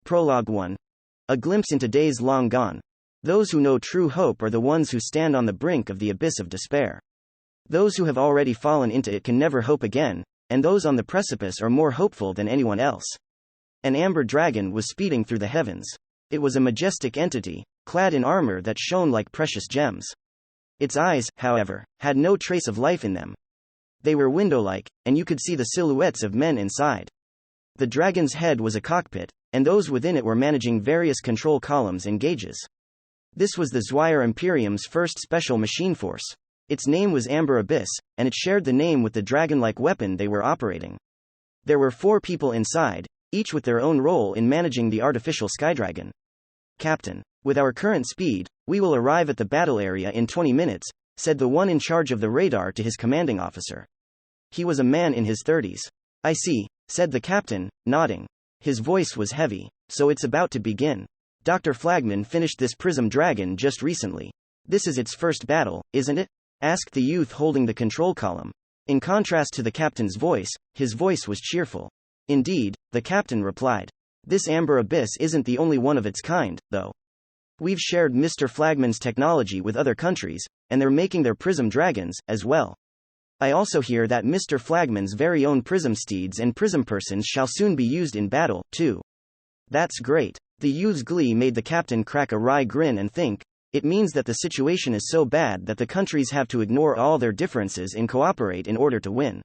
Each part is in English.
Prologue 1. A glimpse into days long gone. Those who know true hope are the ones who stand on the brink of the abyss of despair. Those who have already fallen into it can never hope again, and those on the precipice are more hopeful than anyone else. An amber dragon was speeding through the heavens. It was a majestic entity, clad in armor that shone like precious gems. Its eyes, however, had no trace of life in them. They were window-like, and you could see the silhouettes of men inside. The dragon's head was a cockpit, and those within it were managing various control columns and gauges. This was the Zweier Imperium's first special machine force. Its name was Amber Abyss, and it shared the name with the dragon-like weapon they were operating. There were 4 people inside, each with their own role in managing the artificial Skydragon. Captain, with our current speed, we will arrive at the battle area in 20 minutes, said the one in charge of the radar to his commanding officer. He was a man in his 30s. I see, said the captain, nodding. His voice was heavy. So it's about to begin. Dr. Flagman finished this Prism Dragon just recently. This is its first battle, isn't it? Asked the youth holding the control column. In contrast to the captain's voice, his voice was cheerful. Indeed, the captain replied. This Amber Abyss isn't the only one of its kind, though. We've shared Mr. Flagman's technology with other countries, and they're making their Prism Dragons, as well. I also hear that Mr. Flagman's very own Prism Steeds and Prism Persons shall soon be used in battle, too. That's great. The youth's glee made the captain crack a wry grin and think, it means that the situation is so bad that the countries have to ignore all their differences and cooperate in order to win.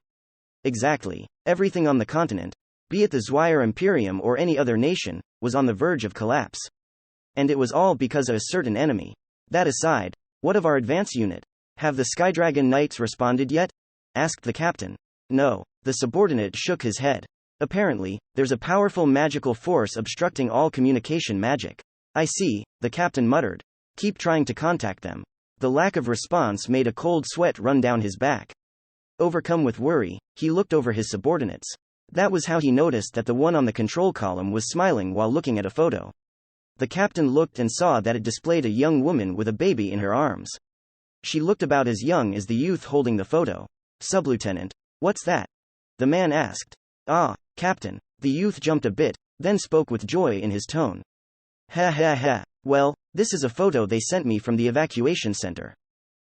Exactly. Everything on the continent, be it the Zweier Imperium or any other nation, was on the verge of collapse. And it was all because of a certain enemy. That aside, what of our advance unit? Have the Skydragon Knights responded yet? Asked the captain. No, the subordinate shook his head. Apparently, there's a powerful magical force obstructing all communication magic. I see, the captain muttered. Keep trying to contact them. The lack of response made a cold sweat run down his back. Overcome with worry, he looked over his subordinates. That was how he noticed that the one on the control column was smiling while looking at a photo. The captain looked and saw that it displayed a young woman with a baby in her arms. She looked about as young as the youth holding the photo. Sublieutenant, what's that? The man asked. Ah, Captain. The youth jumped a bit, then spoke with joy in his tone. Ha ha ha. Well, this is a photo they sent me from the evacuation center.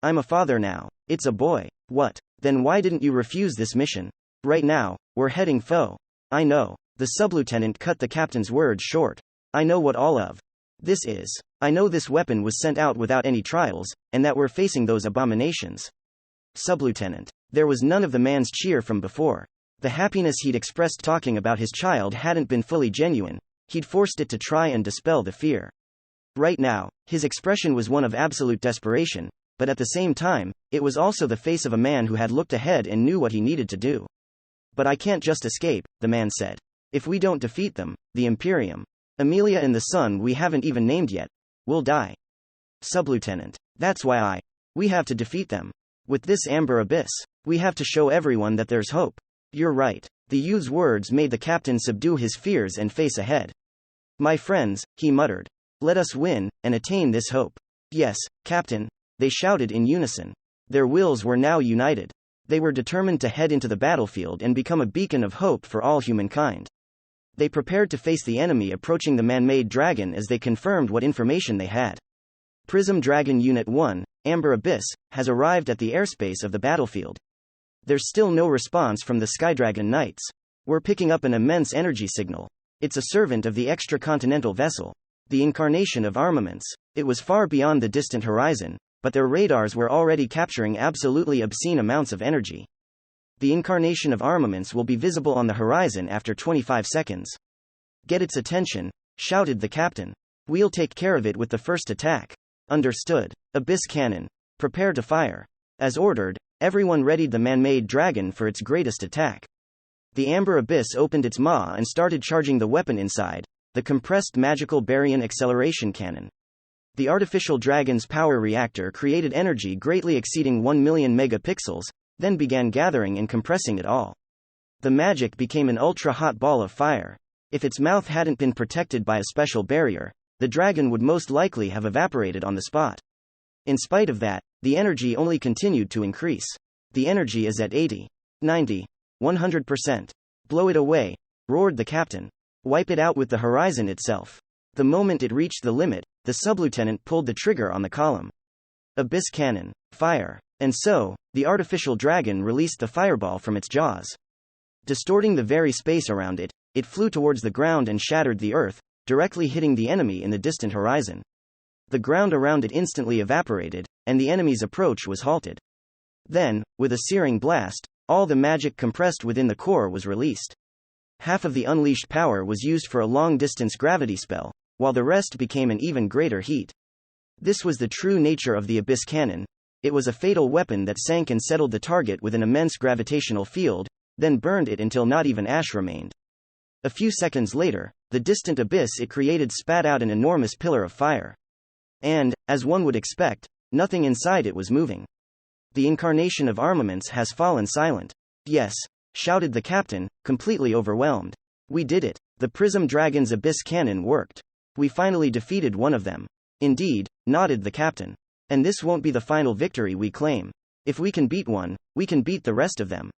I'm a father now. It's a boy. What? Then why didn't you refuse this mission? Right now, we're heading foe. I know. The sublieutenant cut the captain's words short. I know what all of this is. I know this weapon was sent out without any trials, and that we're facing those abominations. Sublieutenant. There was none of the man's cheer from before. The happiness he'd expressed talking about his child hadn't been fully genuine. He'd forced it to try and dispel the fear. Right now, his expression was one of absolute desperation, but at the same time, it was also the face of a man who had looked ahead and knew what he needed to do. But I can't just escape, the man said. If we don't defeat them, the Imperium, Amelia and the son we haven't even named yet, will die. Sublieutenant. That's why we have to defeat them. With this Amber Abyss, we have to show everyone that there's hope. You're right. The youth's words made the captain subdue his fears and face ahead. My friends, he muttered. Let us win, and attain this hope. Yes, Captain, they shouted in unison. Their wills were now united. They were determined to head into the battlefield and become a beacon of hope for all humankind. They prepared to face the enemy approaching the man-made dragon as they confirmed what information they had. Prism Dragon Unit 1, Amber Abyss, has arrived at the airspace of the battlefield. There's still no response from the Skydragon Knights. We're picking up an immense energy signal. It's a servant of the extracontinental vessel. The incarnation of armaments. It was far beyond the distant horizon, but their radars were already capturing absolutely obscene amounts of energy. The incarnation of armaments will be visible on the horizon after 25 seconds. Get its attention, shouted the captain. We'll take care of it with the first attack. Understood. Abyss cannon. Prepare to fire. As ordered, everyone readied the man-made dragon for its greatest attack. The Amber Abyss opened its maw and started charging the weapon inside, the compressed magical baryon acceleration cannon. The artificial dragon's power reactor created energy greatly exceeding 1 million megapixels, then began gathering and compressing it all. The magic became an ultra-hot ball of fire. If its mouth hadn't been protected by a special barrier, the dragon would most likely have evaporated on the spot. In spite of that, the energy only continued to increase. The energy is at 80, 90, 100%. Blow it away, roared the captain. Wipe it out with the horizon itself. The moment it reached the limit, the sublieutenant pulled the trigger on the column. Abyss cannon. Fire. And so, the artificial dragon released the fireball from its jaws. Distorting the very space around it, it flew towards the ground and shattered the earth, directly hitting the enemy in the distant horizon. The ground around it instantly evaporated, and the enemy's approach was halted. Then, with a searing blast, all the magic compressed within the core was released. Half of the unleashed power was used for a long-distance gravity spell, while the rest became an even greater heat. This was the true nature of the Abyss cannon. It was a fatal weapon that sank and settled the target with an immense gravitational field, then burned it until not even ash remained. A few seconds later, the distant abyss it created spat out an enormous pillar of fire. And, as one would expect, nothing inside it was moving. The incarnation of armaments has fallen silent. Yes, shouted the captain, completely overwhelmed. We did it. The Prism Dragon's Abyss cannon worked. We finally defeated one of them. Indeed, nodded the captain. And this won't be the final victory we claim. If we can beat one, we can beat the rest of them.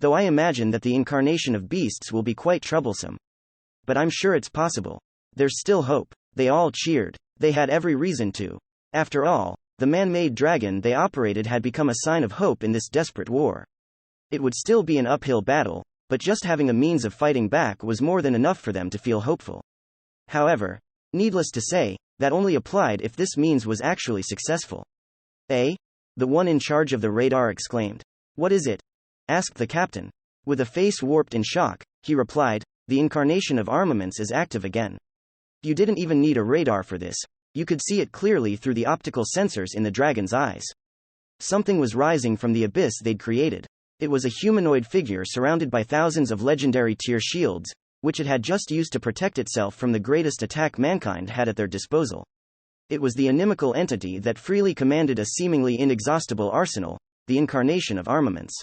Though I imagine that the incarnation of beasts will be quite troublesome. But I'm sure it's possible. There's still hope. They all cheered. They had every reason to. After all, the man-made dragon they operated had become a sign of hope in this desperate war. It would still be an uphill battle, but just having a means of fighting back was more than enough for them to feel hopeful. However, needless to say, that only applied if this means was actually successful. Eh? The one in charge of the radar exclaimed. What is it? Asked the captain. With a face warped in shock, he replied, the incarnation of armaments is active again. You didn't even need a radar for this. You could see it clearly through the optical sensors in the dragon's eyes. Something was rising from the abyss they'd created. It was a humanoid figure surrounded by thousands of legendary tier shields, which it had just used to protect itself from the greatest attack mankind had at their disposal. It was the inimical entity that freely commanded a seemingly inexhaustible arsenal, the incarnation of armaments.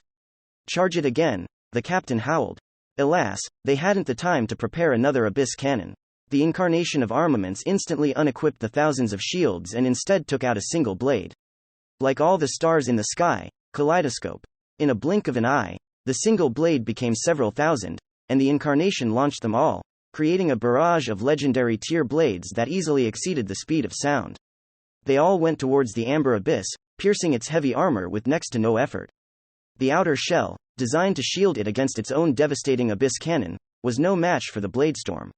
Charge it again, the captain howled. Alas, they hadn't the time to prepare another abyss cannon. The incarnation of armaments instantly unequipped the thousands of shields and instead took out a single blade. Like all the stars in the sky, kaleidoscope. In a blink of an eye, the single blade became several thousand, and the incarnation launched them all, creating a barrage of legendary tier blades that easily exceeded the speed of sound. They all went towards the amber abyss, piercing its heavy armor with next to no effort. The outer shell, designed to shield it against its own devastating abyss cannon, was no match for the bladestorm.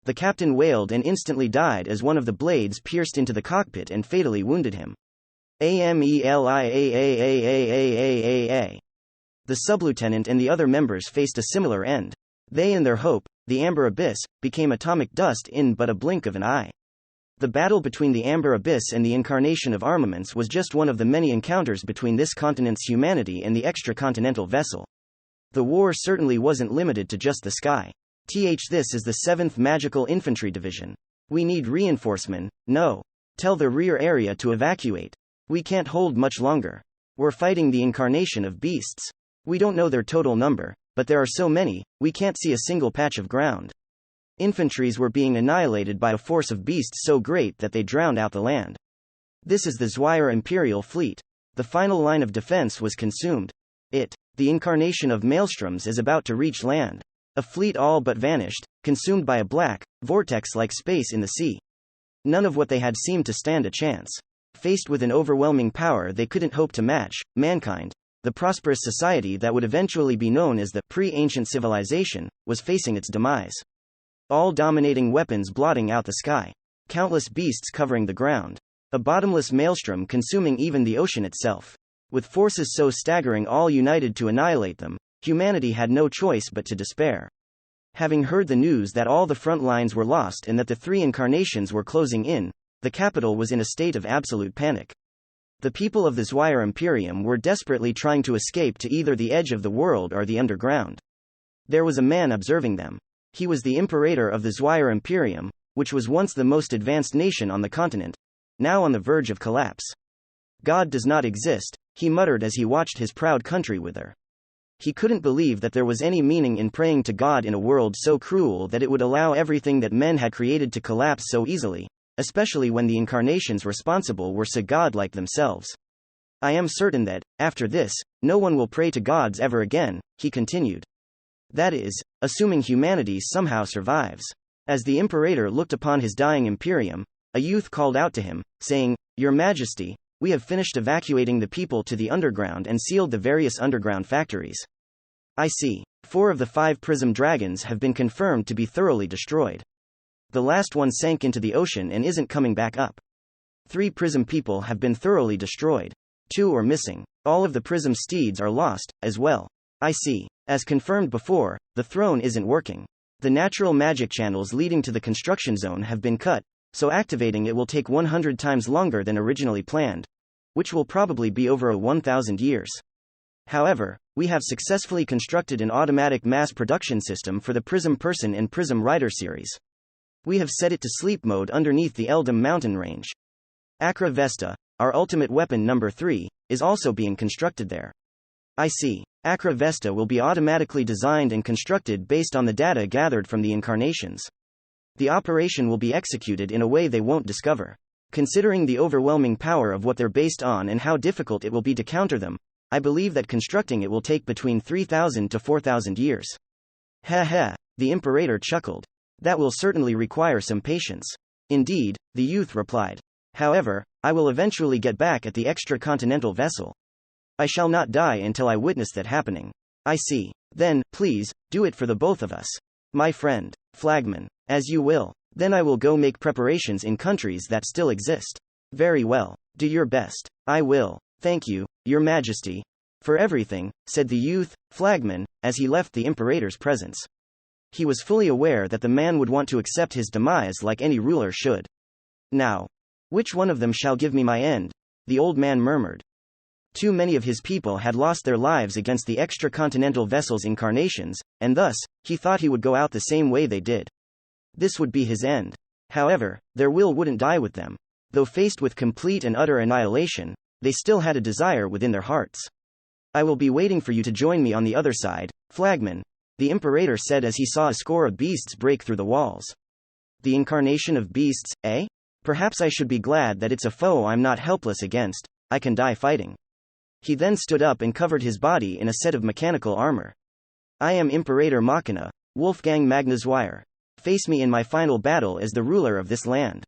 The captain wailed and instantly died as one of the blades pierced into the cockpit and fatally wounded him. AMELIAAAAAAAA. The sublieutenant and the other members faced a similar end. They and their hope, the Amber Abyss, became atomic dust in but a blink of an eye. The battle between the Amber Abyss and the incarnation of armaments was just one of the many encounters between this continent's humanity and the extracontinental vessel. The war certainly wasn't limited to just the sky. This is the 7th Magical Infantry Division. We need reinforcement. No. Tell the rear area to evacuate. We can't hold much longer. We're fighting the incarnation of beasts. We don't know their total number, but there are so many, we can't see a single patch of ground. Infantries were being annihilated by a force of beasts so great that they drowned out the land. This is the Zweier Imperial Fleet. The final line of defense was consumed. The incarnation of maelstroms is about to reach land. A fleet all but vanished, consumed by a black, vortex-like space in the sea. None of what they had seemed to stand a chance. Faced with an overwhelming power they couldn't hope to match, mankind, the prosperous society that would eventually be known as the pre-ancient civilization, was facing its demise. All-dominating weapons blotting out the sky. Countless beasts covering the ground. A bottomless maelstrom consuming even the ocean itself. With forces so staggering all united to annihilate them, humanity had no choice but to despair. Having heard the news that all the front lines were lost and that the 3 incarnations were closing in, the capital was in a state of absolute panic. The people of the Zweier Imperium were desperately trying to escape to either the edge of the world or the underground. There was a man observing them. He was the Imperator of the Zweier Imperium, which was once the most advanced nation on the continent, now on the verge of collapse. God does not exist, he muttered as he watched his proud country wither. He couldn't believe that there was any meaning in praying to God in a world so cruel that it would allow everything that men had created to collapse so easily, especially when the incarnations responsible were so godlike themselves. I am certain that, after this, no one will pray to gods ever again, he continued. That is, assuming humanity somehow survives. As the Imperator looked upon his dying Imperium, a youth called out to him, saying, "Your Majesty, we have finished evacuating the people to the underground and sealed the various underground factories. I see. 4 of the 5 prism dragons have been confirmed to be thoroughly destroyed. The last one sank into the ocean and isn't coming back up. 3 prism people have been thoroughly destroyed. 2 are missing. All of the prism steeds are lost, as well. I see. As confirmed before, the throne isn't working. The natural magic channels leading to the construction zone have been cut, so activating it will take 100 times longer than originally planned, which will probably be over 1,000 years. However, we have successfully constructed an automatic mass production system for the Prism Person and Prism Rider series. We have set it to sleep mode underneath the Eldam mountain range. Acra Vesta, our ultimate weapon number 3, is also being constructed there. I see. Acra Vesta will be automatically designed and constructed based on the data gathered from the incarnations. The operation will be executed in a way they won't discover. Considering the overwhelming power of what they're based on and how difficult it will be to counter them, I believe that constructing it will take between 3,000 to 4,000 years. Ha, the Imperator chuckled. That will certainly require some patience. Indeed, the youth replied. However, I will eventually get back at the extra-continental vessel. I shall not die until I witness that happening. I see. Then, please, do it for the both of us. My friend. Flagman. As you will. Then I will go make preparations in countries that still exist. Very well. Do your best. I will. Thank you, Your Majesty. For everything, said the youth, Flagman, as he left the Imperator's presence. He was fully aware that the man would want to accept his demise like any ruler should. Now, which one of them shall give me my end? The old man murmured. Too many of his people had lost their lives against the extra-continental vessel's incarnations, and thus, he thought he would go out the same way they did. This would be his end. However, their will wouldn't die with them. Though faced with complete and utter annihilation, they still had a desire within their hearts. I will be waiting for you to join me on the other side, Flagman, the Imperator said as he saw a score of beasts break through the walls. The incarnation of beasts, eh? Perhaps I should be glad that it's a foe I'm not helpless against. I can die fighting. He then stood up and covered his body in a set of mechanical armor. I am Imperator Machina, Wolfgang Magnuswire. Face me in my final battle as the ruler of this land.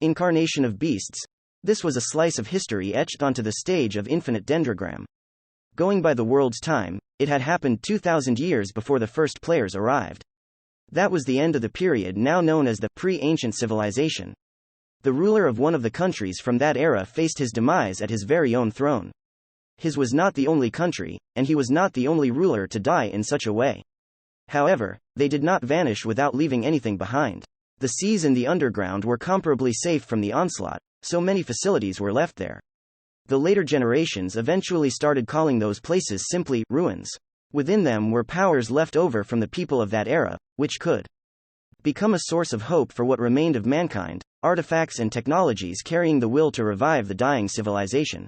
Incarnation of beasts. This was a slice of history etched onto the stage of infinite Dendrogram. Going by the world's time, it had happened 2,000 years before the first players arrived. That was the end of the period now known as the pre-ancient civilization. The ruler of one of the countries from that era faced his demise at his very own throne. His was not the only country, and he was not the only ruler to die in such a way. However, they did not vanish without leaving anything behind. The seas and the underground were comparably safe from the onslaught, so many facilities were left there. The later generations eventually started calling those places simply ruins. Within them were powers left over from the people of that era, which could become a source of hope for what remained of mankind, artifacts and technologies carrying the will to revive the dying civilization.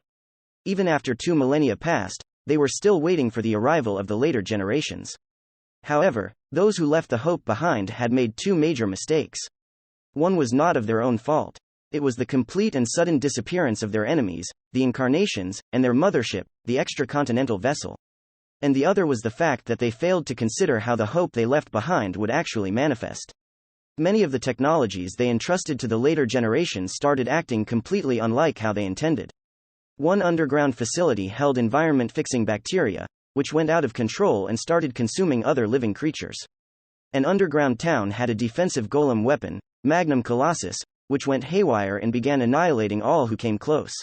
Even after 2 millennia passed, they were still waiting for the arrival of the later generations. However, those who left the hope behind had made 2 major mistakes. One was not of their own fault. It was the complete and sudden disappearance of their enemies, the incarnations, and their mothership, the extra-continental vessel. And the other was the fact that they failed to consider how the hope they left behind would actually manifest. Many of the technologies they entrusted to the later generations started acting completely unlike how they intended. One underground facility held environment-fixing bacteria, which went out of control and started consuming other living creatures. An underground town had a defensive golem weapon, Magnum Colossus, which went haywire and began annihilating all who came close.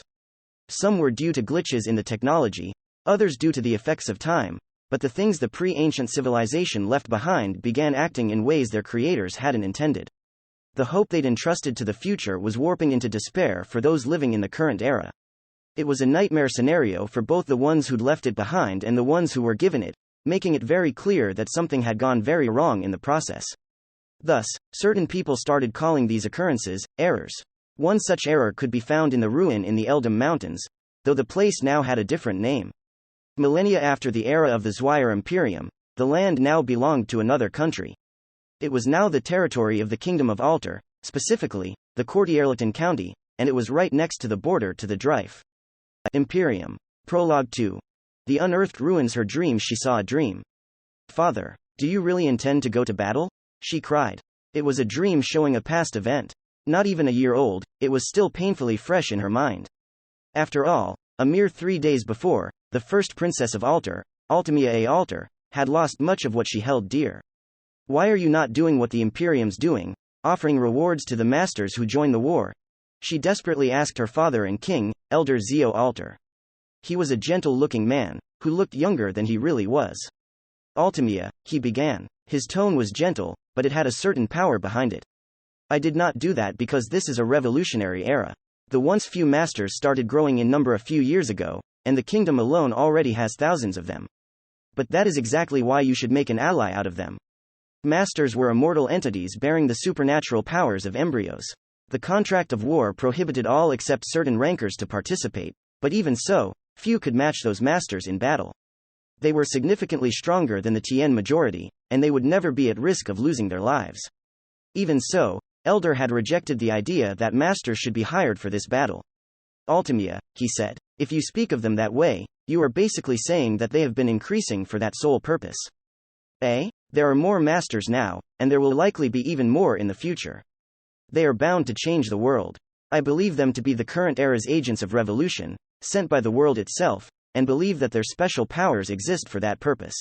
Some were due to glitches in the technology, others due to the effects of time, but the things the pre-ancient civilization left behind began acting in ways their creators hadn't intended. The hope they'd entrusted to the future was warping into despair for those living in the current era. It was a nightmare scenario for both the ones who'd left it behind and the ones who were given it, making it very clear that something had gone very wrong in the process. Thus, certain people started calling these occurrences errors. One such error could be found in the ruin in the Eldam Mountains, though the place now had a different name. Millennia after the era of the Zwire Imperium, the land now belonged to another country. It was now the territory of the Kingdom of Alter, specifically, the Courtierleton County, and it was right next to the border to the Drife. Imperium. Prologue 2. The unearthed ruins. Her dream. She saw a dream. Father. Do you really intend to go to battle? She cried. It was a dream showing a past event. Not even a year old, it was still painfully fresh in her mind. After all, a mere 3 days before, the first princess of Alter, Altamia Alter, had lost much of what she held dear. Why are you not doing what the Imperium's doing, offering rewards to the masters who join the war? She desperately asked her father and king, Elder Zio Alter. He was a gentle-looking man, who looked younger than he really was. Altamia, he began. His tone was gentle, but it had a certain power behind it. I did not do that because this is a revolutionary era. The once few masters started growing in number a few years ago, and the kingdom alone already has thousands of them. But that is exactly why you should make an ally out of them. Masters were immortal entities bearing the supernatural powers of embryos. The contract of war prohibited all except certain rankers to participate, but even so, few could match those masters in battle. They were significantly stronger than the Tien majority, and they would never be at risk of losing their lives. Even so, Elder had rejected the idea that masters should be hired for this battle. Altamia, he said, if you speak of them that way, you are basically saying that they have been increasing for that sole purpose. There are more masters now, and there will likely be even more in the future. They are bound to change the world. I believe them to be the current era's agents of revolution, sent by the world itself, and believe that their special powers exist for that purpose.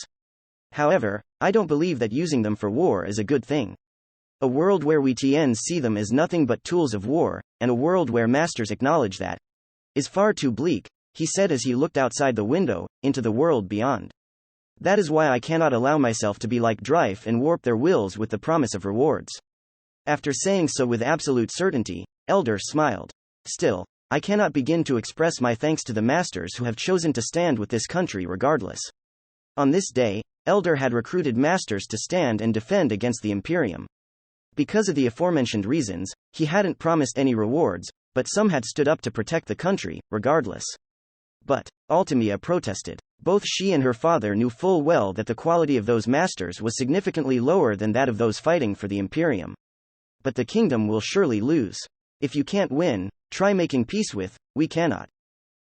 However, I don't believe that using them for war is a good thing. A world where we Tiens see them as nothing but tools of war, and a world where masters acknowledge that, is far too bleak, he said as he looked outside the window, into the world beyond. That is why I cannot allow myself to be like Dryfe and warp their wills with the promise of rewards. After saying so with absolute certainty, Elder smiled. Still, I cannot begin to express my thanks to the masters who have chosen to stand with this country regardless. On this day, Elder had recruited masters to stand and defend against the Imperium. Because of the aforementioned reasons, he hadn't promised any rewards, but some had stood up to protect the country, regardless. But, Altamia protested. Both she and her father knew full well that the quality of those masters was significantly lower than that of those fighting for the Imperium. But the kingdom will surely lose. If you can't win, try making peace with, we cannot.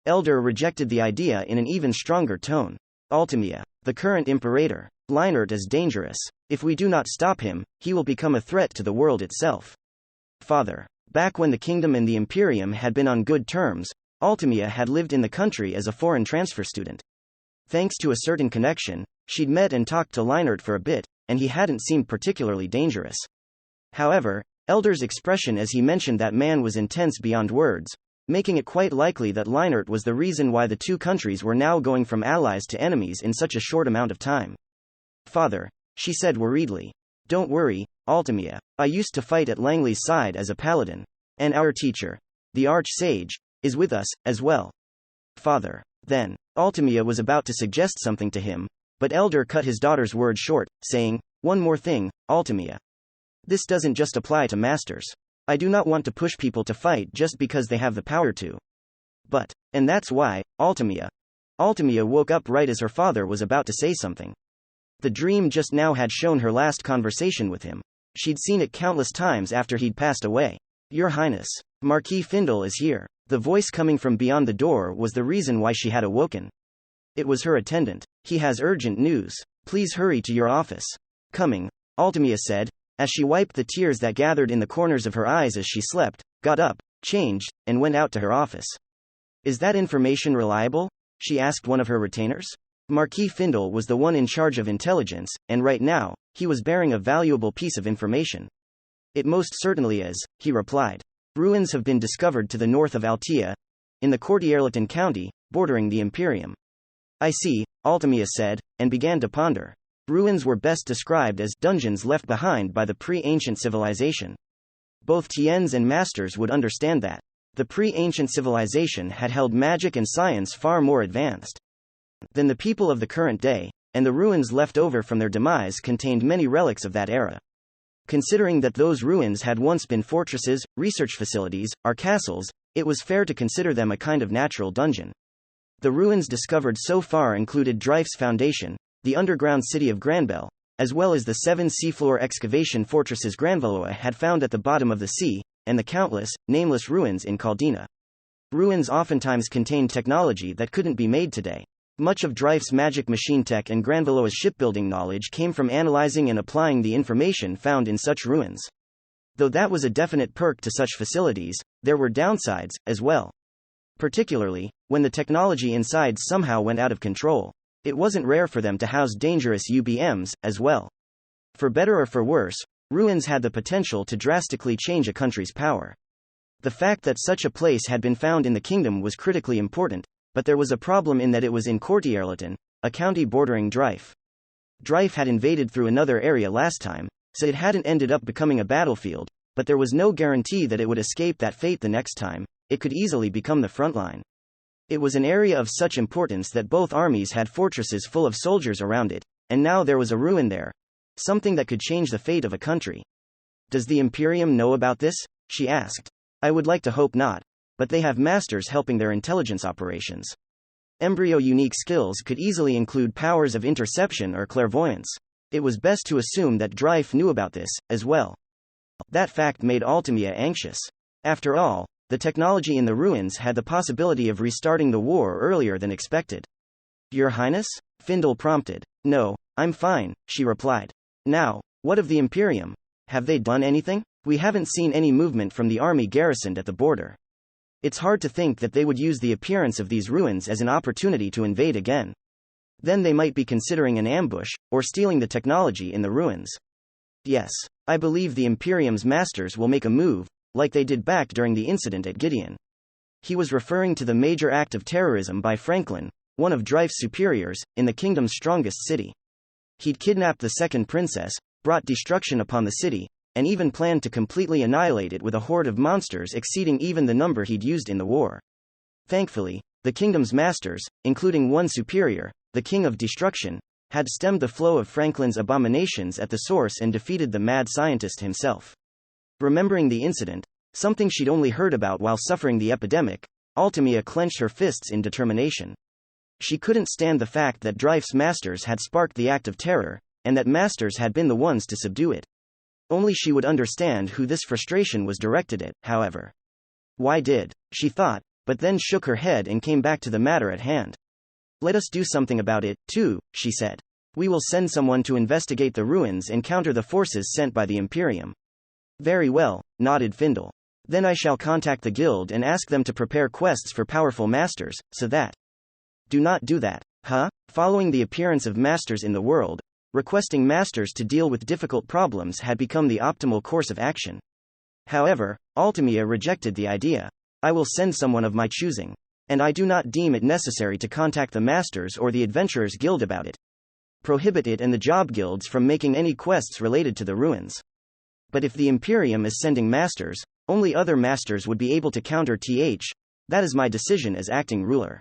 Elder rejected the idea in an even stronger tone. Altamia, the current imperator, Leinert is dangerous. If we do not stop him, he will become a threat to the world itself. Father, back when the kingdom and the Imperium had been on good terms, Altamia had lived in the country as a foreign transfer student. Thanks to a certain connection, she'd met and talked to Leinert for a bit, and he hadn't seemed particularly dangerous. However, Elder's expression as he mentioned that man was intense beyond words, making it quite likely that Leinert was the reason why the two countries were now going from allies to enemies in such a short amount of time. Father, she said worriedly. Don't worry, Altamia, I used to fight at Langley's side as a paladin. And our teacher, the Arch-Sage, is with us, as well. Father. Then, Altamia was about to suggest something to him, but Elder cut his daughter's words short, saying, one more thing, Altamia. This doesn't just apply to masters. I do not want to push people to fight just because they have the power to. But, and that's why, Altamia. Altamia woke up right as her father was about to say something. The dream just now had shown her last conversation with him. She'd seen it countless times after he'd passed away. Your Highness, Marquis Findle is here. The voice coming from beyond the door was the reason why she had awoken. It was her attendant. He has urgent news. Please hurry to your office. Coming, Altamia said, as she wiped the tears that gathered in the corners of her eyes as she slept, got up, changed, and went out to her office. Is that information reliable? She asked one of her retainers. Marquis Findle was the one in charge of intelligence, and right now, he was bearing a valuable piece of information. It most certainly is, he replied. Ruins have been discovered to the north of Altea, in the Courtierleton County, bordering the Imperium. I see, Altamia said, and began to ponder. Ruins were best described as dungeons left behind by the pre-ancient civilization. Both Tiens and Masters would understand that. The pre-ancient civilization had held magic and science far more advanced than the people of the current day, and the ruins left over from their demise contained many relics of that era. Considering that those ruins had once been fortresses, research facilities, or castles, it was fair to consider them a kind of natural dungeon. The ruins discovered so far included Dryfe's foundation, the underground city of Granbell, as well as the 7 seafloor excavation fortresses Granvaloa had found at the bottom of the sea, and the countless, nameless ruins in Caldina. Ruins oftentimes contained technology that couldn't be made today. Much of Dreyf's magic machine tech and Granvilloa's shipbuilding knowledge came from analyzing and applying the information found in such ruins. Though that was a definite perk to such facilities, there were downsides, as well. Particularly, when the technology inside somehow went out of control, it wasn't rare for them to house dangerous UBMs, as well. For better or for worse, ruins had the potential to drastically change a country's power. The fact that such a place had been found in the kingdom was critically important, but there was a problem in that it was in Courtierleton, a county bordering Dryfe. Dryfe had invaded through another area last time, so it hadn't ended up becoming a battlefield, but there was no guarantee that it would escape that fate the next time. It could easily become the front line. It was an area of such importance that both armies had fortresses full of soldiers around it, and now there was a ruin there. Something that could change the fate of a country. Does the Imperium know about this? She asked. I would like to hope not, but they have masters helping their intelligence operations. Embryo unique skills could easily include powers of interception or clairvoyance. It was best to assume that Dryfe knew about this, as well. That fact made Altamia anxious. After all, the technology in the ruins had the possibility of restarting the war earlier than expected. Your Highness? Findle prompted. No, I'm fine, she replied. Now, what of the Imperium? Have they done anything? We haven't seen any movement from the army garrisoned at the border. It's hard to think that they would use the appearance of these ruins as an opportunity to invade again. Then they might be considering an ambush, or stealing the technology in the ruins. Yes, I believe the Imperium's masters will make a move, like they did back during the incident at Gideon. He was referring to the major act of terrorism by Franklin, one of Dryfe's superiors, in the kingdom's strongest city. He'd kidnapped the second princess, brought destruction upon the city, and even planned to completely annihilate it with a horde of monsters exceeding even the number he'd used in the war. Thankfully, the kingdom's masters, including one superior, the King of Destruction, had stemmed the flow of Franklin's abominations at the source and defeated the mad scientist himself. Remembering the incident, something she'd only heard about while suffering the epidemic, Altamia clenched her fists in determination. She couldn't stand the fact that Dryfe's masters had sparked the act of terror, and that masters had been the ones to subdue it. Only she would understand who this frustration was directed at, however. Why did, she thought, but then shook her head and came back to the matter at hand. Let us do something about it, too, she said. We will send someone to investigate the ruins and counter the forces sent by the Imperium. Very well, nodded Findle. Then I shall contact the guild and ask them to prepare quests for powerful masters, so that. Do not do that, huh? Following the appearance of masters in the world, requesting masters to deal with difficult problems had become the optimal course of action. However, Altamia rejected the idea. I will send someone of my choosing. And I do not deem it necessary to contact the masters or the adventurers guild about it. Prohibit it and the job guilds from making any quests related to the ruins. But if the Imperium is sending masters, only other masters would be able to counter that is my decision as acting ruler.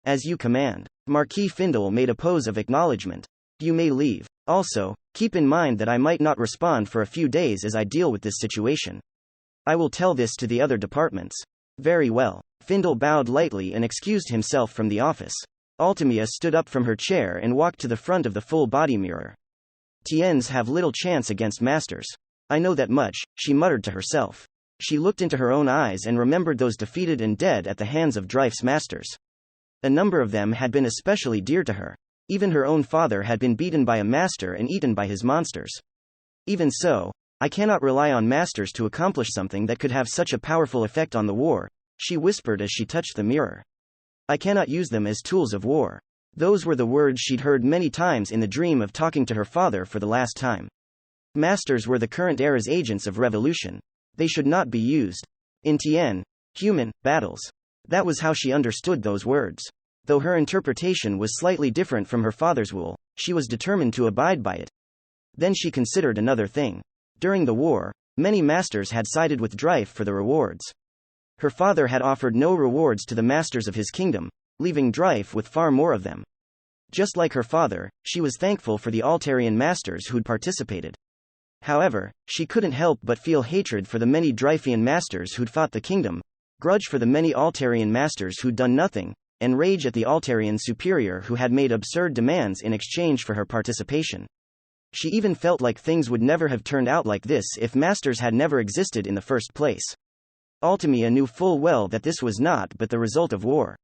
As you command. Marquis Findle made a pose of acknowledgement. You may leave. Also, keep in mind that I might not respond for a few days as I deal with this situation. I will tell this to the other departments. Very well. Findle bowed lightly and excused himself from the office. Altamia stood up from her chair and walked to the front of the full-body mirror. Tiens have little chance against masters. I know that much, she muttered to herself. She looked into her own eyes and remembered those defeated and dead at the hands of Dryfe's masters. A number of them had been especially dear to her. Even her own father had been beaten by a master and eaten by his monsters. Even so, I cannot rely on masters to accomplish something that could have such a powerful effect on the war, she whispered as she touched the mirror. I cannot use them as tools of war. Those were the words she'd heard many times in the dream of talking to her father for the last time. Masters were the current era's agents of revolution. They should not be used in human battles. That was how she understood those words. Though her interpretation was slightly different from her father's rule, she was determined to abide by it. Then she considered another thing. During the war, many masters had sided with Dryfe for the rewards. Her father had offered no rewards to the masters of his kingdom, leaving Dryfe with far more of them. Just like her father, she was thankful for the Altarian masters who'd participated. However, she couldn't help but feel hatred for the many Dryfian masters who'd fought the kingdom, grudge for the many Altarian masters who'd done nothing, and rage at the Altarian superior who had made absurd demands in exchange for her participation. She even felt like things would never have turned out like this if masters had never existed in the first place. Altamia knew full well that this was not but the result of war.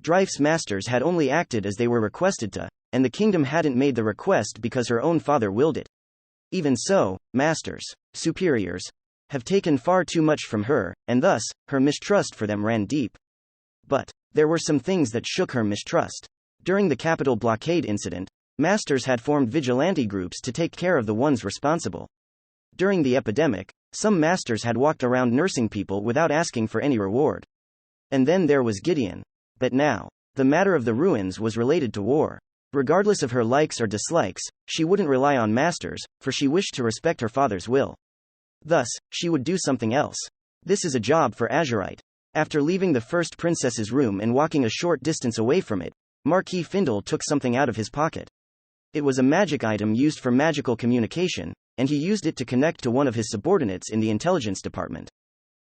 Dreyf's masters had only acted as they were requested to, and the kingdom hadn't made the request because her own father willed it. Even so, masters, superiors, have taken far too much from her, and thus, her mistrust for them ran deep. But there were some things that shook her mistrust. During the capital blockade incident, masters had formed vigilante groups to take care of the ones responsible. During the epidemic, some masters had walked around nursing people without asking for any reward. And then there was Gideon. But now, the matter of the ruins was related to war. Regardless of her likes or dislikes, she wouldn't rely on masters, for she wished to respect her father's will. Thus, she would do something else. This is a job for Azurite. After leaving the first princess's room and walking a short distance away from it, Marquis Findle took something out of his pocket. It was a magic item used for magical communication, and he used it to connect to one of his subordinates in the intelligence department.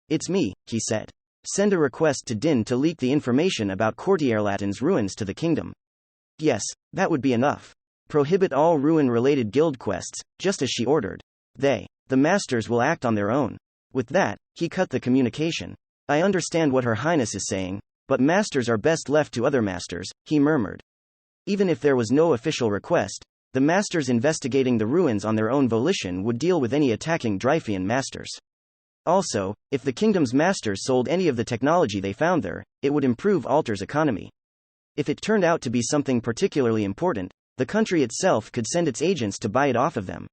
"It's me," he said. "Send a request to Din to leak the information about Courtierlatin's ruins to the kingdom." Yes, that would be enough. Prohibit all ruin-related guild quests, just as she ordered. The masters will act on their own. With that, he cut the communication. "I understand what Her Highness is saying, but masters are best left to other masters," he murmured. Even if there was no official request, the masters investigating the ruins on their own volition would deal with any attacking Dryfian masters. Also, if the kingdom's masters sold any of the technology they found there, it would improve Alter's economy. If it turned out to be something particularly important, the country itself could send its agents to buy it off of them.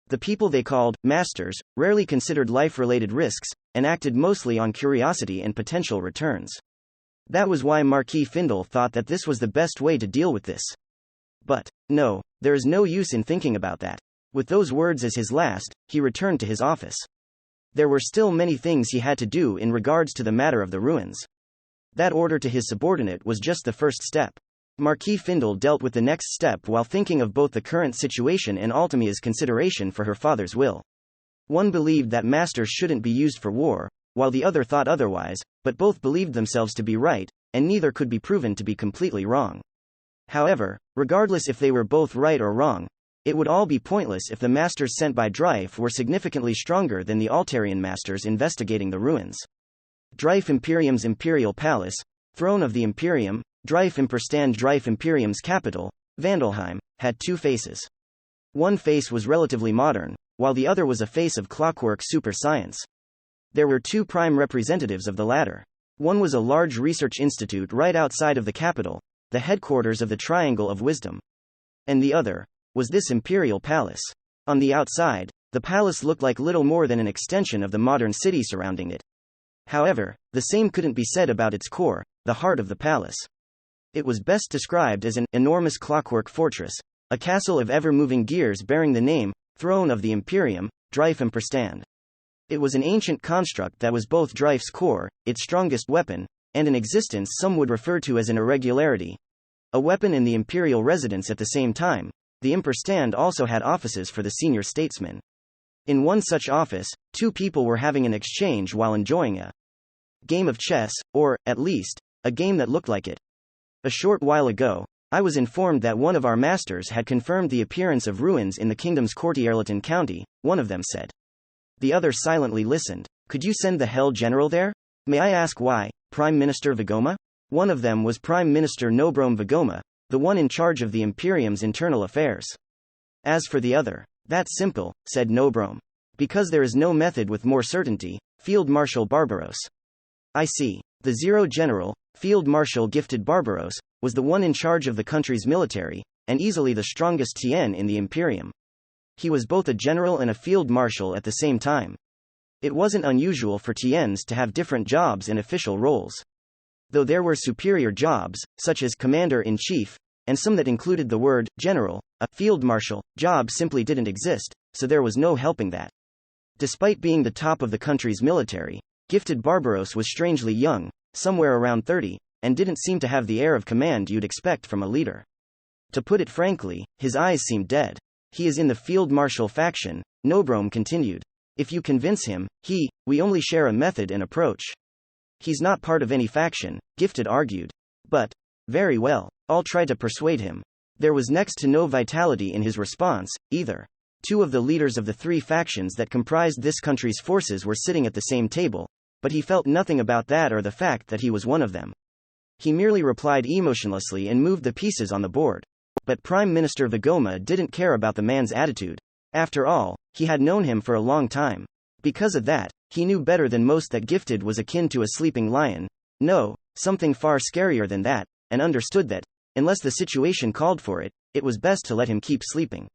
The people they called masters rarely considered life-related risks, and acted mostly on curiosity and potential returns. That was why Marquis Findle thought that this was the best way to deal with this. But no, there is no use in thinking about that. With those words as his last, he returned to his office. There were still many things he had to do in regards to the matter of the ruins. That order to his subordinate was just the first step. Marquis Findle dealt with the next step while thinking of both the current situation and Altamia's consideration for her father's will. One believed that masters shouldn't be used for war, while the other thought otherwise, but both believed themselves to be right, and neither could be proven to be completely wrong. However, regardless if they were both right or wrong, it would all be pointless if the masters sent by Dryfe were significantly stronger than the Altarian masters investigating the ruins. Dryfe Imperium's Imperial Palace, Throne of the Imperium, Dryfe Imperstand. Dryfe Imperium's capital, Vandalheim, had two faces. One face was relatively modern, while the other was a face of clockwork super science. There were two prime representatives of the latter. One was a large research institute right outside of the capital, the headquarters of the Triangle of Wisdom. And the other was this imperial palace. On the outside, the palace looked like little more than an extension of the modern city surrounding it. However, the same couldn't be said about its core, the heart of the palace. It was best described as an enormous clockwork fortress, a castle of ever-moving gears bearing the name, Throne of the Imperium, Dryfe Imperstand. It was an ancient construct that was both Dryfe's core, its strongest weapon, and an existence some would refer to as an irregularity. A weapon in the imperial residence at the same time, the Imperstand also had offices for the senior statesmen. In one such office, two people were having an exchange while enjoying a game of chess, or, at least, a game that looked like it. A short while ago, I was informed that one of our masters had confirmed the appearance of ruins in the kingdom's Courtierlatin County, one of them said. The other silently listened. Could you send the Hell General there? May I ask why, Prime Minister Vigoma? One of them was Prime Minister Nobrom Vigoma, the one in charge of the Imperium's internal affairs. As for the other, that's simple, said Nobrom. Because there is no method with more certainty, Field Marshal Barbaros. I see. The Zero General, Field Marshal Gifted Barbaros, was the one in charge of the country's military, and easily the strongest Tien in the Imperium. He was both a general and a field marshal at the same time. It wasn't unusual for Tiens to have different jobs and official roles. Though there were superior jobs, such as commander-in-chief, and some that included the word general, a field marshal job simply didn't exist, so there was no helping that. Despite being the top of the country's military, Gifted Barbaros was strangely young, somewhere around 30, and didn't seem to have the air of command you'd expect from a leader. To put it frankly, his eyes seemed dead. He is in the field marshal faction, Nobrom continued. If you convince him, we only share a method and approach. He's not part of any faction, Gifted argued. But, very well, I'll try to persuade him. There was next to no vitality in his response, either. Two of the leaders of the three factions that comprised this country's forces were sitting at the same table, but he felt nothing about that or the fact that he was one of them. He merely replied emotionlessly and moved the pieces on the board. But Prime Minister Vigoma didn't care about the man's attitude. After all, he had known him for a long time. Because of that, he knew better than most that Gifted was akin to a sleeping lion. No, something far scarier than that, and understood that, unless the situation called for it, it was best to let him keep sleeping.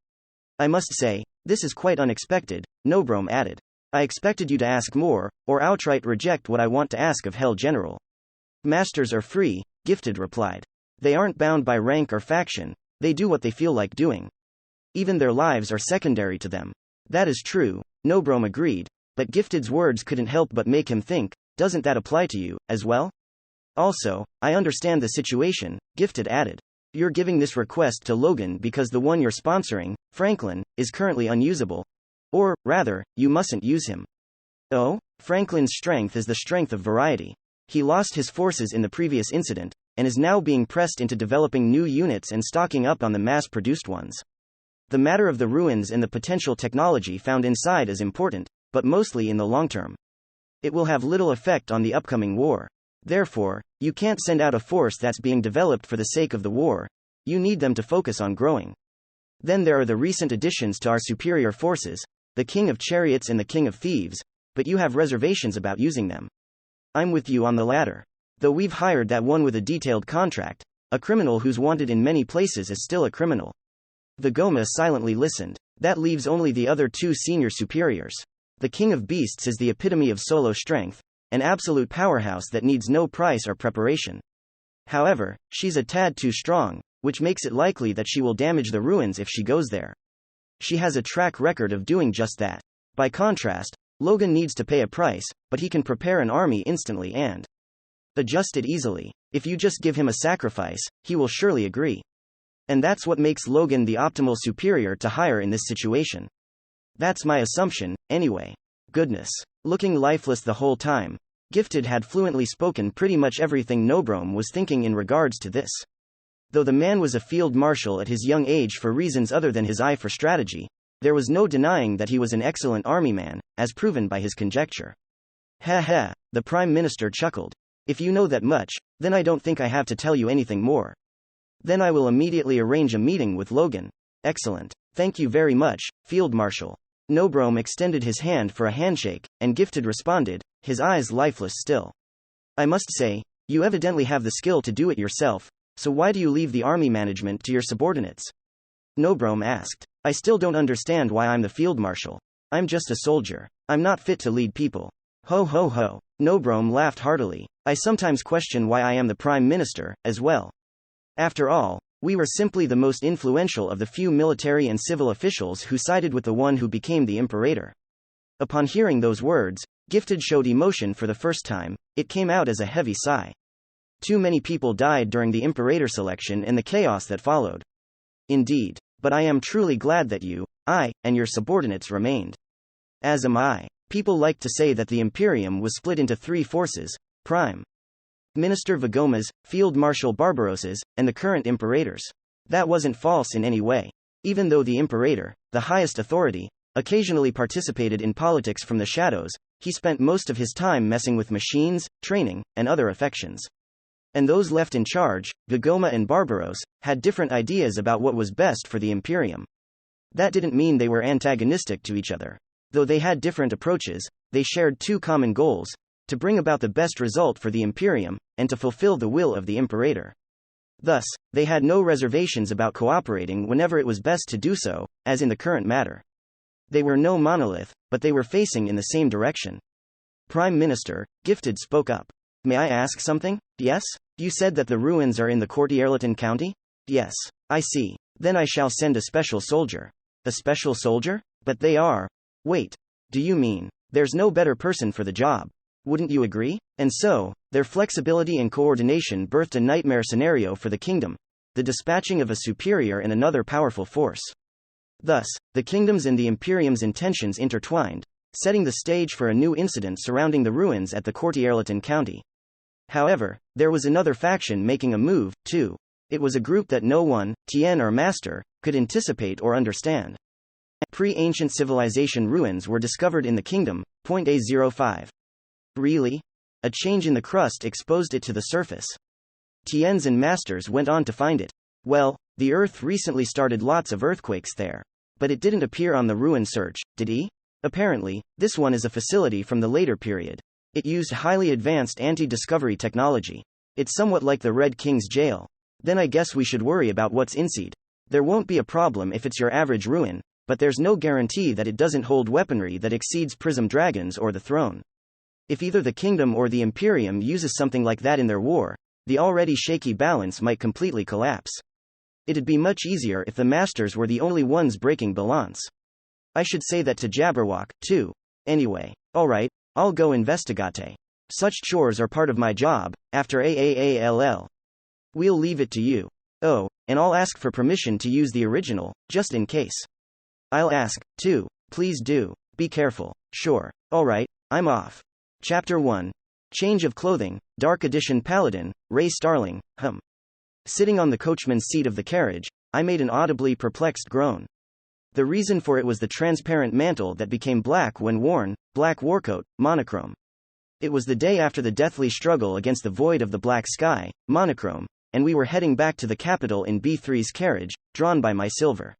I must say, this is quite unexpected, Nobrom added. I expected you to ask more, or outright reject what I want to ask of Hell General. Masters are free, Gifted replied. They aren't bound by rank or faction, they do what they feel like doing. Even their lives are secondary to them. That is true, Nobrom agreed, but Gifted's words couldn't help but make him think, doesn't that apply to you, as well? Also, I understand the situation, Gifted added. You're giving this request to Logan because the one you're sponsoring, Franklin, is currently unusable. Or, rather, you mustn't use him. Oh? Franklin's strength is the strength of variety. He lost his forces in the previous incident, and is now being pressed into developing new units and stocking up on the mass-produced ones. The matter of the ruins and the potential technology found inside is important, but mostly in the long term. It will have little effect on the upcoming war. Therefore, you can't send out a force that's being developed for the sake of the war. You need them to focus on growing. Then there are the recent additions to our superior forces, the King of Chariots and the King of Thieves, but you have reservations about using them. I'm with you on the latter. Though we've hired that one with a detailed contract, a criminal who's wanted in many places is still a criminal. Vigoma silently listened. That leaves only the other two senior superiors. The King of Beasts is the epitome of solo strength, an absolute powerhouse that needs no price or preparation. However, she's a tad too strong, which makes it likely that she will damage the ruins if she goes there. She has a track record of doing just that. By contrast, Logan needs to pay a price, but he can prepare an army instantly and adjust it easily. If you just give him a sacrifice, he will surely agree. And that's what makes Logan the optimal superior to hire in this situation. That's my assumption, anyway. Goodness. Looking lifeless the whole time, Gifted had fluently spoken pretty much everything Nobrom was thinking in regards to this. Though the man was a field marshal at his young age for reasons other than his eye for strategy, there was no denying that he was an excellent army man, as proven by his conjecture. Ha, the Prime Minister chuckled. If you know that much, then I don't think I have to tell you anything more. Then I will immediately arrange a meeting with Logan. Excellent. Thank you very much, Field Marshal. Nobrom extended his hand for a handshake, and Gifted responded, his eyes lifeless still. I must say, you evidently have the skill to do it yourself, so why do you leave the army management to your subordinates? Nobrom asked. I still don't understand why I'm the field marshal. I'm just a soldier. I'm not fit to lead people. Ho ho ho. Nobrom laughed heartily. I sometimes question why I am the prime minister, as well. After all, we were simply the most influential of the few military and civil officials who sided with the one who became the imperator. Upon hearing those words, Gifted showed emotion for the first time. It came out as a heavy sigh. Too many people died during the imperator selection and the chaos that followed. Indeed, but I am truly glad that you, I, and your subordinates remained. As am I. People like to say that the Imperium was split into three forces: Prime Minister Vigomas, Field Marshal Barbarosas, and the current imperators. That wasn't false in any way. Even though the imperator, the highest authority, occasionally participated in politics from the shadows, he spent most of his time messing with machines, training, and other affections. And those left in charge, Vigoma and Barbaros, had different ideas about what was best for the Imperium. That didn't mean they were antagonistic to each other. Though they had different approaches, they shared two common goals: to bring about the best result for the Imperium, and to fulfill the will of the Imperator. Thus, they had no reservations about cooperating whenever it was best to do so, as in the current matter. They were no monolith, but they were facing in the same direction. Prime Minister, Gifted spoke up. May I ask something? Yes? You said that the ruins are in the Courtierleton County? Yes. I see. Then I shall send a special soldier. A special soldier? But they are. Wait. Do you mean, there's no better person for the job? Wouldn't you agree? And so, their flexibility and coordination birthed a nightmare scenario for the kingdom: the dispatching of a superior and another powerful force. Thus, the kingdom's and the Imperium's intentions intertwined, setting the stage for a new incident surrounding the ruins at the Courtierleton County. However, there was another faction making a move, too. It was a group that no one, Tien or Master, could anticipate or understand. Pre-ancient civilization ruins were discovered in the kingdom, .A05. Really? A change in the crust exposed it to the surface. Tien's and Masters went on to find it. Well, the Earth recently started lots of earthquakes there. But it didn't appear on the ruin search, did he? Apparently, this one is a facility from the later period. It used highly advanced anti-discovery technology. It's somewhat like the Red King's jail. Then I guess we should worry about what's inside. There won't be a problem if it's your average ruin, but there's no guarantee that it doesn't hold weaponry that exceeds Prism Dragons or the throne. If either the kingdom or the Imperium uses something like that in their war, the already shaky balance might completely collapse. It'd be much easier if the Masters were the only ones breaking balance. I should say that to Jabberwock, too. Anyway, alright, I'll go investigate. Such chores are part of my job, after AAALL. We'll leave it to you. Oh, and I'll ask for permission to use the original, just in case. I'll ask, too. Please do. Be careful. Sure. Alright, I'm off. Chapter 1. Change of Clothing, Dark Edition Paladin, Ray Starling, Sitting on the coachman's seat of the carriage, I made an audibly perplexed groan. The reason for it was the transparent mantle that became black when worn, black warcoat, monochrome. It was the day after the deathly struggle against the void of the black sky, monochrome, and we were heading back to the capital in B3's carriage, drawn by my silver.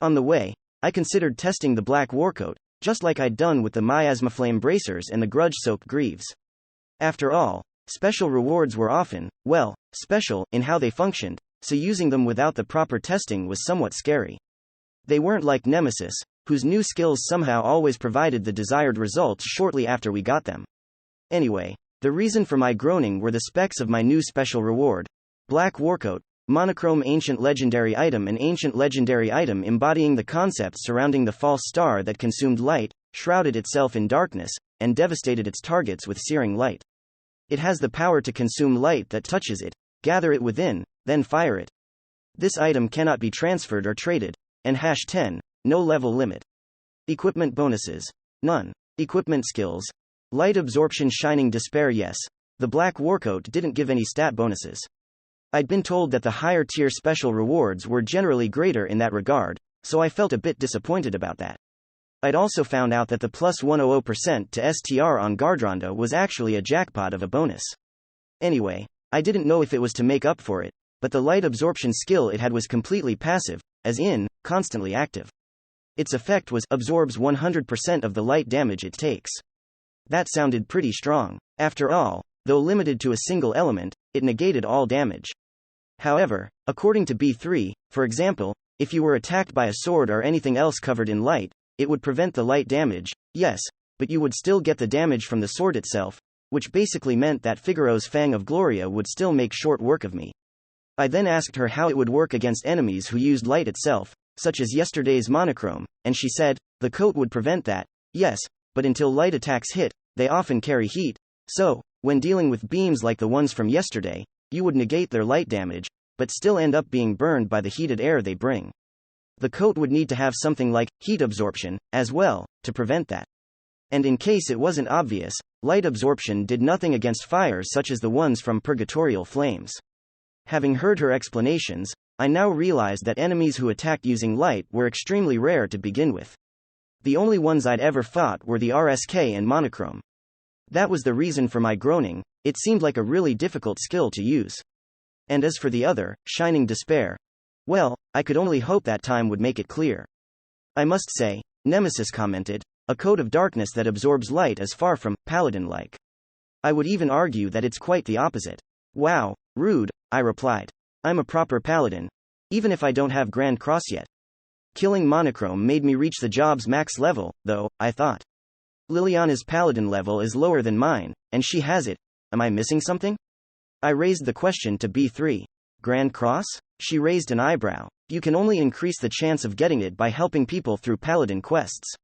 On the way, I considered testing the black warcoat, just like I'd done with the miasmaflame bracers and the grudge-soaked greaves. After all, special rewards were often, well, special in how they functioned, so using them without the proper testing was somewhat scary. They weren't like Nemesis, whose new skills somehow always provided the desired results shortly after we got them. Anyway, the reason for my groaning were the specs of my new special reward. Black Warcoat, monochrome ancient legendary item, an ancient legendary item embodying the concepts surrounding the false star that consumed light, shrouded itself in darkness, and devastated its targets with searing light. It has the power to consume light that touches it, gather it within, then fire it. This item cannot be transferred or traded, and #10, no level limit. Equipment bonuses. None. Equipment skills. Light absorption shining despair. Yes, the black warcoat didn't give any stat bonuses. I'd been told that the higher tier special rewards were generally greater in that regard, so I felt a bit disappointed about that. I'd also found out that the plus 100% to STR on Gardronda was actually a jackpot of a bonus. Anyway, I didn't know if it was to make up for it, but the light absorption skill it had was completely passive, as in, constantly active. Its effect was absorbs 100% of the light damage it takes. That sounded pretty strong. After all, though limited to a single element, it negated all damage. However, according to B3, for example, if you were attacked by a sword or anything else covered in light, it would prevent the light damage, yes, but you would still get the damage from the sword itself, which basically meant that Figaro's Fang of Gloria would still make short work of me. I then asked her how it would work against enemies who used light itself, such as yesterday's monochrome, and she said, the coat would prevent that, yes, but until light attacks hit, they often carry heat, so, when dealing with beams like the ones from yesterday, you would negate their light damage, but still end up being burned by the heated air they bring. The coat would need to have something like heat absorption, as well, to prevent that. And in case it wasn't obvious, light absorption did nothing against fires such as the ones from purgatorial flames. Having heard her explanations, I now realized that enemies who attacked using light were extremely rare to begin with. The only ones I'd ever fought were the RSK and monochrome. That was the reason for my groaning. It seemed like a really difficult skill to use. And as for the other, Shining Despair, well, I could only hope that time would make it clear. I must say, Nemesis commented, a coat of darkness that absorbs light is far from paladin-like. I would even argue that it's quite the opposite. Wow, rude, I replied. I'm a proper paladin, even if I don't have Grand Cross yet. Killing monochrome made me reach the job's max level, though, I thought. Liliana's paladin level is lower than mine, and she has it. Am I missing something? I raised the question to B3. Grand Cross? She raised an eyebrow. You can only increase the chance of getting it by helping people through paladin quests.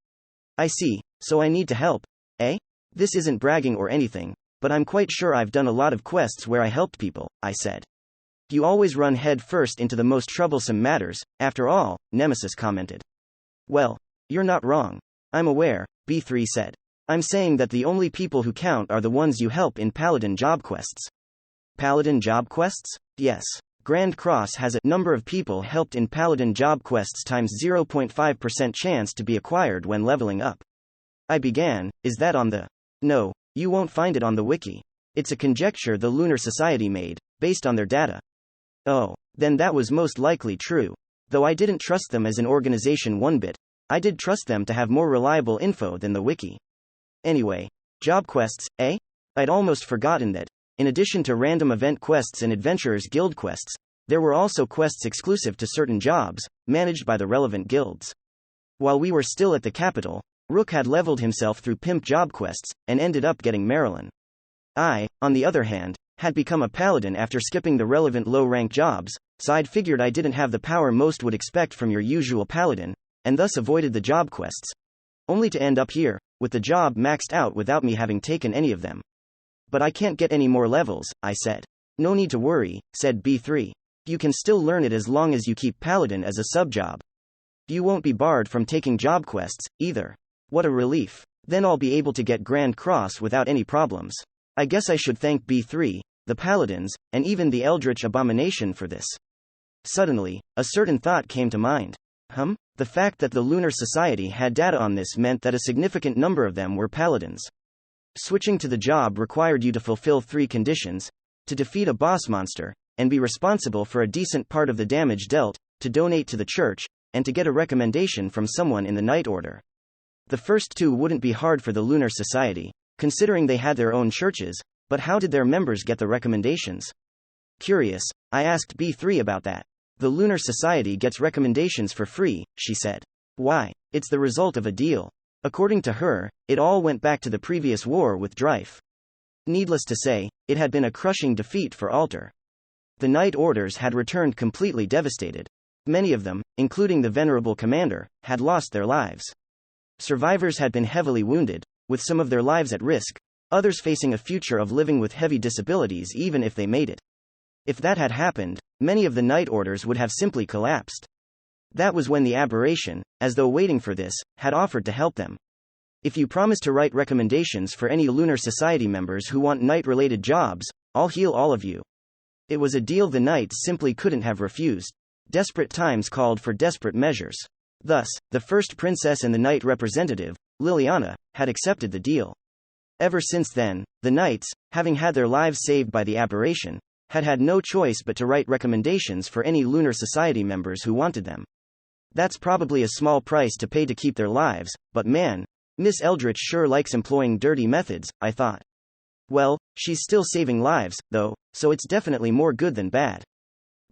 I see, so I need to help, eh? This isn't bragging or anything, but I'm quite sure I've done a lot of quests where I helped people, I said. You always run head first into the most troublesome matters, after all, Nemesis commented. Well, you're not wrong. I'm aware, B3 said. I'm saying that the only people who count are the ones you help in paladin job quests. Paladin job quests? Yes. Grand Cross has a number of people helped in paladin job quests times 0.5% chance to be acquired when leveling up. I began, is that on the... No, you won't find it on the wiki. It's a conjecture the Lunar Society made, based on their data. Oh, then that was most likely true. Though I didn't trust them as an organization one bit, I did trust them to have more reliable info than the wiki. Anyway, job quests, eh? I'd almost forgotten that, in addition to random event quests and Adventurers Guild quests, there were also quests exclusive to certain jobs, managed by the relevant guilds. While we were still at the capital, Rook had leveled himself through pimp job quests, and ended up getting Marilyn. I, on the other hand, had become a paladin after skipping the relevant low-rank jobs, so I'd figured I didn't have the power most would expect from your usual paladin, and thus avoided the job quests. Only to end up here, with the job maxed out without me having taken any of them. But I can't get any more levels, I said. No need to worry, said B3. You can still learn it as long as you keep paladin as a sub-job. You won't be barred from taking job quests, either. What a relief. Then I'll be able to get Grand Cross without any problems. I guess I should thank B3, the Paladins, and even the Eldritch Abomination for this. Suddenly, a certain thought came to mind. The fact that the Lunar Society had data on this meant that a significant number of them were Paladins. Switching to the job required you to fulfill 3 conditions: to defeat a boss monster, and be responsible for a decent part of the damage dealt, to donate to the church, and to get a recommendation from someone in the Night Order. The first 2 wouldn't be hard for the Lunar Society, considering they had their own churches, but how did their members get the recommendations? Curious, I asked B3 about that. The Lunar Society gets recommendations for free, she said. Why? It's the result of a deal. According to her, it all went back to the previous war with Dryfe. Needless to say, it had been a crushing defeat for Alter. The Night Orders had returned completely devastated. Many of them, including the venerable commander, had lost their lives. Survivors had been heavily wounded, with some of their lives at risk, others facing a future of living with heavy disabilities even if they made it. If that had happened, many of the Night Orders would have simply collapsed. That was when the aberration, as though waiting for this, had offered to help them. If you promise to write recommendations for any Lunar Society members who want Night-related jobs, I'll heal all of you. It was a deal the Knights simply couldn't have refused. Desperate times called for desperate measures. Thus, the first princess and the Knight representative, Liliana, had accepted the deal. Ever since then, the Knights, having had their lives saved by the aberration, had had no choice but to write recommendations for any Lunar Society members who wanted them. That's probably a small price to pay to keep their lives, but man, Miss Eldritch sure likes employing dirty methods, I thought. Well, she's still saving lives, though, so it's definitely more good than bad.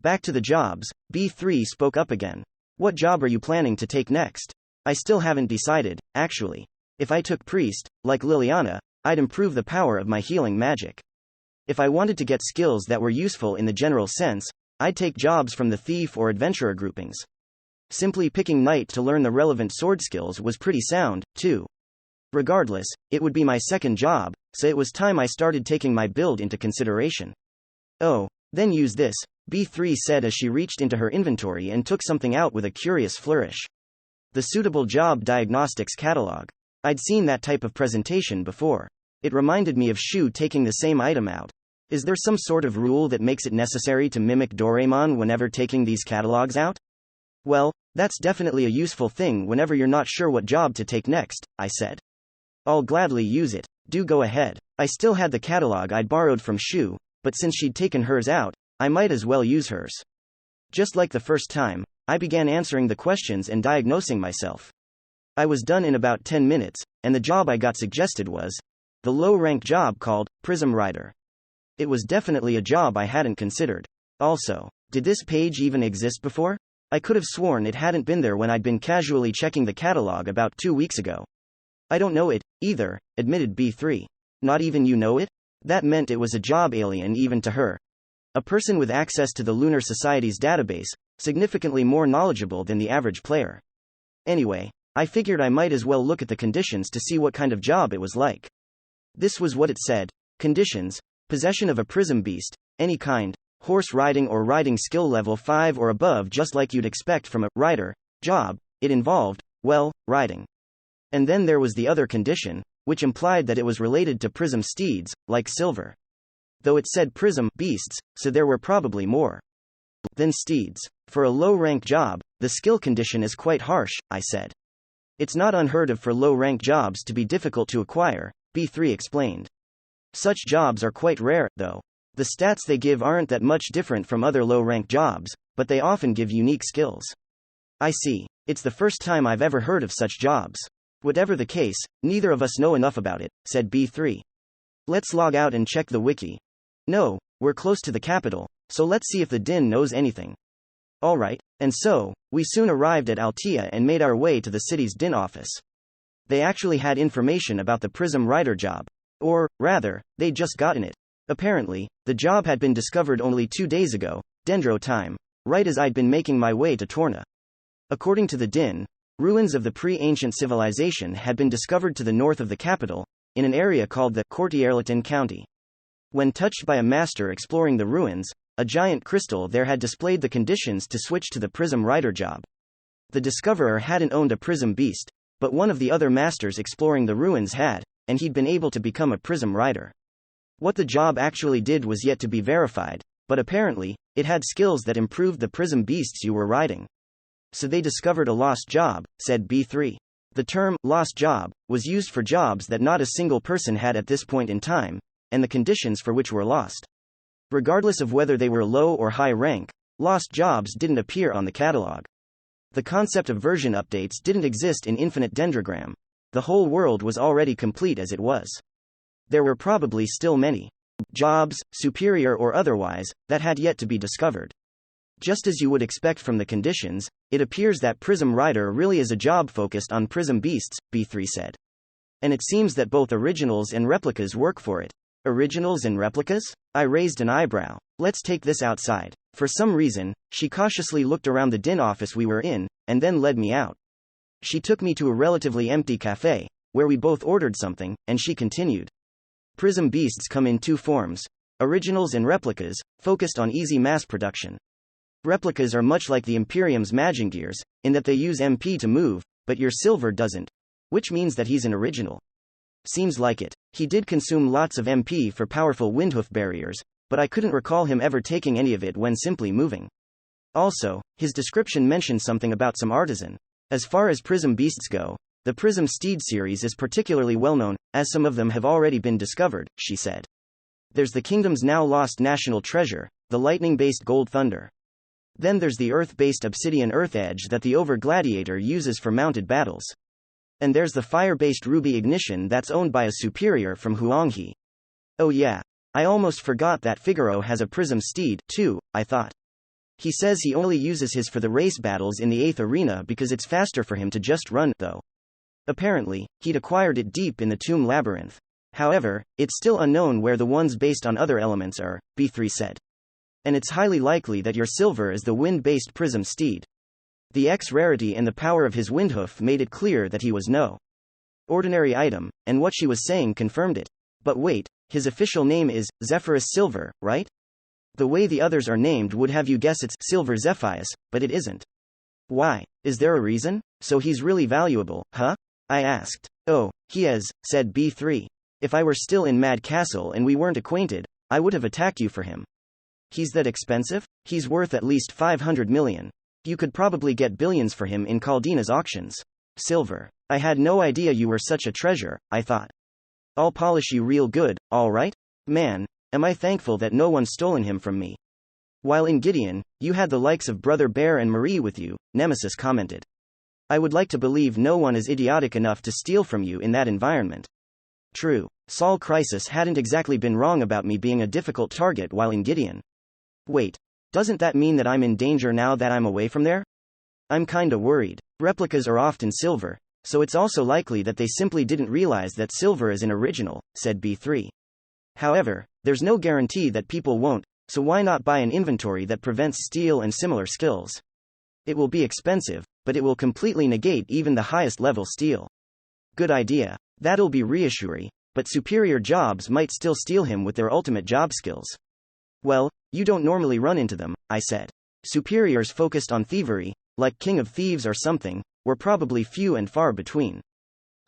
Back to the jobs, B3 spoke up again. What job are you planning to take next? I still haven't decided, actually. If I took priest, like Liliana, I'd improve the power of my healing magic. If I wanted to get skills that were useful in the general sense, I'd take jobs from the thief or adventurer groupings. Simply picking knight to learn the relevant sword skills was pretty sound, too. Regardless, it would be my second job, so it was time I started taking my build into consideration. Oh, then use this, B3 said as she reached into her inventory and took something out with a curious flourish. The Suitable Job Diagnostics Catalog. I'd seen that type of presentation before. It reminded me of Shu taking the same item out. Is there some sort of rule that makes it necessary to mimic Doraemon whenever taking these catalogs out? Well, that's definitely a useful thing whenever you're not sure what job to take next, I said. I'll gladly use it. Do go ahead. I still had the catalog I'd borrowed from Shu, but since she'd taken hers out, I might as well use hers. Just like the first time, I began answering the questions and diagnosing myself. I was done in about 10 minutes, and the job I got suggested was the low-rank job called Prism Rider. It was definitely a job I hadn't considered. Also, did this page even exist before? I could have sworn it hadn't been there when I'd been casually checking the catalog about 2 weeks ago. I don't know it, either, admitted B3. Not even you know it? That meant it was a job alien even to her. A person with access to the Lunar Society's database, significantly more knowledgeable than the average player. Anyway, I figured I might as well look at the conditions to see what kind of job it was like. This was what it said. Conditions: possession of a prism beast, any kind, horse riding or riding skill level 5 or above, just like you'd expect from a rider job. It involved, well, riding. And then there was the other condition, which implied that it was related to prism steeds, like silver. Though it said prism beasts, so there were probably more than steeds. For a low-rank job, the skill condition is quite harsh, I said. It's not unheard of for low-rank jobs to be difficult to acquire, B3 explained. Such jobs are quite rare, though. The stats they give aren't that much different from other low-rank jobs, but they often give unique skills. I see. It's the first time I've ever heard of such jobs. Whatever the case, neither of us know enough about it, said B3. Let's log out and check the wiki. No, we're close to the capital, so let's see if the DIN knows anything. Alright, and so, we soon arrived at Altea and made our way to the city's DIN office. They actually had information about the Prism Writer job. Or, rather, they'd just gotten it. Apparently, the job had been discovered only 2 days ago, Dendro time, right as I'd been making my way to Torna. According to the DIN, ruins of the pre-ancient civilization had been discovered to the north of the capital, in an area called the Courtierleton County. When touched by a master exploring the ruins, a giant crystal there had displayed the conditions to switch to the Prism Writer job. The discoverer hadn't owned a Prism Beast, but one of the other masters exploring the ruins had, and he'd been able to become a Prism Writer. What the job actually did was yet to be verified, but apparently, it had skills that improved the Prism Beasts you were riding. So they discovered a lost job, said B3. The term, lost job, was used for jobs that not a single person had at this point in time, and the conditions for which were lost. Regardless of whether they were low or high rank, lost jobs didn't appear on the catalog. The concept of version updates didn't exist in Infinite Dendrogram. The whole world was already complete as it was. There were probably still many jobs, superior or otherwise, that had yet to be discovered. Just as you would expect from the conditions, it appears that Prism Writer really is a job focused on Prism Beasts, B3 said. And it seems that both originals and replicas work for it. Originals and replicas? I raised an eyebrow. Let's take this outside. For some reason, she cautiously looked around the DIN office we were in, and then led me out. She took me to a relatively empty cafe, where we both ordered something, and she continued. Prism Beasts come in 2 forms. Originals and replicas, focused on easy mass production. Replicas are much like the Imperium's Magingears, in that they use MP to move, but your silver doesn't. Which means that he's an original. Seems like it. He did consume lots of MP for powerful windhoof barriers, but I couldn't recall him ever taking any of it when simply moving. Also, his description mentioned something about some artisan. As far as Prism Beasts go, the Prism Steed series is particularly well known, as some of them have already been discovered, she said. There's the kingdom's now lost national treasure, the lightning-based Gold Thunder. Then there's the earth-based Obsidian Earth Edge that the Over Gladiator uses for mounted battles. And there's the fire-based Ruby Ignition that's owned by a superior from Huanghe. Oh yeah, I almost forgot that Figaro has a Prism Steed, too, I thought. He says he only uses his for the race battles in the 8th arena because it's faster for him to just run, though. Apparently, he'd acquired it deep in the Tomb Labyrinth. However, it's still unknown where the ones based on other elements are, B3 said. And it's highly likely that your silver is the wind-based Prism Steed. The X rarity and the power of his windhoof made it clear that he was no ordinary item, and what she was saying confirmed it. But wait, his official name is Zephyrus Silver, right? The way the others are named would have you guess it's Silver Zephyus, but it isn't. Why? Is there a reason? So he's really valuable, huh? I asked. Oh, he is, said B3. If I were still in Mad Castle and we weren't acquainted, I would have attacked you for him. He's that expensive? He's worth at least 500 million. You could probably get billions for him in Caldina's auctions. Silver. I had no idea you were such a treasure, I thought. I'll polish you real good, alright? Man, am I thankful that no one's stolen him from me. While in Gideon, you had the likes of Brother Bear and Marie with you, Nemesis commented. I would like to believe no one is idiotic enough to steal from you in that environment. True, Saul Crisis hadn't exactly been wrong about me being a difficult target while in Gideon. Wait, doesn't that mean that I'm in danger now that I'm away from there? I'm kinda worried. Replicas are often silver, so it's also likely that they simply didn't realize that silver is an original, said B3. However, there's no guarantee that people won't, so why not buy an inventory that prevents steal and similar skills? It will be expensive, but it will completely negate even the highest level steal. Good idea. That'll be reassuring, but superior jobs might still steal him with their ultimate job skills. Well, you don't normally run into them, I said. Superiors focused on thievery, like King of Thieves or something, were probably few and far between.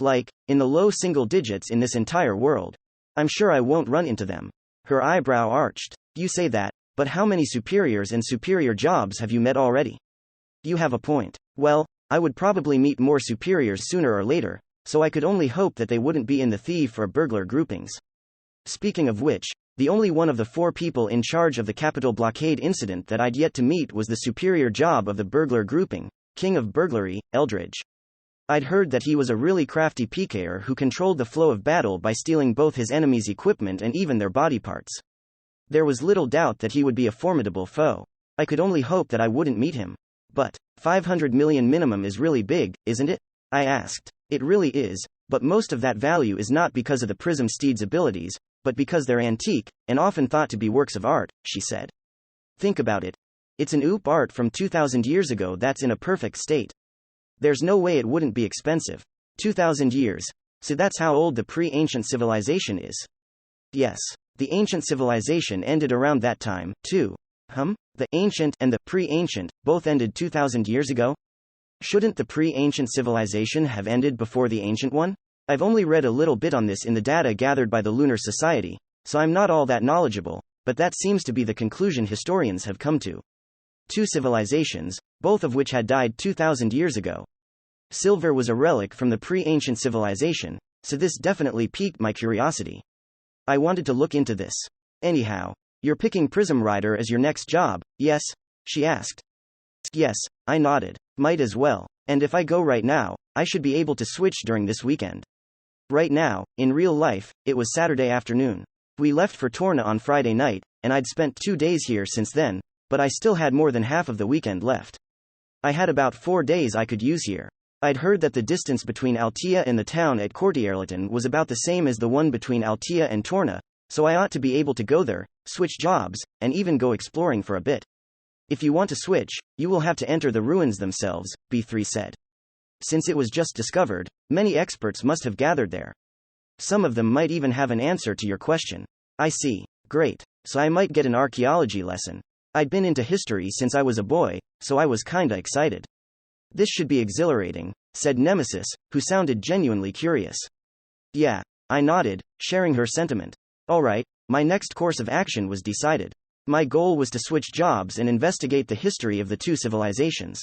Like, in the low single digits in this entire world. I'm sure I won't run into them. Her eyebrow arched. You say that, but how many superiors and superior jobs have you met already? You have a point. Well, I would probably meet more superiors sooner or later, so I could only hope that they wouldn't be in the thief or burglar groupings. Speaking of which, The only one of the 4 people in charge of the capital blockade incident that I'd yet to meet was the superior job of the burglar grouping, King of Burglary, Eldridge. I'd heard that he was a really crafty PKer who controlled the flow of battle by stealing both his enemies' equipment and even their body parts. There was little doubt that he would be a formidable foe. I could only hope that I wouldn't meet him. But 500 million minimum is really big, isn't it? I asked. It really is, but most of that value is not because of the Prism Steed's abilities, but because they're antique, and often thought to be works of art, she said. Think about it. It's an oop art from 2000 years ago that's in a perfect state. There's no way it wouldn't be expensive. 2000 years. So that's how old the pre-ancient civilization is. Yes. The ancient civilization ended around that time, too. The ancient and the pre-ancient both ended 2000 years ago? Shouldn't the pre-ancient civilization have ended before the ancient one? I've only read a little bit on this in the data gathered by the Lunar Society, so I'm not all that knowledgeable, but that seems to be the conclusion historians have come to. 2 civilizations, both of which had died 2000 years ago. Silver was a relic from the pre-ancient civilization, so this definitely piqued my curiosity. I wanted to look into this. Anyhow, you're picking Prism Rider as your next job, yes? She asked. Yes, I nodded. Might as well. And if I go right now, I should be able to switch during this weekend. Right now, in real life, it was Saturday afternoon. We left for Torna on Friday night, and I'd spent 2 days here since then, but I still had more than half of the weekend left. I had about 4 days I could use here. I'd heard that the distance between Altea and the town at Courtierleton was about the same as the one between Altea and Torna, so I ought to be able to go there, switch jobs, and even go exploring for a bit. If you want to switch, you will have to enter the ruins themselves, B3 said. Since it was just discovered, many experts must have gathered there. Some of them might even have an answer to your question. I see. Great. So I might get an archaeology lesson. I'd been into history since I was a boy, so I was kinda excited. This should be exhilarating, said Nemesis, who sounded genuinely curious. Yeah, I nodded, sharing her sentiment. Alright, my next course of action was decided. My goal was to switch jobs and investigate the history of the 2 civilizations.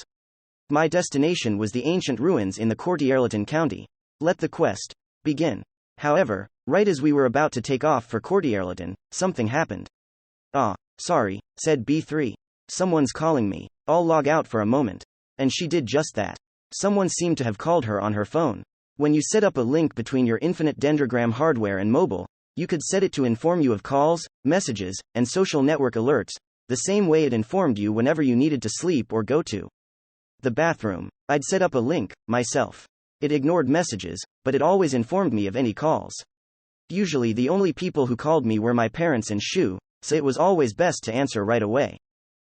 My destination was the ancient ruins in the Courtierleton County. Let the quest begin. However, right as we were about to take off for Courtierleton, something happened. Sorry, said B3. Someone's calling me. I'll log out for a moment. And she did just that. Someone seemed to have called her on her phone. When you set up a link between your infinite Dendrogram hardware and mobile, you could set it to inform you of calls, messages, and social network alerts, the same way it informed you whenever you needed to sleep or go to the bathroom. I'd set up a link, myself. It ignored messages, but it always informed me of any calls. Usually the only people who called me were my parents and Shu, so it was always best to answer right away.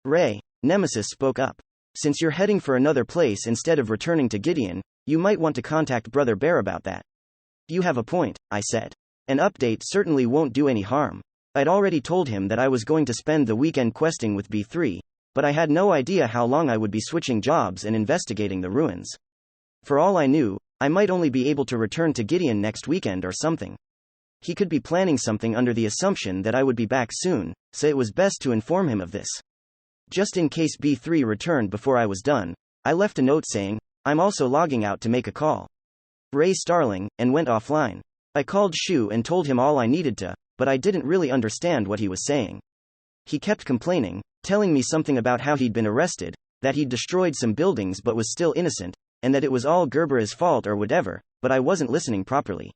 Ray, Nemesis spoke up. Since you're heading for another place instead of returning to Gideon, you might want to contact Brother Bear about that. You have a point, I said. An update certainly won't do any harm. I'd already told him that I was going to spend the weekend questing with B3, but I had no idea how long I would be switching jobs and investigating the ruins. For all I knew, I might only be able to return to Gideon next weekend or something. He could be planning something under the assumption that I would be back soon, so it was best to inform him of this. Just in case B3 returned before I was done, I left a note saying, I'm also logging out to make a call. Ray Starling, and went offline. I called Shu and told him all I needed to, but I didn't really understand what he was saying. He kept complaining, telling me something about how he'd been arrested, that he'd destroyed some buildings but was still innocent, and that it was all Gerbera's fault or whatever, but I wasn't listening properly.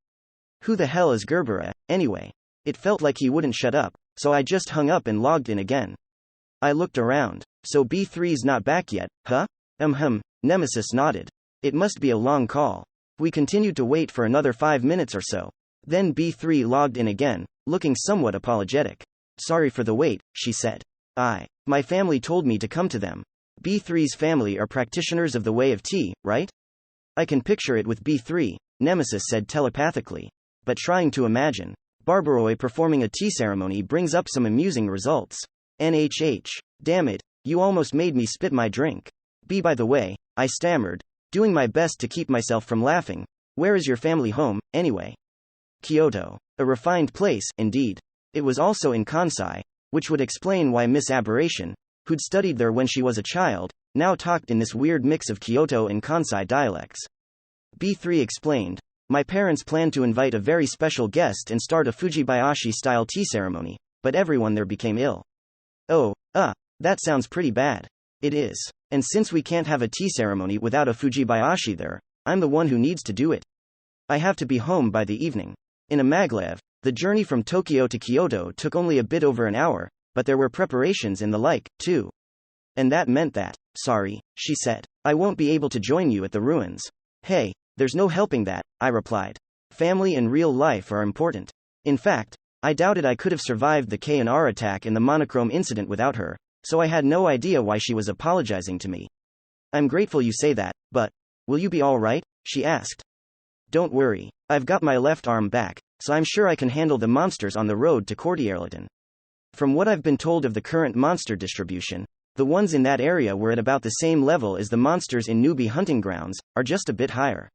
Who the hell is Gerbera, anyway? It felt like he wouldn't shut up, so I just hung up and logged in again. I looked around. So B3's not back yet, huh? Nemesis nodded. It must be a long call. We continued to wait for another 5 minutes or so. Then B3 logged in again, looking somewhat apologetic. Sorry for the wait, she said. My family told me to come to them. B3's family are practitioners of the way of tea, right? I can picture it with B3, Nemesis said telepathically. But trying to imagine Barbaroi performing a tea ceremony brings up some amusing results. NHH. Damn it, you almost made me spit my drink. By the way, I stammered, doing my best to keep myself from laughing. Where is your family home, anyway? Kyoto. A refined place, indeed. It was also in Kansai, which would explain why Miss Aberration, who'd studied there when she was a child, now talked in this weird mix of Kyoto and Kansai dialects. B3 explained, my parents plan to invite a very special guest and start a Fujibayashi-style tea ceremony, but everyone there became ill. Oh, that sounds pretty bad. It is. And since we can't have a tea ceremony without a Fujibayashi there, I'm the one who needs to do it. I have to be home by the evening. In a maglev, the journey from Tokyo to Kyoto took only a bit over an hour, but there were preparations and the like, too. And that meant that, sorry, she said, I won't be able to join you at the ruins. Hey, there's no helping that, I replied. Family and real life are important. In fact, I doubted I could have survived the K&R attack and the monochrome incident without her, so I had no idea why she was apologizing to me. I'm grateful you say that, but will you be all right? She asked. Don't worry, I've got my left arm back, so I'm sure I can handle the monsters on the road to Cordierleton. From what I've been told of the current monster distribution, the ones in that area were at about the same level as the monsters in newbie hunting grounds, are just a bit higher.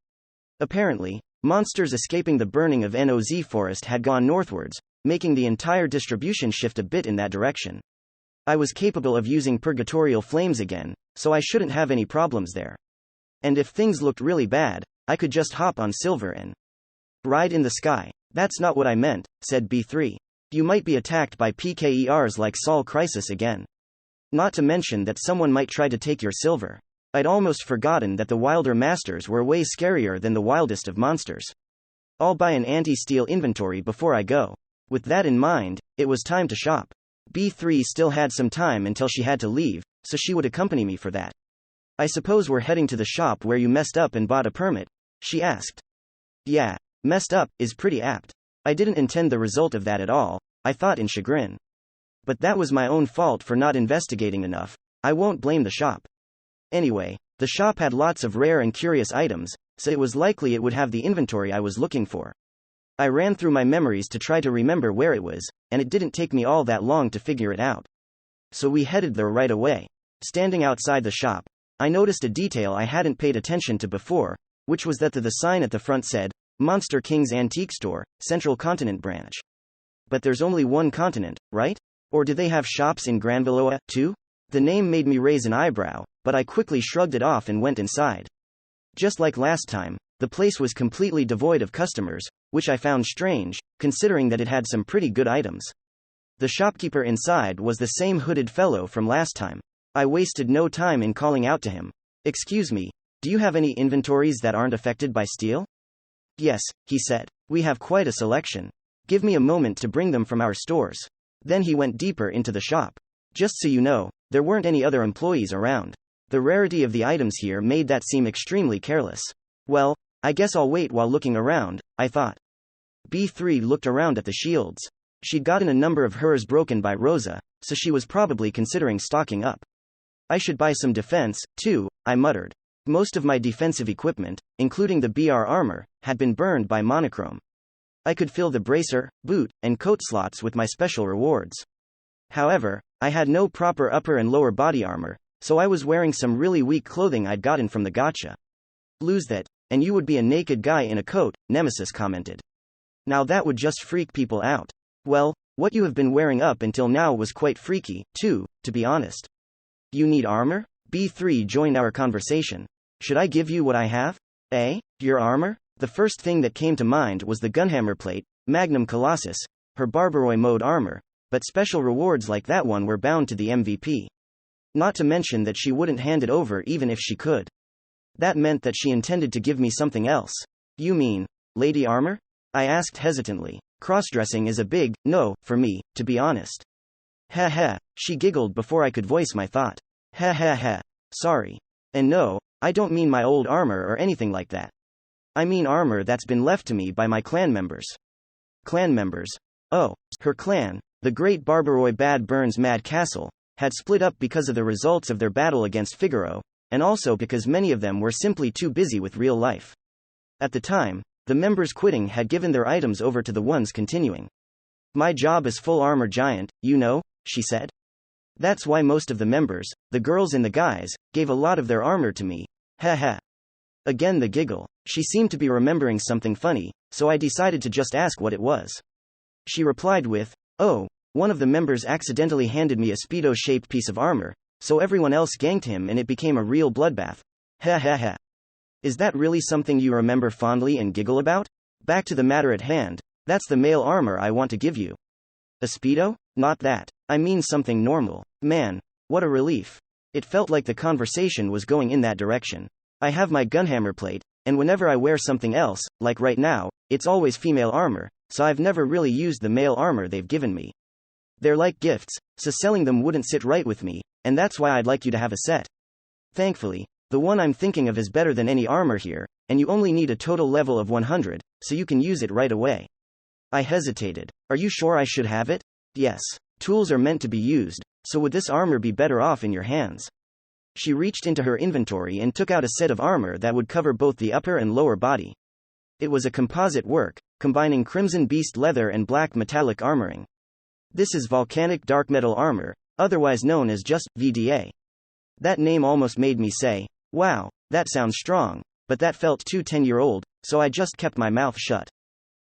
Apparently, monsters escaping the burning of Noz Forest had gone northwards, making the entire distribution shift a bit in that direction. I was capable of using purgatorial flames again, so I shouldn't have any problems there. And if things looked really bad, I could just hop on Silver and ride in the sky. That's not what I meant, said B3. You might be attacked by PKERs like Sol Crisis again. Not to mention that someone might try to take your Silver. I'd almost forgotten that the wilder masters were way scarier than the wildest of monsters. I'll buy an anti-steal inventory before I go. With that in mind, it was time to shop. B3 still had some time until she had to leave, so she would accompany me for that. I suppose we're heading to the shop where you messed up and bought a permit? She asked. Yeah, messed up is pretty apt. I didn't intend the result of that at all, I thought in chagrin. But that was my own fault for not investigating enough. I won't blame the shop. Anyway, the shop had lots of rare and curious items, so it was likely it would have the inventory I was looking for. I ran through my memories to try to remember where it was, and it didn't take me all that long to figure it out. So we headed there right away. Standing outside the shop, I noticed a detail I hadn't paid attention to before, which was that the sign at the front said, Monster King's Antique Store, Central Continent Branch. But there's only one continent, right? Or do they have shops in Granvilloa, too? The name made me raise an eyebrow, but I quickly shrugged it off and went inside. Just like last time, the place was completely devoid of customers, which I found strange, considering that it had some pretty good items. The shopkeeper inside was the same hooded fellow from last time. I wasted no time in calling out to him. Excuse me, do you have any inventories that aren't affected by steel? Yes, he said. We have quite a selection. Give me a moment to bring them from our stores. Then he went deeper into the shop. Just so you know, there weren't any other employees around. The rarity of the items here made that seem extremely careless. Well, I guess I'll wait while looking around, I thought. B3 looked around at the shields. She'd gotten a number of hers broken by Rosa, so she was probably considering stocking up. I should buy some defense, too, I muttered. Most of my defensive equipment, including the BR armor, had been burned by monochrome. I could fill the bracer, boot, and coat slots with my special rewards. However, I had no proper upper and lower body armor, so I was wearing some really weak clothing I'd gotten from the gacha. Lose that, and you would be a naked guy in a coat, Nemesis commented. Now that would just freak people out. Well, what you have been wearing up until now was quite freaky, too, to be honest. You need armor? B3 joined our conversation. Should I give you what I have? Your armor? The first thing that came to mind was the Gunhammer plate, Magnum Colossus, her Barbaroi mode armor, but special rewards like that one were bound to the MVP. Not to mention that she wouldn't hand it over even if she could. That meant that she intended to give me something else. You mean, lady armor? I asked hesitantly. Cross-dressing is a big no for me, to be honest. Ha, she giggled before I could voice my thought. Ha, sorry. And no, I don't mean my old armor or anything like that. I mean armor that's been left to me by my clan members. Clan members? Oh, her clan, the Great Barbaroi Bad Burns Mad Castle, had split up because of the results of their battle against Figaro, and also because many of them were simply too busy with real life. At the time, the members quitting had given their items over to the ones continuing. My job as full armor giant, you know, she said. That's why most of the members, the girls and the guys, gave a lot of their armor to me. Ha. Again the giggle. She seemed to be remembering something funny, so I decided to just ask what it was. She replied with, oh, one of the members accidentally handed me a Speedo-shaped piece of armor, so everyone else ganked him and it became a real bloodbath. Ha. Is that really something you remember fondly and giggle about? Back to the matter at hand, that's the male armor I want to give you. A Speedo? Not that. I mean something normal. Man, what a relief. It felt like the conversation was going in that direction. I have my gunhammer plate, and whenever I wear something else, like right now, it's always female armor, so I've never really used the male armor they've given me. They're like gifts, so selling them wouldn't sit right with me, and that's why I'd like you to have a set. Thankfully, the one I'm thinking of is better than any armor here, and you only need a total level of 100, so you can use it right away. I hesitated. Are you sure I should have it? Yes. Tools are meant to be used, so would this armor be better off in your hands? She reached into her inventory and took out a set of armor that would cover both the upper and lower body. It was a composite work, combining crimson beast leather and black metallic armoring. This is volcanic dark metal armor, otherwise known as just VDA. That name almost made me say, wow, that sounds strong, but that felt too 10-year-old, so I just kept my mouth shut.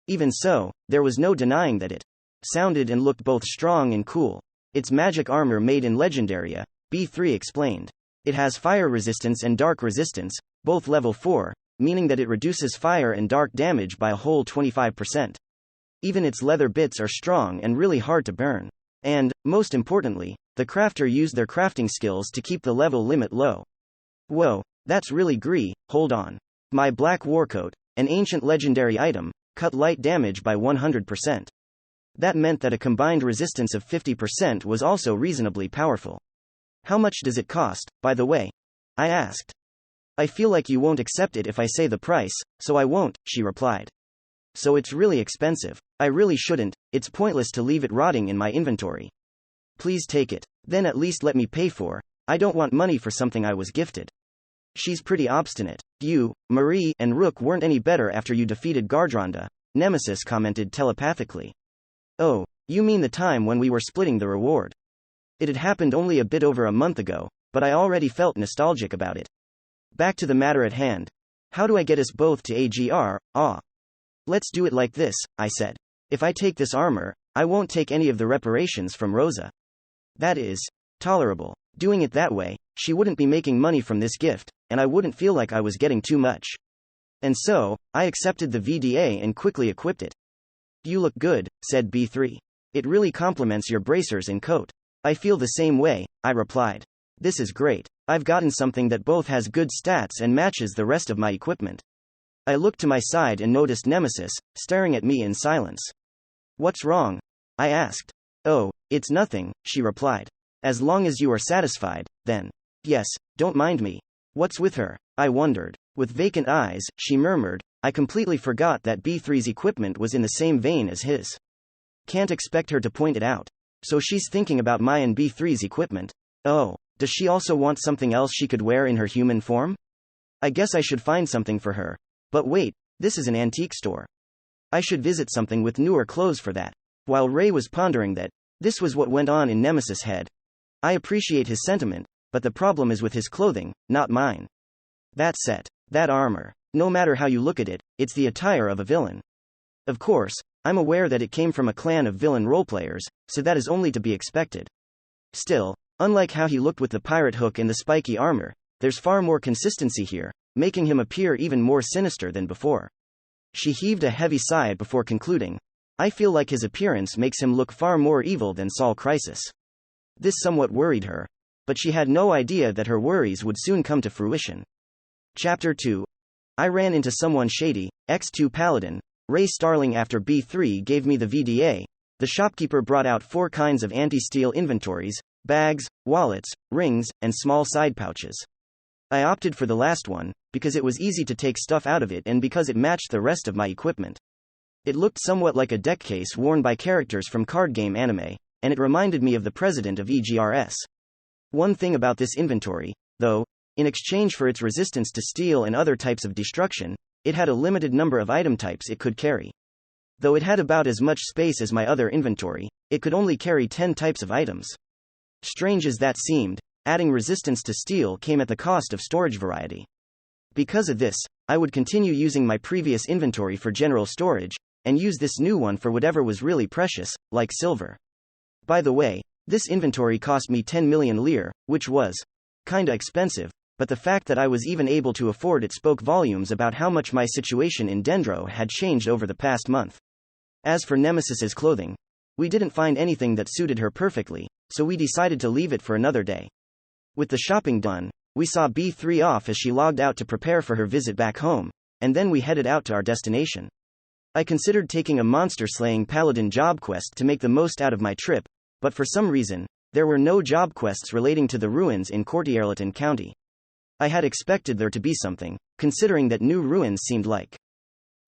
Even so, there was no denying that it sounded and looked both strong and cool. It's magic armor made in Legendaria, B3 explained. It has fire resistance and dark resistance, both level 4, meaning that it reduces fire and dark damage by a whole 25%. Even its leather bits are strong and really hard to burn. And, most importantly, the crafter used their crafting skills to keep the level limit low. Whoa, that's really gree. Hold on. My black warcoat, an ancient legendary item, cut light damage by 100%. That meant that a combined resistance of 50% was also reasonably powerful. How much does it cost, by the way? I asked. I feel like you won't accept it if I say the price, so I won't, she replied. So it's really expensive. I really shouldn't, it's pointless to leave it rotting in my inventory. Please take it. Then at least let me pay for. I don't want money for something I was gifted. She's pretty obstinate. You, Marie, and Rook weren't any better after you defeated Gardronda, Nemesis commented telepathically. Oh, you mean the time when we were splitting the reward? It had happened only a bit over a month ago, but I already felt nostalgic about it. Back to the matter at hand. How do I get us both to AGR? Let's do it like this, I said. If I take this armor, I won't take any of the reparations from Rosa. That is tolerable. Doing it that way, she wouldn't be making money from this gift, and I wouldn't feel like I was getting too much. And so, I accepted the VDA and quickly equipped it. You look good, said B3. It really complements your bracers and coat. I feel the same way, I replied. This is great. I've gotten something that both has good stats and matches the rest of my equipment. I looked to my side and noticed Nemesis, staring at me in silence. What's wrong? I asked. Oh, it's nothing, she replied. As long as you are satisfied, then. Yes, don't mind me. What's with her? I wondered. With vacant eyes, she murmured, I completely forgot that B3's equipment was in the same vein as his. Can't expect her to point it out. So she's thinking about my and B3's equipment. Oh, does she also want something else she could wear in her human form? I guess I should find something for her. But wait, this is an antique store. I should visit something with newer clothes for that. While Ray was pondering that, this was what went on in Nemesis' head. I appreciate his sentiment, but the problem is with his clothing, not mine. That set, that armor, no matter how you look at it, it's the attire of a villain. Of course, I'm aware that it came from a clan of villain roleplayers, so that is only to be expected. Still, unlike how he looked with the pirate hook and the spiky armor, there's far more consistency here, making him appear even more sinister than before. She heaved a heavy sigh before concluding, I feel like his appearance makes him look far more evil than Saul Crisis. This somewhat worried her, but she had no idea that her worries would soon come to fruition. Chapter 2. I ran into someone shady, X2 Paladin, Ray Starling. After B3 gave me the VDA, the shopkeeper brought out 4 kinds of anti-steal inventories, bags, wallets, rings, and small side pouches. I opted for the last one, because it was easy to take stuff out of it and because it matched the rest of my equipment. It looked somewhat like a deck case worn by characters from card game anime, and it reminded me of the president of EGRS. One thing about this inventory, though, in exchange for its resistance to steel and other types of destruction, it had a limited number of item types it could carry. Though it had about as much space as my other inventory, it could only carry 10 types of items. Strange as that seemed, adding resistance to steel came at the cost of storage variety. Because of this, I would continue using my previous inventory for general storage, and use this new one for whatever was really precious, like silver. By the way, this inventory cost me 10 million lire, which was kinda expensive, but the fact that I was even able to afford it spoke volumes about how much my situation in Dendro had changed over the past month. As for Nemesis's clothing, We didn't find anything that suited her perfectly, so we decided to leave it for another day. With the shopping done, we saw B3 off as she logged out to prepare for her visit back home, and then we headed out to our destination. I considered taking a monster-slaying paladin job quest to make the most out of my trip, but for some reason, there were no job quests relating to the ruins in Courtierleton County. I had expected there to be something, considering that new ruins seemed like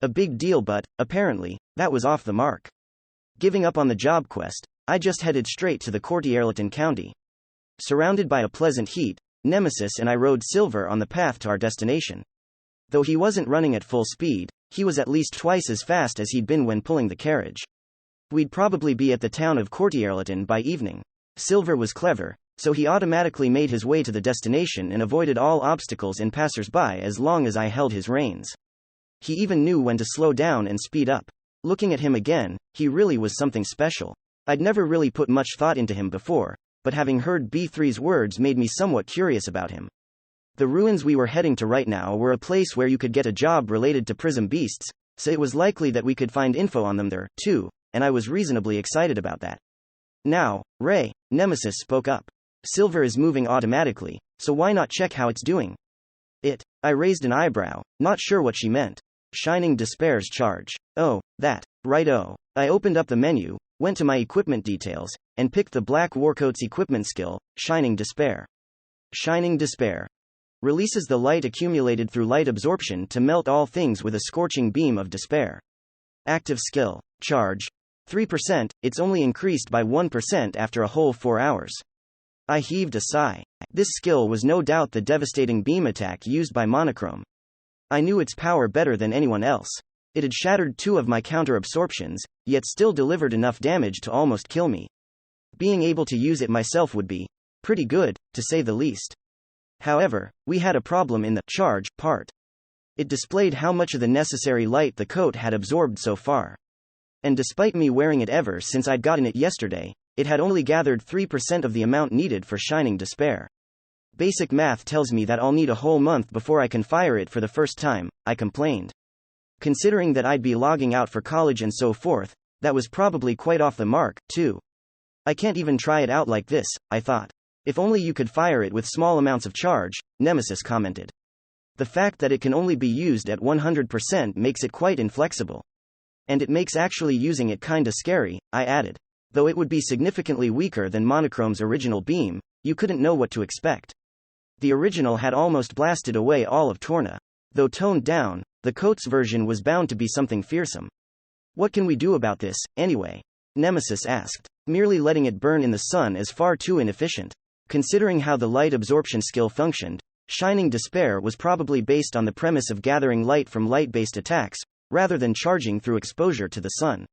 a big deal, but, apparently, that was off the mark. Giving up on the job quest, I just headed straight to the Courtierleton County. Surrounded by a pleasant heat, Nemesis and I rode Silver on the path to our destination. Though he wasn't running at full speed, he was at least twice as fast as he'd been when pulling the carriage. We'd probably be at the town of Courtierleton by evening. Silver was clever, so he automatically made his way to the destination and avoided all obstacles and passers-by as long as I held his reins. He even knew when to slow down and speed up. Looking at him again, he really was something special. I'd never really put much thought into him before, but having heard B3's words made me somewhat curious about him. The ruins we were heading to right now were a place where you could get a job related to prism beasts, so it was likely that we could find info on them there, too, and I was reasonably excited about that. Now, Ray, Nemesis spoke up. Silver is moving automatically, so why not check how it's doing? I raised an eyebrow, not sure what she meant. Shining Despair's charge. Oh, that. Righto. I opened up the menu, went to my equipment details, and picked the Black Warcoat's equipment skill, Shining Despair. Shining Despair releases the light accumulated through light absorption to melt all things with a scorching beam of despair. Active skill. Charge. 3%, it's only increased by 1% after a whole 4 hours. I heaved a sigh. This skill was no doubt the devastating beam attack used by Monochrome. I knew its power better than anyone else. It had shattered 2 of my counter-absorptions, yet still delivered enough damage to almost kill me. Being able to use it myself would be pretty good, to say the least. However, we had a problem in the charge part. It displayed how much of the necessary light the coat had absorbed so far. And despite me wearing it ever since I'd gotten it yesterday, it had only gathered 3% of the amount needed for Shining Despair. Basic math tells me that I'll need a whole month before I can fire it for the first time, I complained. Considering that I'd be logging out for college and so forth, that was probably quite off the mark, too. I can't even try it out like this, I thought. If only you could fire it with small amounts of charge, Nemesis commented. The fact that it can only be used at 100% makes it quite inflexible. And it makes actually using it kinda scary, I added. Though it would be significantly weaker than Monochrome's original beam, you couldn't know what to expect. The original had almost blasted away all of Torna. Though toned down, the coat's version was bound to be something fearsome. What can we do about this, anyway? Nemesis asked. Merely letting it burn in the sun is far too inefficient. Considering how the light absorption skill functioned, Shining Despair was probably based on the premise of gathering light from light-based attacks, rather than charging through exposure to the sun.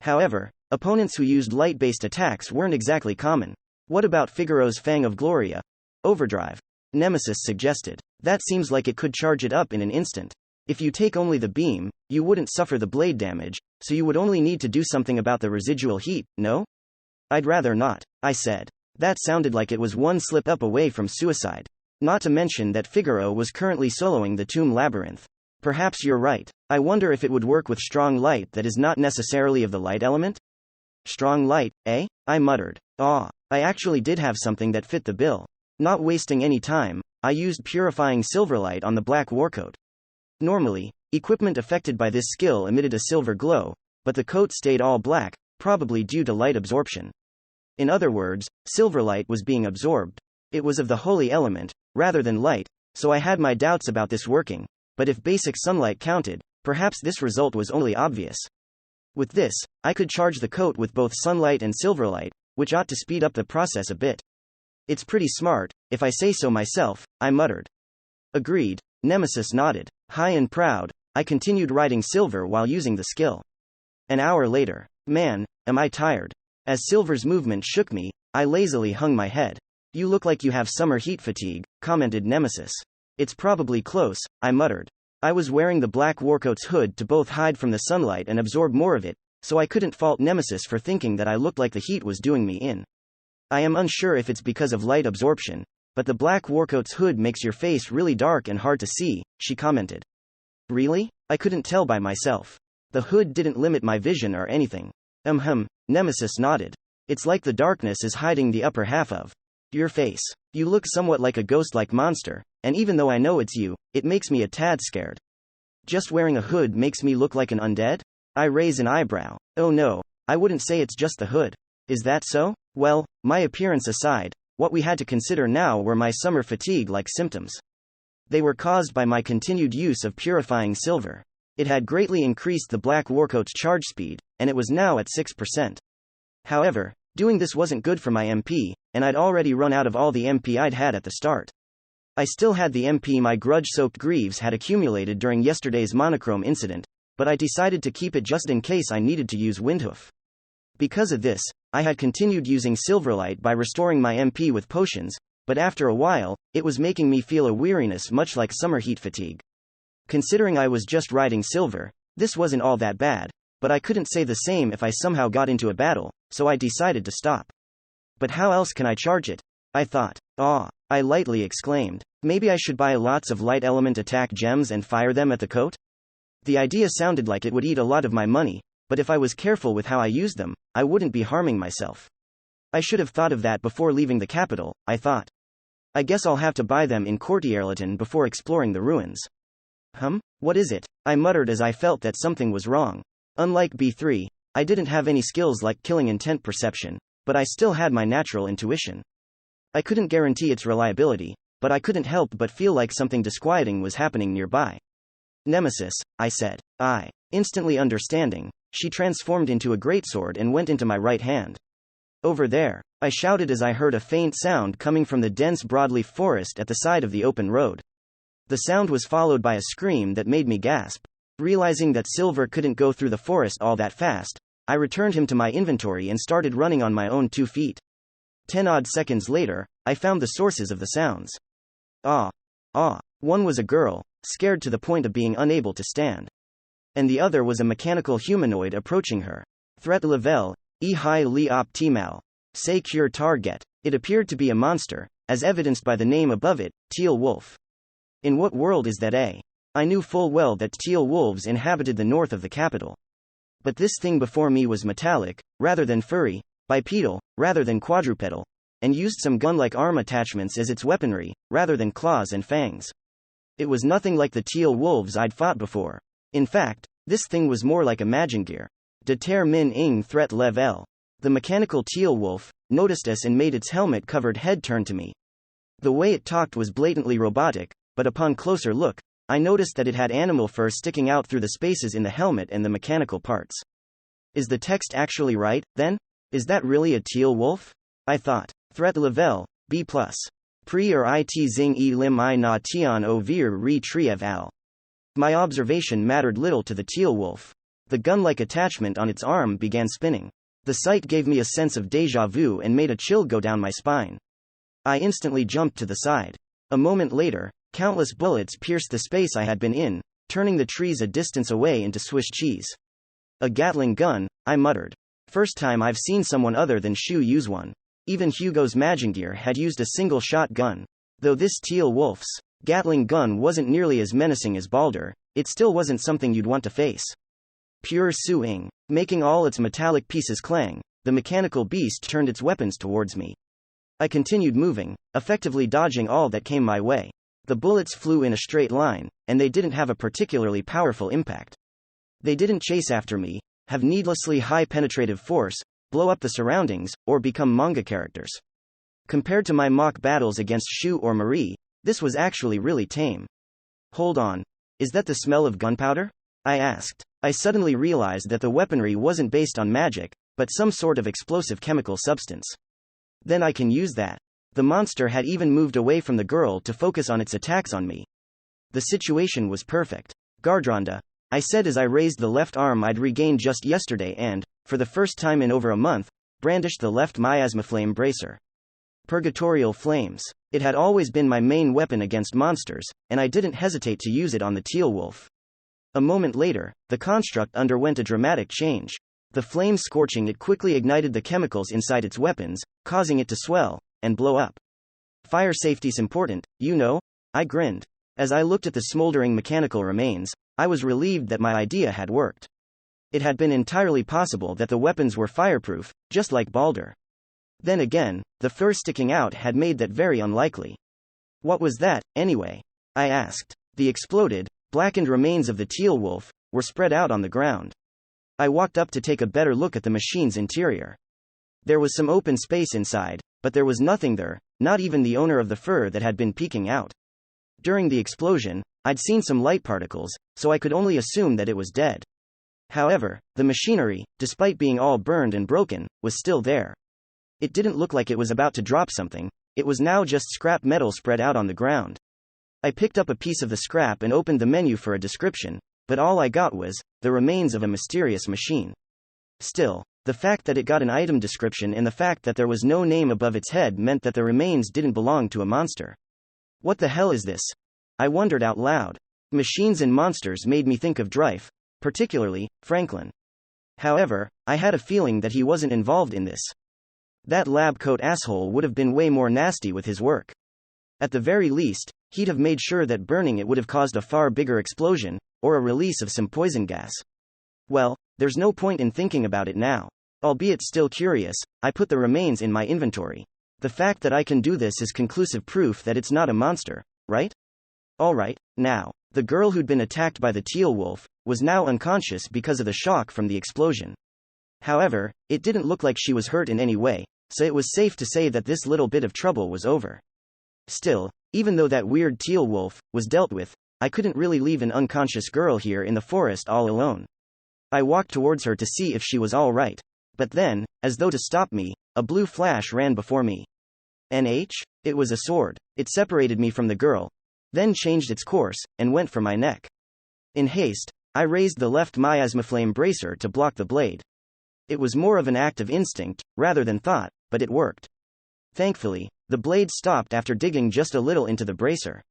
However, opponents who used light-based attacks weren't exactly common. What about Figaro's Fang of Gloria? Overdrive. Nemesis suggested. That seems like it could charge it up in an instant. If you take only the beam, you wouldn't suffer the blade damage, so you would only need to do something about the residual heat, no? I'd rather not, I said. That sounded like it was one slip up away from suicide. Not to mention that Figaro was currently soloing the Tomb Labyrinth. Perhaps you're right. I wonder if it would work with strong light that is not necessarily of the light element? Strong light, eh? I muttered. I actually did have something that fit the bill. Not wasting any time, I used purifying silverlight on the Black Warcoat. Normally, equipment affected by this skill emitted a silver glow, but the coat stayed all black, probably due to light absorption. In other words, silverlight was being absorbed. It was of the holy element, rather than light, so I had my doubts about this working, but if basic sunlight counted, perhaps this result was only obvious. With this, I could charge the coat with both sunlight and silverlight, which ought to speed up the process a bit. It's pretty smart, if I say so myself, I muttered. Agreed, Nemesis nodded. High and proud, I continued writing Silver while using the skill. An hour later. Man, am I tired. As Silver's movement shook me, I lazily hung my head. You look like you have summer heat fatigue, commented Nemesis. It's probably close, I muttered. I was wearing the Black Warcoat's hood to both hide from the sunlight and absorb more of it, so I couldn't fault Nemesis for thinking that I looked like the heat was doing me in. I am unsure if it's because of light absorption, but the Black Warcoat's hood makes your face really dark and hard to see, she commented. Really? I couldn't tell by myself. The hood didn't limit my vision or anything. Nemesis nodded. It's like the darkness is hiding the upper half of your face. You look somewhat like a ghost-like monster, and even though I know it's you, it makes me a tad scared. Just wearing a hood makes me look like an undead? I raise an eyebrow. Oh no, I wouldn't say it's just the hood. Is that so? Well, my appearance aside, what we had to consider now were my summer fatigue-like symptoms. They were caused by my continued use of purifying silver. It had greatly increased the Black Warcoat's charge speed, and it was now at 6%. However, doing this wasn't good for my MP, and I'd already run out of all the MP I'd had at the start. I still had the MP my grudge-soaked greaves had accumulated during yesterday's monochrome incident, but I decided to keep it just in case I needed to use Windhoof. Because of this, I had continued using Silverlight by restoring my MP with potions, but after a while, it was making me feel a weariness much like summer heat fatigue. Considering I was just riding silver, this wasn't all that bad, but I couldn't say the same if I somehow got into a battle, so I decided to stop. But how else can I charge it? I thought. I lightly exclaimed. Maybe I should buy lots of light element attack gems and fire them at the coat? The idea sounded like it would eat a lot of my money, but if I was careful with how I used them, I wouldn't be harming myself. I should have thought of that before leaving the capital, I thought. I guess I'll have to buy them in Courtierleton before exploring the ruins. What is it? I muttered as I felt that something was wrong. Unlike B3, I didn't have any skills like killing intent perception, but I still had my natural intuition. I couldn't guarantee its reliability, but I couldn't help but feel like something disquieting was happening nearby. Nemesis, I said. Instantly understanding, she transformed into a greatsword and went into my right hand. Over there, I shouted as I heard a faint sound coming from the dense broadleaf forest at the side of the open road. The sound was followed by a scream that made me gasp. Realizing that Silver couldn't go through the forest all that fast, I returned him to my inventory and started running on my own 2 feet. 10 odd seconds later, I found the sources of the sounds. One was a girl, scared to the point of being unable to stand. And the other was a mechanical humanoid approaching her. Threat level, high li optimal. Secure target. It appeared to be a monster, as evidenced by the name above it, Teal Wolf. In what world is that I knew full well that teal wolves inhabited the north of the capital. But this thing before me was metallic, rather than furry, bipedal, rather than quadrupedal, and used some gun-like arm attachments as its weaponry, rather than claws and fangs. It was nothing like the teal wolves I'd fought before. In fact, this thing was more like a Magingear. Determining threat level. The mechanical teal wolf noticed us and made its helmet-covered head turn to me. The way it talked was blatantly robotic, but upon closer look, I noticed that it had animal fur sticking out through the spaces in the helmet and the mechanical parts. Is the text actually right, then? Is that really a teal wolf? I thought. Threat level, B+. Pre or it zing e lim I na tion o vir retrieve al. My observation mattered little to the teal wolf. The gun-like attachment on its arm began spinning. The sight gave me a sense of déjà vu and made a chill go down my spine. I instantly jumped to the side. A moment later, countless bullets pierced the space I had been in, turning the trees a distance away into Swiss cheese. A Gatling gun, I muttered. First time I've seen someone other than Shu use one. Even Hugo's Magingear had used a single-shot gun. Though this teal wolf's Gatling gun wasn't nearly as menacing as Balder, it still wasn't something you'd want to face. Pure suing. Making all its metallic pieces clang, the mechanical beast turned its weapons towards me. I continued moving, effectively dodging all that came my way. The bullets flew in a straight line, and they didn't have a particularly powerful impact. They didn't chase after me, have needlessly high penetrative force, blow up the surroundings, or become manga characters. Compared to my mock battles against Shu or Marie, this was actually really tame. Hold on. Is that the smell of gunpowder? I asked. I suddenly realized that the weaponry wasn't based on magic, but some sort of explosive chemical substance. Then I can use that. The monster had even moved away from the girl to focus on its attacks on me. The situation was perfect. Gardronda, I said as I raised the left arm I'd regained just yesterday and, for the first time in over a month, brandished the left miasma flame bracer. Purgatorial flames. It had always been my main weapon against monsters, and I didn't hesitate to use it on the teal wolf. A moment later, the construct underwent a dramatic change. The flame scorching it quickly ignited the chemicals inside its weapons, causing it to swell and blow up. Fire safety's important, you know? I grinned. As I looked at the smoldering mechanical remains, I was relieved that my idea had worked. It had been entirely possible that the weapons were fireproof, just like Balder. Then again, the fur sticking out had made that very unlikely. What was that, anyway? I asked. The exploded, blackened remains of the teal wolf were spread out on the ground. I walked up to take a better look at the machine's interior. There was some open space inside, but there was nothing there, not even the owner of the fur that had been peeking out. During the explosion, I'd seen some light particles, so I could only assume that it was dead. However, the machinery, despite being all burned and broken, was still there. It didn't look like it was about to drop something, it was now just scrap metal spread out on the ground. I picked up a piece of the scrap and opened the menu for a description, but all I got was, the remains of a mysterious machine. Still, the fact that it got an item description and the fact that there was no name above its head meant that the remains didn't belong to a monster. What the hell is this? I wondered out loud. Machines and monsters made me think of Dryfe, particularly, Franklin. However, I had a feeling that he wasn't involved in this. That lab coat asshole would have been way more nasty with his work. At the very least, he'd have made sure that burning it would have caused a far bigger explosion, or a release of some poison gas. Well, there's no point in thinking about it now. Albeit still curious, I put the remains in my inventory. The fact that I can do this is conclusive proof that it's not a monster, right? Alright, now, the girl who'd been attacked by the teal wolf was now unconscious because of the shock from the explosion. However, it didn't look like she was hurt in any way, so it was safe to say that this little bit of trouble was over. Still, even though that weird teal wolf was dealt with, I couldn't really leave an unconscious girl here in the forest all alone. I walked towards her to see if she was all right. But then, as though to stop me, a blue flash ran before me. NH? It was a sword. It separated me from the girl, then changed its course, and went for my neck. In haste, I raised the left miasmaflame bracer to block the blade. It was more of an act of instinct, rather than thought, but it worked. Thankfully, the blade stopped after digging just a little into the bracer.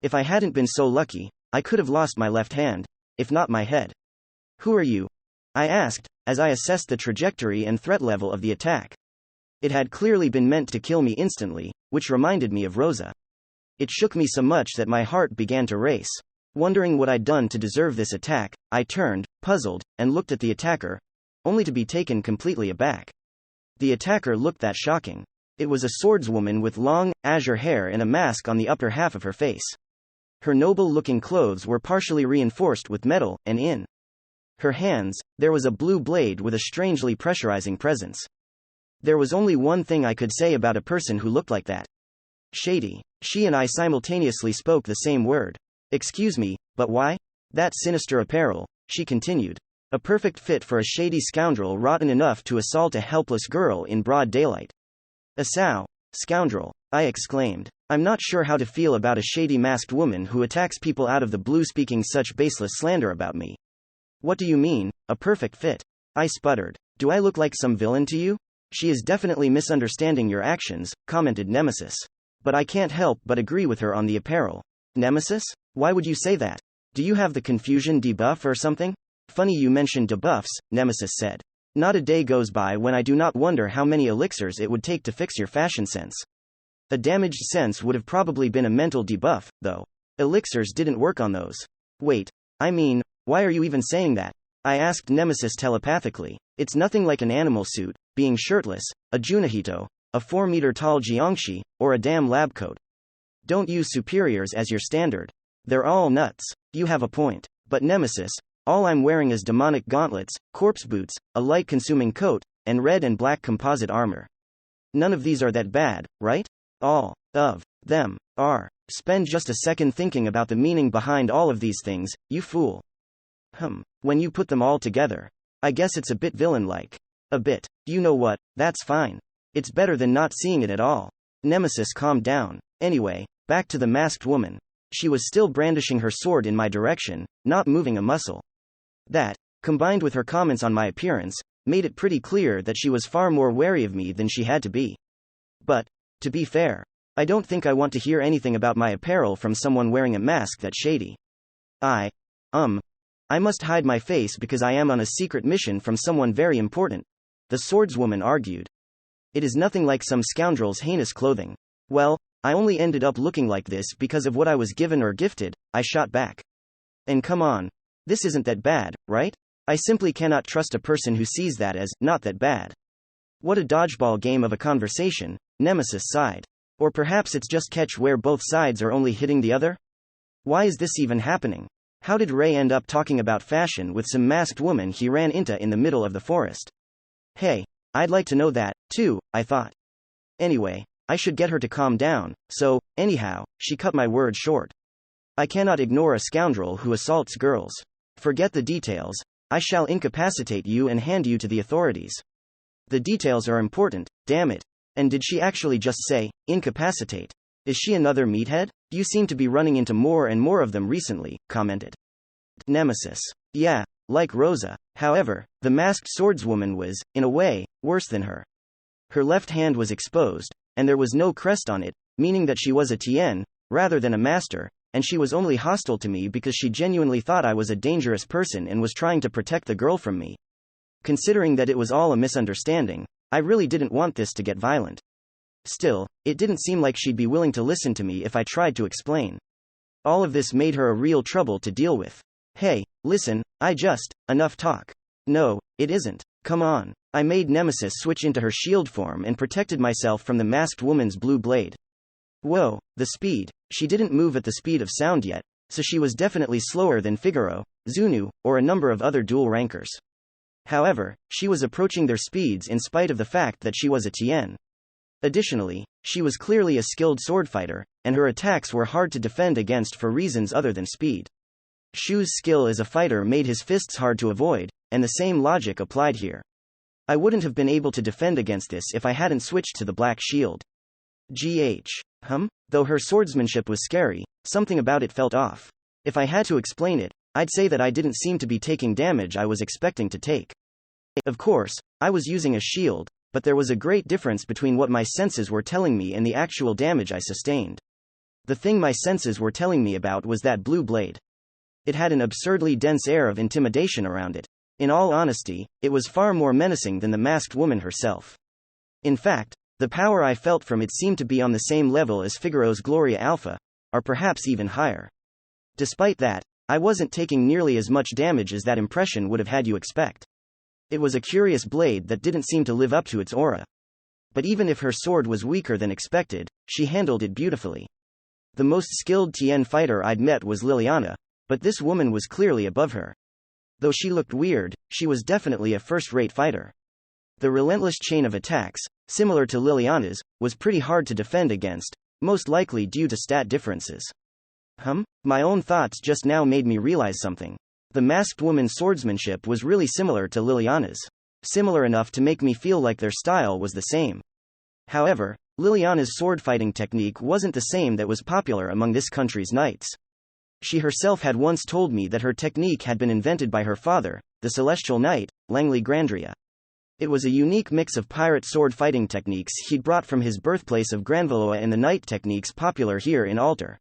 If I hadn't been so lucky, I could have lost my left hand, if not my head. Who are you? I asked, as I assessed the trajectory and threat level of the attack. It had clearly been meant to kill me instantly, which reminded me of Rosa. It shook me so much that my heart began to race. Wondering what I'd done to deserve this attack, I turned, puzzled, and looked at the attacker, only to be taken completely aback. The attacker looked that shocking. It was a swordswoman with long, azure hair and a mask on the upper half of her face. Her noble-looking clothes were partially reinforced with metal, and in her hands, there was a blue blade with a strangely pressurizing presence. There was only one thing I could say about a person who looked like that. Shady. She and I simultaneously spoke the same word. Excuse me, but why? That sinister apparel, she continued. A perfect fit for a shady scoundrel rotten enough to assault a helpless girl in broad daylight. A sow. Scoundrel, I exclaimed. I'm not sure how to feel about a shady masked woman who attacks people out of the blue speaking such baseless slander about me. What do you mean, a perfect fit? I sputtered. Do I look like some villain to you? She is definitely misunderstanding your actions, commented Nemesis. But I can't help but agree with her on the apparel. Nemesis? Why would you say that? Do you have the confusion debuff or something? Funny you mentioned debuffs, Nemesis said. Not a day goes by when I do not wonder how many elixirs it would take to fix your fashion sense. A damaged sense would have probably been a mental debuff, though. Elixirs didn't work on those. Wait, I mean, why are you even saying that? I asked Nemesis telepathically. It's nothing like an animal suit, being shirtless, a Junahito, a 4-meter-tall Jiangshi, or a damn lab coat. Don't use superiors as your standard. They're all nuts. You have a point. But Nemesis, all I'm wearing is demonic gauntlets, corpse boots, a light-consuming coat, and red and black composite armor. None of these are that bad, right? All of them are. Spend just a second thinking about the meaning behind all of these things, you fool. When you put them all together, I guess it's a bit villain-like. A bit. You know what, that's fine. It's better than not seeing it at all. Nemesis calmed down. Anyway, back to the masked woman. She was still brandishing her sword in my direction, not moving a muscle. That, combined with her comments on my appearance, made it pretty clear that she was far more wary of me than she had to be. But, to be fair, I don't think I want to hear anything about my apparel from someone wearing a mask that's shady. I must hide my face because I am on a secret mission from someone very important, the swordswoman argued. It is nothing like some scoundrel's heinous clothing. Well, I only ended up looking like this because of what I was given or gifted, I shot back. And come on. This isn't that bad, right? I simply cannot trust a person who sees that as not that bad. What a dodgeball game of a conversation, Nemesis sighed. Or perhaps it's just catch where both sides are only hitting the other? Why is this even happening? How did Ray end up talking about fashion with some masked woman he ran into in the middle of the forest? Hey, I'd like to know that, too, I thought. Anyway, I should get her to calm down, so, anyhow, she cut my words short. I cannot ignore a scoundrel who assaults girls. Forget the details, I shall incapacitate you and hand you to the authorities. The details are important, damn it. And did she actually just say, incapacitate? Is she another meathead? You seem to be running into more and more of them recently, commented Nemesis. Yeah, like Rosa. However, the masked swordswoman was, in a way, worse than her. Her left hand was exposed, and there was no crest on it, meaning that she was a Tien, rather than a master, and she was only hostile to me because she genuinely thought I was a dangerous person and was trying to protect the girl from me. Considering that it was all a misunderstanding, I really didn't want this to get violent. Still, it didn't seem like she'd be willing to listen to me if I tried to explain. All of this made her a real trouble to deal with. Hey, listen, enough talk. No, it isn't. Come on. I made Nemesis switch into her shield form and protected myself from the masked woman's blue blade. Whoa, the speed. She didn't move at the speed of sound yet, so she was definitely slower than Figaro, Zunu, or a number of other dual rankers. However, she was approaching their speeds in spite of the fact that she was a Tien. Additionally, she was clearly a skilled sword fighter, and her attacks were hard to defend against for reasons other than speed. Shu's skill as a fighter made his fists hard to avoid, and the same logic applied here. I wouldn't have been able to defend against this if I hadn't switched to the black shield. Though her swordsmanship was scary, something about it felt off. If I had to explain it, I'd say that I didn't seem to be taking damage I was expecting to take. Of course, I was using a shield, but there was a great difference between what my senses were telling me and the actual damage I sustained. The thing my senses were telling me about was that blue blade. It had an absurdly dense air of intimidation around it. In all honesty, it was far more menacing than the masked woman herself. In fact, the power I felt from it seemed to be on the same level as Figaro's Gloria Alpha, or perhaps even higher. Despite that, I wasn't taking nearly as much damage as that impression would have had you expect. It was a curious blade that didn't seem to live up to its aura. But even if her sword was weaker than expected, she handled it beautifully. The most skilled Tien fighter I'd met was Liliana, but this woman was clearly above her. Though she looked weird, she was definitely a first-rate fighter. The relentless chain of attacks, similar to Liliana's, was pretty hard to defend against, most likely due to stat differences. My own thoughts just now made me realize something. The masked woman's swordsmanship was really similar to Liliana's. Similar enough to make me feel like their style was the same. However, Liliana's sword-fighting technique wasn't the same that was popular among this country's knights. She herself had once told me that her technique had been invented by her father, the celestial knight, Langley Grandria. It was a unique mix of pirate sword-fighting techniques he'd brought from his birthplace of Granvalois and the knight techniques popular here in Alter.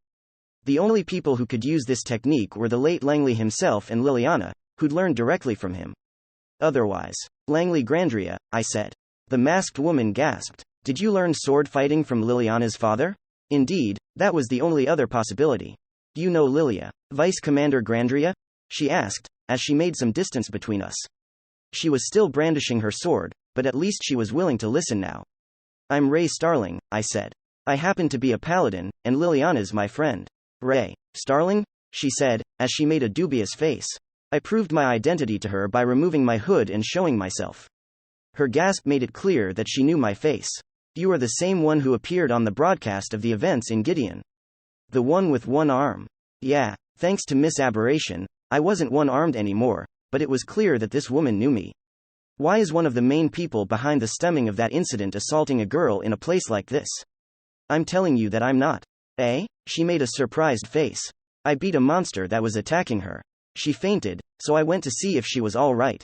The only people who could use this technique were the late Langley himself and Liliana, who'd learned directly from him. Otherwise, Langley Grandria, I said. The masked woman gasped. Did you learn sword fighting from Liliana's father? Indeed, that was the only other possibility. You know Lilia, Vice Commander Grandria? She asked, as she made some distance between us. She was still brandishing her sword, but at least she was willing to listen now. I'm Ray Starling, I said. I happen to be a paladin, and Liliana's my friend. Ray Starling? She said, as she made a dubious face. I proved my identity to her by removing my hood and showing myself. Her gasp made it clear that she knew my face. You are the same one who appeared on the broadcast of the events in Gideon. The one with one arm. Yeah, thanks to Miss Aberration, I wasn't one-armed anymore, but it was clear that this woman knew me. Why is one of the main people behind the stemming of that incident assaulting a girl in a place like this? I'm telling you that I'm not. Eh? She made a surprised face. I beat a monster that was attacking her. She fainted, so I went to see if she was all right.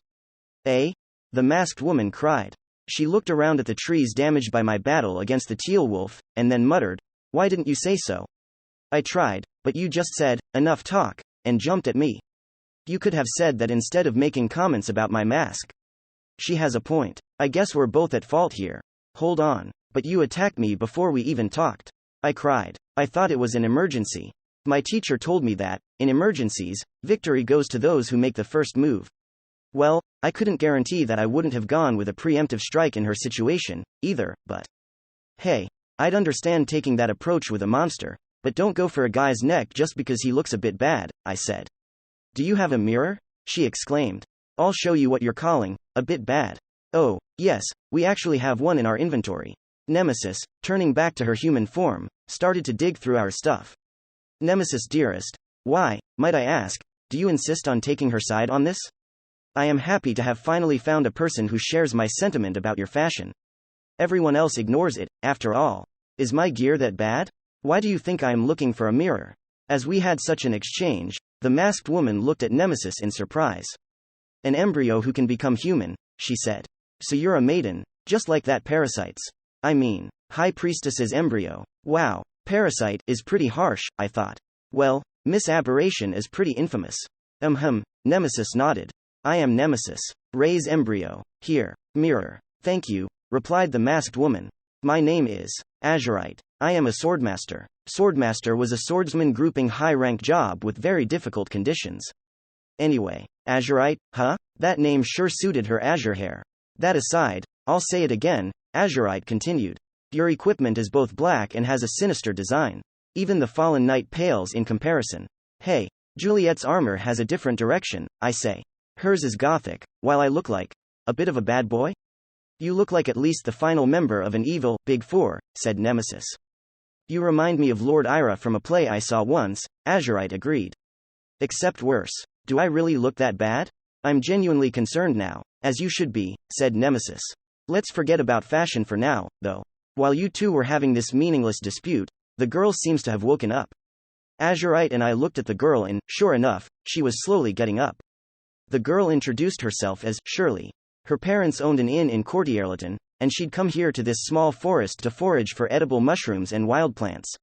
Eh? The masked woman cried. She looked around at the trees damaged by my battle against the teal wolf, and then muttered, "Why didn't you say so?" I tried, but you just said, "Enough talk," and jumped at me. You could have said that instead of making comments about my mask. She has a point. I guess we're both at fault here. Hold on. But you attacked me before we even talked. I cried. I thought it was an emergency. My teacher told me that, in emergencies, victory goes to those who make the first move. Well, I couldn't guarantee that I wouldn't have gone with a preemptive strike in her situation, either, but. Hey, I'd understand taking that approach with a monster, but don't go for a guy's neck just because he looks a bit bad, I said. Do you have a mirror? She exclaimed. I'll show you what you're calling a bit bad. Oh, yes, we actually have one in our inventory. Nemesis, turning back to her human form, started to dig through our stuff. Nemesis dearest, why, might I ask, do you insist on taking her side on this? I am happy to have finally found a person who shares my sentiment about your fashion. Everyone else ignores it, after all. Is my gear that bad? Why do you think I am looking for a mirror? As we had such an exchange, the masked woman looked at Nemesis in surprise. An embryo who can become human, she said. So you're a maiden, just like that parasite's. I mean, High Priestess's embryo. Wow, parasite is pretty harsh, I thought. Well, Miss Aberration is pretty infamous. Nemesis nodded. I am Nemesis. Ray's embryo. Here, mirror. Thank you, replied the masked woman. My name is Azurite. I am a swordmaster. Swordmaster was a swordsman grouping high-rank job with very difficult conditions. Anyway, Azurite, huh? That name sure suited her azure hair. That aside, I'll say it again, Azurite continued. Your equipment is both black and has a sinister design. Even the fallen knight pales in comparison. Hey, Juliet's armor has a different direction, I say. Hers is gothic, while I look like a bit of a bad boy? You look like at least the final member of an evil Big Four, said Nemesis. You remind me of Lord Ira from a play I saw once, Azurite agreed. Except worse. Do I really look that bad? I'm genuinely concerned now, as you should be, said Nemesis. Let's forget about fashion for now, though. While you two were having this meaningless dispute, the girl seems to have woken up. Azurite and I looked at the girl and, sure enough, she was slowly getting up. The girl introduced herself as Shirley. Her parents owned an inn in Courtierleton, and she'd come here to this small forest to forage for edible mushrooms and wild plants.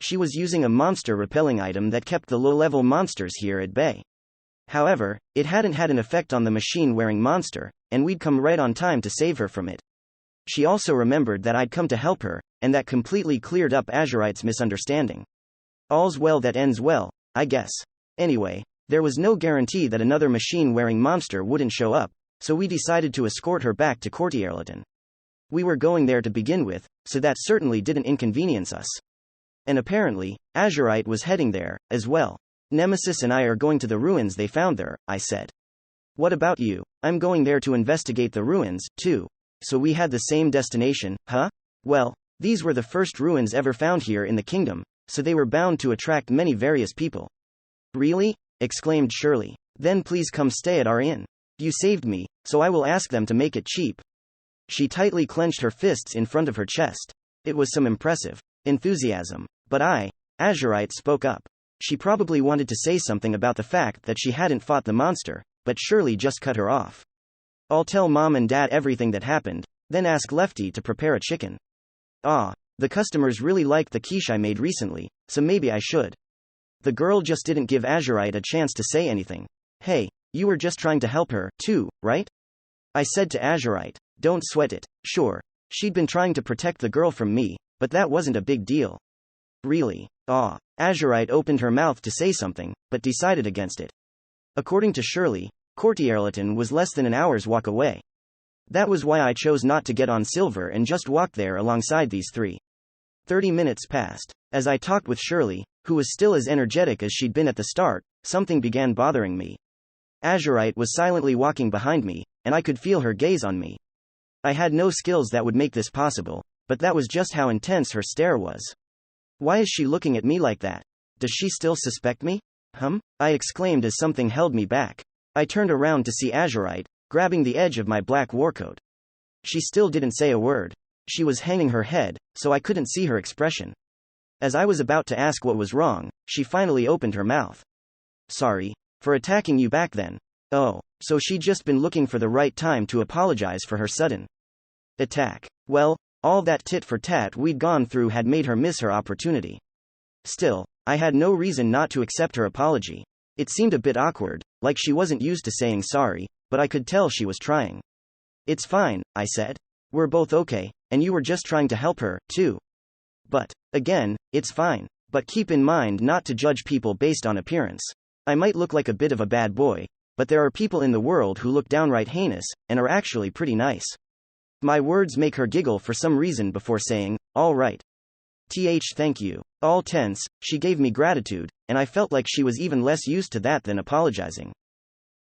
She was using a monster-repelling item that kept the low-level monsters here at bay. However, it hadn't had an effect on the machine-wearing monster, and we'd come right on time to save her from it. She also remembered that I'd come to help her, and that completely cleared up Azurite's misunderstanding. All's well that ends well, I guess. Anyway, there was no guarantee that another machine-wearing monster wouldn't show up, so we decided to escort her back to Courtierleton. We were going there to begin with, so that certainly didn't inconvenience us. And apparently, Azurite was heading there, as well. Nemesis and I are going to the ruins they found there, I said. What about you? I'm going there to investigate the ruins, too. So we had the same destination, huh? Well, these were the first ruins ever found here in the kingdom, so they were bound to attract many various people. Really? Exclaimed Shirley. Then please come stay at our inn. You saved me, so I will ask them to make it cheap. She tightly clenched her fists in front of her chest. It was some impressive enthusiasm. But Azurite spoke up. She probably wanted to say something about the fact that she hadn't fought the monster, but Shirley just cut her off. I'll tell Mom and Dad everything that happened, then ask Lefty to prepare a chicken. The customers really liked the quiche I made recently, so maybe I should. The girl just didn't give Azurite a chance to say anything. Hey, you were just trying to help her, too, right? I said to Azurite. Don't sweat it. Sure. She'd been trying to protect the girl from me, but that wasn't a big deal. Really? Azurite opened her mouth to say something, but decided against it. According to Shirley, Courtierleton was less than an hour's walk away. That was why I chose not to get on Silver and just walked there alongside these three. 30 minutes passed. As I talked with Shirley, who was still as energetic as she'd been at the start, something began bothering me. Azurite was silently walking behind me, and I could feel her gaze on me. I had no skills that would make this possible, but that was just how intense her stare was. Why is she looking at me like that? Does she still suspect me? I exclaimed as something held me back. I turned around to see Azurite, grabbing the edge of my black warcoat. She still didn't say a word. She was hanging her head, so I couldn't see her expression. As I was about to ask what was wrong, she finally opened her mouth. Sorry for attacking you back then. Oh, so she'd just been looking for the right time to apologize for her sudden attack. Well, all that tit for tat we'd gone through had made her miss her opportunity. Still, I had no reason not to accept her apology. It seemed a bit awkward, like she wasn't used to saying sorry, but I could tell she was trying. It's fine, I said. We're both okay, and you were just trying to help her, too. But, again, it's fine. But keep in mind not to judge people based on appearance. I might look like a bit of a bad boy, but there are people in the world who look downright heinous, and are actually pretty nice. My words make her giggle for some reason before saying, all right. Thank you. All tense, she gave me gratitude, and I felt like she was even less used to that than apologizing.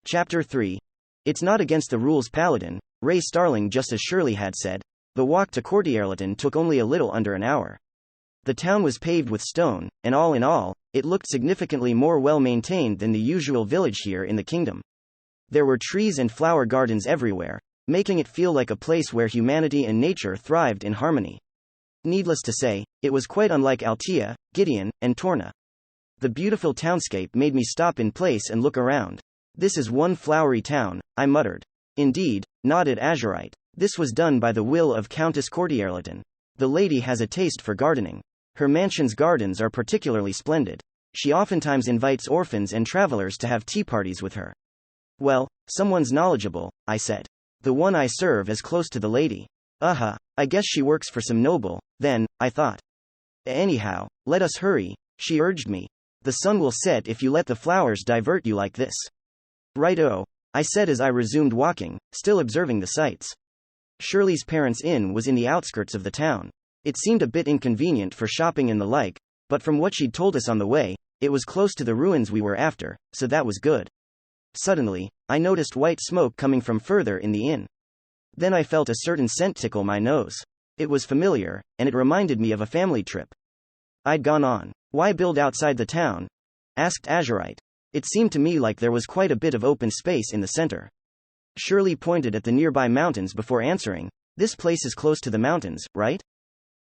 Chapter 3. It's not against the rules, Paladin, Ray Starling. Just as Shirley had said, the walk to Courtierleton took only a little under an hour. The town was paved with stone, and all in all, it looked significantly more well-maintained than the usual village here in the kingdom. There were trees and flower gardens everywhere, making it feel like a place where humanity and nature thrived in harmony. Needless to say, it was quite unlike Altea, Gideon, and Torna. The beautiful townscape made me stop in place and look around. This is one flowery town, I muttered. Indeed, nodded Azurite. This was done by the will of Countess Courtierleton. The lady has a taste for gardening. Her mansion's gardens are particularly splendid. She oftentimes invites orphans and travelers to have tea parties with her. Well, someone's knowledgeable, I said. The one I serve is close to the lady. I guess she works for some noble, then, I thought. Anyhow, let us hurry, she urged me. The sun will set if you let the flowers divert you like this. Right-o, I said as I resumed walking, still observing the sights. Shirley's parents' inn was in the outskirts of the town. It seemed a bit inconvenient for shopping and the like, but from what she'd told us on the way, it was close to the ruins we were after, so that was good. Suddenly, I noticed white smoke coming from further in the inn. Then I felt a certain scent tickle my nose. It was familiar, and it reminded me of a family trip. I'd gone on. Why build outside the town? Asked Azurite. It seemed to me like there was quite a bit of open space in the center. Shirley pointed at the nearby mountains before answering. This place is close to the mountains, right?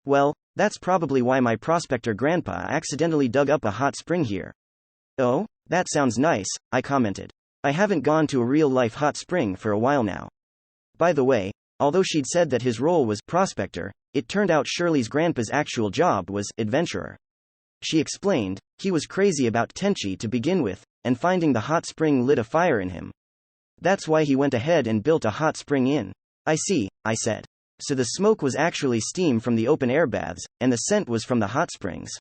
Well, that's probably why my prospector grandpa accidentally dug up a hot spring here. Oh, that sounds nice, I commented. I haven't gone to a real-life hot spring for a while now. By the way, although she'd said that his role was prospector, it turned out Shirley's grandpa's actual job was adventurer. She explained, he was crazy about Tenchi to begin with, and finding the hot spring lit a fire in him. That's why he went ahead and built a hot spring inn. I see, I said. So the smoke was actually steam from the open-air baths, and the scent was from the hot springs.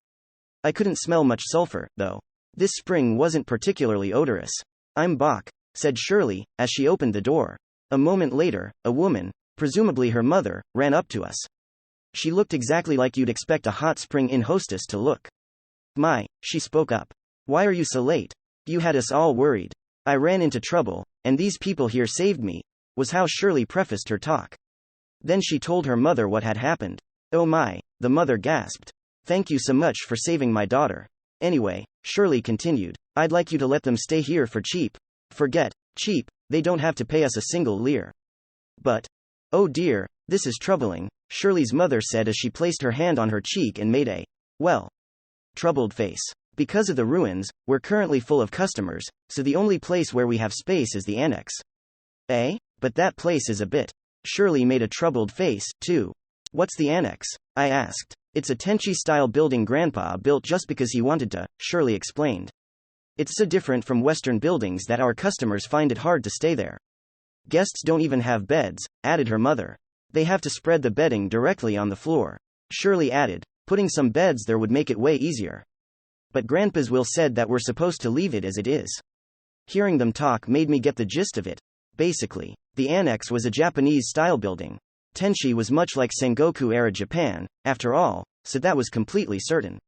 I couldn't smell much sulfur, though. This spring wasn't particularly odorous. I'm Bach, said Shirley, as she opened the door. A moment later, a woman, presumably her mother, ran up to us. She looked exactly like you'd expect a hot spring inn hostess to look. My, she spoke up. Why are you so late? You had us all worried. I ran into trouble, and these people here saved me, was how Shirley prefaced her talk. Then she told her mother what had happened. Oh my, the mother gasped. Thank you so much for saving my daughter. Anyway, Shirley continued, I'd like you to let them stay here for cheap. Forget cheap, they don't have to pay us a single lire. But, oh dear, this is troubling, Shirley's mother said as she placed her hand on her cheek and made a, well, troubled face. Because of the ruins, we're currently full of customers, so the only place where we have space is the annex. Eh? But that place is a bit. Shirley made a troubled face, too. What's the annex? I asked. It's a Tenchi-style building Grandpa built just because he wanted to, Shirley explained. It's so different from Western buildings that our customers find it hard to stay there. Guests don't even have beds, added her mother. They have to spread the bedding directly on the floor. Shirley added, putting some beds there would make it way easier. But Grandpa's will said that we're supposed to leave it as it is. Hearing them talk made me get the gist of it. Basically, the annex was a Japanese-style building. Tenchi was much like Sengoku-era Japan, after all, so that was completely certain.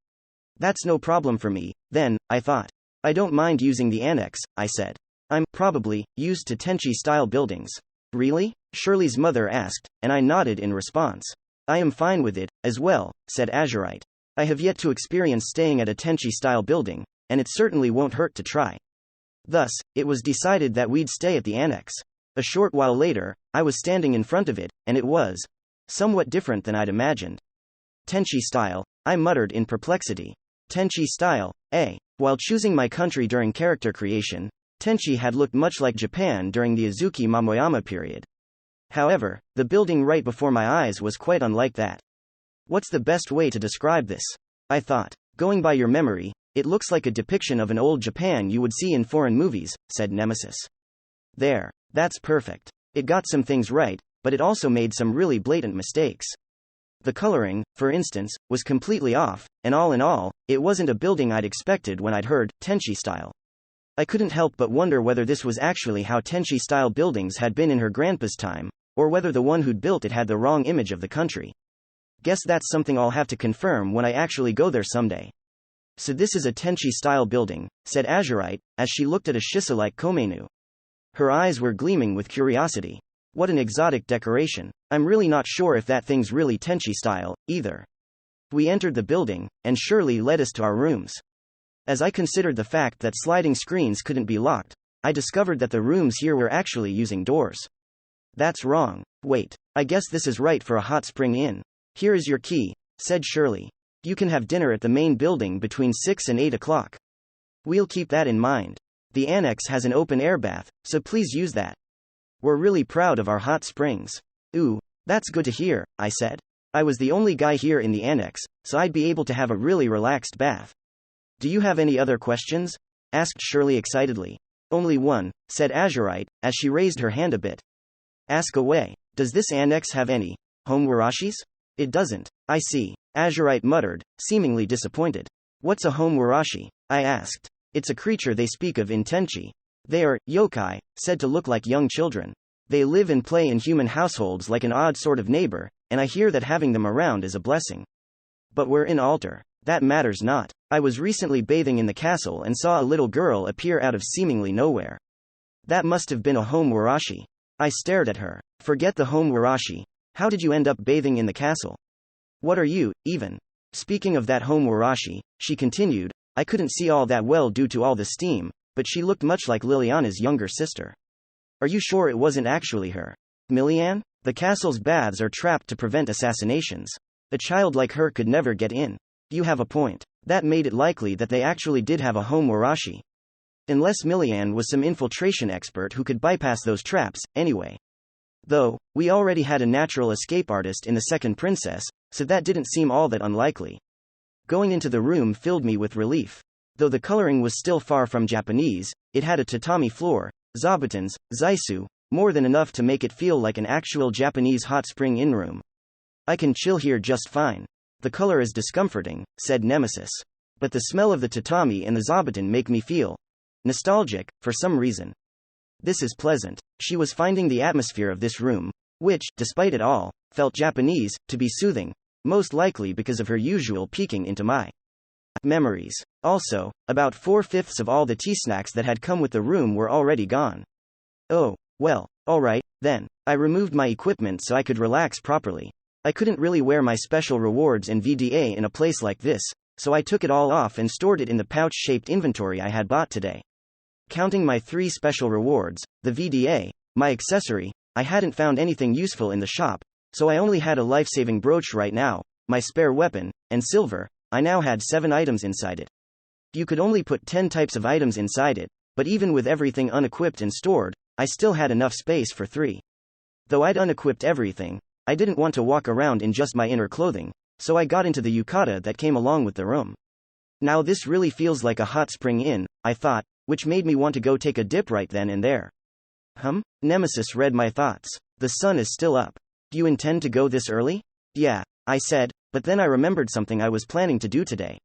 That's no problem for me, then, I thought. I don't mind using the annex, I said. I'm probably used to Tenchi-style buildings. Really? Shirley's mother asked, and I nodded in response. I am fine with it, as well, said Azurite. I have yet to experience staying at a Tenchi-style building, and it certainly won't hurt to try. Thus, it was decided that we'd stay at the annex. A short while later, I was standing in front of it, and it was somewhat different than I'd imagined. Tenchi-style, I muttered in perplexity. Tenchi-style, eh? While choosing my country during character creation, Tenchi had looked much like Japan during the Azuki Momoyama period. However, the building right before my eyes was quite unlike that. What's the best way to describe this? I thought. Going by your memory, it looks like a depiction of an old Japan you would see in foreign movies, said Nemesis. There. That's perfect. It got some things right, but it also made some really blatant mistakes. The coloring, for instance, was completely off, and all in all, it wasn't a building I'd expected when I'd heard Tenchi style. I couldn't help but wonder whether this was actually how Tenchi-style buildings had been in her grandpa's time, or whether the one who'd built it had the wrong image of the country. Guess that's something I'll have to confirm when I actually go there someday. So this is a Tenchi-style building, said Azurite, as she looked at a shisa-like Komenu. Her eyes were gleaming with curiosity. What an exotic decoration. I'm really not sure if that thing's really Tenchi-style, either. We entered the building, and Shirley led us to our rooms. As I considered the fact that sliding screens couldn't be locked, I discovered that the rooms here were actually using doors. That's wrong. Wait, I guess this is right for a hot spring inn. Here is your key, said Shirley. You can have dinner at the main building between 6 and 8 o'clock. We'll keep that in mind. The annex has an open air bath, so please use that. We're really proud of our hot springs. Ooh, that's good to hear, I said. I was the only guy here in the annex, so I'd be able to have a really relaxed bath. Do you have any other questions? Asked Shirley excitedly. Only one, said Azurite, as she raised her hand a bit. Ask away. Does this annex have any homewarashis? It doesn't. I see. Azurite muttered, seemingly disappointed. What's a homewarashi? I asked. It's a creature they speak of in Tenchi. They are yokai, said to look like young children. They live and play in human households like an odd sort of neighbor, and I hear that having them around is a blessing. But we're in Altar. That matters not. I was recently bathing in the castle and saw a little girl appear out of seemingly nowhere. That must have been a homewarashi. I stared at her. Forget the homewarashi. How did you end up bathing in the castle? What are you, even? Speaking of that homewarashi, she continued, I couldn't see all that well due to all the steam, but she looked much like Liliana's younger sister. Are you sure it wasn't actually her? Milian? The castle's baths are trapped to prevent assassinations. A child like her could never get in. You have a point. That made it likely that they actually did have a homewarashi. Unless Milian was some infiltration expert who could bypass those traps, anyway. Though, we already had a natural escape artist in the second princess, so that didn't seem all that unlikely. Going into the room filled me with relief. Though the coloring was still far from Japanese, it had a tatami floor, zabatons, zaisu, more than enough to make it feel like an actual Japanese hot spring inn room. I can chill here just fine. The color is discomforting, said Nemesis. But the smell of the tatami and the zabaton make me feel nostalgic, for some reason. This is pleasant. She was finding the atmosphere of this room, which, despite it all, felt Japanese, to be soothing, most likely because of her usual peeking into my memories. Also, about 4/5 of all the tea snacks that had come with the room were already gone. Oh, well, alright, then. I removed my equipment so I could relax properly. I couldn't really wear my special rewards and VDA in a place like this, so I took it all off and stored it in the pouch-shaped inventory I had bought today. Counting my 3 special rewards, the VDA, my accessory, I hadn't found anything useful in the shop, so I only had a life-saving brooch right now, my spare weapon, and silver. I now had 7 items inside it. You could only put 10 types of items inside it, but even with everything unequipped and stored, I still had enough space for 3. Though I'd unequipped everything, I didn't want to walk around in just my inner clothing, so I got into the yukata that came along with the room. Now this really feels like a hot spring inn, I thought, which made me want to go take a dip right then and there. Nemesis read my thoughts. The sun is still up. Do you intend to go this early? Yeah, I said, but then I remembered something I was planning to do today.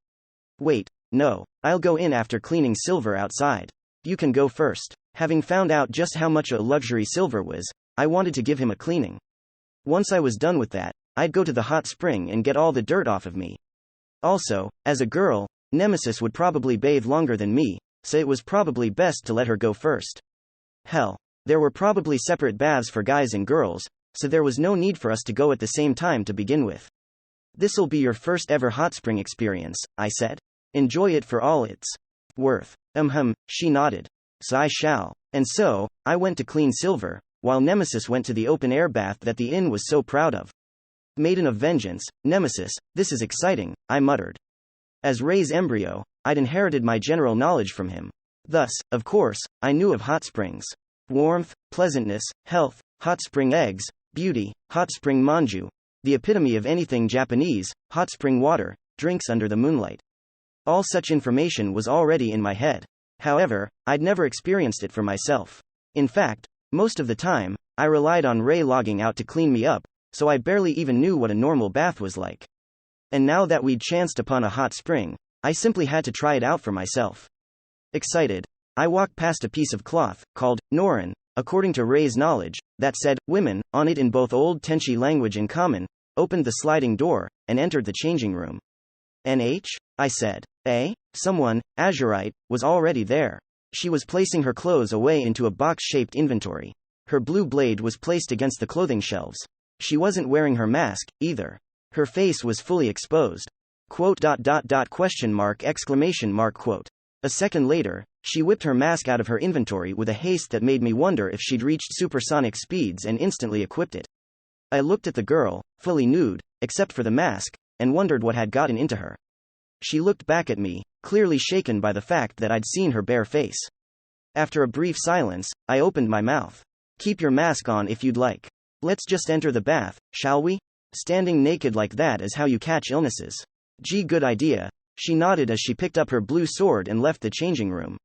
Wait, no, I'll go in after cleaning Silver outside. You can go first. Having found out just how much a luxury Silver was, I wanted to give him a cleaning. Once I was done with that, I'd go to the hot spring and get all the dirt off of me. Also, as a girl, Nemesis would probably bathe longer than me, so it was probably best to let her go first. Hell, there were probably separate baths for guys and girls, so there was no need for us to go at the same time to begin with. This'll be your first ever hot spring experience, I said. Enjoy it for all it's worth. She nodded. So I shall. And so, I went to clean Silver, while Nemesis went to the open-air bath that the inn was so proud of. Maiden of Vengeance, Nemesis, this is exciting, I muttered. As Ray's embryo, I'd inherited my general knowledge from him. Thus, of course, I knew of hot springs. Warmth, pleasantness, health, hot spring eggs, beauty, hot spring manju, the epitome of anything Japanese, hot spring water, drinks under the moonlight. All such information was already in my head. However, I'd never experienced it for myself. In fact, most of the time, I relied on Ray logging out to clean me up, so I barely even knew what a normal bath was like. And now that we'd chanced upon a hot spring, I simply had to try it out for myself. Excited, I walked past a piece of cloth, called Norin, according to Ray's knowledge, that said, women, on it in both Old Tenchi language and common, opened the sliding door, and entered the changing room. NH? I said. Someone, Azurite, was already there. She was placing her clothes away into a box-shaped inventory. Her blue blade was placed against the clothing shelves. She wasn't wearing her mask, either. Her face was fully exposed. Quote. Question mark exclamation mark quote. A second later, she whipped her mask out of her inventory with a haste that made me wonder if she'd reached supersonic speeds and instantly equipped it. I looked at the girl, fully nude, except for the mask, and wondered what had gotten into her. She looked back at me, clearly shaken by the fact that I'd seen her bare face. After a brief silence, I opened my mouth. Keep your mask on if you'd like. Let's just enter the bath, shall we? Standing naked like that is how you catch illnesses. Gee, good idea. She nodded as she picked up her blue sword and left the changing room.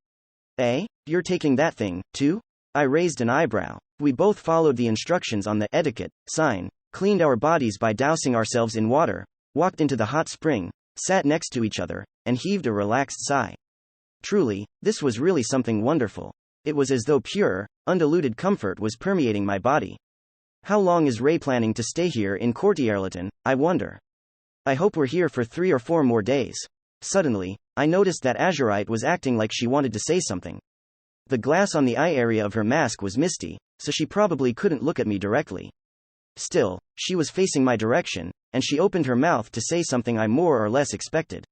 You're taking that thing, too? I raised an eyebrow. We both followed the instructions on the etiquette sign, cleaned our bodies by dousing ourselves in water, walked into the hot spring, sat next to each other, and heaved a relaxed sigh. Truly, this was really something wonderful. It was as though pure, undiluted comfort was permeating my body. How long is Ray planning to stay here in Courtierleton, I wonder? I hope we're here for 3 or 4 more days. Suddenly, I noticed that Azurite was acting like she wanted to say something. The glass on the eye area of her mask was misty, so she probably couldn't look at me directly. Still, she was facing my direction, and she opened her mouth to say something I more or less expected.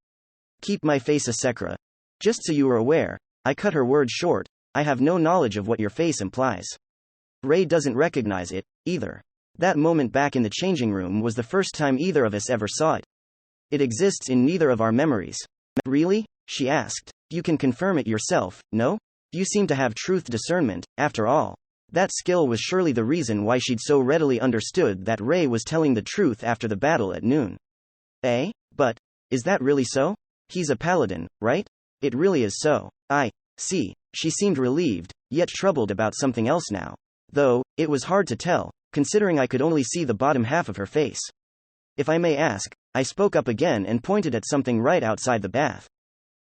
Keep my face a secret. Just so you are aware, I cut her words short. I have no knowledge of what your face implies. Ray doesn't recognize it, either. That moment back in the changing room was the first time either of us ever saw it. It exists in neither of our memories. Really? She asked. You can confirm it yourself, no? You seem to have truth discernment, after all. That skill was surely the reason why she'd so readily understood that Ray was telling the truth after the battle at noon. But, is that really so? He's a paladin, right? It really is so. I see. She seemed relieved, yet troubled about something else now. Though, it was hard to tell, considering I could only see the bottom half of her face. If I may ask, I spoke up again and pointed at something right outside the bath.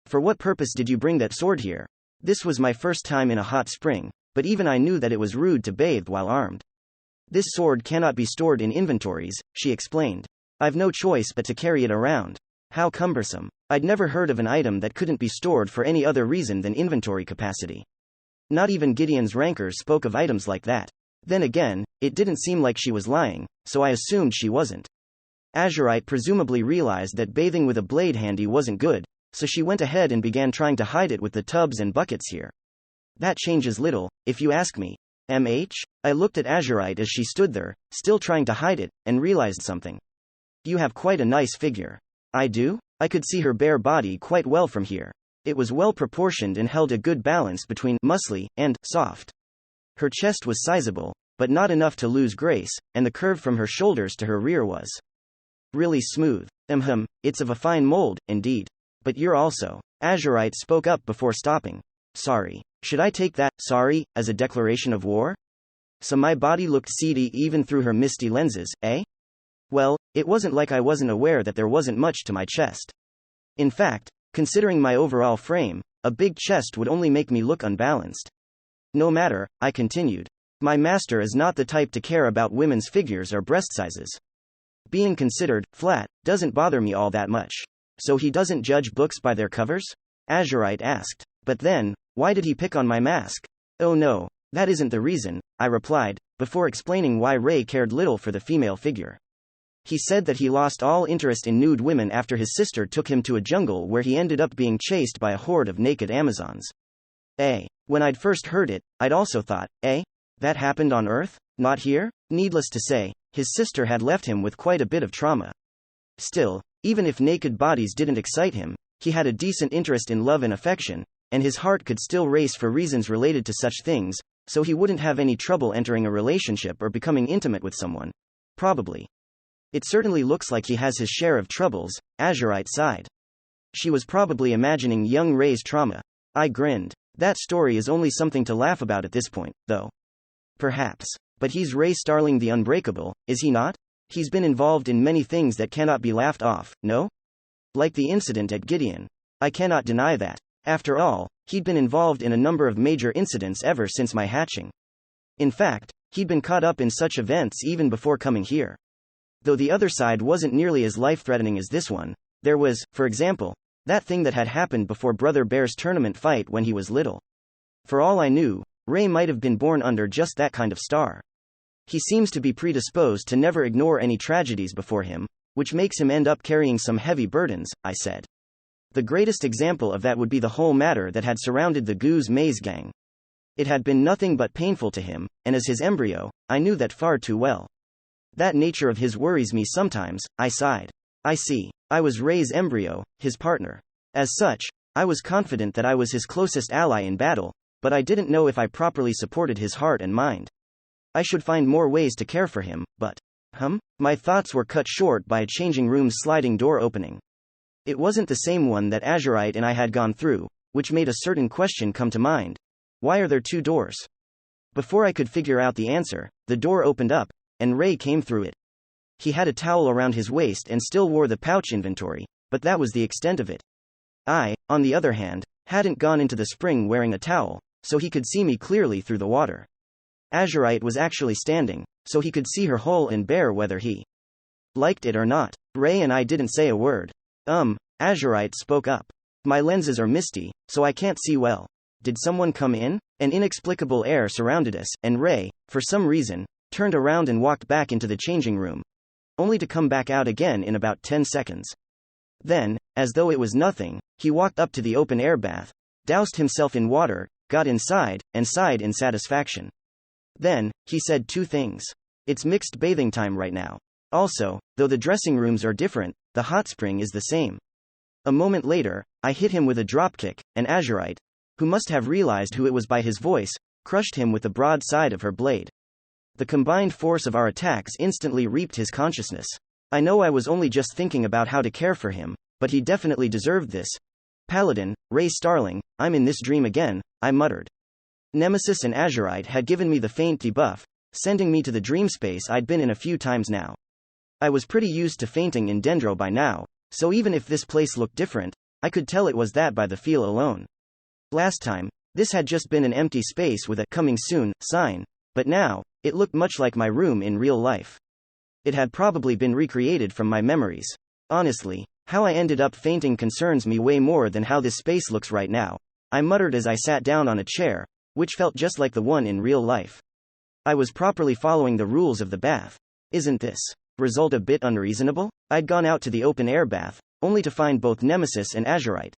For what purpose did you bring that sword here? This was my first time in a hot spring, but even I knew that it was rude to bathe while armed. This sword cannot be stored in inventories, she explained. I've no choice but to carry it around. How cumbersome. I'd never heard of an item that couldn't be stored for any other reason than inventory capacity. Not even Gideon's rankers spoke of items like that. Then again, it didn't seem like she was lying, so I assumed she wasn't. Azurite presumably realized that bathing with a blade handy wasn't good, so she went ahead and began trying to hide it with the tubs and buckets here. That changes little, if you ask me. I looked at Azurite as she stood there, still trying to hide it, and realized something. You have quite a nice figure. I do? I could see her bare body quite well from here. It was well proportioned and held a good balance between muscly and soft. Her chest was sizable, but not enough to lose grace, and the curve from her shoulders to her rear was really smooth. It's of a fine mold, indeed. But you're also. Azurite spoke up before stopping. Sorry. Should I take that, sorry, as a declaration of war? So my body looked seedy even through her misty lenses, Well, it wasn't like I wasn't aware that there wasn't much to my chest. In fact, considering my overall frame, a big chest would only make me look unbalanced. No matter, I continued. My master is not the type to care about women's figures or breast sizes. Being considered flat doesn't bother me all that much. So he doesn't judge books by their covers? Azurite asked. But then, why did he pick on my mask? Oh no, that isn't the reason, I replied, before explaining why Ray cared little for the female figure. He said that he lost all interest in nude women after his sister took him to a jungle where he ended up being chased by a horde of naked Amazons. When I'd first heard it, I'd also thought, that happened on Earth, not here? Needless to say, his sister had left him with quite a bit of trauma. Still, even if naked bodies didn't excite him, he had a decent interest in love and affection, and his heart could still race for reasons related to such things, so he wouldn't have any trouble entering a relationship or becoming intimate with someone. Probably. It certainly looks like he has his share of troubles, Azurite sighed. She was probably imagining young Ray's trauma. I grinned. That story is only something to laugh about at this point, though. Perhaps. But he's Ray Starling the Unbreakable, is he not? He's been involved in many things that cannot be laughed off, no? Like the incident at Gideon. I cannot deny that. After all, he'd been involved in a number of major incidents ever since my hatching. In fact, he'd been caught up in such events even before coming here. Though the other side wasn't nearly as life-threatening as this one, there was, for example, that thing that had happened before Brother Bear's tournament fight when he was little. For all I knew, Ray might have been born under just that kind of star. He seems to be predisposed to never ignore any tragedies before him, which makes him end up carrying some heavy burdens, I said. The greatest example of that would be the whole matter that had surrounded the Goose Maze gang. It had been nothing but painful to him, and as his embryo, I knew that far too well. That nature of his worries me sometimes, I sighed. I see. I was Ray's embryo, his partner. As such, I was confident that I was his closest ally in battle, but I didn't know if I properly supported his heart and mind. I should find more ways to care for him, but... My thoughts were cut short by a changing room's sliding door opening. It wasn't the same one that Azurite and I had gone through, which made a certain question come to mind. Why are there two doors? Before I could figure out the answer, the door opened up, and Ray came through it. He had a towel around his waist and still wore the pouch inventory, but that was the extent of it. I, on the other hand, hadn't gone into the spring wearing a towel, so he could see me clearly through the water. Azurite was actually standing, so he could see her whole and bare whether he liked it or not. Ray and I didn't say a word. Azurite spoke up. My lenses are misty, so I can't see well. Did someone come in? An inexplicable air surrounded us, and Ray, for some reason, turned around and walked back into the changing room, only to come back out again in about 10 seconds. Then, as though it was nothing, he walked up to the open-air bath, doused himself in water, got inside, and sighed in satisfaction. Then, he said two things. It's mixed bathing time right now. Also, though the dressing rooms are different, the hot spring is the same. A moment later, I hit him with a dropkick, and Azurite, who must have realized who it was by his voice, crushed him with the broad side of her blade. The combined force of our attacks instantly reaped his consciousness. I know I was only just thinking about how to care for him, but he definitely deserved this. Paladin, Ray Starling, I'm in this dream again, I muttered. Nemesis and Azurite had given me the faint debuff, sending me to the dream space I'd been in a few times now. I was pretty used to fainting in Dendro by now, so even if this place looked different, I could tell it was that by the feel alone. Last time, this had just been an empty space with a "coming soon" sign, but now, it looked much like my room in real life. It had probably been recreated from my memories. Honestly, how I ended up fainting concerns me way more than how this space looks right now, I muttered as I sat down on a chair, which felt just like the one in real life. I was properly following the rules of the bath. Isn't this result a bit unreasonable? I'd gone out to the open-air bath, only to find both Nemesis and Azurite.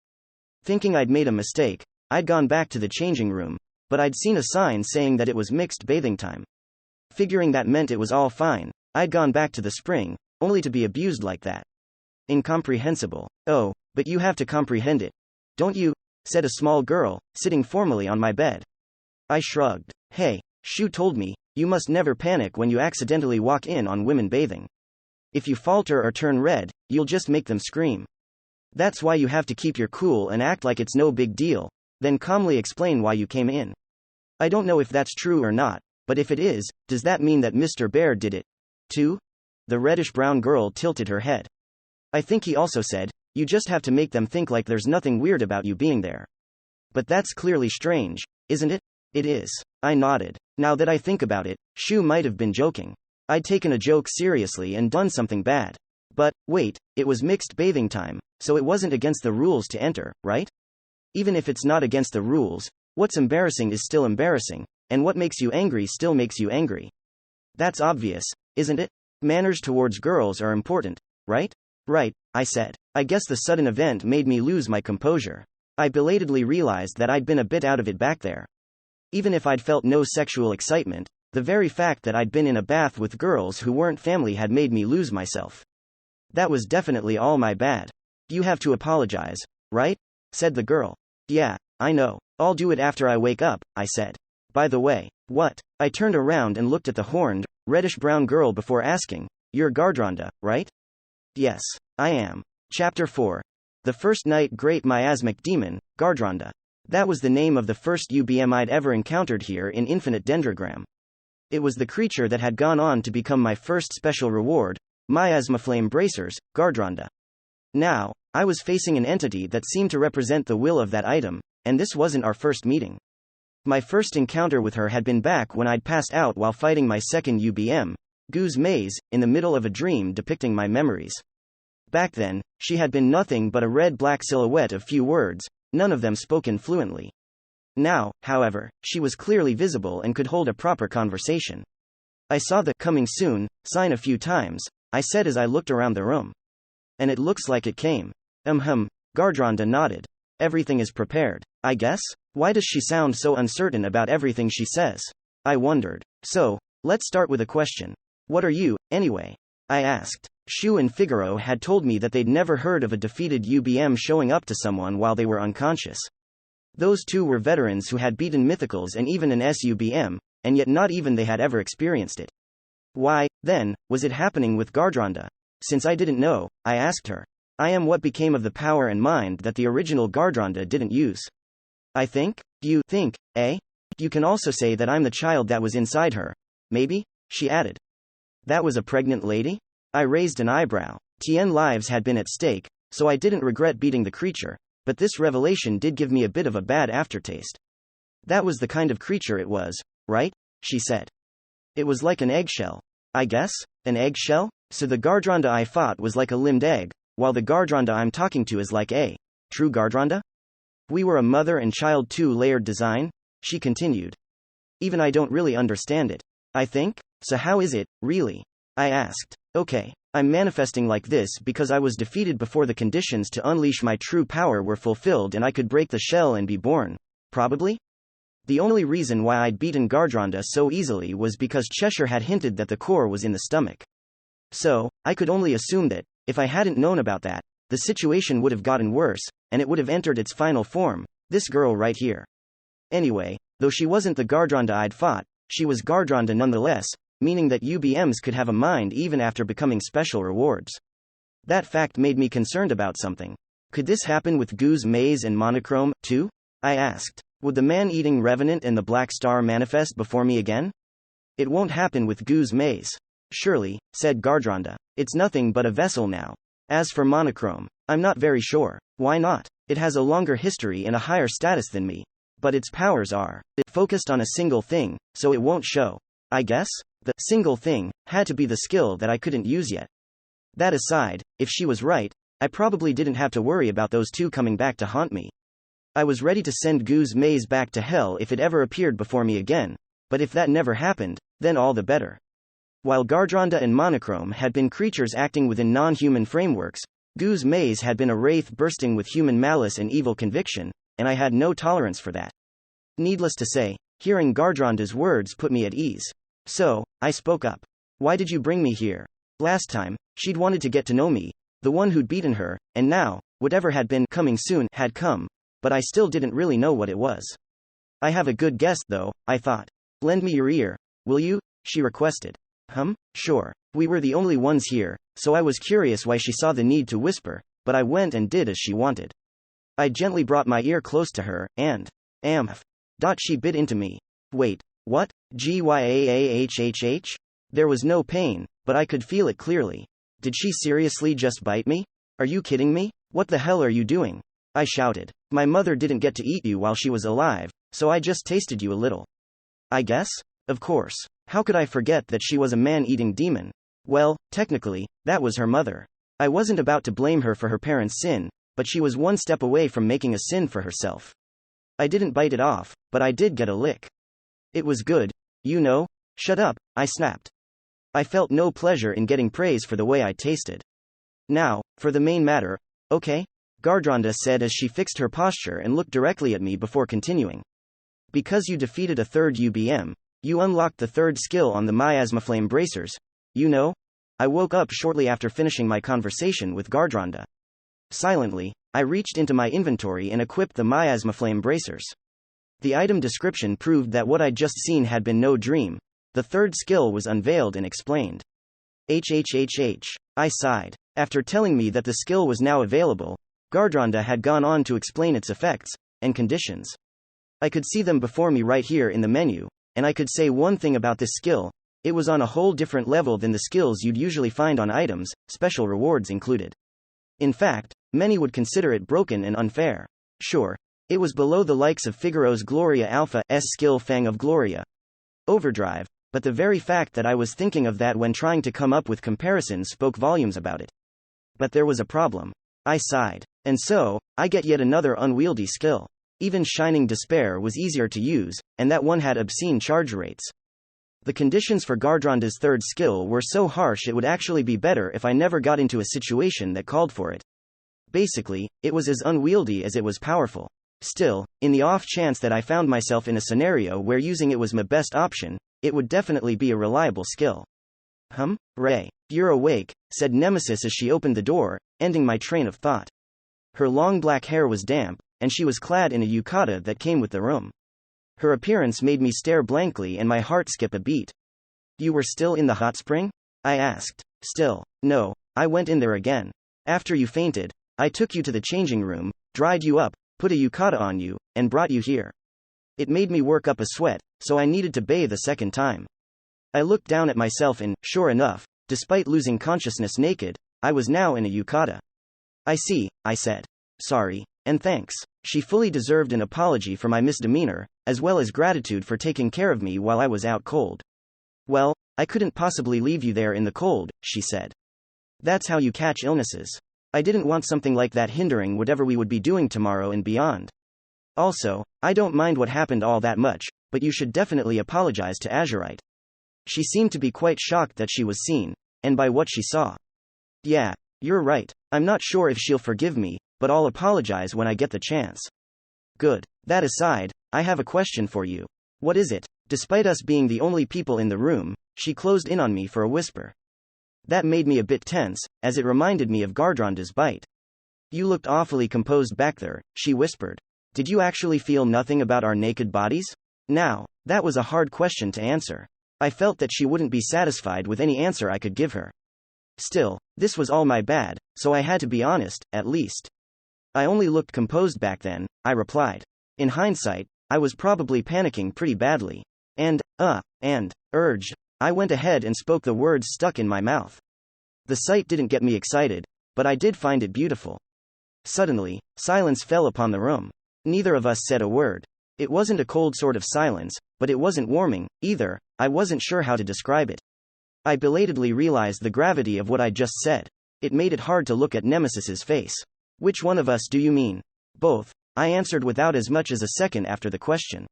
Thinking I'd made a mistake, I'd gone back to the changing room, but I'd seen a sign saying that it was mixed bathing time. Figuring that meant it was all fine, I'd gone back to the spring, only to be abused like that. Incomprehensible. Oh, but you have to comprehend it, don't you? Said a small girl, sitting formally on my bed. I shrugged. Hey, Shu told me, you must never panic when you accidentally walk in on women bathing. If you falter or turn red, you'll just make them scream. That's why you have to keep your cool and act like it's no big deal, then calmly explain why you came in. I don't know if that's true or not, but if it is, does that mean that Mr. Bear did it too? The reddish-brown girl tilted her head. I think he also said, you just have to make them think like there's nothing weird about you being there. But that's clearly strange, isn't it? It is. I nodded. Now that I think about it, Shu might have been joking. I'd taken a joke seriously and done something bad. But, wait, it was mixed bathing time, so it wasn't against the rules to enter, right? Even if it's not against the rules, what's embarrassing is still embarrassing, and what makes you angry still makes you angry. That's obvious, isn't it? Manners towards girls are important, right? Right, I said. I guess the sudden event made me lose my composure. I belatedly realized that I'd been a bit out of it back there. Even if I'd felt no sexual excitement, the very fact that I'd been in a bath with girls who weren't family had made me lose myself. That was definitely all my bad. You have to apologize, right? Said the girl. Yeah, I know. I'll do it after I wake up, I said. By the way, what? I turned around and looked at the horned, reddish-brown girl before asking, you're Gardronda, right? Yes, I am. Chapter 4. The First Night Great Miasmic Demon, Gardronda. That was the name of the first UBM I'd ever encountered here in Infinite Dendrogram. It was the creature that had gone on to become my first special reward, Miasmaflame Bracers, Gardronda. Now, I was facing an entity that seemed to represent the will of that item, and this wasn't our first meeting. My first encounter with her had been back when I'd passed out while fighting my second UBM, Goose Maze, in the middle of a dream depicting my memories. Back then, she had been nothing but a red-black silhouette of few words, none of them spoken fluently. Now, however, she was clearly visible and could hold a proper conversation. I saw the "coming soon" sign a few times, I said as I looked around the room. And it looks like it came. Gardronda nodded. Everything is prepared, I guess? Why does she sound so uncertain about everything she says? I wondered. So, let's start with a question. What are you, anyway? I asked. Shu and Figaro had told me that they'd never heard of a defeated UBM showing up to someone while they were unconscious. Those two were veterans who had beaten mythicals and even an SUBM, and yet not even they had ever experienced it. Why, then, was it happening with Gardronda? Since I didn't know, I asked her. I am what became of the power and mind that the original Gardronda didn't use. I think? You think, eh? You can also say that I'm the child that was inside her. Maybe? She added. That was a pregnant lady? I raised an eyebrow. 10 lives had been at stake, so I didn't regret beating the creature, but this revelation did give me a bit of a bad aftertaste. That was the kind of creature it was, right? She said. It was like an eggshell. I guess? An eggshell? So the Gardronda I fought was like a limbed egg, while the Gardronda I'm talking to is like a true Gardronda? We were a mother and child two-layered design? She continued. Even I don't really understand it. I think? So how is it, really? I asked. Okay, I'm manifesting like this because I was defeated before the conditions to unleash my true power were fulfilled and I could break the shell and be born. Probably? The only reason why I'd beaten Gardronda so easily was because Cheshire had hinted that the core was in the stomach. So, I could only assume that, if I hadn't known about that, the situation would have gotten worse, and it would have entered its final form, this girl right here. Anyway, though she wasn't the Gardronda I'd fought, she was Gardronda nonetheless, meaning that UBMs could have a mind even after becoming special rewards. That fact made me concerned about something. Could this happen with Goose Maze and Monochrome, too? I asked. Would the man-eating revenant and the Black Star manifest before me again? It won't happen with Goose Maze. Surely, said Gardronda. It's nothing but a vessel now. As for Monochrome, I'm not very sure. Why not? It has a longer history and a higher status than me. But its powers are focused on a single thing, so it won't show. I guess? The single thing had to be the skill that I couldn't use yet. That aside, if she was right, I probably didn't have to worry about those two coming back to haunt me. I was ready to send Goose Maze back to hell if it ever appeared before me again, but if that never happened, then all the better. While Gardronda and Monochrome had been creatures acting within non-human frameworks, Goose Maze had been a wraith bursting with human malice and evil conviction, and I had no tolerance for that. Needless to say, hearing Gardronda's words put me at ease. So, I spoke up. Why did you bring me here? Last time, she'd wanted to get to know me, the one who'd beaten her, and now, whatever had been coming soon had come, but I still didn't really know what it was. I have a good guess though, I thought. Lend me your ear, will you? She requested. Sure. We were the only ones here, so I was curious why she saw the need to whisper, but I went and did as she wanted. I gently brought my ear close to her, and she bit into me. Wait, what? Gyahhh? There was no pain, but I could feel it clearly. Did she seriously just bite me? Are you kidding me? What the hell are you doing? I shouted. My mother didn't get to eat you while she was alive, so I just tasted you a little. I guess? Of course. How could I forget that she was a man-eating demon? Well, technically, that was her mother. I wasn't about to blame her for her parents' sin, but she was one step away from making a sin for herself. I didn't bite it off, but I did get a lick. It was good, you know. Shut up, I snapped. I felt no pleasure in getting praise for the way I tasted. Now, for the main matter, okay? Gardronda said as she fixed her posture and looked directly at me before continuing. Because you defeated a third UBM, you unlocked the third skill on the Miasma Flame Bracers, you know? I woke up shortly after finishing my conversation with Gardronda. Silently, I reached into my inventory and equipped the Miasma Flame Bracers. The item description proved that what I'd just seen had been no dream. The third skill was unveiled and explained. I sighed. After telling me that the skill was now available, Gardronda had gone on to explain its effects and conditions. I could see them before me right here in the menu, and I could say one thing about this skill: it was on a whole different level than the skills you'd usually find on items, special rewards included. In fact, many would consider it broken and unfair. Sure, it was below the likes of Figaro's Gloria Alpha's skill Fang of Gloria Overdrive, but the very fact that I was thinking of that when trying to come up with comparisons spoke volumes about it. But there was a problem. I sighed. And so, I get yet another unwieldy skill. Even Shining Despair was easier to use, and that one had obscene charge rates. The conditions for Gardronda's third skill were so harsh it would actually be better if I never got into a situation that called for it. Basically, it was as unwieldy as it was powerful. Still, in the off chance that I found myself in a scenario where using it was my best option, it would definitely be a reliable skill. Ray, you're awake, said Nemesis as she opened the door, ending my train of thought. Her long black hair was damp, and she was clad in a yukata that came with the room. Her appearance made me stare blankly and my heart skip a beat. You were still in the hot spring? I asked. Still. No, I went in there again. After you fainted, I took you to the changing room, dried you up, put a yukata on you, and brought you here. It made me work up a sweat, so I needed to bathe a second time. I looked down at myself and, sure enough, despite losing consciousness naked, I was now in a yukata. I see, I said. Sorry, and thanks. She fully deserved an apology for my misdemeanor, as well as gratitude for taking care of me while I was out cold. Well, I couldn't possibly leave you there in the cold, she said. That's how you catch illnesses. I didn't want something like that hindering whatever we would be doing tomorrow and beyond. Also, I don't mind what happened all that much, but you should definitely apologize to Azurite. She seemed to be quite shocked that she was seen, and by what she saw. Yeah, you're right, I'm not sure if she'll forgive me, but I'll apologize when I get the chance. Good. That aside, I have a question for you. What is it? Despite us being the only people in the room, she closed in on me for a whisper. That made me a bit tense, as it reminded me of Gardronda's bite. You looked awfully composed back there, she whispered. Did you actually feel nothing about our naked bodies? Now, that was a hard question to answer. I felt that she wouldn't be satisfied with any answer I could give her. Still, this was all my bad, so I had to be honest, at least. I only looked composed back then, I replied. In hindsight, I was probably panicking pretty badly. Urged. I went ahead and spoke the words stuck in my mouth. The sight didn't get me excited, but I did find it beautiful. Suddenly, silence fell upon the room. Neither of us said a word. It wasn't a cold sort of silence, but it wasn't warming, either. I wasn't sure how to describe it. I belatedly realized the gravity of what I'd just said. It made it hard to look at Nemesis's face. Which one of us do you mean? Both, I answered without as much as a second after the question.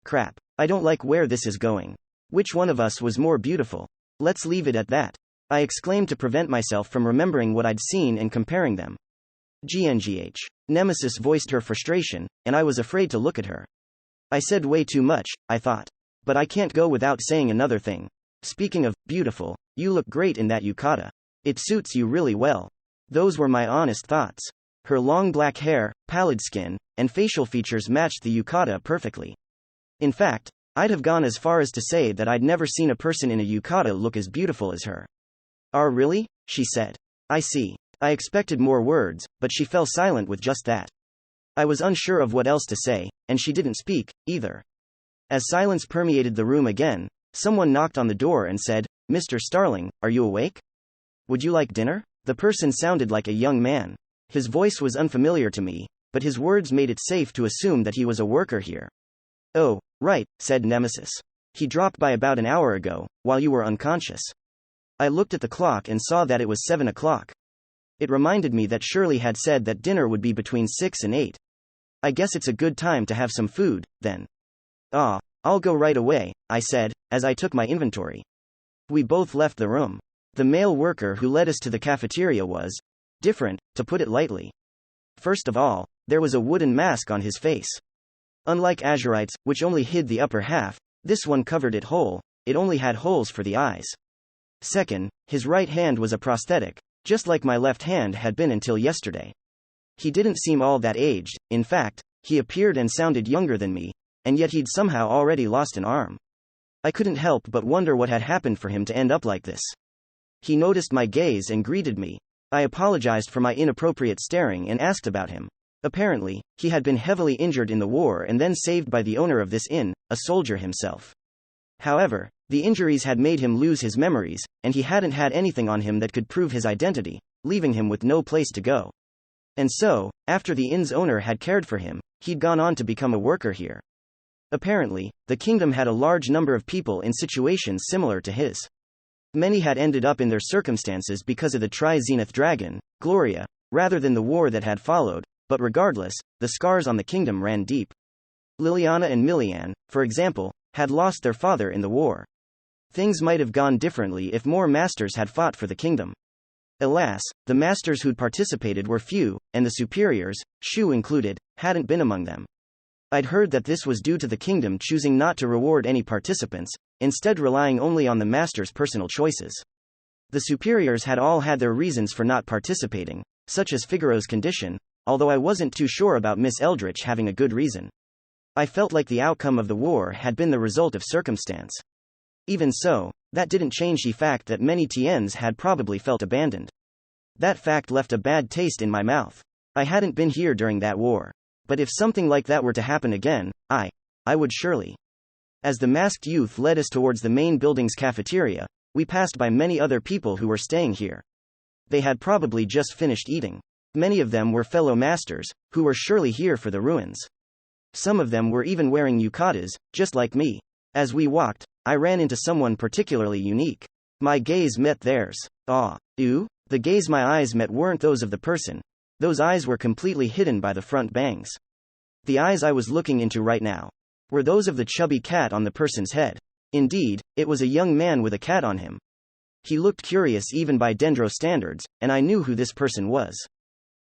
Crap, I don't like where this is going. Which one of us was more beautiful? Let's leave it at that. I exclaimed to prevent myself from remembering what I'd seen and comparing them. GNGH. Nemesis voiced her frustration, and I was afraid to look at her. I said way too much, I thought. But I can't go without saying another thing. Speaking of beautiful, you look great in that yukata. It suits you really well. Those were my honest thoughts. Her long black hair, pallid skin, and facial features matched the yukata perfectly. In fact, I'd have gone as far as to say that I'd never seen a person in a yukata look as beautiful as her. Really? She said. I see. I expected more words, but she fell silent with just that. I was unsure of what else to say, and she didn't speak, either. As silence permeated the room again, someone knocked on the door and said, Mr. Starling, are you awake? Would you like dinner? The person sounded like a young man. His voice was unfamiliar to me, but his words made it safe to assume that he was a worker here. Oh, right, said Nemesis. He dropped by about an hour ago, while you were unconscious. I looked at the clock and saw that it was 7 o'clock. It reminded me that Shirley had said that dinner would be between 6 and 8. I guess it's a good time to have some food, then. I'll go right away, I said, as I took my inventory. We both left the room. The male worker who led us to the cafeteria was different, to put it lightly. First of all, there was a wooden mask on his face. Unlike Azurite's, which only hid the upper half, this one covered it whole, it only had holes for the eyes. Second, his right hand was a prosthetic, just like my left hand had been until yesterday. He didn't seem all that aged, in fact, he appeared and sounded younger than me, and yet he'd somehow already lost an arm. I couldn't help but wonder what had happened for him to end up like this. He noticed my gaze and greeted me. I apologized for my inappropriate staring and asked about him. Apparently, he had been heavily injured in the war and then saved by the owner of this inn, a soldier himself. However, the injuries had made him lose his memories, and he hadn't had anything on him that could prove his identity, leaving him with no place to go. And so, after the inn's owner had cared for him, he'd gone on to become a worker here. Apparently, the kingdom had a large number of people in situations similar to his. Many had ended up in their circumstances because of the Tri-Zenith Dragon, Gloria, rather than the war that had followed, but regardless, the scars on the kingdom ran deep. Liliana and Milian, for example, had lost their father in the war. Things might have gone differently if more masters had fought for the kingdom. Alas, the masters who'd participated were few, and the superiors, Shu included, hadn't been among them. I'd heard that this was due to the kingdom choosing not to reward any participants, instead relying only on the master's personal choices. The superiors had all had their reasons for not participating, such as Figaro's condition, although I wasn't too sure about Miss Eldritch having a good reason. I felt like the outcome of the war had been the result of circumstance. Even so, that didn't change the fact that many Tiens had probably felt abandoned. That fact left a bad taste in my mouth. I hadn't been here during that war. But if something like that were to happen again, I would surely. As the masked youth led us towards the main building's cafeteria, we passed by many other people who were staying here. They had probably just finished eating. Many of them were fellow masters, who were surely here for the ruins. Some of them were even wearing yukatas, just like me. As we walked, I ran into someone particularly unique. My gaze met theirs. Ew? The gaze my eyes met weren't those of the person. Those eyes were completely hidden by the front bangs. The eyes I was looking into right now were those of the chubby cat on the person's head. Indeed, it was a young man with a cat on him. He looked curious even by Dendro standards, and I knew who this person was.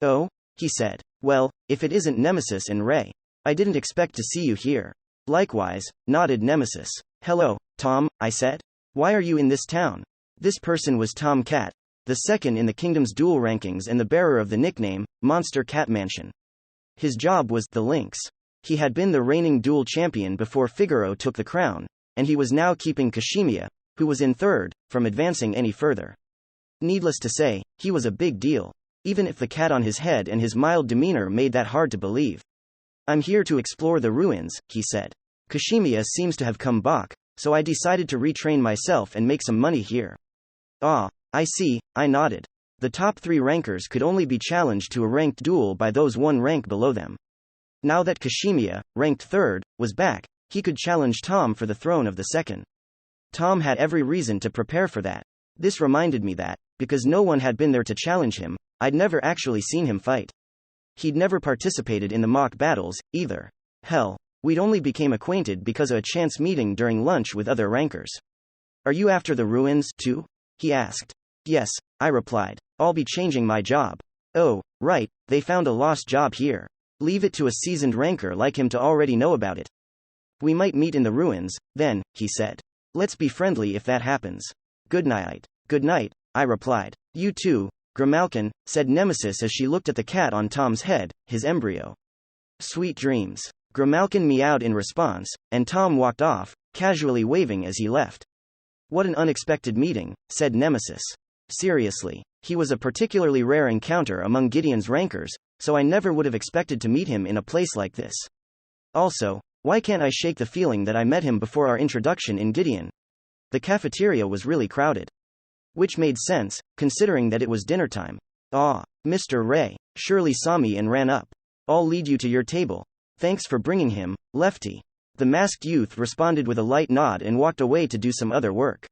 Oh? He said. Well, if it isn't Nemesis and Ray. I didn't expect to see you here. Likewise, nodded Nemesis. Hello, Tom, I said. Why are you in this town? This person was Tom Cat, the second in the kingdom's duel rankings and the bearer of the nickname, Monster Cat Mansion. His job was the Lynx. He had been the reigning duel champion before Figaro took the crown, and he was now keeping Kashimiya, who was in third, from advancing any further. Needless to say, he was a big deal, even if the cat on his head and his mild demeanor made that hard to believe. I'm here to explore the ruins, he said. Kashimiya seems to have come back, so I decided to retrain myself and make some money here. I see, I nodded. The top 3 rankers could only be challenged to a ranked duel by those one rank below them. Now that Kashimiya, ranked 3rd, was back, he could challenge Tom for the throne of the 2nd. Tom had every reason to prepare for that. This reminded me that, because no one had been there to challenge him, I'd never actually seen him fight. He'd never participated in the mock battles, either. Hell, we'd only became acquainted because of a chance meeting during lunch with other rankers. Are you after the ruins, too? He asked. Yes, I replied. I'll be changing my job. Oh, right, they found a lost job here. Leave it to a seasoned ranker like him to already know about it. We might meet in the ruins, then, he said. Let's be friendly if that happens. Good night. Good night, I replied. You too, Grimalkin, said Nemesis as she looked at the cat on Tom's head, his embryo. Sweet dreams. Grimalkin meowed in response, and Tom walked off, casually waving as he left. What an unexpected meeting, said Nemesis. Seriously, he was a particularly rare encounter among Gideon's rankers, so I never would have expected to meet him in a place like this. Also, why can't I shake the feeling that I met him before our introduction in Gideon? The cafeteria was really crowded. Which made sense, considering that it was dinner time. Mr. Ray surely saw me and ran up. I'll lead you to your table. Thanks for bringing him, Lefty. The masked youth responded with a light nod and walked away to do some other work.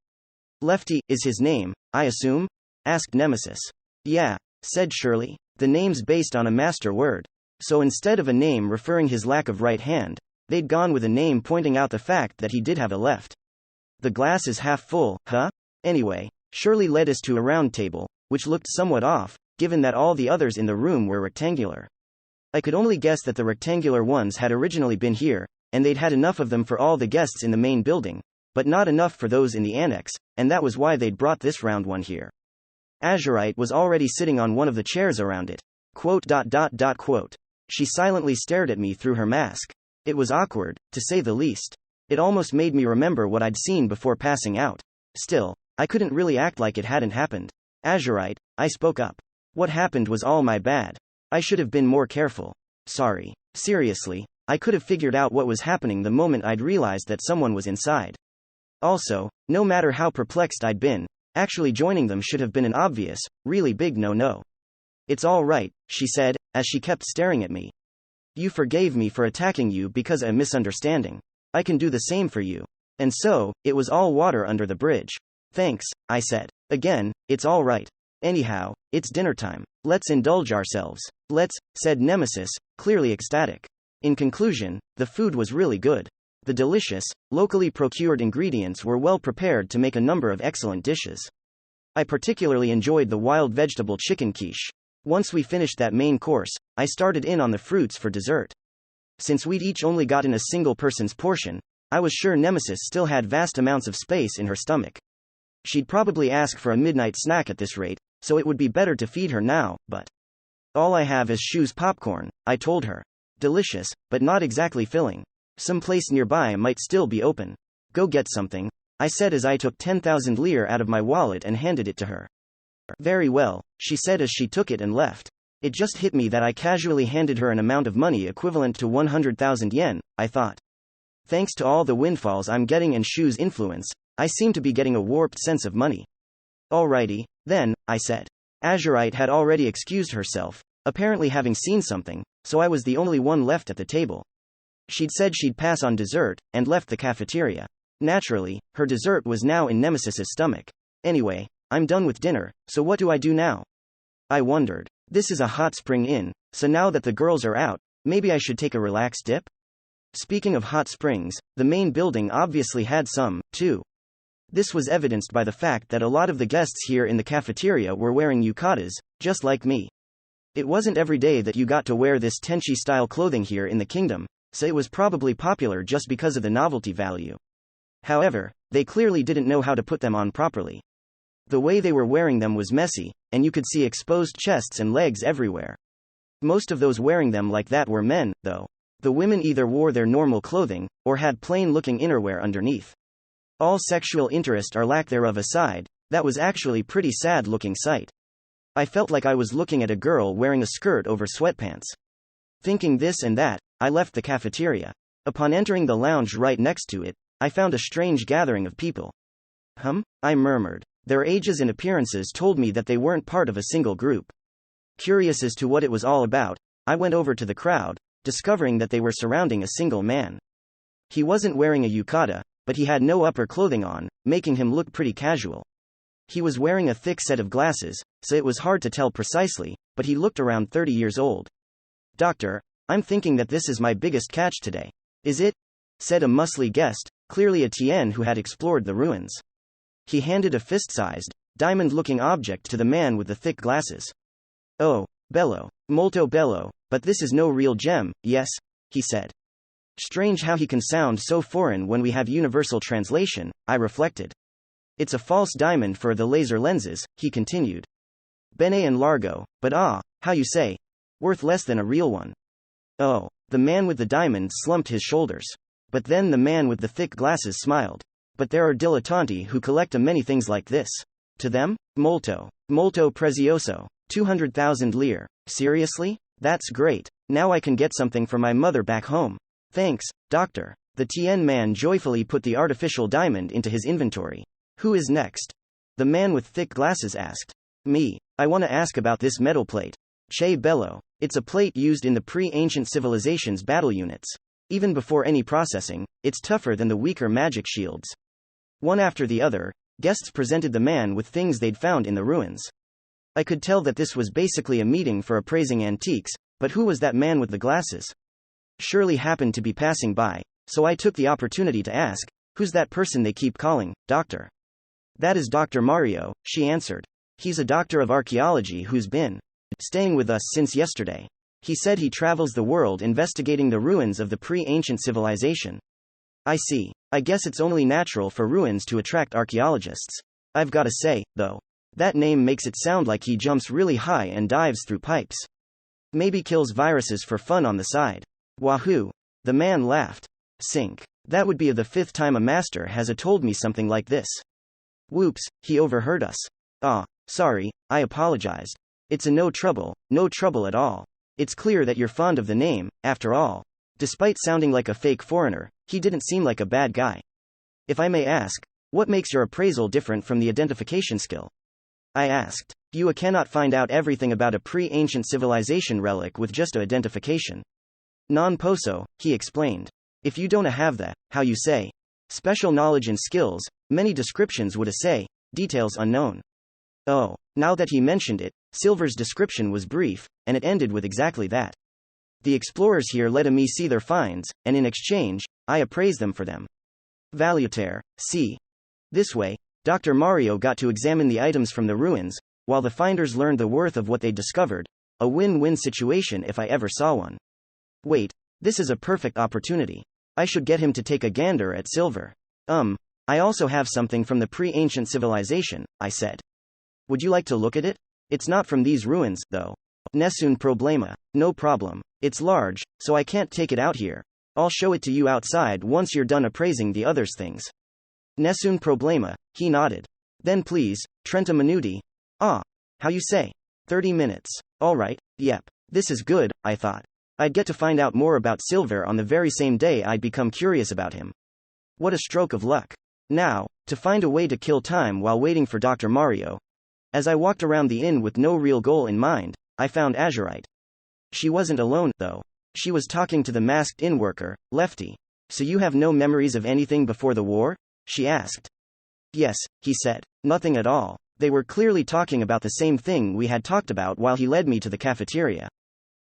Lefty is his name, I assume? Asked Nemesis. Yeah, said Shirley. The name's based on a master word. So instead of a name referring his lack of right hand, they'd gone with a name pointing out the fact that he did have a left. The glass is half full, huh? Anyway, Shirley led us to a round table, which looked somewhat off, given that all the others in the room were rectangular. I could only guess that the rectangular ones had originally been here, and they'd had enough of them for all the guests in the main building, but not enough for those in the annex, and that was why they'd brought this round one here. Azurite was already sitting on one of the chairs around it. She silently stared at me through her mask. It was awkward, to say the least. It almost made me remember what I'd seen before passing out. Still, I couldn't really act like it hadn't happened. Azurite, I spoke up. What happened was all my bad. I should have been more careful. Sorry. Seriously, I could have figured out what was happening the moment I'd realized that someone was inside. Also, no matter how perplexed I'd been, actually joining them should have been an obvious, really big no-no. It's all right, she said, as she kept staring at me. You forgave me for attacking you because of a misunderstanding. I can do the same for you. And so, it was all water under the bridge. Thanks, I said. Again, it's all right. Anyhow, it's dinner time. Let's indulge ourselves. Let's, said Nemesis, clearly ecstatic. In conclusion, the food was really good. The delicious, locally procured ingredients were well prepared to make a number of excellent dishes. I particularly enjoyed the wild vegetable chicken quiche. Once we finished that main course, I started in on the fruits for dessert. Since we'd each only gotten a single person's portion, I was sure Nemesis still had vast amounts of space in her stomach. She'd probably ask for a midnight snack at this rate, so it would be better to feed her now, but all I have is Shu's popcorn, I told her. Delicious, but not exactly filling. Some place nearby might still be open. Go get something, I said as I took 10,000 lire out of my wallet and handed it to her. Very well, she said as she took it and left. It just hit me that I casually handed her an amount of money equivalent to 100,000 yen, I thought. Thanks to all the windfalls I'm getting and Shu's influence, I seem to be getting a warped sense of money. Alrighty, then, I said. Azurite had already excused herself, apparently having seen something, so I was the only one left at the table. She'd said she'd pass on dessert, and left the cafeteria. Naturally, her dessert was now in Nemesis's stomach. Anyway, I'm done with dinner, so what do I do now? I wondered. This is a hot spring inn, so now that the girls are out, maybe I should take a relaxed dip? Speaking of hot springs, the main building obviously had some, too. This was evidenced by the fact that a lot of the guests here in the cafeteria were wearing yukatas, just like me. It wasn't every day that you got to wear this tenchi-style clothing here in the kingdom, so it was probably popular just because of the novelty value. However, they clearly didn't know how to put them on properly. The way they were wearing them was messy, and you could see exposed chests and legs everywhere. Most of those wearing them like that were men, though. The women either wore their normal clothing, or had plain-looking innerwear underneath. All sexual interest or lack thereof aside, that was actually pretty sad-looking sight. I felt like I was looking at a girl wearing a skirt over sweatpants. Thinking this and that, I left the cafeteria. Upon entering the lounge right next to it, I found a strange gathering of people. I murmured. Their ages and appearances told me that they weren't part of a single group. Curious as to what it was all about, I went over to the crowd, discovering that they were surrounding a single man. He wasn't wearing a yukata, but he had no upper clothing on, making him look pretty casual. He was wearing a thick set of glasses, so it was hard to tell precisely, but he looked around 30 years old. Doctor, I'm thinking that this is my biggest catch today. Is it? Said a muscly guest, clearly a Tien who had explored the ruins. He handed a fist-sized, diamond-looking object to the man with the thick glasses. Oh, bello, molto bello, but this is no real gem, yes? He said. Strange how he can sound so foreign when we have universal translation, I reflected. It's a false diamond for the laser lenses, he continued. Bene and largo, but how you say? Worth less than a real one. Oh, the man with the diamond slumped his shoulders. But then the man with the thick glasses smiled. But there are dilettanti who collect many things like this. To them, molto prezioso, 200,000 lire. Seriously? That's great. Now I can get something for my mother back home. Thanks, doctor. The Tien man joyfully put the artificial diamond into his inventory. Who is next? The man with thick glasses asked. Me. I want to ask about this metal plate. Che bello. It's a plate used in the pre-ancient civilization's battle units. Even before any processing, it's tougher than the weaker magic shields. One after the other, guests presented the man with things they'd found in the ruins. I could tell that this was basically a meeting for appraising antiques, but who was that man with the glasses? Surely happened to be passing by, so I took the opportunity to ask, who's that person they keep calling, doctor? That is Dr. Mario, she answered. He's a doctor of archaeology who's been staying with us since yesterday. He said he travels the world investigating the ruins of the pre-ancient civilization. I see. I guess it's only natural for ruins to attract archaeologists. I've got to say, though, that name makes it sound like he jumps really high and dives through pipes. Maybe kills viruses for fun on the side. Wahoo! The man laughed. Sink. That would be the 5th time a master has told me something like this. Whoops, he overheard us. Sorry, I apologized. It's no trouble at all. It's clear that you're fond of the name, after all. Despite sounding like a fake foreigner, he didn't seem like a bad guy. If I may ask, what makes your appraisal different from the identification skill? I asked. You cannot find out everything about a pre-ancient civilization relic with just a identification. Non poso, he explained. If you don't have the, how you say, special knowledge and skills, many descriptions would say, details unknown. Oh, now that he mentioned it, Silver's description was brief, and it ended with exactly that. The explorers here let me see their finds, and in exchange, I appraise them for them. Valutaire, see. This way, Dr. Mario got to examine the items from the ruins, while the finders learned the worth of what they discovered, a win-win situation if I ever saw one. Wait, this is a perfect opportunity. I should get him to take a gander at Silver. I also have something from the pre-ancient civilization, I said. Would you like to look at it? It's not from these ruins, though. Nessun problema. No problem. It's large, so I can't take it out here. I'll show it to you outside once you're done appraising the others things. Nessun problema, he nodded. Then please, 30 minuti. Ah. How you say? 30 minutes. Alright, yep. This is good, I thought. I'd get to find out more about Silver on the very same day I'd become curious about him. What a stroke of luck. Now, to find a way to kill time while waiting for Dr. Mario. As I walked around the inn with no real goal in mind, I found Azurite. She wasn't alone, though. She was talking to the masked inn worker, Lefty. So you have no memories of anything before the war? She asked. Yes, he said. Nothing at all. They were clearly talking about the same thing we had talked about while he led me to the cafeteria.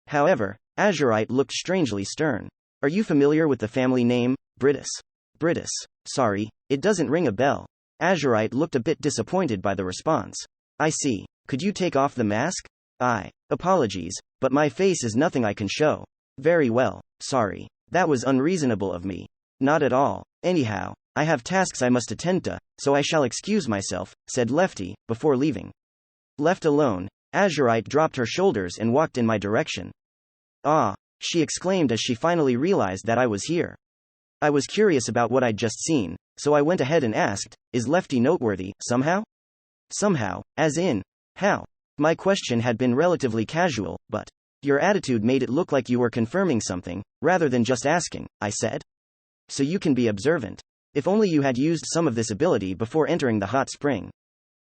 However, Azurite looked strangely stern. Are you familiar with the family name, Britus? Britus. Sorry, it doesn't ring a bell. Azurite looked a bit disappointed by the response. I see. Could you take off the mask? Apologies, but my face is nothing I can show. Very well, sorry. That was unreasonable of me. Not at all. Anyhow, I have tasks I must attend to, so I shall excuse myself, said Lefty, before leaving. Left alone, Azurite dropped her shoulders and walked in my direction. Ah, she exclaimed as she finally realized that I was here. I was curious about what I'd just seen, so I went ahead and asked, is Lefty noteworthy, somehow? Somehow, as in, how? My question had been relatively casual, but your attitude made it look like you were confirming something, rather than just asking, I said. So you can be observant. If only you had used some of this ability before entering the hot spring.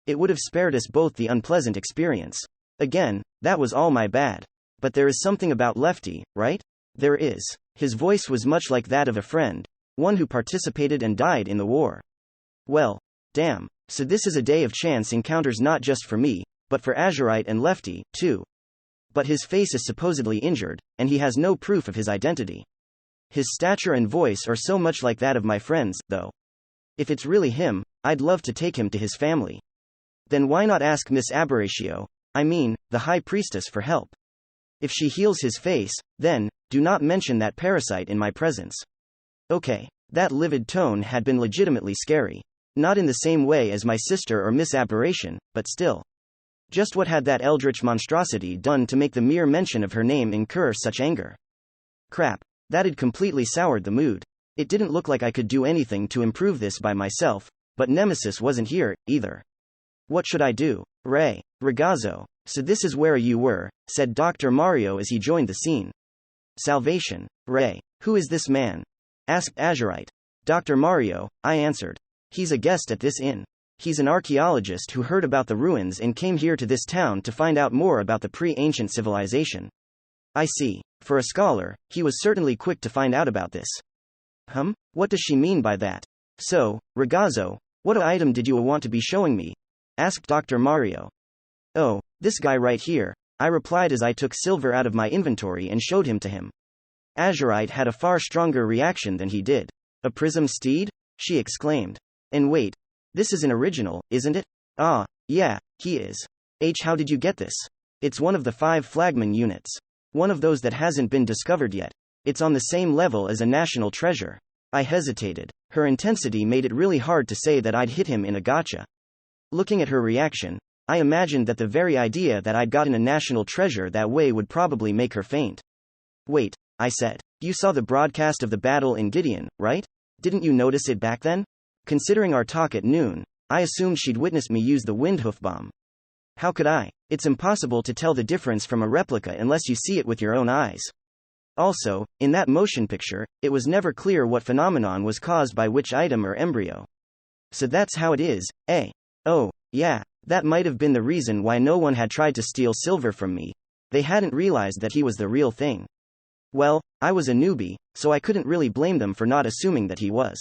It would have spared us both the unpleasant experience. Again, that was all my bad. But there is something about Lefty, right? There is. His voice was much like that of a friend, one who participated and died in the war. Well, damn. So this is a day of chance encounters not just for me, but for Azurite and Lefty, too. But his face is supposedly injured, and he has no proof of his identity. His stature and voice are so much like that of my friends, though. If it's really him, I'd love to take him to his family. Then why not ask Miss Aberratio, the High Priestess, for help? If she heals his face, then, do not mention that parasite in my presence. Okay. That livid tone had been legitimately scary. Not in the same way as my sister or Miss Aberration, but still. Just what had that eldritch monstrosity done to make the mere mention of her name incur such anger? Crap. That had completely soured the mood. It didn't look like I could do anything to improve this by myself, but Nemesis wasn't here, either. What should I do? Ragazzo. So this is where you were, said Dr. Mario as he joined the scene. Salvation. Who is this man? Asked Azurite. Dr. Mario, I answered. He's a guest at this inn. He's an archaeologist who heard about the ruins and came here to this town to find out more about the pre-ancient civilization. I see. For a scholar, he was certainly quick to find out about this. What does she mean by that? So, Ragazzo, what item did you want to be showing me? Asked Dr. Mario. Oh, this guy right here, I replied as I took Silver out of my inventory and showed him to him. Azurite had a far stronger reaction than he did. A prism steed? She exclaimed. And wait. This is an original, isn't it? Ah, yeah, he is. How did you get this? It's one of the 5 flagman units. One of those that hasn't been discovered yet. It's on the same level as a national treasure. I hesitated. Her intensity made it really hard to say that I'd hit him in a gotcha. Looking at her reaction, I imagined that the very idea that I'd gotten a national treasure that way would probably make her faint. Wait, I said. You saw the broadcast of the battle in Gideon, right? Didn't you notice it back then? Considering our talk at noon, I assumed she'd witnessed me use the windhoof bomb. How could I? It's impossible to tell the difference from a replica unless you see it with your own eyes. Also, in that motion picture, it was never clear what phenomenon was caused by which item or embryo. So that's how it is, eh? Oh, Yeah, that might have been the reason why no one had tried to steal silver from me. They hadn't realized that he was the real thing. Well, I was a newbie, so I couldn't really blame them for not assuming that he was.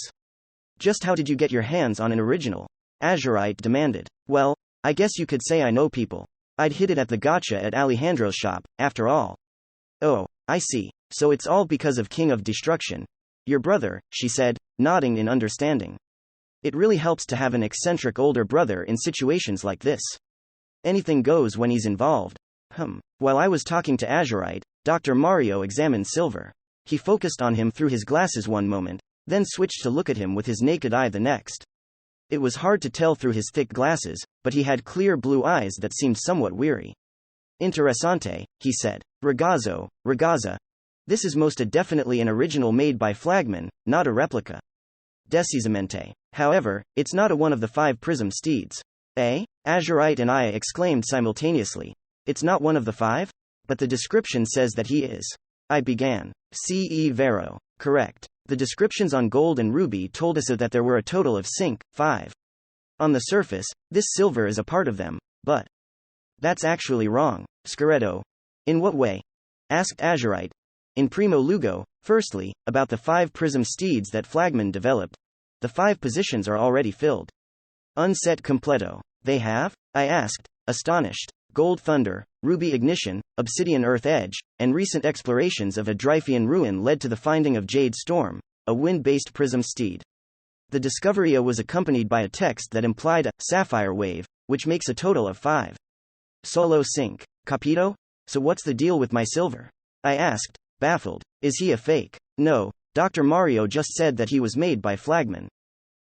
Just how did you get your hands on an original? Azurite demanded. Well, I guess you could say I know people. I'd hid it at the gotcha at Alejandro's shop, after all. Oh, I see. So it's all because of King of Destruction. Your brother, she said, nodding in understanding. It really helps to have an eccentric older brother in situations like this. Anything goes when he's involved. While I was talking to Azurite, Dr. Mario examined Silver. He focused on him through his glasses one moment, then switched to look at him with his naked eye the next. It was hard to tell through his thick glasses, but he had clear blue eyes that seemed somewhat weary. Interessante, he said. Ragazza. This is most definitely an original made by Flagman, not a replica. Decisamente. However, it's not one of the 5 prism steeds. Eh? Azurite and I exclaimed simultaneously. It's not one of the 5? But the description says that he is. I began. Ce vero. Correct. The descriptions on gold and ruby told us that there were a total of 5. On the surface, this silver is a part of them, but that's actually wrong. Scaretto. In what way? Asked Azurite. In primo lugo, firstly, about the 5 prism steeds that Flagman developed. The 5 positions are already filled. Unset completo. They have? I asked, astonished. Gold Thunder, Ruby Ignition, Obsidian Earth Edge, and recent explorations of a Dryphian ruin led to the finding of Jade Storm, a wind-based prism steed. The discovery was accompanied by a text that implied a sapphire wave, which makes a total of 5. Solo sync. Capito? So what's the deal with my silver? I asked, baffled. Is he a fake? No, Dr. Mario just said that he was made by Flagman.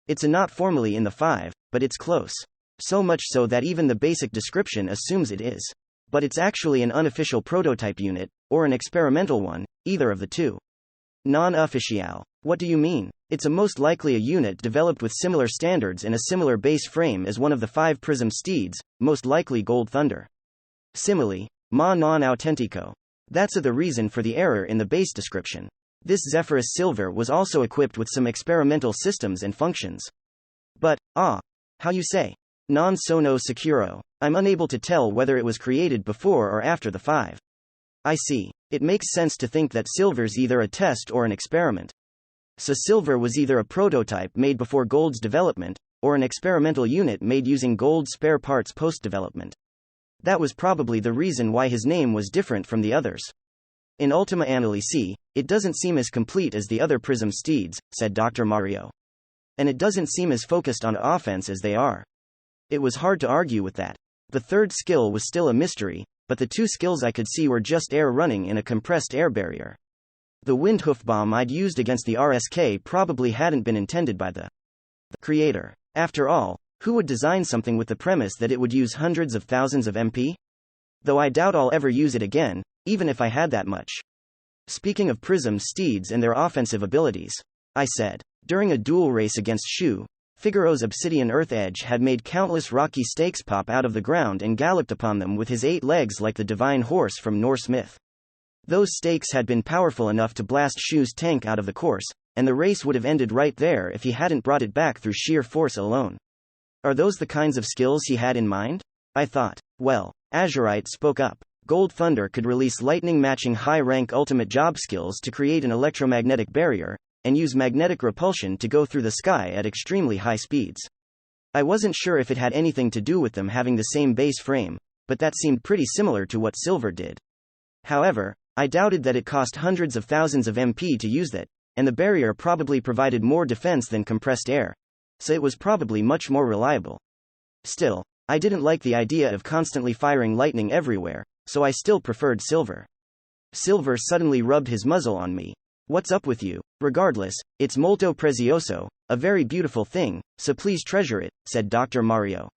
It's not formally in the 5, but it's close. So much so that even the basic description assumes it is. But it's actually an unofficial prototype unit, or an experimental one, either of the two. Non-official. What do you mean? It's most likely a unit developed with similar standards and a similar base frame as one of the 5 prism steeds, most likely Gold Thunder. Simile, ma non autentico. That's the reason for the error in the base description. This Zephyrus Silver was also equipped with some experimental systems and functions. But, how you say? Non sono sicuro. I'm unable to tell whether it was created before or after the 5. I see. It makes sense to think that Silver's either a test or an experiment. So Silver was either a prototype made before Gold's development, or an experimental unit made using Gold's spare parts post-development. That was probably the reason why his name was different from the others. In Ultima Analisi, it doesn't seem as complete as the other Prism steeds, said Dr. Mario. And it doesn't seem as focused on offense as they are. It was hard to argue with that. The third skill was still a mystery, but the 2 skills I could see were just air running in a compressed air barrier. The wind hoof bomb I'd used against the RSK probably hadn't been intended by the creator. After all, who would design something with the premise that it would use hundreds of thousands of MP? Though I doubt I'll ever use it again, even if I had that much. Speaking of Prism steeds and their offensive abilities, I said, during a duel race against Shu, Figaro's Obsidian Earth Edge had made countless rocky stakes pop out of the ground and galloped upon them with his 8 legs like the divine horse from Norse myth. Those stakes had been powerful enough to blast Shu's tank out of the course, and the race would have ended right there if he hadn't brought it back through sheer force alone. Are those the kinds of skills he had in mind? I thought. Well, Azurite spoke up. Gold Thunder could release lightning-matching high-rank ultimate job skills to create an electromagnetic barrier, and use magnetic repulsion to go through the sky at extremely high speeds. I wasn't sure if it had anything to do with them having the same base frame, but that seemed pretty similar to what Silver did. However, I doubted that it cost hundreds of thousands of MP to use that, and the barrier probably provided more defense than compressed air, so it was probably much more reliable. Still, I didn't like the idea of constantly firing lightning everywhere, so I still preferred Silver. Silver suddenly rubbed his muzzle on me. What's up with you? Regardless, it's molto prezioso, a very beautiful thing, so please treasure it, said Dr. Mario.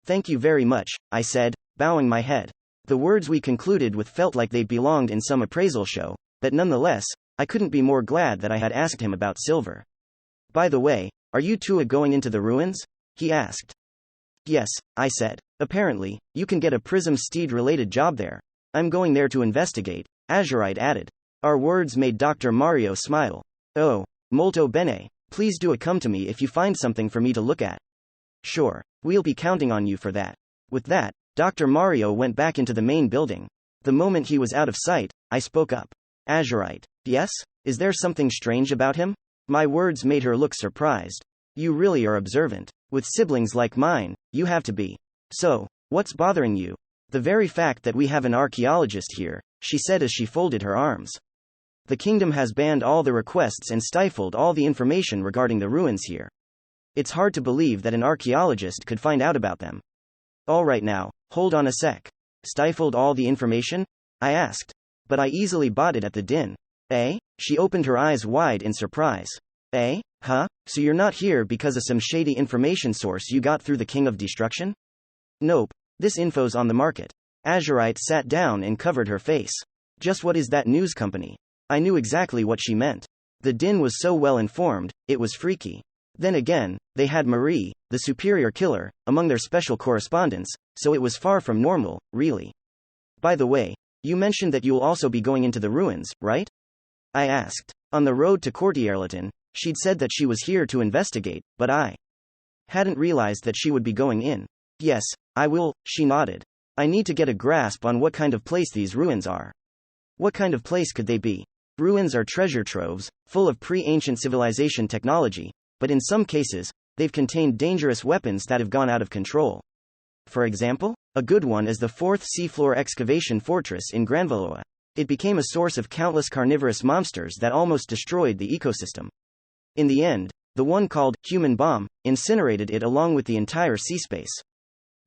Thank you very much, I said, bowing my head. The words we concluded with felt like they belonged in some appraisal show, but nonetheless, I couldn't be more glad that I had asked him about Silver. By the way, are you two going into the ruins? He asked. Yes, I said. Apparently, you can get a Prism Steed-related job there. I'm going there to investigate, Azurite added. Our words made Dr. Mario smile. Oh, molto bene. Please do come to me if you find something for me to look at. Sure. We'll be counting on you for that. With that, Dr. Mario went back into the main building. The moment he was out of sight, I spoke up. Azurite. Yes? Is there something strange about him? My words made her look surprised. You really are observant. With siblings like mine, you have to be. So, what's bothering you? The very fact that we have an archaeologist here, she said as she folded her arms. The kingdom has banned all the requests and stifled all the information regarding the ruins here. It's hard to believe that an archaeologist could find out about them. All right now, hold on a sec. Stifled all the information? I asked. But I easily bought it at the din. Eh? She opened her eyes wide in surprise. Eh? Huh? So you're not here because of some shady information source you got through the King of Destruction? Nope. This info's on the market. Azurite sat down and covered her face. Just what is that news company? I knew exactly what she meant. The din was so well informed, it was freaky. Then again, they had Marie, the superior killer, among their special correspondents, so it was far from normal, really. By the way, you mentioned that you'll also be going into the ruins, right? I asked. On the road to Courtierleton, she'd said that she was here to investigate, but I hadn't realized that she would be going in. Yes, I will, she nodded. I need to get a grasp on what kind of place these ruins are. What kind of place could they be? Ruins are treasure troves, full of pre-ancient civilization technology, but in some cases, they've contained dangerous weapons that have gone out of control. For example, a good one is the 4th seafloor excavation fortress in Granvaloa. It became a source of countless carnivorous monsters that almost destroyed the ecosystem. In the end, the one called Human Bomb incinerated it along with the entire sea space.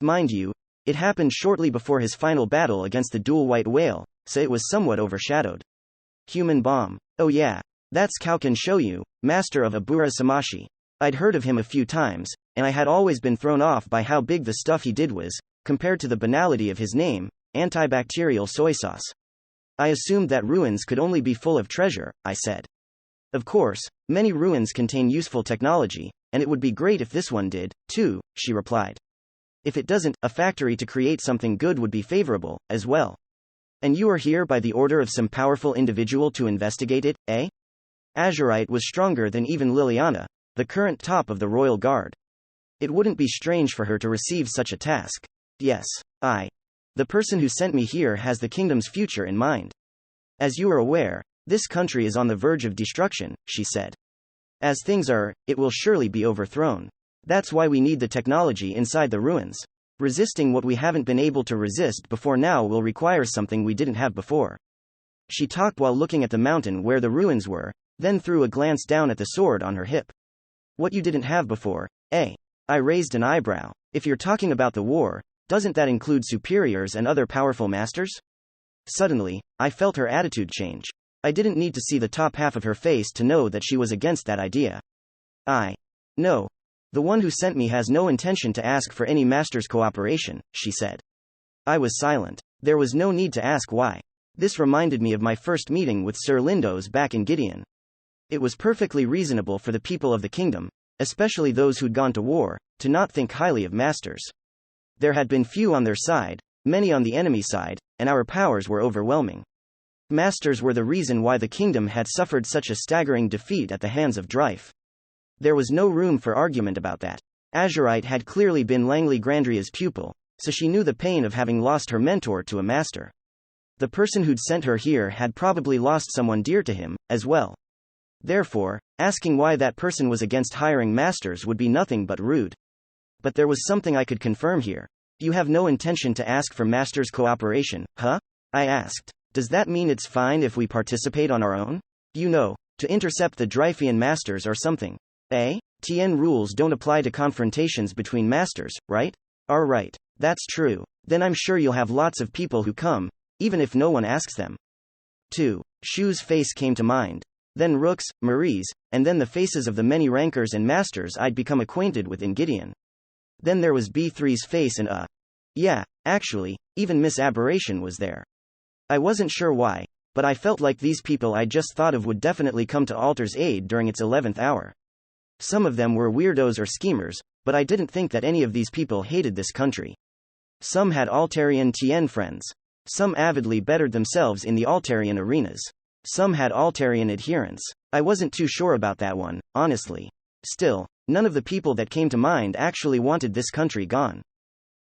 Mind you, it happened shortly before his final battle against the dual white whale, so it was somewhat overshadowed. Human Bomb. Oh yeah. That's Kaukan Shoyu, master of Abura Samashi. I'd heard of him a few times, and I had always been thrown off by how big the stuff he did was, compared to the banality of his name, antibacterial soy sauce. I assumed that ruins could only be full of treasure, I said. Of course, many ruins contain useful technology, and it would be great if this one did, too, she replied. If it doesn't, a factory to create something good would be favorable, as well. And you are here by the order of some powerful individual to investigate it, eh? Azurite was stronger than even Liliana, the current top of the royal guard. It wouldn't be strange for her to receive such a task. Yes, the person who sent me here has the kingdom's future in mind. As you are aware, this country is on the verge of destruction, she said. As things are, it will surely be overthrown. That's why we need the technology inside the ruins. Resisting what we haven't been able to resist before now will require something we didn't have before. She talked while looking at the mountain where the ruins were, then threw a glance down at the sword on her hip. What you didn't have before, eh? I raised an eyebrow. If you're talking about the war, doesn't that include superiors and other powerful masters? Suddenly, I felt her attitude change. I didn't need to see the top half of her face to know that she was against that idea. No. The one who sent me has no intention to ask for any master's cooperation, she said. I was silent. There was no need to ask why. This reminded me of my first meeting with Sir Lindos back in Gideon. It was perfectly reasonable for the people of the kingdom, especially those who'd gone to war, to not think highly of masters. There had been few on their side, many on the enemy side, and our powers were overwhelming. Masters were the reason why the kingdom had suffered such a staggering defeat at the hands of Dryfe. There was no room for argument about that. Azurite had clearly been Langley Grandria's pupil, so she knew the pain of having lost her mentor to a master. The person who'd sent her here had probably lost someone dear to him, as well. Therefore, asking why that person was against hiring masters would be nothing but rude. But there was something I could confirm here. You have no intention to ask for master's cooperation, huh? I asked. Does that mean it's fine if we participate on our own? You know, to intercept the Dryfian masters or something. TN rules don't apply to confrontations between masters, right? Right. That's true. Then I'm sure you'll have lots of people who come, even if no one asks them. 2. Shu's face came to mind. Then Rook's, Marie's, and then the faces of the many rankers and masters I'd become acquainted with in Gideon. Then there was B3's face and yeah, actually, even Miss Aberration was there. I wasn't sure why, but I felt like these people I just thought of would definitely come to Alter's aid during its 11th hour. Some of them were weirdos or schemers, but I didn't think that any of these people hated this country. Some had Altarian TN friends. Some avidly bettered themselves in the Altarian arenas. Some had Altarian adherents. I wasn't too sure about that one, honestly. Still, none of the people that came to mind actually wanted this country gone.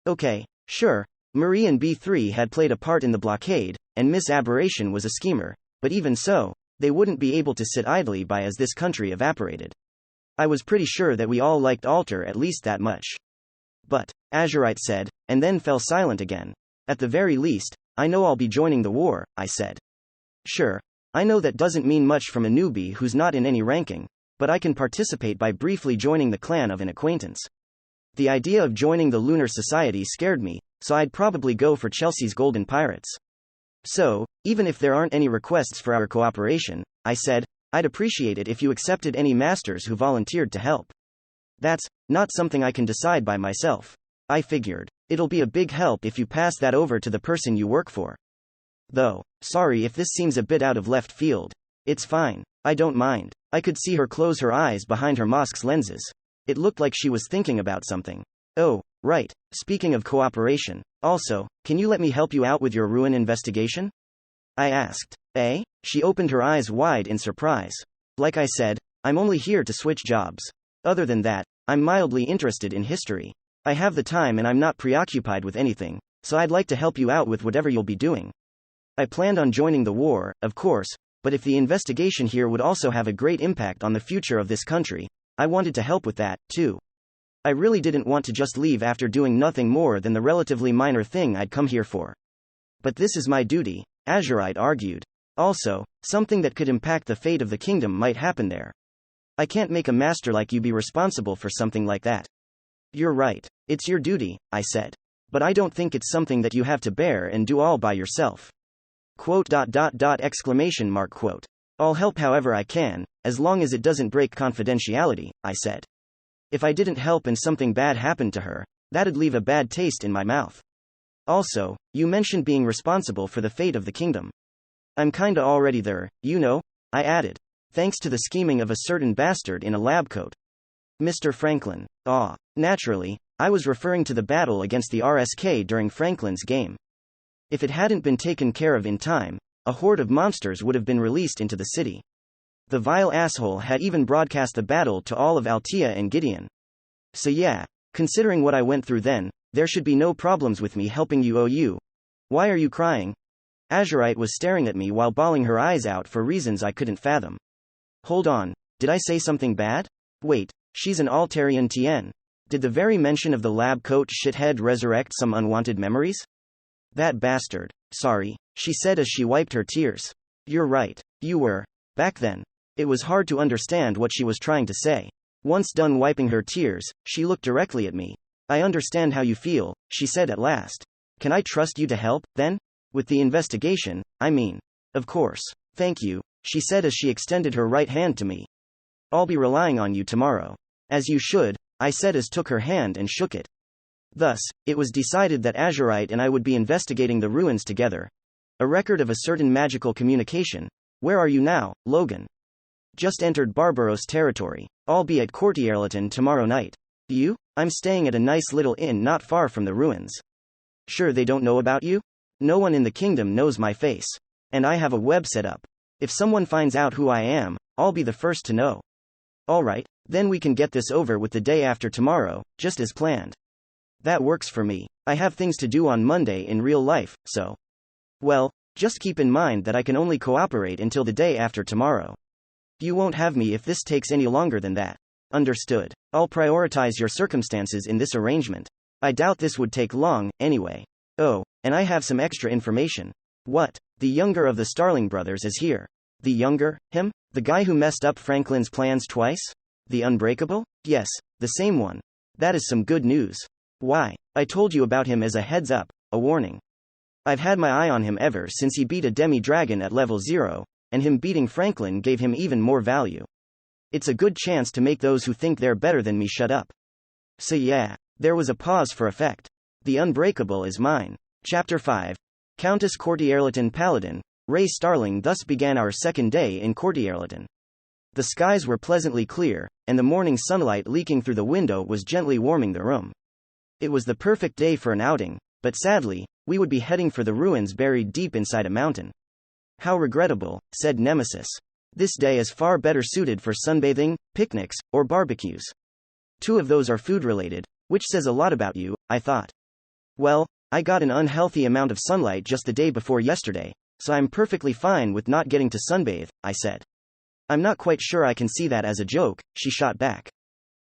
Okay, sure, Marie and B3 had played a part in the blockade, and Miss Aberration was a schemer, but even so, they wouldn't be able to sit idly by as this country evaporated. I was pretty sure that we all liked Alter at least that much. But, Azurite said, and then fell silent again. At the very least, I know I'll be joining the war, I said. Sure, I know that doesn't mean much from a newbie who's not in any ranking, but I can participate by briefly joining the clan of an acquaintance. The idea of joining the Lunar Society scared me, so I'd probably go for Chelsea's Golden Pirates. So, even if there aren't any requests for our cooperation, I said, I'd appreciate it if you accepted any masters who volunteered to help. That's not something I can decide by myself. I figured, it'll be a big help if you pass that over to the person you work for. Though, sorry if this seems a bit out of left field. It's fine, I don't mind. I could see her close her eyes behind her mask's lenses. It looked like she was thinking about something. Oh, right, speaking of cooperation, also, can you let me help you out with your ruin investigation? I asked. Eh? She opened her eyes wide in surprise. Like I said, I'm only here to switch jobs. Other than that, I'm mildly interested in history. I have the time and I'm not preoccupied with anything, so I'd like to help you out with whatever you'll be doing. I planned on joining the war, of course, but if the investigation here would also have a great impact on the future of this country, I wanted to help with that, too. I really didn't want to just leave after doing nothing more than the relatively minor thing I'd come here for. But this is my duty, Azurite argued. Also, something that could impact the fate of the kingdom might happen there. I can't make a master like you be responsible for something like that. You're right, it's your duty, I said. But I don't think it's something that you have to bear and do all by yourself. Quote. I'll help however I can, as long as it doesn't break confidentiality, I said. If I didn't help and something bad happened to her, that'd leave a bad taste in my mouth. Also, you mentioned being responsible for the fate of the kingdom. I'm kinda already there, you know, I added. Thanks to the scheming of a certain bastard in a lab coat. Mr. Franklin. Naturally, I was referring to the battle against the RSK during Franklin's game. If it hadn't been taken care of in time, a horde of monsters would have been released into the city. The vile asshole had even broadcast the battle to all of Altea and Gideon. So yeah, considering what I went through then, there should be no problems with me helping you. You. Why are you crying? Azurite was staring at me while bawling her eyes out for reasons I couldn't fathom. Hold on, did I say something bad? Wait, she's an Altarian TN. Did the very mention of the lab coat shithead resurrect some unwanted memories? That bastard. Sorry, she said as she wiped her tears. You're right, you were. Back then. It was hard to understand what she was trying to say. Once done wiping her tears, she looked directly at me. I understand how you feel, she said at last. Can I trust you to help, then? With the investigation, I mean. Of course. Thank you, she said as she extended her right hand to me. I'll be relying on you tomorrow. As you should, I said as took her hand and shook it. Thus, it was decided that Azurite and I would be investigating the ruins together. A record of a certain magical communication. Where are you now, Logan? Just entered Barbaros territory. I'll be at Courtierleton tomorrow night. You? I'm staying at a nice little inn not far from the ruins. Sure they don't know about you? No one in the kingdom knows my face. And I have a web set up. If someone finds out who I am, I'll be the first to know. Alright, then we can get this over with the day after tomorrow, just as planned. That works for me. I have things to do on Monday in real life, so. Well, just keep in mind that I can only cooperate until the day after tomorrow. You won't have me if this takes any longer than that. Understood. I'll prioritize your circumstances in this arrangement. I doubt this would take long, anyway. Oh, and I have some extra information. What? The younger of the Starling brothers is here. The younger? Him? The guy who messed up Franklin's plans twice? The Unbreakable? Yes, the same one. That is some good news. Why? I told you about him as a heads up, a warning. I've had my eye on him ever since he beat a demi-dragon at level 0, and him beating Franklin gave him even more value. It's a good chance to make those who think they're better than me shut up. So yeah, there was a pause for effect. The Unbreakable is mine. Chapter 5. Countess Courtierleton Paladin, Ray Starling. Thus began our second day in Courtierleton. The skies were pleasantly clear, and the morning sunlight leaking through the window was gently warming the room. It was the perfect day for an outing, but sadly, we would be heading for the ruins buried deep inside a mountain. How regrettable, said Nemesis. This day is far better suited for sunbathing, picnics, or barbecues. 2 of those are food-related, which says a lot about you, I thought. Well, I got an unhealthy amount of sunlight just the day before yesterday, so I'm perfectly fine with not getting to sunbathe, I said. I'm not quite sure I can see that as a joke, she shot back.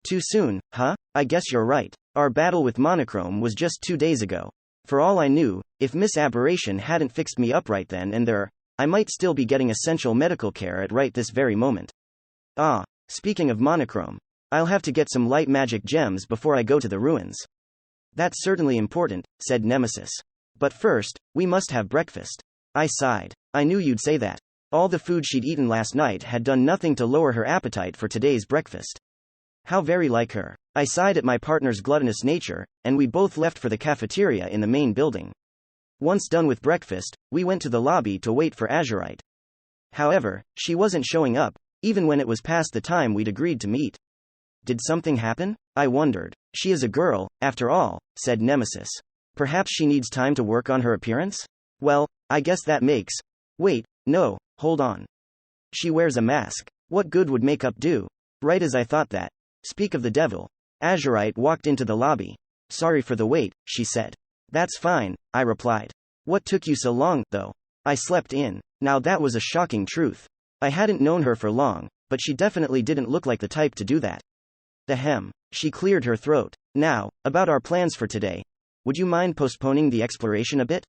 Too soon, huh? I guess you're right. Our battle with monochrome was just 2 days ago. For all I knew, if Miss Aberration hadn't fixed me up right then and there, I might still be getting essential medical care at right this very moment. Ah, speaking of monochrome, I'll have to get some light magic gems before I go to the ruins. That's certainly important, said Nemesis. But first, we must have breakfast. I sighed. I knew you'd say that. All the food she'd eaten last night had done nothing to lower her appetite for today's breakfast. How very like her. I sighed at my partner's gluttonous nature, and we both left for the cafeteria in the main building. Once done with breakfast, we went to the lobby to wait for Azurite. However, she wasn't showing up, even when it was past the time we'd agreed to meet. Did something happen? I wondered. She is a girl, after all, said Nemesis. Perhaps she needs time to work on her appearance? Well, I guess that makes. Wait, no, hold on. She wears a mask. What good would makeup do? Right as I thought that. Speak of the devil. Azurite walked into the lobby. Sorry for the wait, she said. That's fine, I replied. What took you so long, though? I slept in. Now that was a shocking truth. I hadn't known her for long, but she definitely didn't look like the type to do that. Ahem. She cleared her throat. Now, about our plans for today. Would you mind postponing the exploration a bit?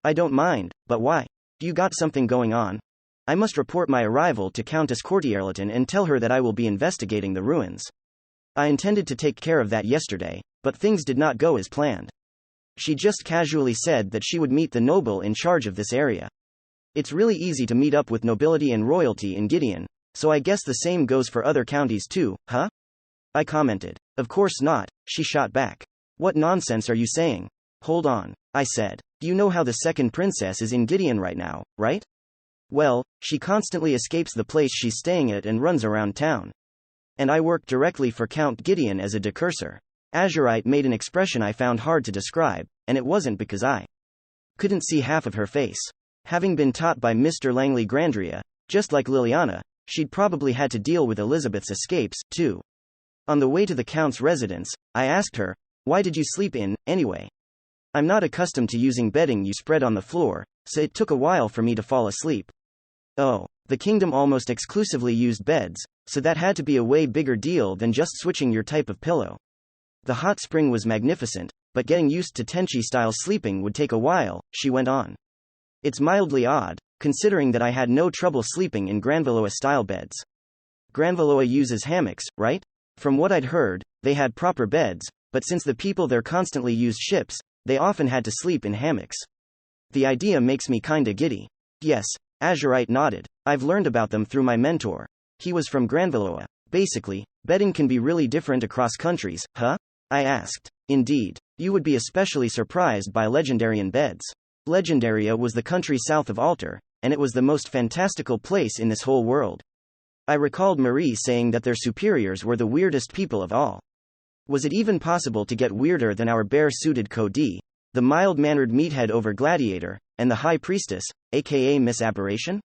I don't mind, but why? You got something going on? I must report my arrival to Countess Courtierleton and tell her that I will be investigating the ruins. I intended to take care of that yesterday, but things did not go as planned. She just casually said that she would meet the noble in charge of this area. It's really easy to meet up with nobility and royalty in Gideon, so I guess the same goes for other counties too, huh? I commented. Of course not, she shot back. What nonsense are you saying? Hold on, I said. You know how the second princess is in Gideon right now, right? Well, she constantly escapes the place she's staying at and runs around town. And I work directly for Count Gideon as a decursor. Azurite made an expression I found hard to describe, and it wasn't because I couldn't see half of her face. Having been taught by Mr. Langley Grandria, just like Liliana, she'd probably had to deal with Elizabeth's escapes, too. On the way to the Count's residence, I asked her, why did you sleep in, anyway? I'm not accustomed to using bedding you spread on the floor, so it took a while for me to fall asleep. Oh, the kingdom almost exclusively used beds, so that had to be a way bigger deal than just switching your type of pillow. The hot spring was magnificent, but getting used to Tenchi-style sleeping would take a while, she went on. It's mildly odd, considering that I had no trouble sleeping in Granvaloa-style beds. Granvaloa uses hammocks, right? From what I'd heard, they had proper beds, but since the people there constantly used ships, they often had to sleep in hammocks. The idea makes me kinda giddy. Yes, Azurite nodded. I've learned about them through my mentor. He was from Granvaloa. Basically, bedding can be really different across countries, huh? I asked. Indeed. You would be especially surprised by Legendarian beds. Legendaria was the country south of Altar, and it was the most fantastical place in this whole world. I recalled Marie saying that their superiors were the weirdest people of all. Was it even possible to get weirder than our bare-suited Cody, the mild-mannered meathead over gladiator, and the high priestess, aka Miss Aberration?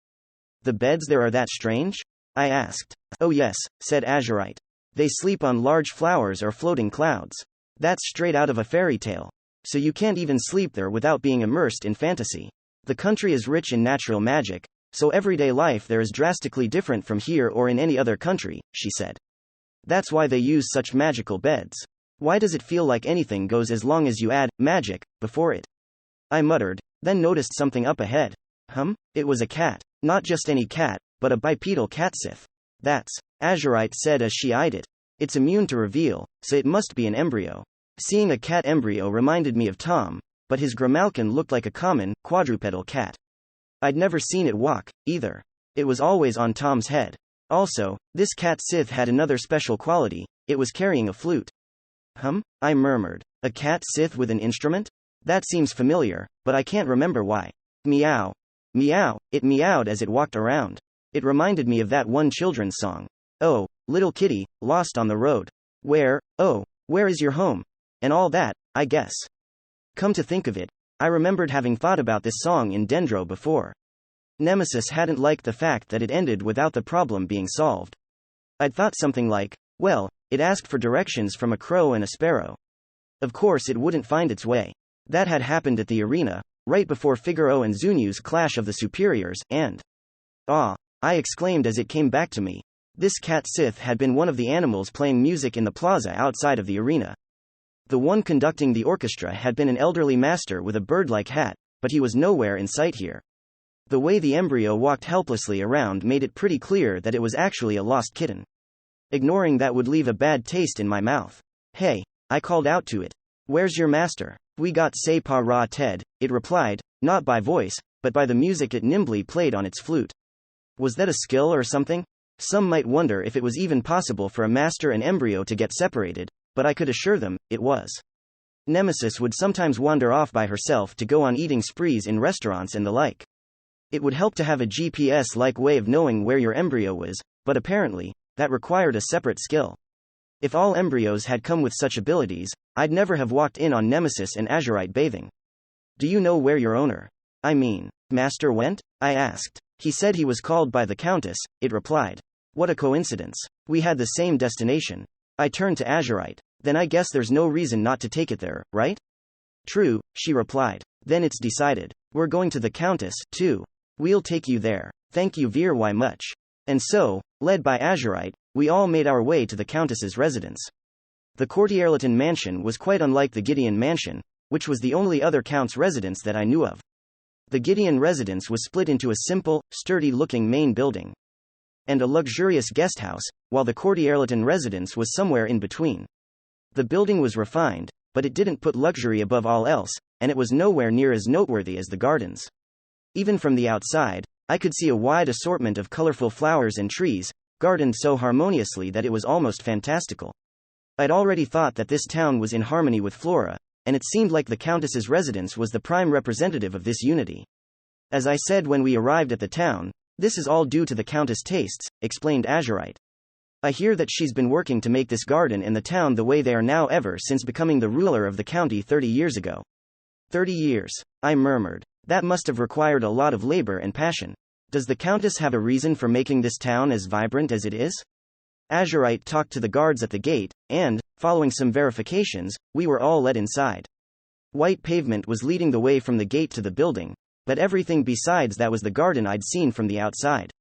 The beds there are that strange? I asked. Oh yes, said Azurite. They sleep on large flowers or floating clouds. That's straight out of a fairy tale. So you can't even sleep there without being immersed in fantasy. The country is rich in natural magic, so everyday life there is drastically different from here or in any other country, she said. That's why they use such magical beds. Why does it feel like anything goes as long as you add magic before it? I muttered, then noticed something up ahead. It was a cat. Not just any cat, but a bipedal cat scythe. That's, Azurite said as she eyed it. It's immune to reveal, so it must be an embryo. Seeing a cat embryo reminded me of Tom, but his Grimalkin looked like a common, quadrupedal cat. I'd never seen it walk, either. It was always on Tom's head. Also, this cat scythe had another special quality, it was carrying a flute. I murmured. A cat scythe with an instrument? That seems familiar, but I can't remember why. Meow. Meow, it meowed as it walked around. It reminded me of that one children's song. Oh, little kitty, lost on the road. Where is your home? And all that, I guess. Come to think of it, I remembered having thought about this song in Dendro before. Nemesis hadn't liked the fact that it ended without the problem being solved. I'd thought something like, well, it asked for directions from a crow and a sparrow. Of course it wouldn't find its way. That had happened at the arena, right before Figaro and Zunyu's clash of the superiors, and... Ah! I exclaimed as it came back to me. This cat Sith had been one of the animals playing music in the plaza outside of the arena. The one conducting the orchestra had been an elderly master with a bird-like hat, but he was nowhere in sight here. The way the embryo walked helplessly around made it pretty clear that it was actually a lost kitten. Ignoring that would leave a bad taste in my mouth. Hey, I called out to it. Where's your master? We got say pa ra Ted, it replied, not by voice, but by the music it nimbly played on its flute. Was that a skill or something? Some might wonder if it was even possible for a master and embryo to get separated, but I could assure them, it was. Nemesis would sometimes wander off by herself to go on eating sprees in restaurants and the like. It would help to have a GPS-like way of knowing where your embryo was, but apparently, that required a separate skill. If all embryos had come with such abilities, I'd never have walked in on Nemesis and Azurite bathing. Do you know where your owner, master went? I asked. He said he was called by the Countess, it replied. What a coincidence. We had the same destination. I turned to Azurite. Then I guess there's no reason not to take it there, right? True, she replied. Then it's decided. We're going to the Countess, too. We'll take you there. Thank you very much. And so, led by Azurite, we all made our way to the Countess's residence. The Courtierleton mansion was quite unlike the Gideon mansion, which was the only other Count's residence that I knew of. The Gideon residence was split into a simple, sturdy-looking main building and a luxurious guesthouse, while the Courtierleton residence was somewhere in between. The building was refined, but it didn't put luxury above all else, and it was nowhere near as noteworthy as the gardens. Even from the outside, I could see a wide assortment of colorful flowers and trees, gardened so harmoniously that it was almost fantastical. I'd already thought that this town was in harmony with flora, and it seemed like the Countess's residence was the prime representative of this unity. As I said when we arrived at the town, this is all due to the Countess' tastes, explained Azurite. I hear that she's been working to make this garden and the town the way they are now ever since becoming the ruler of the county 30 years ago. 30 years, I murmured. That must have required a lot of labor and passion. Does the Countess have a reason for making this town as vibrant as it is? Azurite talked to the guards at the gate, and, following some verifications, we were all led inside. White pavement was leading the way from the gate to the building, but everything besides that was the garden I'd seen from the outside.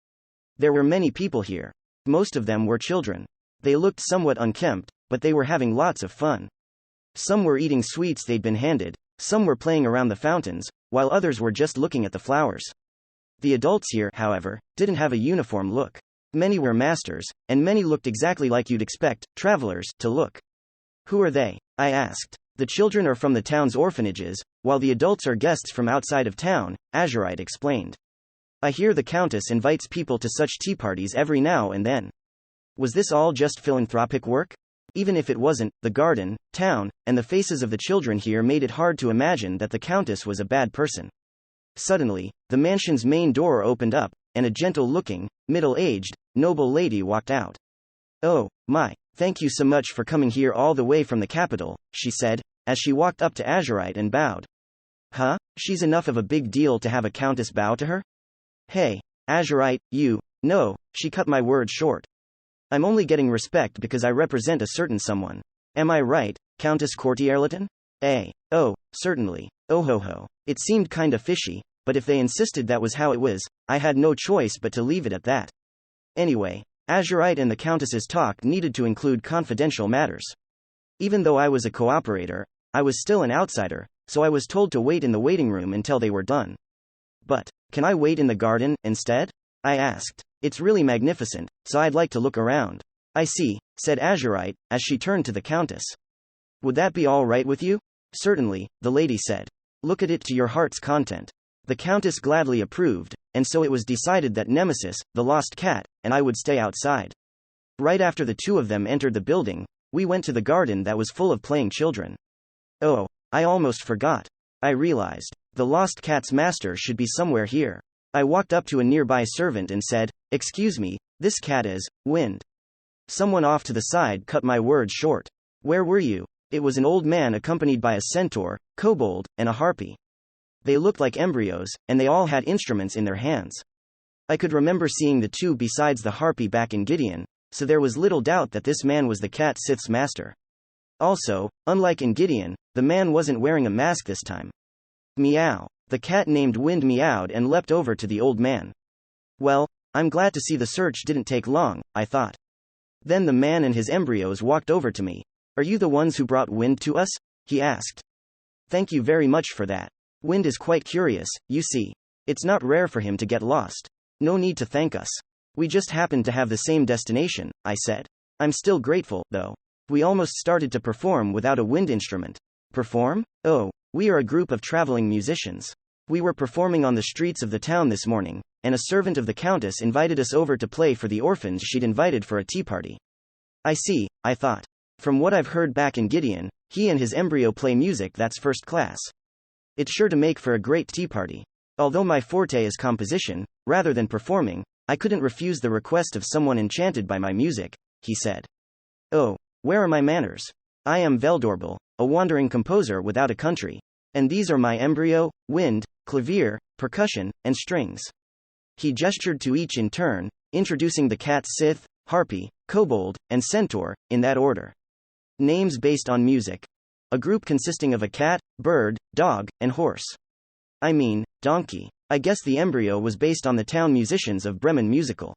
There were many people here. Most of them were children. They looked somewhat unkempt, but they were having lots of fun. Some were eating sweets they'd been handed, some were playing around the fountains, while others were just looking at the flowers. The adults here, however, didn't have a uniform look. Many were masters, and many looked exactly like you'd expect travelers to look. Who are they? I asked. The children are from the town's orphanages, while the adults are guests from outside of town, Azurite explained. I hear the Countess invites people to such tea parties every now and then. Was this all just philanthropic work? Even if it wasn't, the garden, town, and the faces of the children here made it hard to imagine that the Countess was a bad person. Suddenly, the mansion's main door opened up, and a gentle-looking, middle-aged, noble lady walked out. Oh, my, thank you so much for coming here all the way from the capital, she said, as she walked up to Azurite and bowed. Huh? She's enough of a big deal to have a Countess bow to her? Hey, Azurite, no, she cut my words short. I'm only getting respect because I represent a certain someone. Am I right, Countess Courtierleton? Oh, certainly. Oh ho ho. It seemed kinda fishy, but if they insisted that was how it was, I had no choice but to leave it at that. Anyway, Azurite and the Countess's talk needed to include confidential matters. Even though I was a cooperator, I was still an outsider, so I was told to wait in the waiting room until they were done. But, can I wait in the garden, instead? I asked. It's really magnificent, so I'd like to look around. I see, said Azurite, as she turned to the Countess. Would that be all right with you? Certainly, the lady said. Look at it to your heart's content. The Countess gladly approved, and so it was decided that Nemesis, the lost cat, and I would stay outside. Right after the two of them entered the building, we went to the garden that was full of playing children. Oh, I almost forgot. I realized. The lost cat's master should be somewhere here. I walked up to a nearby servant and said, Excuse me, this cat is, Wind. Someone off to the side cut my words short. Where were you? It was an old man accompanied by a centaur, kobold, and a harpy. They looked like embryos, and they all had instruments in their hands. I could remember seeing the two besides the harpy back in Gideon, so there was little doubt that this man was the cat Sith's master. Also, unlike in Gideon, the man wasn't wearing a mask this time. Meow. The cat named Wind meowed and leapt over to the old man. Well, I'm glad to see the search didn't take long, I thought. Then the man and his embryos walked over to me. Are you the ones who brought Wind to us? He asked. Thank you very much for that. Wind is quite curious, you see. It's not rare for him to get lost. No need to thank us. We just happened to have the same destination, I said. I'm still grateful, though. We almost started to perform without a wind instrument. Perform? Oh, we are a group of traveling musicians. We were performing on the streets of the town this morning, and a servant of the Countess invited us over to play for the orphans she'd invited for a tea party. I see, I thought. From what I've heard back in Gideon, he and his embryo play music that's first class. It's sure to make for a great tea party. Although my forte is composition, rather than performing, I couldn't refuse the request of someone enchanted by my music, he said. Oh, where are my manners? I am Veldorbal, a wandering composer without a country. And these are my embryo, wind, clavier, percussion, and strings. He gestured to each in turn, introducing the cat Sith, harpy, kobold, and centaur, in that order. Names based on music. A group consisting of a cat, bird, dog, and horse. I mean, donkey. I guess the embryo was based on the town musicians of Bremen musical.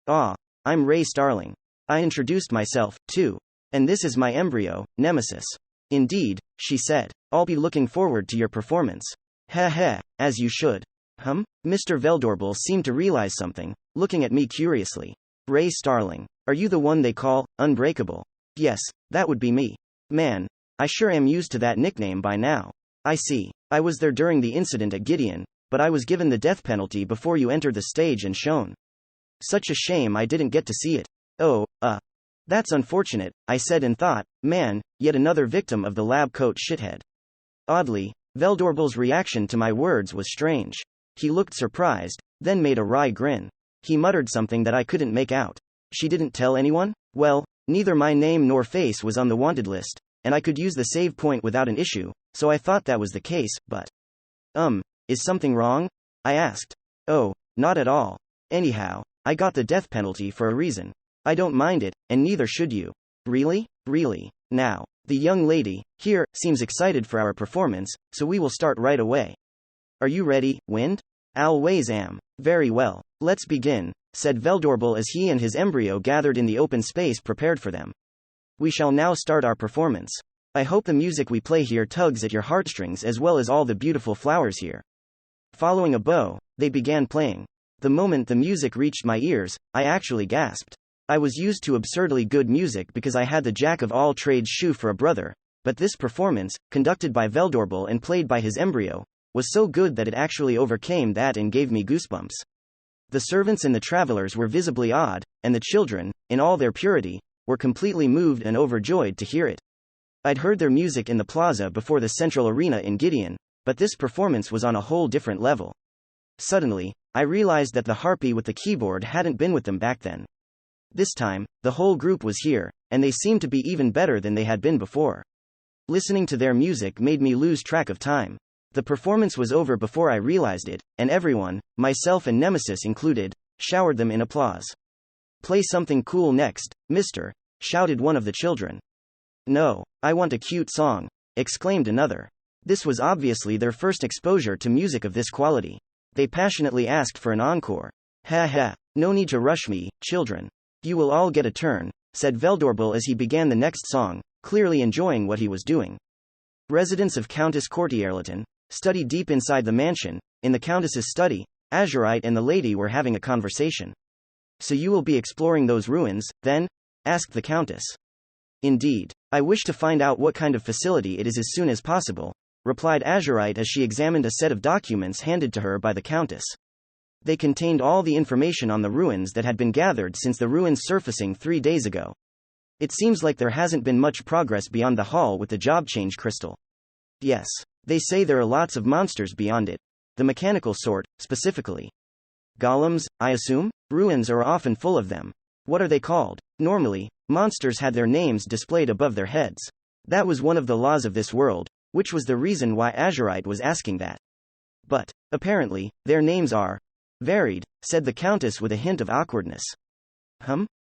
Ah, I'm Ray Starling. I introduced myself, too. And this is my embryo, Nemesis. Indeed, she said. I'll be looking forward to your performance. Heh, as you should. Mr. Veldorbal seemed to realize something, looking at me curiously. Ray Starling. Are you the one they call Unbreakable? Yes, that would be me. Man, I sure am used to that nickname by now. I see. I was there during the incident at Gideon, but I was given the death penalty before you entered the stage and shown. Such a shame I didn't get to see it. Oh, that's unfortunate, I said and thought, man, yet another victim of the lab coat shithead. Oddly, Veldorbal's reaction to my words was strange. He looked surprised, then made a wry grin. He muttered something that I couldn't make out. She didn't tell anyone? Well, neither my name nor face was on the wanted list, and I could use the save point without an issue, so I thought that was the case, but... is something wrong? I asked. Oh, not at all. Anyhow, I got the death penalty for a reason. I don't mind it, and neither should you. Really? Really. Now, the young lady, here, seems excited for our performance, so we will start right away. Are you ready, Wind? Always am. Very well. Let's begin, said Veldorbal as he and his embryo gathered in the open space prepared for them. We shall now start our performance. I hope the music we play here tugs at your heartstrings as well as all the beautiful flowers here. Following a bow, they began playing. The moment the music reached my ears, I actually gasped. I was used to absurdly good music because I had the jack-of-all-trades shoe for a brother, but this performance, conducted by Veldorbal and played by his embryo, was so good that it actually overcame that and gave me goosebumps. The servants and the travelers were visibly awed, and the children, in all their purity, were completely moved and overjoyed to hear it. I'd heard their music in the plaza before the central arena in Gideon, but this performance was on a whole different level. Suddenly, I realized that the harpy with the keyboard hadn't been with them back then. This time, the whole group was here, and they seemed to be even better than they had been before. Listening to their music made me lose track of time. The performance was over before I realized it, and everyone, myself and Nemesis included, showered them in applause. Play something cool next, mister, shouted one of the children. No, I want a cute song, exclaimed another. This was obviously their first exposure to music of this quality. They passionately asked for an encore. No need to rush me, children. You will all get a turn, said Veldorbal as he began the next song, clearly enjoying what he was doing. Residents of Countess Courtierleton, study deep inside the mansion, in the Countess's study, Azurite and the lady were having a conversation. So you will be exploring those ruins, then? Asked the Countess. Indeed. I wish to find out what kind of facility it is as soon as possible, replied Azurite as she examined a set of documents handed to her by the Countess. They contained all the information on the ruins that had been gathered since the ruins surfacing 3 days ago. It seems like there hasn't been much progress beyond the hall with the job change crystal. Yes. They say there are lots of monsters beyond it. The mechanical sort, specifically. Golems, I assume? Ruins are often full of them. What are they called? Normally, monsters had their names displayed above their heads. That was one of the laws of this world, which was the reason why Azurite was asking that. But, apparently, their names are Varied, said the Countess with a hint of awkwardness.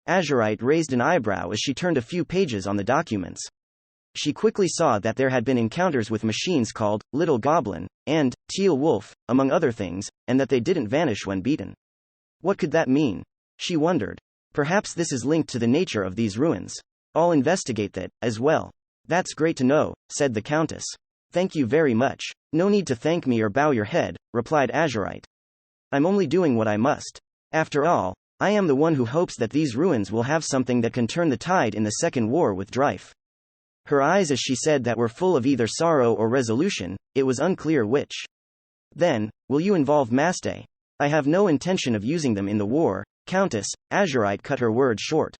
Azurite raised an eyebrow as she turned a few pages on the documents. She quickly saw that there had been encounters with machines called Little Goblin and Teal Wolf, among other things, and that they didn't vanish when beaten. What could that mean? She wondered. Perhaps this is linked to the nature of these ruins. I'll investigate that, as well. That's great to know, said the Countess. Thank you very much. No need to thank me or bow your head, replied Azurite. I'm only doing what I must. After all, I am the one who hopes that these ruins will have something that can turn the tide in the Second War with Dryfe. Her eyes as she said that were full of either sorrow or resolution, it was unclear which. Then, will you involve Maste? I have no intention of using them in the war, Countess, Azurite cut her words short.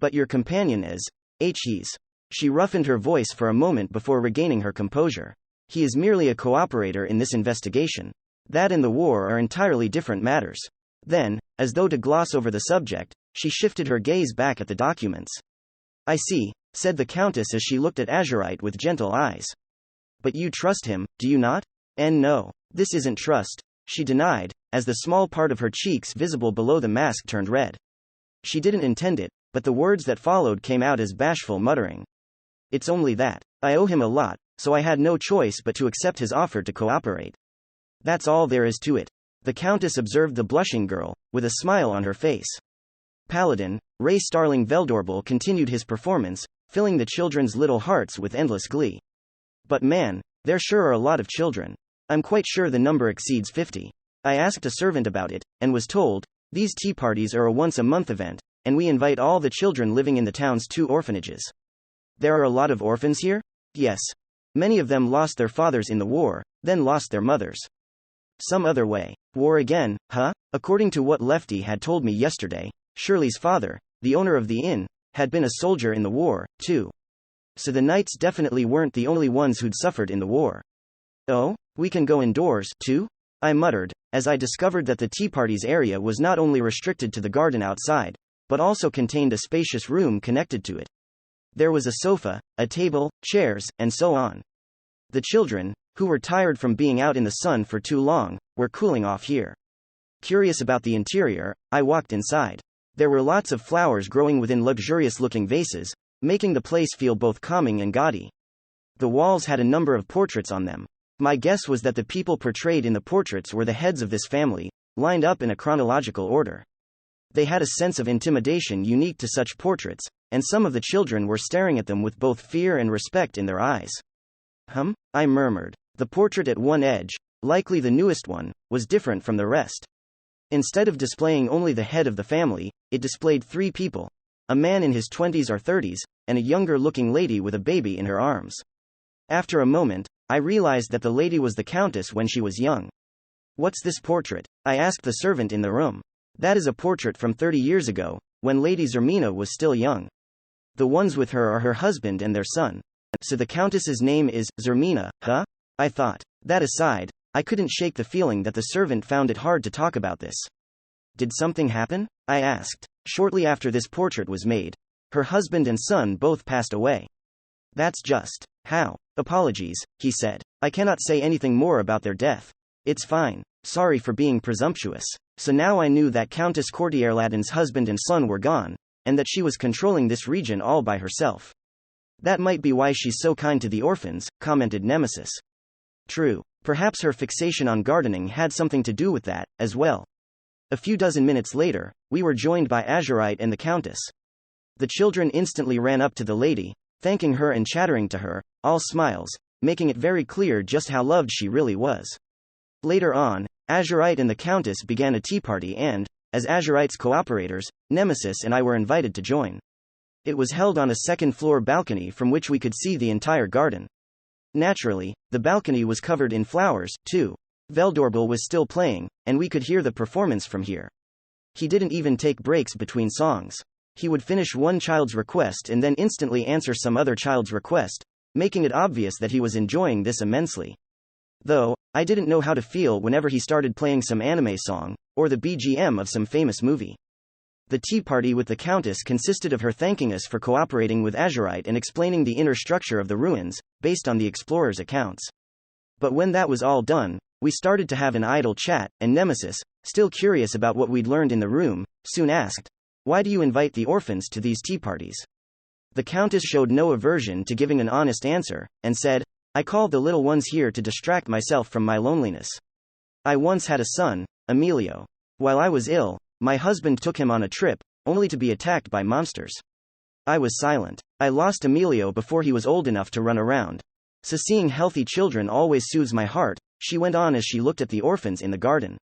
But your companion is. He's. She roughened her voice for a moment before regaining her composure. He is merely a cooperator in this investigation. That and the war are entirely different matters. Then, as though to gloss over the subject, she shifted her gaze back at the documents. I see, said the Countess as she looked at Azurite with gentle eyes. But you trust him, do you not? And no, this isn't trust, she denied, as the small part of her cheeks visible below the mask turned red. She didn't intend it, but the words that followed came out as bashful muttering. It's only that. I owe him a lot, so I had no choice but to accept his offer to cooperate. That's all there is to it. The Countess observed the blushing girl, with a smile on her face. Paladin, Ray Starling Veldorbal continued his performance, filling the children's little hearts with endless glee. But man, there sure are a lot of children. I'm quite sure the number exceeds 50. I asked a servant about it, and was told, these tea parties are a once-a-month event, and we invite all the children living in the town's 2 orphanages. There are a lot of orphans here? Yes. Many of them lost their fathers in the war, then lost their mothers. Some other way. War again, huh? According to what Lefty had told me yesterday, Shirley's father, the owner of the inn, had been a soldier in the war, too. So the Knights definitely weren't the only ones who'd suffered in the war. Oh, we can go indoors, too? I muttered, as I discovered that the tea party's area was not only restricted to the garden outside, but also contained a spacious room connected to it. There was a sofa, a table, chairs, and so on. The children, who were tired from being out in the sun for too long, were cooling off here. Curious about the interior, I walked inside. There were lots of flowers growing within luxurious-looking vases, making the place feel both calming and gaudy. The walls had a number of portraits on them. My guess was that the people portrayed in the portraits were the heads of this family, lined up in a chronological order. They had a sense of intimidation unique to such portraits, and some of the children were staring at them with both fear and respect in their eyes. I murmured. The portrait at one edge, likely the newest one, was different from the rest. Instead of displaying only the head of the family, it displayed 3 people. A man in his 20s or 30s, and a younger-looking lady with a baby in her arms. After a moment, I realized that the lady was the Countess when she was young. What's this portrait? I asked the servant in the room. That is a portrait from 30 years ago, when Lady Zermina was still young. The ones with her are her husband and their son. So the Countess's name is Zermina, huh? I thought. That aside, I couldn't shake the feeling that the servant found it hard to talk about this. Did something happen? I asked. Shortly after this portrait was made, her husband and son both passed away. That's just. How? Apologies, he said. I cannot say anything more about their death. It's fine. Sorry for being presumptuous. So now I knew that Countess Courtierladin's husband and son were gone, and that she was controlling this region all by herself. That might be why she's so kind to the orphans, commented Nemesis. True. Perhaps her fixation on gardening had something to do with that, as well. A few dozen minutes later, we were joined by Azurite and the Countess. The children instantly ran up to the lady, thanking her and chattering to her, all smiles, making it very clear just how loved she really was. Later on, Azurite and the Countess began a tea party and, as Azurite's cooperators, Nemesis and I were invited to join. It was held on a second-floor balcony from which we could see the entire garden. Naturally, the balcony was covered in flowers, too. Veldorbal was still playing, and we could hear the performance from here. He didn't even take breaks between songs. He would finish one child's request and then instantly answer some other child's request, making it obvious that he was enjoying this immensely. Though, I didn't know how to feel whenever he started playing some anime song, or the BGM of some famous movie. The tea party with the Countess consisted of her thanking us for cooperating with Azurite and explaining the inner structure of the ruins, based on the explorers' accounts. But when that was all done, We started to have an idle chat, and Nemesis, still curious about what we'd learned in the room, soon asked, "Why do you invite the orphans to these tea parties?" The Countess showed no aversion to giving an honest answer, and said, "I called the little ones here to distract myself from my loneliness. I once had a son, Emilio. While I was ill, my husband took him on a trip, only to be attacked by monsters. I was silent. I lost Emilio before he was old enough to run around. So seeing healthy children always soothes my heart," she went on as she looked at the orphans in the garden.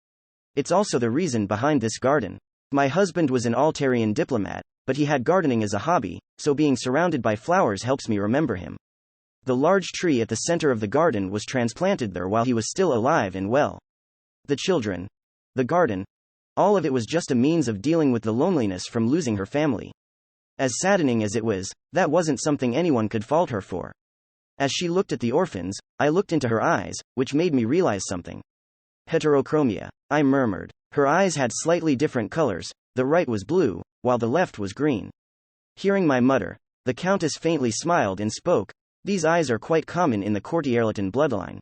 "It's also the reason behind this garden. My husband was an Altarian diplomat, but he had gardening as a hobby, so being surrounded by flowers helps me remember him. The large tree at the center of the garden was transplanted there while he was still alive and well. The children, the garden, all of it was just a means of dealing with the loneliness from losing her family. As saddening as it was, that wasn't something anyone could fault her for." As she looked at the orphans, I looked into her eyes, which made me realize something. "Heterochromia," I murmured. Her eyes had slightly different colors, the right was blue, while the left was green. Hearing my mutter, the Countess faintly smiled and spoke, "These eyes are quite common in the Courtierleton bloodline.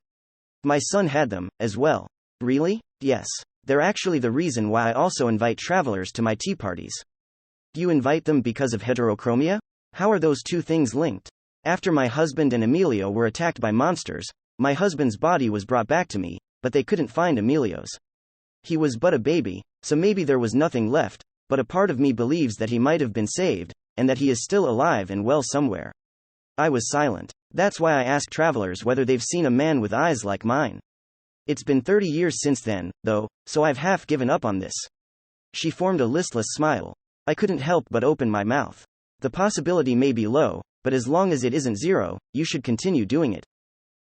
My son had them, as well." "Really?" "Yes. They're actually the reason why I also invite travelers to my tea parties." "You invite them because of heterochromia? How are those two things linked?" "After my husband and Emilio were attacked by monsters, my husband's body was brought back to me, but they couldn't find Emilio's. He was but a baby, so maybe there was nothing left, but a part of me believes that he might have been saved, and that he is still alive and well somewhere." I was silent. "That's why I ask travelers whether they've seen a man with eyes like mine. It's been 30 years since then, though, so I've half given up on this." She formed a listless smile. I couldn't help but open my mouth. "The possibility may be low, but as long as it isn't zero, you should continue doing it.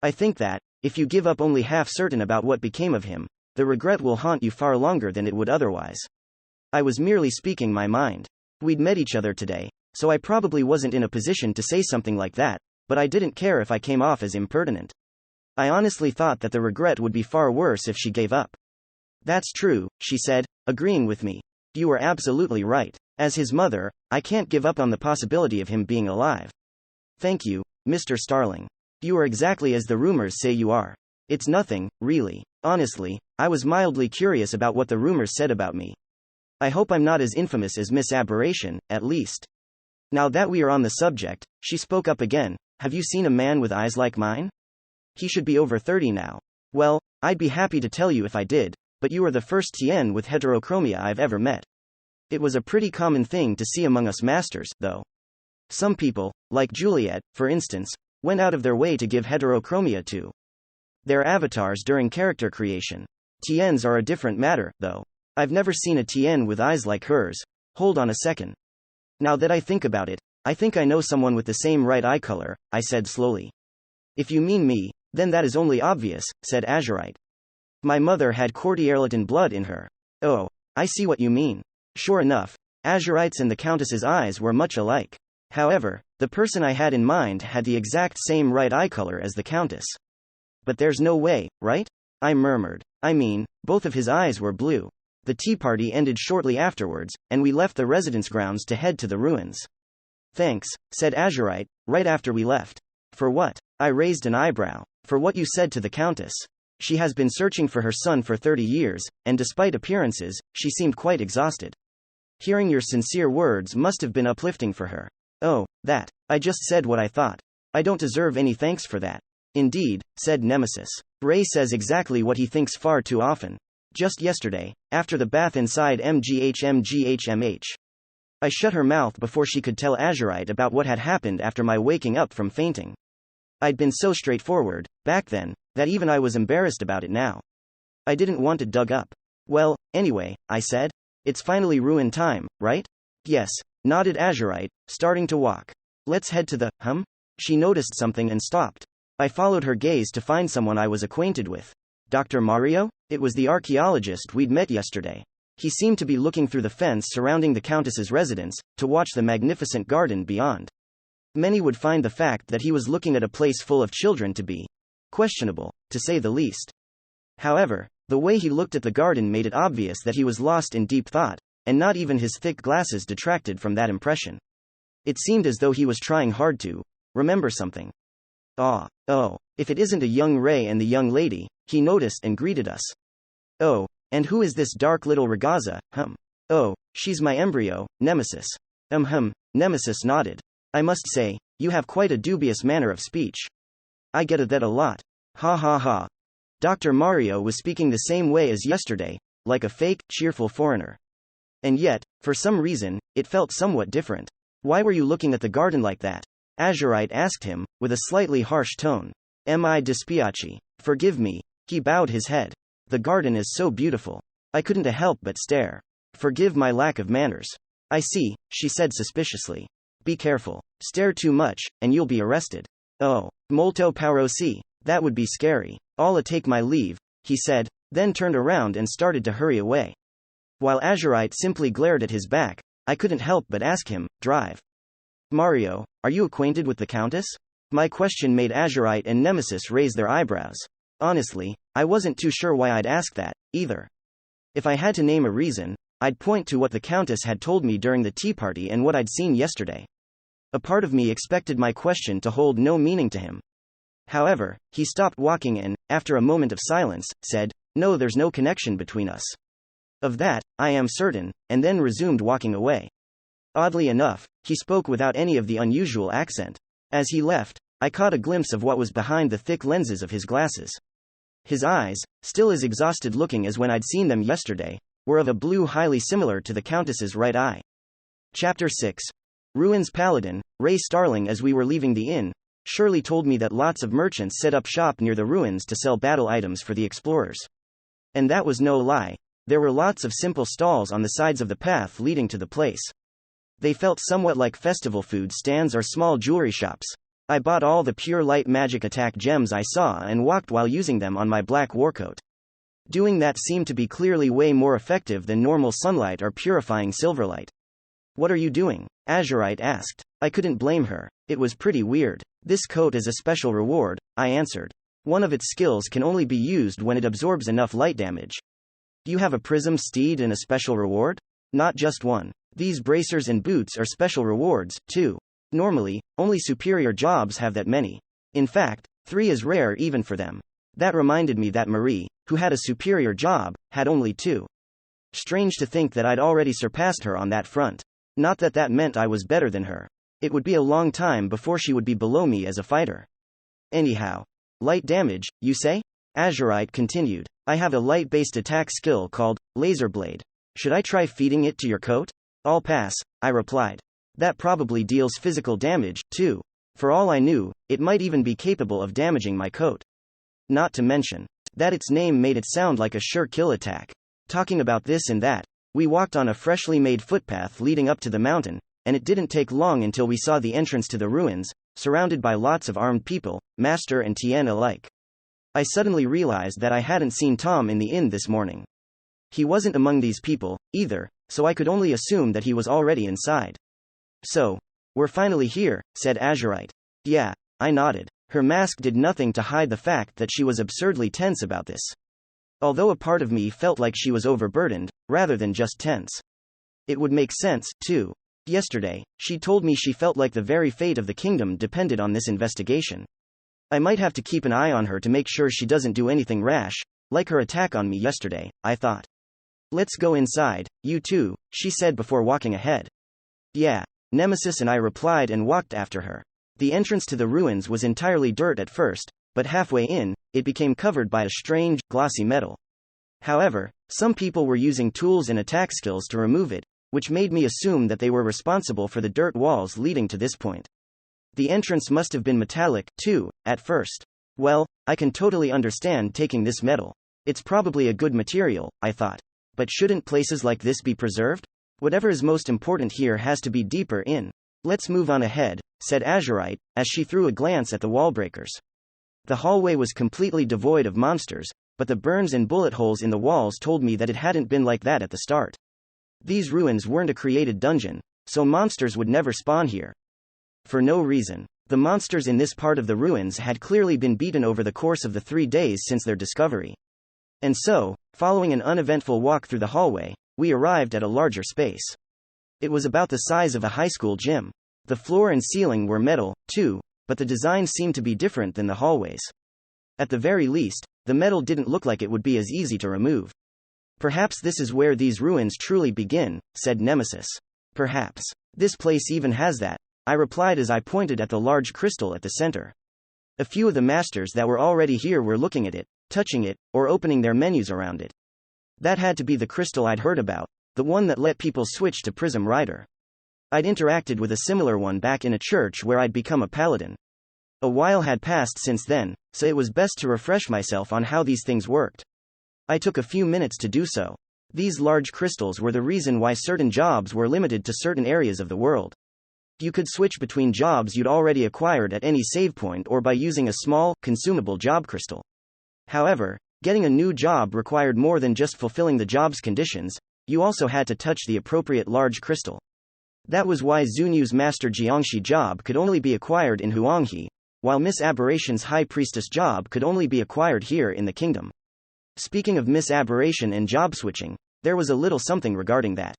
I think that, if you give up only half certain about what became of him, the regret will haunt you far longer than it would otherwise." I was merely speaking my mind. We'd met each other today, so I probably wasn't in a position to say something like that, but I didn't care if I came off as impertinent. I honestly thought that the regret would be far worse if she gave up. "That's true," she said, agreeing with me. "You are absolutely right. As his mother, I can't give up on the possibility of him being alive." "Thank you, Mr. Starling. You are exactly as the rumors say you are." "It's nothing, really. Honestly, I was mildly curious about what the rumors said about me. I hope I'm not as infamous as Miss Aberration, at least." Now that we are on the subject, she spoke up again, "Have you seen a man with eyes like mine? He should be over 30 now." "Well, I'd be happy to tell you if I did, but you are the first TN with heterochromia I've ever met. It was a pretty common thing to see among us masters, though. Some people, like Juliet, for instance, went out of their way to give heterochromia to their avatars during character creation. TNs are a different matter, though. I've never seen a TN with eyes like hers." "Hold on a second. Now that I think about it, I think I know someone with the same right eye color," I said slowly. "If you mean me, then that is only obvious," said Azurite. "My mother had Courtierleton blood in her." "Oh, I see what you mean." Sure enough, Azurite's and the Countess's eyes were much alike. However, the person I had in mind had the exact same right eye color as the Countess. "But there's no way, right?" I murmured. "I mean, both of his eyes were blue." The tea party ended shortly afterwards, and we left the residence grounds to head to the ruins. "Thanks," said Azurite, right after we left. "For what?" I raised an eyebrow. "For what you said to the Countess. She has been searching for her son for 30 years, and despite appearances, she seemed quite exhausted. Hearing your sincere words must have been uplifting for her." "Oh, that. I just said what I thought. I don't deserve any thanks for that." "Indeed," said Nemesis. "Ray says exactly what he thinks far too often. Just yesterday, after the bath inside MGH. I shut her mouth before she could tell Azurite about what had happened after my waking up from fainting. I'd been so straightforward, back then, that even I was embarrassed about it now. I didn't want it dug up." "Well, anyway," I said, "it's finally ruin time, right?" "Yes," nodded Azurite, starting to walk. "Let's head to the, She noticed something and stopped. I followed her gaze to find someone I was acquainted with. Dr. Mario? It was the archaeologist we'd met yesterday. He seemed to be looking through the fence surrounding the Countess's residence, to watch the magnificent garden beyond. Many would find the fact that he was looking at a place full of children to be questionable, to say the least. However, the way he looked at the garden made it obvious that he was lost in deep thought, and not even his thick glasses detracted from that impression. It seemed as though he was trying hard to remember something. Oh, if it isn't a young Ray and the young lady, he noticed and greeted us. Oh, and who is this dark little ragazza, Oh, she's my embryo, Nemesis. Nemesis nodded. I must say, you have quite a dubious manner of speech. I get that a lot. Ha ha ha. Dr. Mario was speaking the same way as yesterday, like a fake, cheerful foreigner. And yet, for some reason, it felt somewhat different. Why were you looking at the garden like that? Azurite asked him, with a slightly harsh tone. Mi dispiace. Forgive me. He bowed his head. The garden is so beautiful. I couldn't help but stare. Forgive my lack of manners. I see, she said suspiciously. Be careful. Stare too much, and you'll be arrested. Oh, molto paurosi. That would be scary. I'll take my leave, he said, then turned around and started to hurry away. While Azurite simply glared at his back, I couldn't help but ask him, drive. Mario, are you acquainted with the Countess? My question made Azurite and Nemesis raise their eyebrows. Honestly, I wasn't too sure why I'd ask that, either. If I had to name a reason, I'd point to what the Countess had told me during the tea party and what I'd seen yesterday. A part of me expected my question to hold no meaning to him. However, he stopped walking and, after a moment of silence, said, No, there's no connection between us. Of that, I am certain, and then resumed walking away. Oddly enough, he spoke without any of the unusual accent. As he left, I caught a glimpse of what was behind the thick lenses of his glasses. His eyes, still as exhausted looking as when I'd seen them yesterday, were of a blue highly similar to the Countess's right eye. Chapter 6. Ruins Paladin. Ray Starling. As we were leaving the inn, Shirley told me that lots of merchants set up shop near the ruins to sell battle items for the explorers. And that was no lie. There were lots of simple stalls on the sides of the path leading to the place. They felt somewhat like festival food stands or small jewelry shops. I bought all the pure light magic attack gems I saw and walked while using them on my black warcoat. Doing that seemed to be clearly way more effective than normal sunlight or purifying silverlight. What are you doing? Azurite asked. I couldn't blame her. It was pretty weird. This coat is a special reward, I answered. One of its skills can only be used when it absorbs enough light damage. Do you have a prism steed and a special reward? Not just one. These bracers and boots are special rewards, too. Normally, only superior jobs have that many. In fact, 3 is rare even for them. That reminded me that Marie, who had a superior job, had only 2. Strange to think that I'd already surpassed her on that front. Not that that meant I was better than her. It would be a long time before she would be below me as a fighter. Anyhow. Light damage, you say? Azurite continued. I have a light-based attack skill called Laser Blade. Should I try feeding it to your coat? I'll pass, I replied. That probably deals physical damage, too. For all I knew, it might even be capable of damaging my coat. Not to mention that its name made it sound like a sure kill attack. Talking about this and that, we walked on a freshly made footpath leading up to the mountain, and it didn't take long until we saw the entrance to the ruins, surrounded by lots of armed people, master and Tien alike. I suddenly realized that I hadn't seen Tom in the inn this morning. He wasn't among these people, either, so I could only assume that he was already inside. So, we're finally here, said Azurite. Yeah, I nodded. Her mask did nothing to hide the fact that she was absurdly tense about this. Although a part of me felt like she was overburdened, rather than just tense. It would make sense, too. Yesterday, she told me she felt like the very fate of the kingdom depended on this investigation. I might have to keep an eye on her to make sure she doesn't do anything rash, like her attack on me yesterday, I thought. Let's go inside, you too, she said before walking ahead. Yeah, Nemesis and I replied and walked after her. The entrance to the ruins was entirely dirt at first, but halfway in, it became covered by a strange, glossy metal. However, some people were using tools and attack skills to remove it, which made me assume that they were responsible for the dirt walls leading to this point. The entrance must have been metallic, too, at first. Well, I can totally understand taking this metal. It's probably a good material, I thought. But shouldn't places like this be preserved? Whatever is most important here has to be deeper in. Let's move on ahead, said Azurite, as she threw a glance at the wall breakers. The hallway was completely devoid of monsters, but the burns and bullet holes in the walls told me that it hadn't been like that at the start. These ruins weren't a created dungeon, so monsters would never spawn here. For no reason. The monsters in this part of the ruins had clearly been beaten over the course of the 3 days since their discovery. And so, following an uneventful walk through the hallway, we arrived at a larger space. It was about the size of a high school gym. The floor and ceiling were metal, too, but the design seemed to be different than the hallways. At the very least, the metal didn't look like it would be as easy to remove. Perhaps this is where these ruins truly begin, said Nemesis. Perhaps. This place even has that, I replied as I pointed at the large crystal at the center. A few of the masters that were already here were looking at it, touching it, or opening their menus around it. That had to be the crystal I'd heard about, the one that let people switch to Prism Rider. I'd interacted with a similar one back in a church where I'd become a paladin. A while had passed since then, so it was best to refresh myself on how these things worked. I took a few minutes to do so. These large crystals were the reason why certain jobs were limited to certain areas of the world. You could switch between jobs you'd already acquired at any save point or by using a small, consumable job crystal. However, getting a new job required more than just fulfilling the job's conditions, you also had to touch the appropriate large crystal. That was why Zunyu's Master Jiangshi job could only be acquired in Huanghe, while Miss Aberration's High Priestess job could only be acquired here in the kingdom. Speaking of Miss Aberration and job switching, there was a little something regarding that.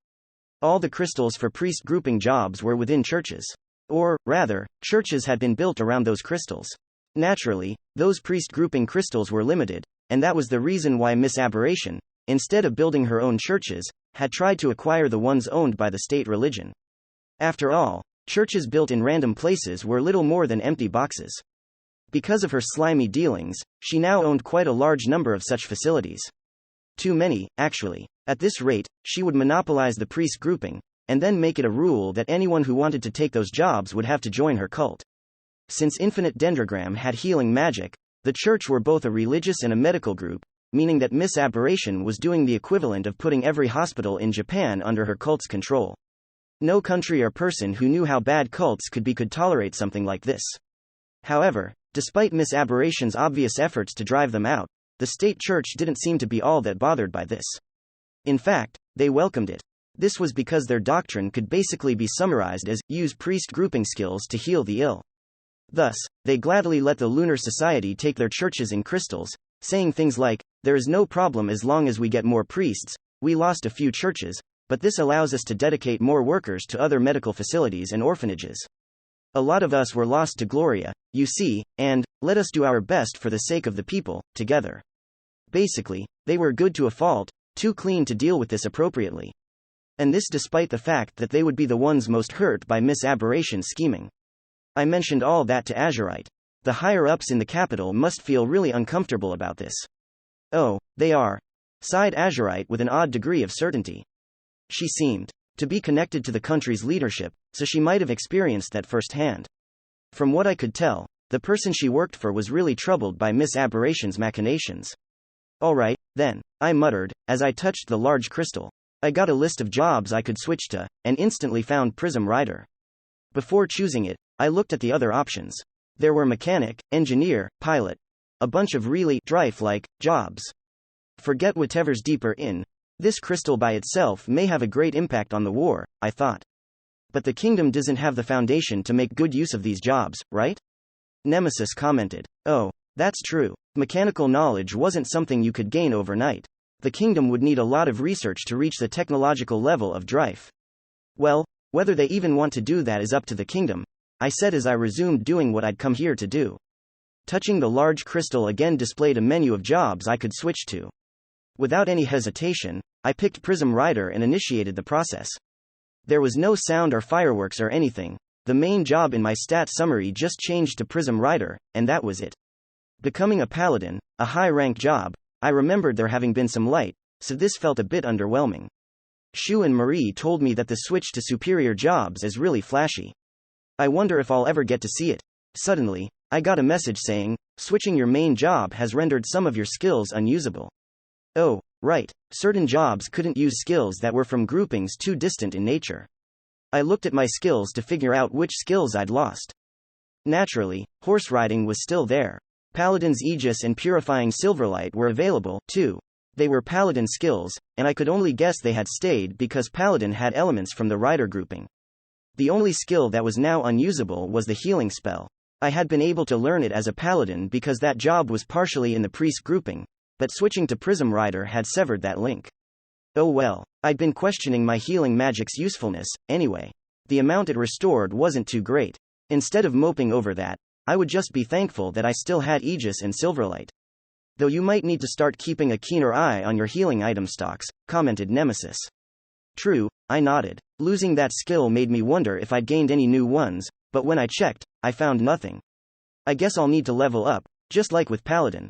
All the crystals for priest grouping jobs were within churches. Or, rather, churches had been built around those crystals. Naturally, those priest grouping crystals were limited, and that was the reason why Miss Aberration, instead of building her own churches, had tried to acquire the ones owned by the state religion. After all, churches built in random places were little more than empty boxes. Because of her slimy dealings, she now owned quite a large number of such facilities. Too many, actually. At this rate, she would monopolize the priest grouping, and then make it a rule that anyone who wanted to take those jobs would have to join her cult. Since Infinite Dendrogram had healing magic, the church were both a religious and a medical group, meaning that Miss Aberration was doing the equivalent of putting every hospital in Japan under her cult's control. No country or person who knew how bad cults could be could tolerate something like this. However, despite Miss Aberration's obvious efforts to drive them out, the state church didn't seem to be all that bothered by this. In fact, they welcomed it. This was because their doctrine could basically be summarized as, use priest grouping skills to heal the ill. Thus, they gladly let the Lunar Society take their churches in crystals, saying things like, there is no problem as long as we get more priests, we lost a few churches, but this allows us to dedicate more workers to other medical facilities and orphanages. A lot of us were lost to Gloria, you see, and, let us do our best for the sake of the people, together. Basically, they were good to a fault, too clean to deal with this appropriately. And this despite the fact that they would be the ones most hurt by Miss Aberration's scheming. I mentioned all that to Azurite. The higher-ups in the capital must feel really uncomfortable about this. Oh, they are, sighed Azurite with an odd degree of certainty. She seemed to be connected to the country's leadership, so she might have experienced that firsthand. From what I could tell, the person she worked for was really troubled by Miss Aberration's machinations. All right, then, I muttered, as I touched the large crystal. I got a list of jobs I could switch to, and instantly found Prism Rider. Before choosing it, I looked at the other options. There were mechanic, engineer, pilot. A bunch of really drive-like jobs. Forget whatever's deeper in. This crystal by itself may have a great impact on the war, I thought. But the kingdom doesn't have the foundation to make good use of these jobs, right? Nemesis commented. Oh, that's true. Mechanical knowledge wasn't something you could gain overnight. The kingdom would need a lot of research to reach the technological level of Drive. Well, whether they even want to do that is up to the kingdom, I said as I resumed doing what I'd come here to do. Touching the large crystal again displayed a menu of jobs I could switch to. Without any hesitation, I picked Prism Rider and initiated the process. There was no sound or fireworks or anything. The main job in my stat summary just changed to Prism Rider, and that was it. Becoming a paladin, a high-rank job, I remembered there having been some light, so this felt a bit underwhelming. Shu and Marie told me that the switch to superior jobs is really flashy. I wonder if I'll ever get to see it. Suddenly, I got a message saying, switching your main job has rendered some of your skills unusable. Oh, right, certain jobs couldn't use skills that were from groupings too distant in nature. I looked at my skills to figure out which skills I'd lost. Naturally, horse riding was still there. Paladin's Aegis and Purifying Silverlight were available, too. They were Paladin skills, and I could only guess they had stayed because Paladin had elements from the rider grouping. The only skill that was now unusable was the healing spell. I had been able to learn it as a Paladin because that job was partially in the priest grouping, but switching to Prism Rider had severed that link. Oh well, I'd been questioning my healing magic's usefulness, anyway. The amount it restored wasn't too great. Instead of moping over that, I would just be thankful that I still had Aegis and Silverlight. Though you might need to start keeping a keener eye on your healing item stocks, commented Nemesis. True, I nodded. Losing that skill made me wonder if I'd gained any new ones, but when I checked, I found nothing. I guess I'll need to level up, just like with Paladin.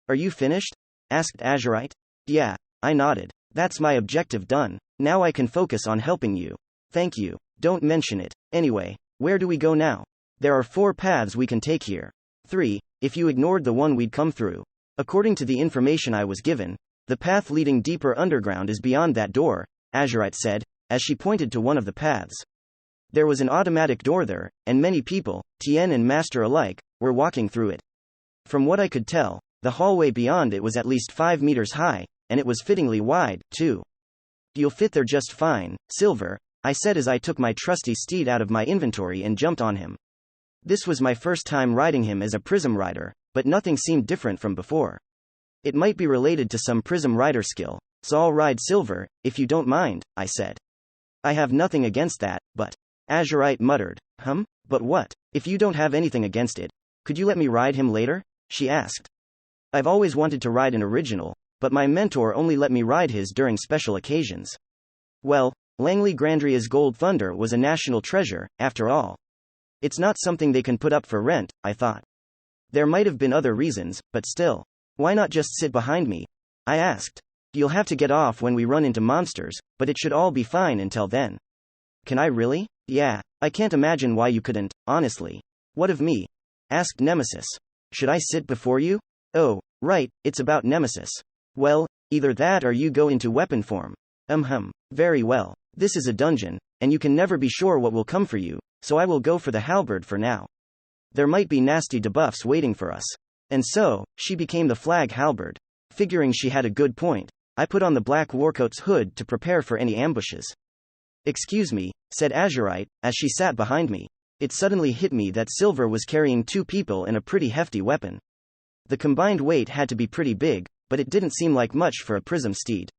Are you finished? Asked Azurite. Yeah, I nodded. That's my objective done. Now I can focus on helping you. Thank you. Don't mention it. Anyway, where do we go now? There are 4 paths we can take here. 3, if you ignored the one we'd come through. According to the information I was given, the path leading deeper underground is beyond that door, Azurite said, as she pointed to one of the paths. There was an automatic door there, and many people, Tien and Master alike, were walking through it. From what I could tell, the hallway beyond it was at least 5 meters high, and it was fittingly wide, too. You'll fit there just fine, Silver, I said as I took my trusty steed out of my inventory and jumped on him. This was my first time riding him as a prism rider, but nothing seemed different from before. It might be related to some prism rider skill, so I'll ride Silver, if you don't mind, I said. I have nothing against that, but... Azurite muttered. But what? If you don't have anything against it, could you let me ride him later? She asked. I've always wanted to ride an original, but my mentor only let me ride his during special occasions. Well, Langley Grandria's Gold Thunder was a national treasure, after all. It's not something they can put up for rent, I thought. There might have been other reasons, but still. Why not just sit behind me? I asked. You'll have to get off when we run into monsters, but it should all be fine until then. Can I really? Yeah, I can't imagine why you couldn't, honestly. What of me? Asked Nemesis. Should I sit before you? Oh, right, it's about Nemesis. Well, either that or you go into weapon form. Very well. This is a dungeon, and you can never be sure what will come for you, so I will go for the halberd for now. There might be nasty debuffs waiting for us. And so, she became the flag halberd. Figuring she had a good point, I put on the black warcoat's hood to prepare for any ambushes. Excuse me, said Azurite, as she sat behind me. It suddenly hit me that Silver was carrying 2 people and a pretty hefty weapon. The combined weight had to be pretty big, but it didn't seem like much for a prism steed.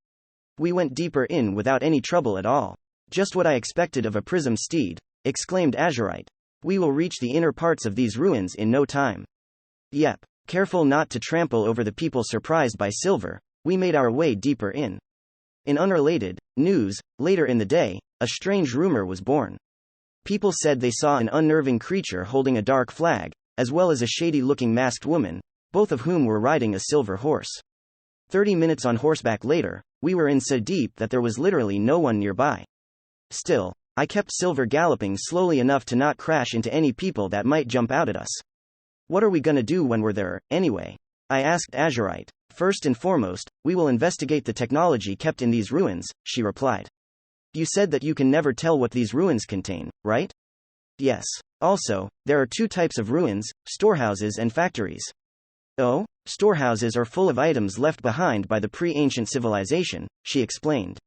We went deeper in without any trouble at all. Just what I expected of a prism steed, exclaimed Azurite. We will reach the inner parts of these ruins in no time. Yep, careful not to trample over the people surprised by Silver, we made our way deeper in. In unrelated news, later in the day, a strange rumor was born. People said they saw an unnerving creature holding a dark flag, as well as a shady-looking masked woman, both of whom were riding a silver horse. 30 minutes on horseback later, we were in so deep that there was literally no one nearby. Still, I kept Silver galloping slowly enough to not crash into any people that might jump out at us. What are we gonna do when we're there, anyway? I asked Azurite. First and foremost, we will investigate the technology kept in these ruins, she replied. You said that you can never tell what these ruins contain, right? Yes. Also, there are 2 types of ruins, storehouses and factories. Oh? Storehouses are full of items left behind by the pre-ancient civilization, she explained.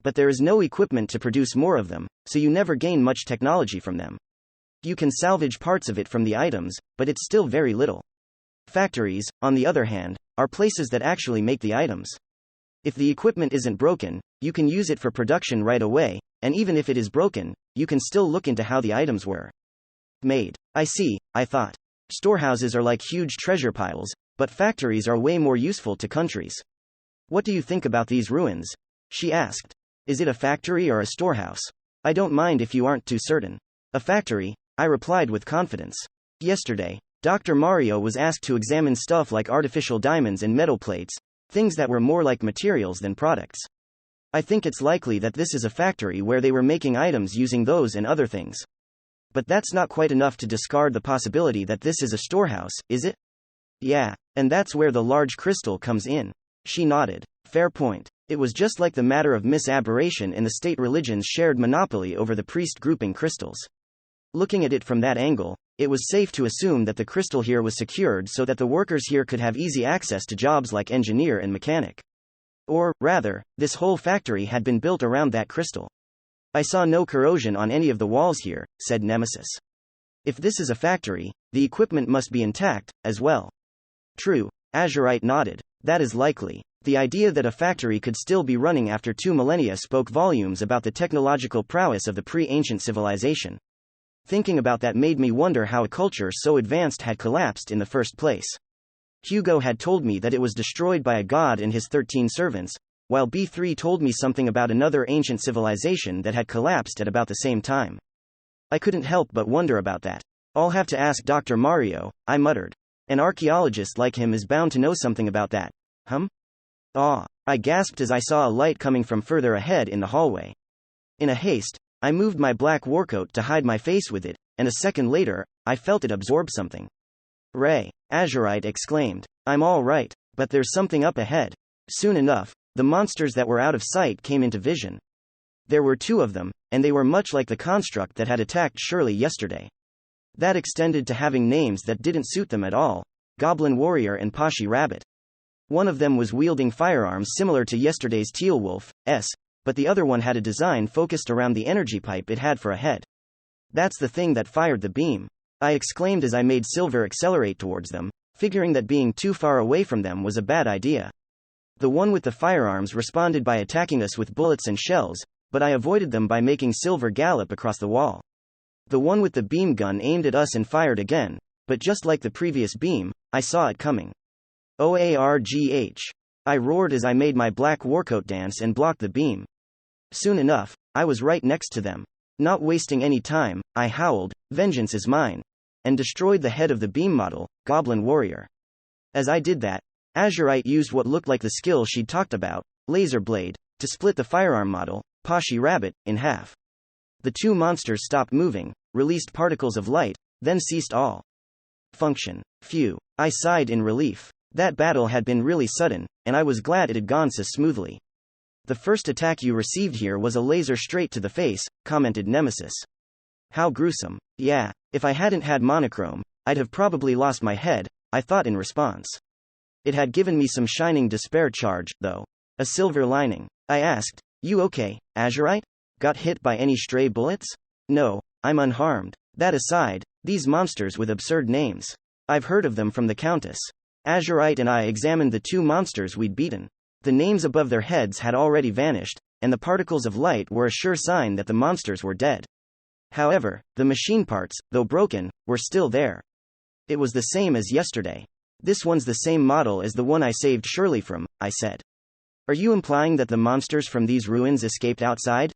But there is no equipment to produce more of them, so you never gain much technology from them. You can salvage parts of it from the items, but it's still very little. Factories, on the other hand, are places that actually make the items. If the equipment isn't broken, you can use it for production right away, and even if it is broken, you can still look into how the items were made. I see, I thought. Storehouses are like huge treasure piles, but factories are way more useful to countries. What do you think about these ruins? She asked. Is it a factory or a storehouse? I don't mind if you aren't too certain. A factory, I replied with confidence. Yesterday, Dr. Mario was asked to examine stuff like artificial diamonds and metal plates, things that were more like materials than products. I think it's likely that this is a factory where they were making items using those and other things. But that's not quite enough to discard the possibility that this is a storehouse, is it? Yeah, and that's where the large crystal comes in. She nodded. Fair point. It was just like the matter of misaberration in the state religion's shared monopoly over the priest grouping crystals. Looking at it from that angle, it was safe to assume that the crystal here was secured so that the workers here could have easy access to jobs like engineer and mechanic. Or, rather, this whole factory had been built around that crystal. I saw no corrosion on any of the walls here, said Nemesis. If this is a factory, the equipment must be intact, as well. True, Azurite nodded. That is likely. The idea that a factory could still be running after 2 millennia spoke volumes about the technological prowess of the pre-ancient civilization. Thinking about that made me wonder how a culture so advanced had collapsed in the first place. Hugo had told me that it was destroyed by a god and his 13 servants, while B3 told me something about another ancient civilization that had collapsed at about the same time. I couldn't help but wonder about that. I'll have to ask Dr. Mario, I muttered. An archaeologist like him is bound to know something about that. Ah, I gasped as I saw a light coming from further ahead in the hallway. In a haste, I moved my black warcoat to hide my face with it, and a second later, I felt it absorb something. Ray, Azurite exclaimed. I'm all right, but there's something up ahead. Soon enough, the monsters that were out of sight came into vision. There were 2 of them, and they were much like the construct that had attacked Shirley yesterday. That extended to having names that didn't suit them at all: Goblin Warrior and Pashi Rabbit. One of them was wielding firearms similar to yesterday's Teal Wolf's, but the other one had a design focused around the energy pipe it had for a head. That's the thing that fired the beam, I exclaimed as I made Silver accelerate towards them, figuring that being too far away from them was a bad idea. The one with the firearms responded by attacking us with bullets and shells, but I avoided them by making Silver gallop across the wall. The one with the beam gun aimed at us and fired again, but just like the previous beam, I saw it coming. OARGH! I roared as I made my black warcoat dance and blocked the beam. Soon enough, I was right next to them. Not wasting any time, I howled, "Vengeance is mine!" and destroyed the head of the beam model, Goblin Warrior. As I did that, Azurite used what looked like the skill she'd talked about, Laser Blade, to split the firearm model, Pashi Rabbit, in half. The 2 monsters stopped moving, released particles of light, then ceased all function. Phew. I sighed in relief. That battle had been really sudden, and I was glad it had gone so smoothly. The first attack you received here was a laser straight to the face, commented Nemesis. How gruesome. Yeah, if I hadn't had monochrome, I'd have probably lost my head, I thought in response. It had given me some shining despair charge, though. A silver lining. I asked, You okay, Azurite? Got hit by any stray bullets? No, I'm unharmed. That aside, these monsters with absurd names. I've heard of them from the Countess. Azurite and I examined the 2 monsters we'd beaten. The names above their heads had already vanished, and the particles of light were a sure sign that the monsters were dead. However, the machine parts, though broken, were still there. It was the same as yesterday. This one's the same model as the one I saved Shirley from, I said. Are you implying that the monsters from these ruins escaped outside?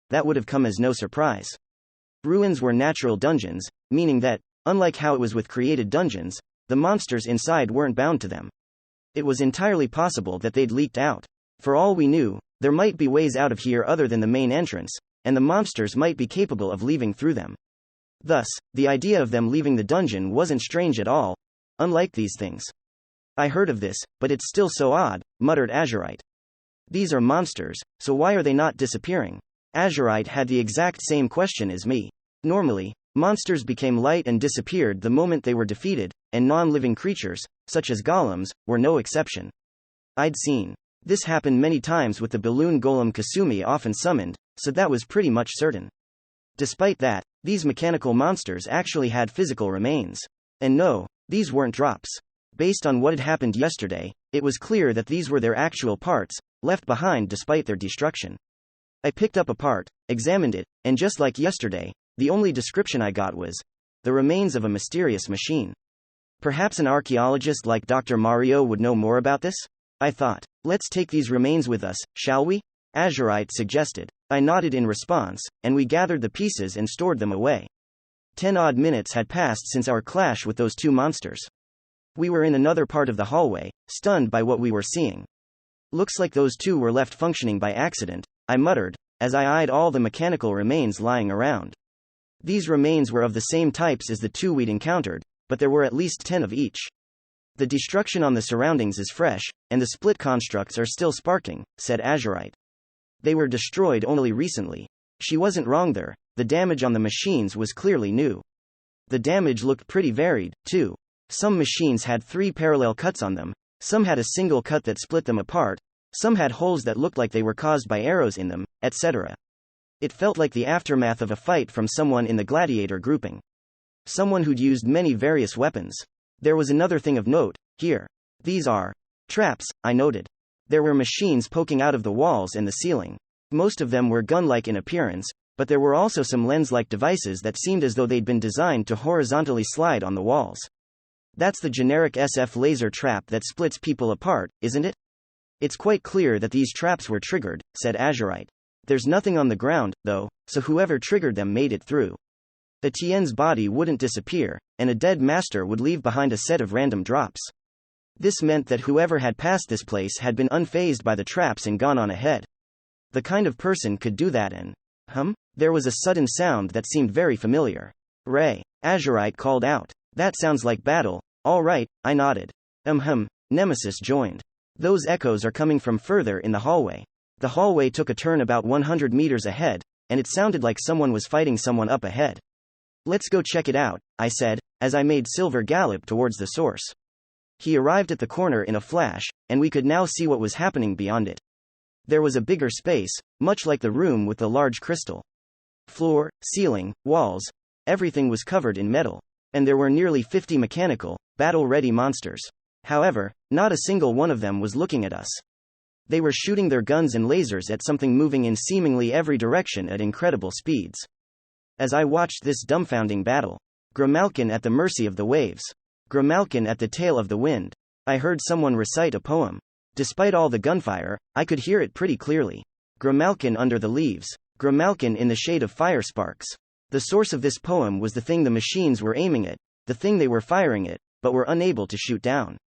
That would have come as no surprise. Ruins were natural dungeons, meaning that, unlike how it was with created dungeons, the monsters inside weren't bound to them. It was entirely possible that they'd leaked out. For all we knew, there might be ways out of here other than the main entrance, and the monsters might be capable of leaving through them. Thus, the idea of them leaving the dungeon wasn't strange at all, unlike these things. I heard of this, but it's still so odd, muttered Azurite. These are monsters, so why are they not disappearing? Azurite had the exact same question as me. Normally, monsters became light and disappeared the moment they were defeated, and non-living creatures, such as golems, were no exception. I'd seen this happen many times with the balloon golem Kasumi often summoned, so that was pretty much certain. Despite that, these mechanical monsters actually had physical remains. And no, these weren't drops. Based on what had happened yesterday, it was clear that these were their actual parts, left behind despite their destruction. I picked up a part, examined it, and just like yesterday, the only description I got was the remains of a mysterious machine. Perhaps an archaeologist like Dr. Mario would know more about this? I thought. Let's take these remains with us, shall we? Azurite suggested. I nodded in response, and we gathered the pieces and stored them away. 10 odd minutes had passed since our clash with those 2 monsters. We were in another part of the hallway, stunned by what we were seeing. Looks like those 2 were left functioning by accident, I muttered, as I eyed all the mechanical remains lying around. These remains were of the same types as the 2 we'd encountered, but there were at least 10 of each. The destruction on the surroundings is fresh, and the split constructs are still sparking, said Azurite. They were destroyed only recently. She wasn't wrong there, the damage on the machines was clearly new. The damage looked pretty varied, too. Some machines had 3 parallel cuts on them, some had a single cut that split them apart, some had holes that looked like they were caused by arrows in them, etc. It felt like the aftermath of a fight from someone in the gladiator grouping. Someone who'd used many various weapons. There was another thing of note, here. These are traps, I noted. There were machines poking out of the walls and the ceiling. Most of them were gun-like in appearance, but there were also some lens-like devices that seemed as though they'd been designed to horizontally slide on the walls. That's the generic SF laser trap that splits people apart, isn't it? It's quite clear that these traps were triggered, said Azurite. There's nothing on the ground, though, so whoever triggered them made it through. Etienne's body wouldn't disappear, and a dead master would leave behind a set of random drops. This meant that whoever had passed this place had been unfazed by the traps and gone on ahead. The kind of person could do that and… There was a sudden sound that seemed very familiar. Ray. Azurite called out. That sounds like battle. All right, I nodded. Nemesis joined. Those echoes are coming from further in the hallway. The hallway took a turn about 100 meters ahead, and it sounded like someone was fighting someone up ahead. Let's go check it out, I said, as I made Silver gallop towards the source. He arrived at the corner in a flash, and we could now see what was happening beyond it. There was a bigger space, much like the room with the large crystal. Floor, ceiling, walls, everything was covered in metal, and there were nearly 50 mechanical, battle-ready monsters. However, not a single one of them was looking at us. They were shooting their guns and lasers at something moving in seemingly every direction at incredible speeds. As I watched this dumbfounding battle, Grimalkin at the mercy of the waves, Grimalkin at the tail of the wind, I heard someone recite a poem. Despite all the gunfire, I could hear it pretty clearly. Grimalkin under the leaves, Grimalkin in the shade of fire sparks. The source of this poem was the thing the machines were aiming at, the thing they were firing at, but were unable to shoot down.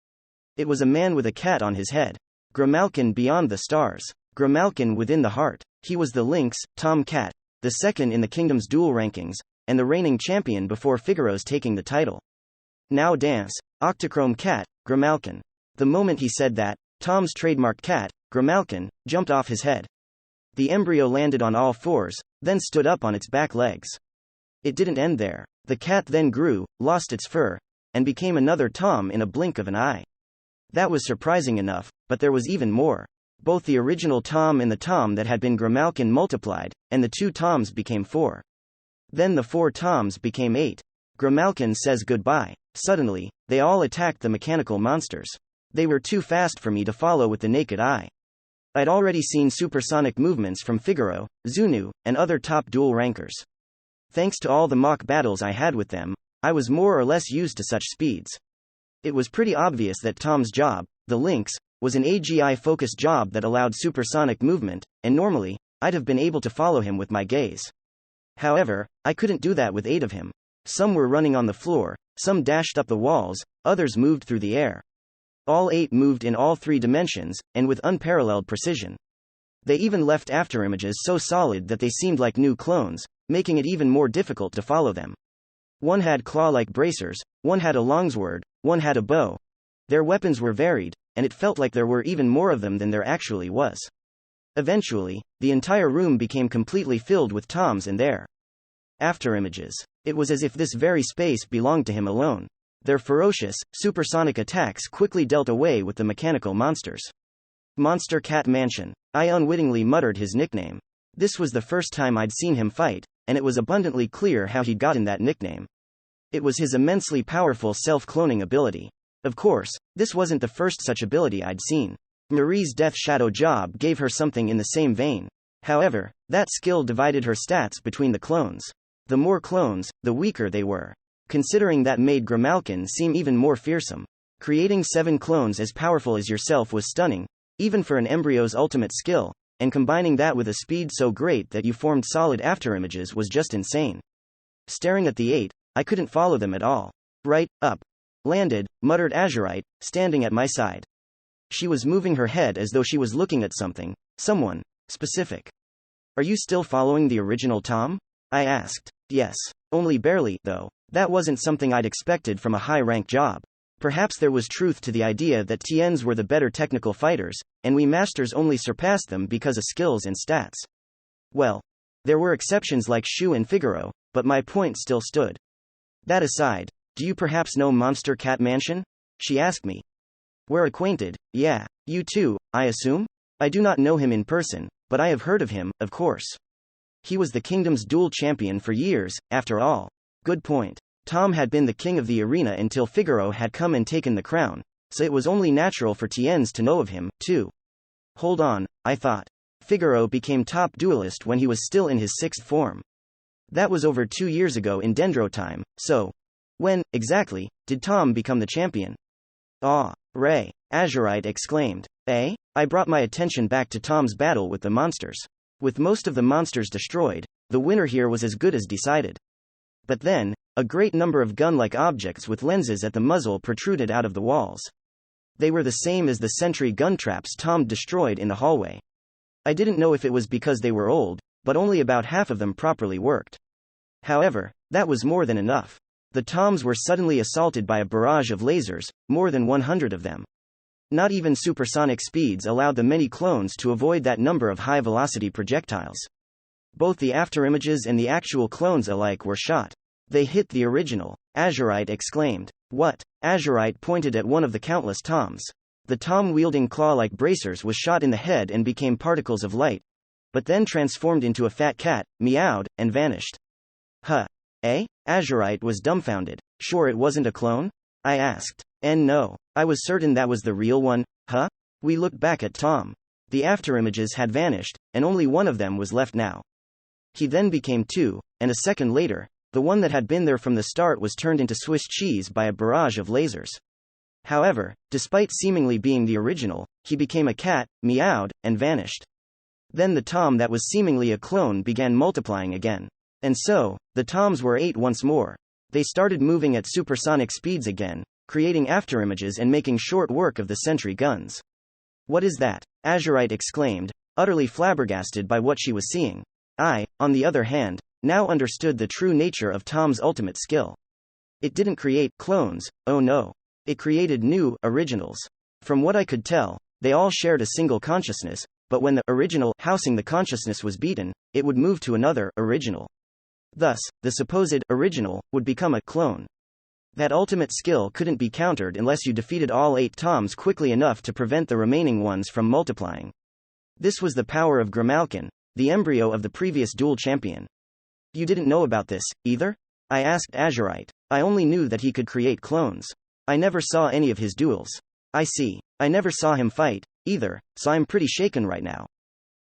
It was a man with a cat on his head. Grimalkin beyond the stars. Grimalkin within the heart. He was the lynx, Tom Cat, the second in the kingdom's duel rankings, and the reigning champion before Figaro's taking the title. Now dance, Octochrome Cat, Grimalkin. The moment he said that, Tom's trademark cat, Grimalkin, jumped off his head. The embryo landed on all fours, then stood up on its back legs. It didn't end there. The cat then grew, lost its fur, and became another Tom in a blink of an eye. That was surprising enough, but there was even more. Both the original Tom and the Tom that had been Grimalkin multiplied, and the 2 Toms became 4. Then the 4 Toms became 8. Grimalkin says goodbye. Suddenly, they all attacked the mechanical monsters. They were too fast for me to follow with the naked eye. I'd already seen supersonic movements from Figaro, Zunu, and other top duel rankers. Thanks to all the mock battles I had with them, I was more or less used to such speeds. It was pretty obvious that Tom's job, the Lynx, was an AGI-focused job that allowed supersonic movement, and normally, I'd have been able to follow him with my gaze. However, I couldn't do that with 8 of him. Some were running on the floor, some dashed up the walls, others moved through the air. All 8 moved in all 3 dimensions, and with unparalleled precision. They even left afterimages so solid that they seemed like new clones, making it even more difficult to follow them. One had claw-like bracers, one had a longsword, one had a bow. Their weapons were varied, and it felt like there were even more of them than there actually was. Eventually, the entire room became completely filled with Toms and their afterimages. It was as if this very space belonged to him alone. Their ferocious, supersonic attacks quickly dealt away with the mechanical monsters. Monster Cat Mansion. I unwittingly muttered his nickname. This was the first time I'd seen him fight, and it was abundantly clear how he'd gotten that nickname. It was his immensely powerful self-cloning ability. Of course, this wasn't the first such ability I'd seen. Marie's Death Shadow job gave her something in the same vein. However, that skill divided her stats between the clones. The more clones, the weaker they were. Considering that made Grimalkin seem even more fearsome. Creating 7 clones as powerful as yourself was stunning, even for an embryo's ultimate skill, and combining that with a speed so great that you formed solid afterimages was just insane. Staring at the 8, I couldn't follow them at all. Right, up. Landed, muttered Azurite, standing at my side. She was moving her head as though she was looking at something, someone specific. Are you still following the original Tom? I asked. Yes. Only barely, though. That wasn't something I'd expected from a high-rank job. Perhaps there was truth to the idea that TNs were the better technical fighters, and we masters only surpassed them because of skills and stats. Well, there were exceptions like Shu and Figaro, but my point still stood. That aside, do you perhaps know Monster Cat Mansion? She asked me. We're acquainted, yeah. You too, I assume? I do not know him in person, but I have heard of him, of course. He was the kingdom's duel champion for years, after all. Good point. Tom had been the king of the arena until Figaro had come and taken the crown, so it was only natural for TNs to know of him, too. Hold on, I thought. Figaro became top duelist when he was still in his 6th form. That was over 2 years ago in Dendrogram, so when, exactly, did Tom become the champion? Ah, Ray, Azurite exclaimed. I brought my attention back to Tom's battle with the monsters. With most of the monsters destroyed, the winner here was as good as decided. But then, a great number of gun-like objects with lenses at the muzzle protruded out of the walls. They were the same as the sentry gun traps Tom destroyed in the hallway. I didn't know if it was because they were old, but only about half of them properly worked. However, that was more than enough. The Toms were suddenly assaulted by a barrage of lasers, more than 100 of them. Not even supersonic speeds allowed the many clones to avoid that number of high-velocity projectiles. Both the afterimages and the actual clones alike were shot. They hit the original, Azurite exclaimed. What? Azurite pointed at one of the countless Toms. The Tom wielding claw-like bracers was shot in the head and became particles of light, but then transformed into a fat cat, meowed, and vanished. Huh? Azurite was dumbfounded. Sure it wasn't a clone? I asked. No. I was certain that was the real one. Huh? We looked back at Tom. The afterimages had vanished, and only one of them was left now. He then became 2, and a second later, the one that had been there from the start was turned into Swiss cheese by a barrage of lasers. However, despite seemingly being the original, he became a cat, meowed, and vanished. Then the Tom that was seemingly a clone began multiplying again. And so, the Toms were 8 once more. They started moving at supersonic speeds again, creating afterimages and making short work of the sentry guns. What is that? Azurite exclaimed, utterly flabbergasted by what she was seeing. I, on the other hand, now understood the true nature of Tom's ultimate skill. It didn't create clones, oh no. It created new originals. From what I could tell, they all shared a single consciousness, but when the original housing the consciousness was beaten, it would move to another original. Thus, the supposed original would become a clone. That ultimate skill couldn't be countered unless you defeated all 8 Toms quickly enough to prevent the remaining ones from multiplying. This was the power of Grimalkin, the embryo of the previous duel champion. You didn't know about this, either? I asked Azurite. I only knew that he could create clones. I never saw any of his duels. I see. I never saw him fight, either, so I'm pretty shaken right now.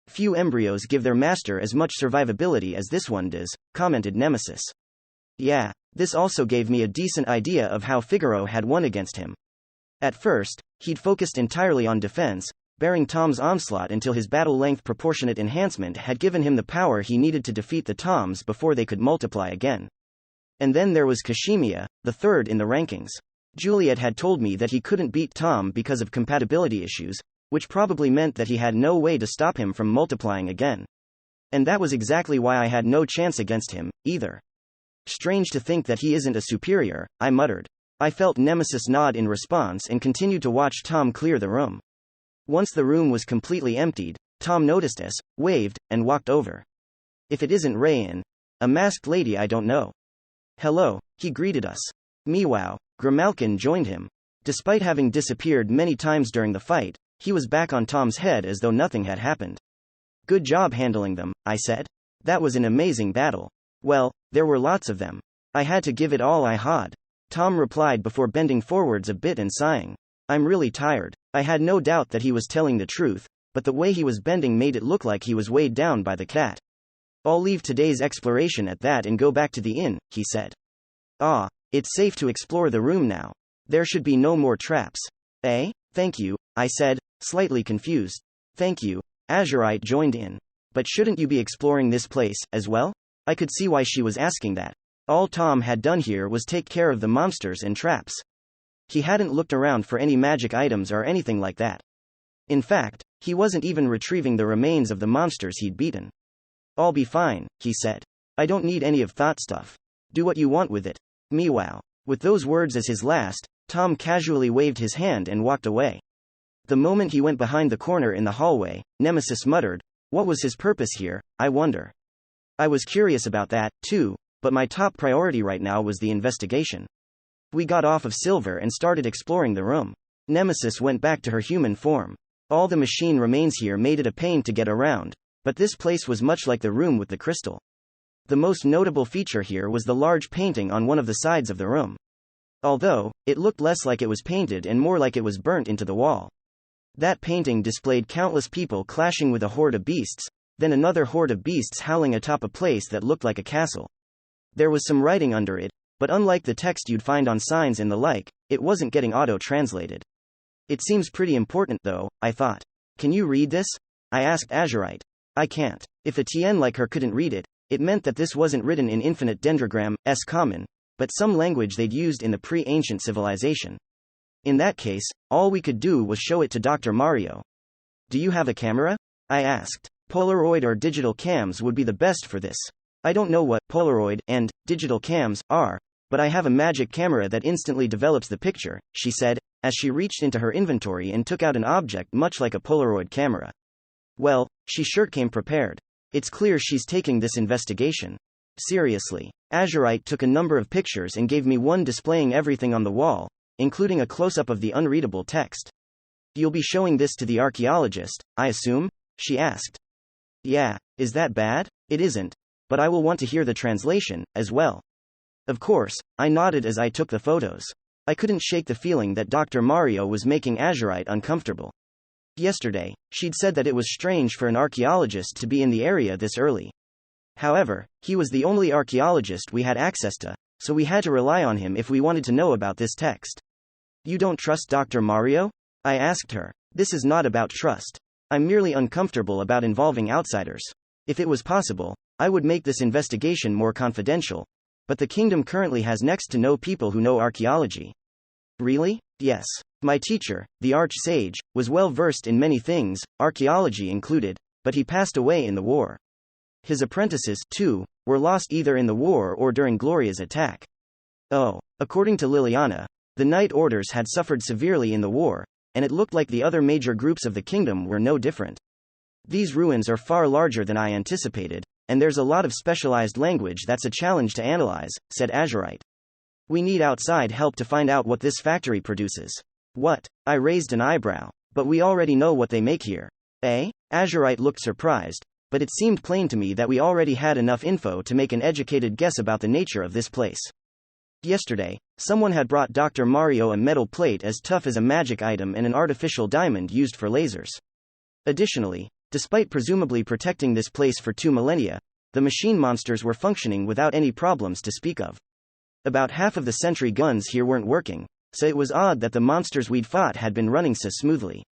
Few embryos give their master as much survivability as this one does, commented Nemesis. Yeah, this also gave me a decent idea of how Figaro had won against him. At first, he'd focused entirely on defense, bearing Tom's onslaught until his battle-length proportionate enhancement had given him the power he needed to defeat the Toms before they could multiply again. And then there was Kashimia, the third in the rankings. Juliet had told me that he couldn't beat Tom because of compatibility issues, which probably meant that he had no way to stop him from multiplying again. And that was exactly why I had no chance against him, either. Strange to think that he isn't a superior, I muttered. I felt Nemesis nod in response and continued to watch Tom clear the room. Once the room was completely emptied, Tom noticed us, waved, and walked over. If it isn't Rayan, a masked lady I don't know. Hello, he greeted us. Meow, Grimalkin joined him. Despite having disappeared many times during the fight, he was back on Tom's head as though nothing had happened. Good job handling them, I said. That was an amazing battle. Well, there were lots of them. I had to give it all I had. Tom replied before bending forwards a bit and sighing. I'm really tired. I had no doubt that he was telling the truth, but the way he was bending made it look like he was weighed down by the cat. I'll leave today's exploration at that and go back to the inn, he said. Ah, it's safe to explore the room now. There should be no more traps. Thank you, I said, slightly confused. Thank you, Azurite joined in. But shouldn't you be exploring this place, as well? I could see why she was asking that. All Tom had done here was take care of the monsters and traps. He hadn't looked around for any magic items or anything like that. In fact, he wasn't even retrieving the remains of the monsters he'd beaten. I'll be fine, he said. I don't need any of that stuff. Do what you want with it. Meow. With those words as his last, Tom casually waved his hand and walked away. The moment he went behind the corner in the hallway, Nemesis muttered, what was his purpose here, I wonder? I was curious about that, too, but my top priority right now was the investigation. We got off of Silver and started exploring the room. Nemesis went back to her human form. All the machine remains here made it a pain to get around, but this place was much like the room with the crystal. The most notable feature here was the large painting on one of the sides of the room. Although, it looked less like it was painted and more like it was burnt into the wall. That painting displayed countless people clashing with a horde of beasts, then another horde of beasts howling atop a place that looked like a castle. There was some writing under it, but unlike the text you'd find on signs and the like, it wasn't getting auto-translated. It seems pretty important though, I thought. Can you read this? I asked Azurite. I can't. If a TN like her couldn't read it, it meant that this wasn't written in infinite Dendrogram-s common, but some language they'd used in the pre-ancient civilization. In that case, all we could do was show it to Dr. Mario. Do you have a camera? I asked. Polaroid or digital cams would be the best for this. I don't know what Polaroid and digital cams are, but I have a magic camera that instantly develops the picture, she said, as she reached into her inventory and took out an object much like a Polaroid camera. Well, she sure came prepared. It's clear she's taking this investigation seriously. Azurite took a number of pictures and gave me one displaying everything on the wall, including a close-up of the unreadable text. You'll be showing this to the archaeologist, I assume? She asked. Yeah, is that bad? It isn't. But I will want to hear the translation, as well. Of course, I nodded as I took the photos. I couldn't shake the feeling that Dr. Mario was making Azurite uncomfortable. Yesterday, she'd said that it was strange for an archaeologist to be in the area this early. However, he was the only archaeologist we had access to, so we had to rely on him if we wanted to know about this text. You don't trust Dr. Mario? I asked her. This is not about trust. I'm merely uncomfortable about involving outsiders. If it was possible, I would make this investigation more confidential, but the kingdom currently has next to no people who know archaeology. Really? Yes. My teacher, the Arch-Sage, was well versed in many things, archaeology included, but he passed away in the war. His apprentices, too, were lost either in the war or during Gloria's attack. Oh, according to Liliana, the Knight Orders had suffered severely in the war, and it looked like the other major groups of the kingdom were no different. These ruins are far larger than I anticipated, and there's a lot of specialized language that's a challenge to analyze, said Azurite. We need outside help to find out what this factory produces. What? I raised an eyebrow. But we already know what they make here. Eh? Azurite looked surprised, but it seemed plain to me that we already had enough info to make an educated guess about the nature of this place. Yesterday, someone had brought Dr. Mario a metal plate as tough as a magic item and an artificial diamond used for lasers. Additionally, despite presumably protecting this place for 2 millennia, the machine monsters were functioning without any problems to speak of. About half of the sentry guns here weren't working, so it was odd that the monsters we'd fought had been running so smoothly.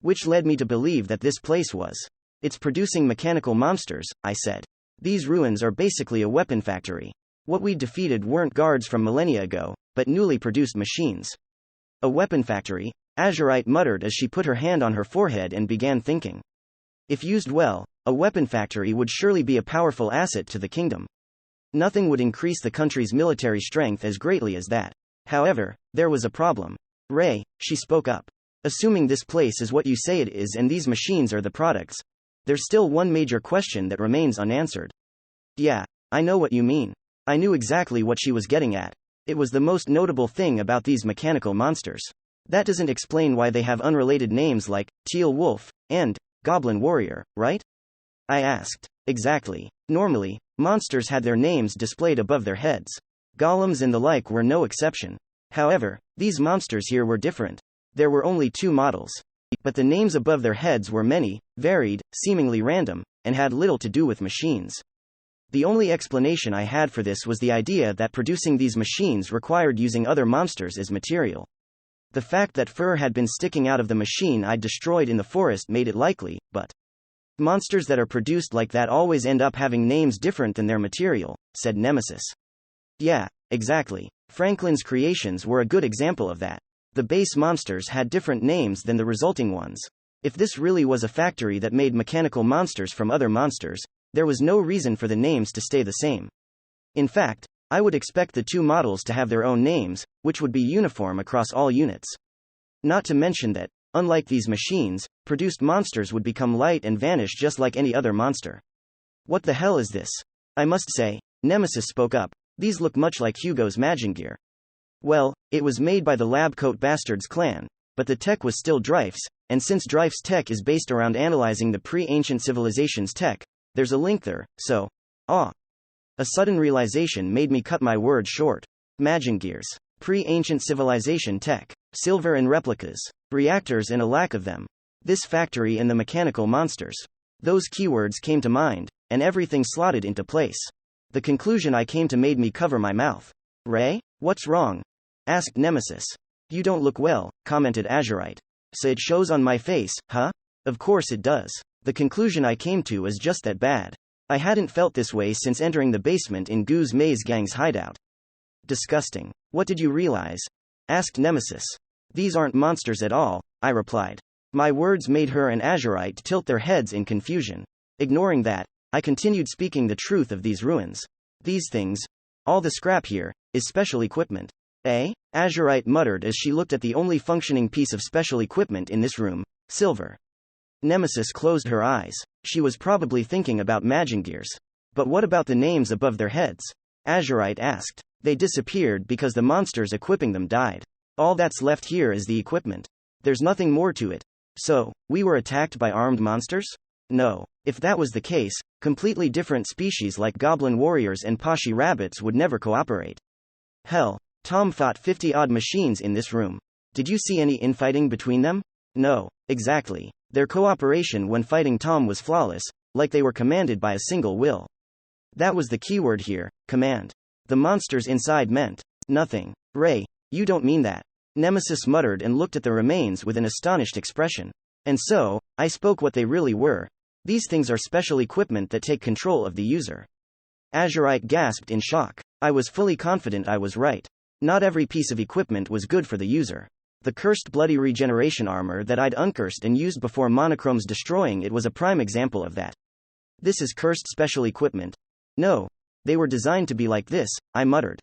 Which led me to believe that this place was. It's producing mechanical monsters, I said. These ruins are basically a weapon factory. What we'd defeated weren't guards from millennia ago, but newly produced machines. A weapon factory? Azurite muttered as she put her hand on her forehead and began thinking. If used well, a weapon factory would surely be a powerful asset to the kingdom. Nothing would increase the country's military strength as greatly as that. However, there was a problem. Ray, she spoke up. Assuming this place is what you say it is and these machines are the products, there's still one major question that remains unanswered. Yeah, I know what you mean. I knew exactly what she was getting at. It was the most notable thing about these mechanical monsters. That doesn't explain why they have unrelated names like Teal Wolf and Goblin Warrior, right? I asked. Exactly. Normally, monsters had their names displayed above their heads. Golems and the like were no exception. However, these monsters here were different. There were only 2 models. But the names above their heads were many, varied, seemingly random, and had little to do with machines. The only explanation I had for this was the idea that producing these machines required using other monsters as material. The fact that fur had been sticking out of the machine I'd destroyed in the forest made it likely, but monsters that are produced like that always end up having names different than their material, said Nemesis. Yeah, exactly. Franklin's creations were a good example of that. The base monsters had different names than the resulting ones. If this really was a factory that made mechanical monsters from other monsters, there was no reason for the names to stay the same. In fact, I would expect the 2 models to have their own names, which would be uniform across all units. Not to mention that, unlike these machines, produced monsters would become light and vanish just like any other monster. What the hell is this? I must say, Nemesis spoke up. These look much like Hugo's Magingear. Well, it was made by the Labcoat Bastards clan, but the tech was still Dreyf's, and since Dreyf's tech is based around analyzing the pre-ancient civilization's tech, there's a link there, so. A sudden realization made me cut my words short. Magingears. Pre-ancient civilization tech. Silver and replicas. Reactors and a lack of them. This factory and the mechanical monsters. Those keywords came to mind, and everything slotted into place. The conclusion I came to made me cover my mouth. Ray? What's wrong? Asked Nemesis. You don't look well, commented Azurite. So it shows on my face, huh? Of course it does. The conclusion I came to is just that bad. I hadn't felt this way since entering the basement in Goo's Maze Gang's hideout. Disgusting. What did you realize? Asked Nemesis. These aren't monsters at all, I replied. My words made her and Azurite tilt their heads in confusion. Ignoring that, I continued speaking the truth of these ruins. These things, all the scrap here, is special equipment. Eh? Azurite muttered as she looked at the only functioning piece of special equipment in this room, silver. Nemesis closed her eyes. She was probably thinking about Magingears. But what about the names above their heads? Azurite asked. They disappeared because the monsters equipping them died. All that's left here is the equipment. There's nothing more to it. So, we were attacked by armed monsters? No. If that was the case, completely different species like goblin warriors and Pashi rabbits would never cooperate. Hell, Tom fought 50-odd machines in this room. Did you see any infighting between them? No, exactly. Their cooperation when fighting Tom was flawless, like they were commanded by a single will. That was the keyword here, command. The monsters inside meant nothing. Ray, you don't mean that. Nemesis muttered and looked at the remains with an astonished expression. And so, I spoke what they really were. These things are special equipment that take control of the user. Azurite gasped in shock. I was fully confident I was right. Not every piece of equipment was good for the user. The cursed bloody regeneration armor that I'd uncursed and used before Monochrome's destroying it was a prime example of that. This is cursed special equipment. No. They were designed to be like this, I muttered.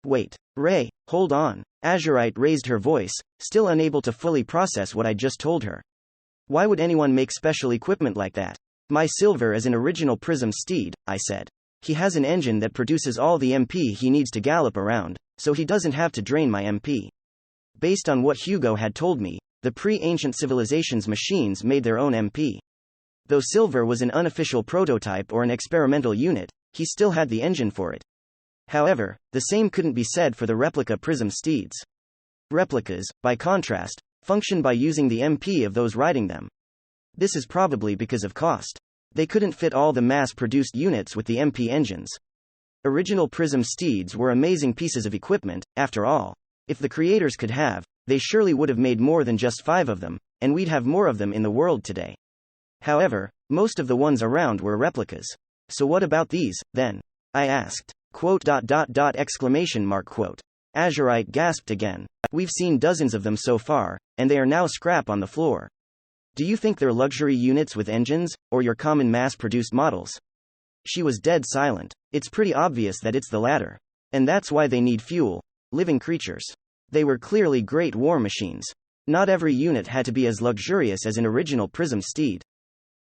Wait. Ray, hold on. Azurite raised her voice, still unable to fully process what I just told her. Why would anyone make special equipment like that? My Silver is an original Prism steed, I said. He has an engine that produces all the MP he needs to gallop around, so he doesn't have to drain my MP. Based on what Hugo had told me, the pre-ancient civilization's machines made their own MP. Though Silver was an unofficial prototype or an experimental unit, he still had the engine for it. However, the same couldn't be said for the replica Prism steeds. Replicas, by contrast, function by using the MP of those riding them. This is probably because of cost. They couldn't fit all the mass-produced units with the MP engines. Original Prism steeds were amazing pieces of equipment, after all. If the creators could have, they surely would have made more than just 5 of them, and we'd have more of them in the world today. However, most of the ones around were replicas. So what about these, then? I asked. Exclamation mark quote. Azurite gasped again. We've seen dozens of them so far, and they are now scrap on the floor. Do you think they're luxury units with engines, or your common mass-produced models? She was dead silent. It's pretty obvious that it's the latter. And that's why they need fuel. Living creatures. They were clearly great war machines. Not every unit had to be as luxurious as an original Prism steed.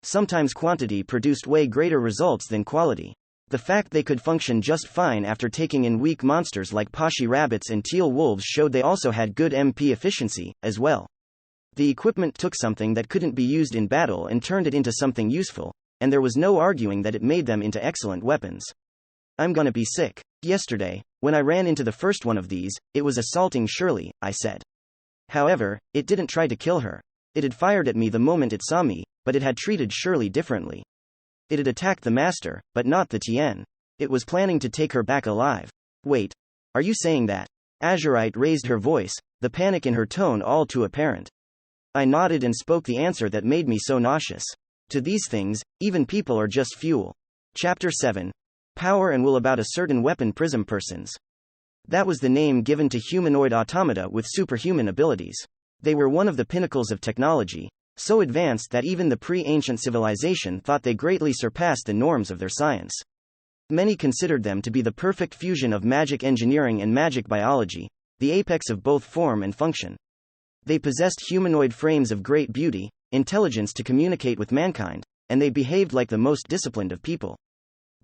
Sometimes quantity produced way greater results than quality. The fact they could function just fine after taking in weak monsters like Pashi rabbits and teal wolves showed they also had good MP efficiency, as well. The equipment took something that couldn't be used in battle and turned it into something useful, and there was no arguing that it made them into excellent weapons. I'm gonna be sick. Yesterday, when I ran into the first one of these, it was assaulting Shirley, I said. However, it didn't try to kill her. It had fired at me the moment it saw me, but it had treated Shirley differently. It had attacked the master, but not the Tien. It was planning to take her back alive. Wait. Are you saying that? Azurite raised her voice, the panic in her tone all too apparent. I nodded and spoke the answer that made me so nauseous. To these things, even people are just fuel. Chapter 7. Power and Will about a certain weapon Prism persons. That was the name given to humanoid automata with superhuman abilities. They were one of the pinnacles of technology, so advanced that even the pre-ancient civilization thought they greatly surpassed the norms of their science. Many considered them to be the perfect fusion of magic engineering and magic biology, the apex of both form and function. They possessed humanoid frames of great beauty, intelligence to communicate with mankind, and they behaved like the most disciplined of people.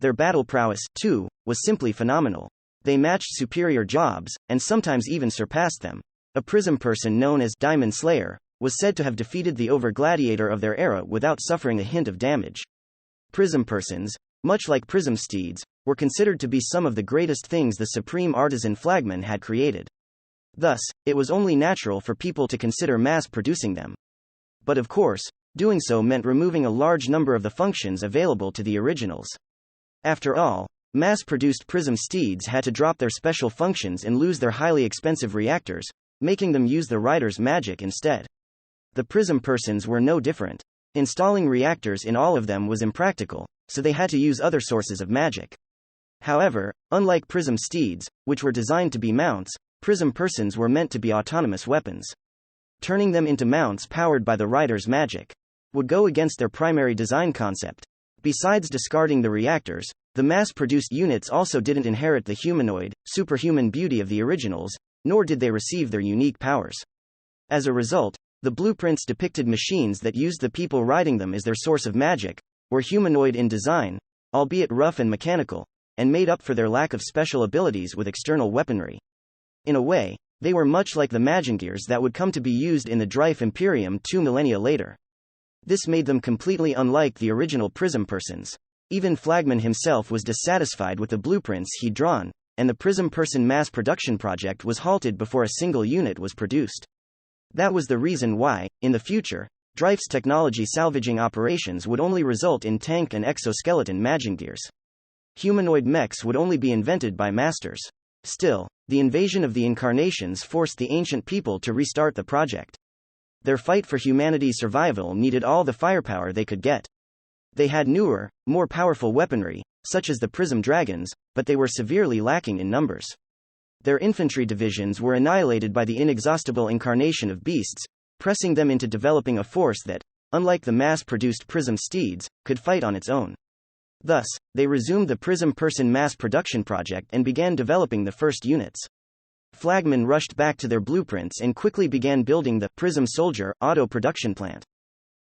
Their battle prowess, too, was simply phenomenal. They matched superior jobs, and sometimes even surpassed them. A Prism person known as Diamond Slayer was said to have defeated the over-gladiator of their era without suffering a hint of damage. Prism persons, much like Prism steeds, were considered to be some of the greatest things the supreme artisan flagman had created. Thus, it was only natural for people to consider mass-producing them. But of course, doing so meant removing a large number of the functions available to the originals. After all, mass-produced prism steeds had to drop their special functions and lose their highly expensive reactors, making them use the writer's magic instead. The prism persons were no different. Installing reactors in all of them was impractical, so they had to use other sources of magic. However, unlike prism steeds, which were designed to be mounts, prism persons were meant to be autonomous weapons. Turning them into mounts powered by the writer's magic would go against their primary design concept. Besides discarding the reactors, the mass-produced units also didn't inherit the humanoid, superhuman beauty of the originals, nor did they receive their unique powers. As a result, the blueprints depicted machines that used the people riding them as their source of magic, were humanoid in design, albeit rough and mechanical, and made up for their lack of special abilities with external weaponry. In a way, they were much like the Magingears that would come to be used in the Drive Imperium 2 millennia later. This made them completely unlike the original prism persons. Even Flagman himself was dissatisfied with the blueprints he'd drawn, and the prism person mass production project was halted before a single unit was produced. That was the reason why, in the future, Drife's technology salvaging operations would only result in tank and exoskeleton Magingears. Humanoid mechs would only be invented by masters. Still, the invasion of the incarnations forced the ancient people to restart the project. Their fight for humanity's survival needed all the firepower they could get. They had newer, more powerful weaponry, such as the prism dragons, but they were severely lacking in numbers. Their infantry divisions were annihilated by the inexhaustible incarnation of beasts, pressing them into developing a force that, unlike the mass-produced prism steeds, could fight on its own. Thus, they resumed the prism person mass production project and began developing the first units. Flagman rushed back to their blueprints and quickly began building the Prism Soldier auto production plant.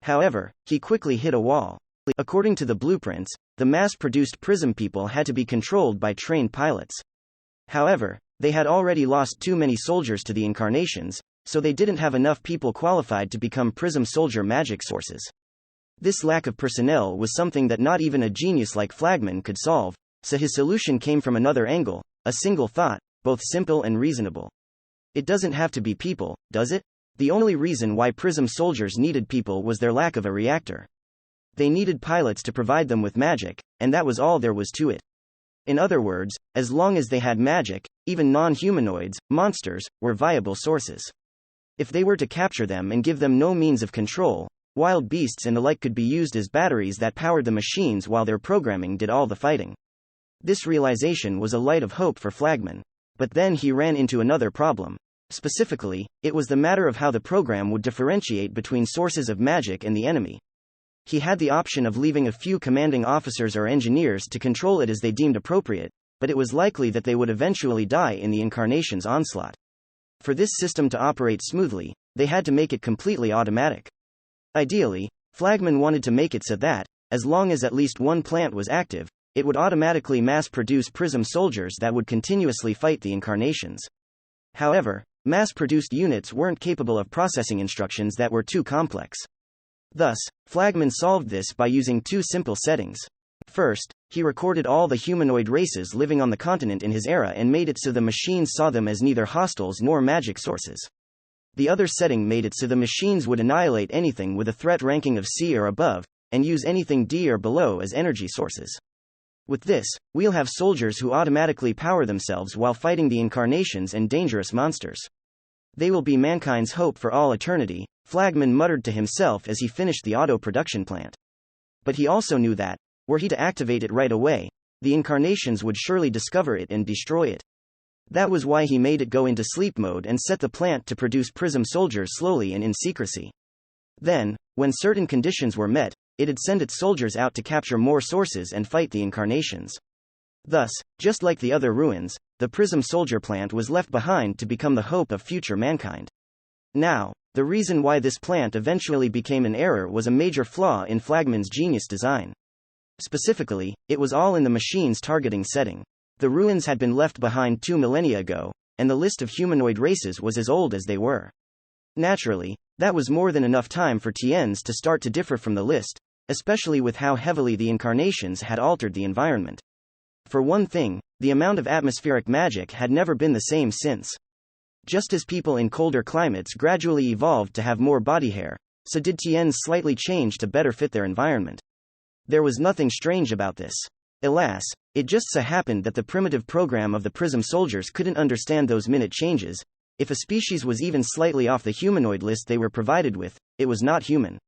However, he quickly hit a wall. According to the blueprints, the mass-produced prism people had to be controlled by trained pilots. However, they had already lost too many soldiers to the incarnations, so they didn't have enough people qualified to become prism soldier magic sources. This lack of personnel was something that not even a genius like Flagman could solve, so his solution came from another angle, a single thought, both simple and reasonable. It doesn't have to be people, does it? The only reason why prism soldiers needed people was their lack of a reactor. They needed pilots to provide them with magic, and that was all there was to it. In other words, as long as they had magic, even non-humanoids, monsters, were viable sources. If they were to capture them and give them no means of control, wild beasts and the like could be used as batteries that powered the machines while their programming did all the fighting. This realization was a light of hope for Flagman. But then he ran into another problem. Specifically, it was the matter of how the program would differentiate between sources of magic and the enemy. He had the option of leaving a few commanding officers or engineers to control it as they deemed appropriate, but it was likely that they would eventually die in the incarnation's onslaught. For this system to operate smoothly, they had to make it completely automatic. Ideally, Flagman wanted to make it so that, as long as at least one plant was active, it would automatically mass-produce prism soldiers that would continuously fight the incarnations. However, mass-produced units weren't capable of processing instructions that were too complex. Thus, Flagman solved this by using two simple settings. First, he recorded all the humanoid races living on the continent in his era and made it so the machines saw them as neither hostiles nor magic sources. The other setting made it so the machines would annihilate anything with a threat ranking of C or above, and use anything D or below as energy sources. With this, we'll have soldiers who automatically power themselves while fighting the incarnations and dangerous monsters. They will be mankind's hope for all eternity, Flagman muttered to himself as he finished the auto production plant. But he also knew that, were he to activate it right away, the incarnations would surely discover it and destroy it. That was why he made it go into sleep mode and set the plant to produce prism soldiers slowly and in secrecy. Then, when certain conditions were met, it'd send its soldiers out to capture more sources and fight the incarnations. Thus, just like the other ruins, the Prism Soldier plant was left behind to become the hope of future mankind. Now, the reason why this plant eventually became an error was a major flaw in Flagman's genius design. Specifically, it was all in the machine's targeting setting. The ruins had been left behind 2 millennia ago, and the list of humanoid races was as old as they were. Naturally, that was more than enough time for TNs to start to differ from the list, especially with how heavily the incarnations had altered the environment. For one thing, the amount of atmospheric magic had never been the same since. Just as people in colder climates gradually evolved to have more body hair, So did Tien's slightly change to better fit their environment? There was nothing strange about this. Alas, it just so happened that the primitive program of the Prism soldiers couldn't understand those minute changes. If a species was even slightly off the humanoid list they were provided with, it was not human.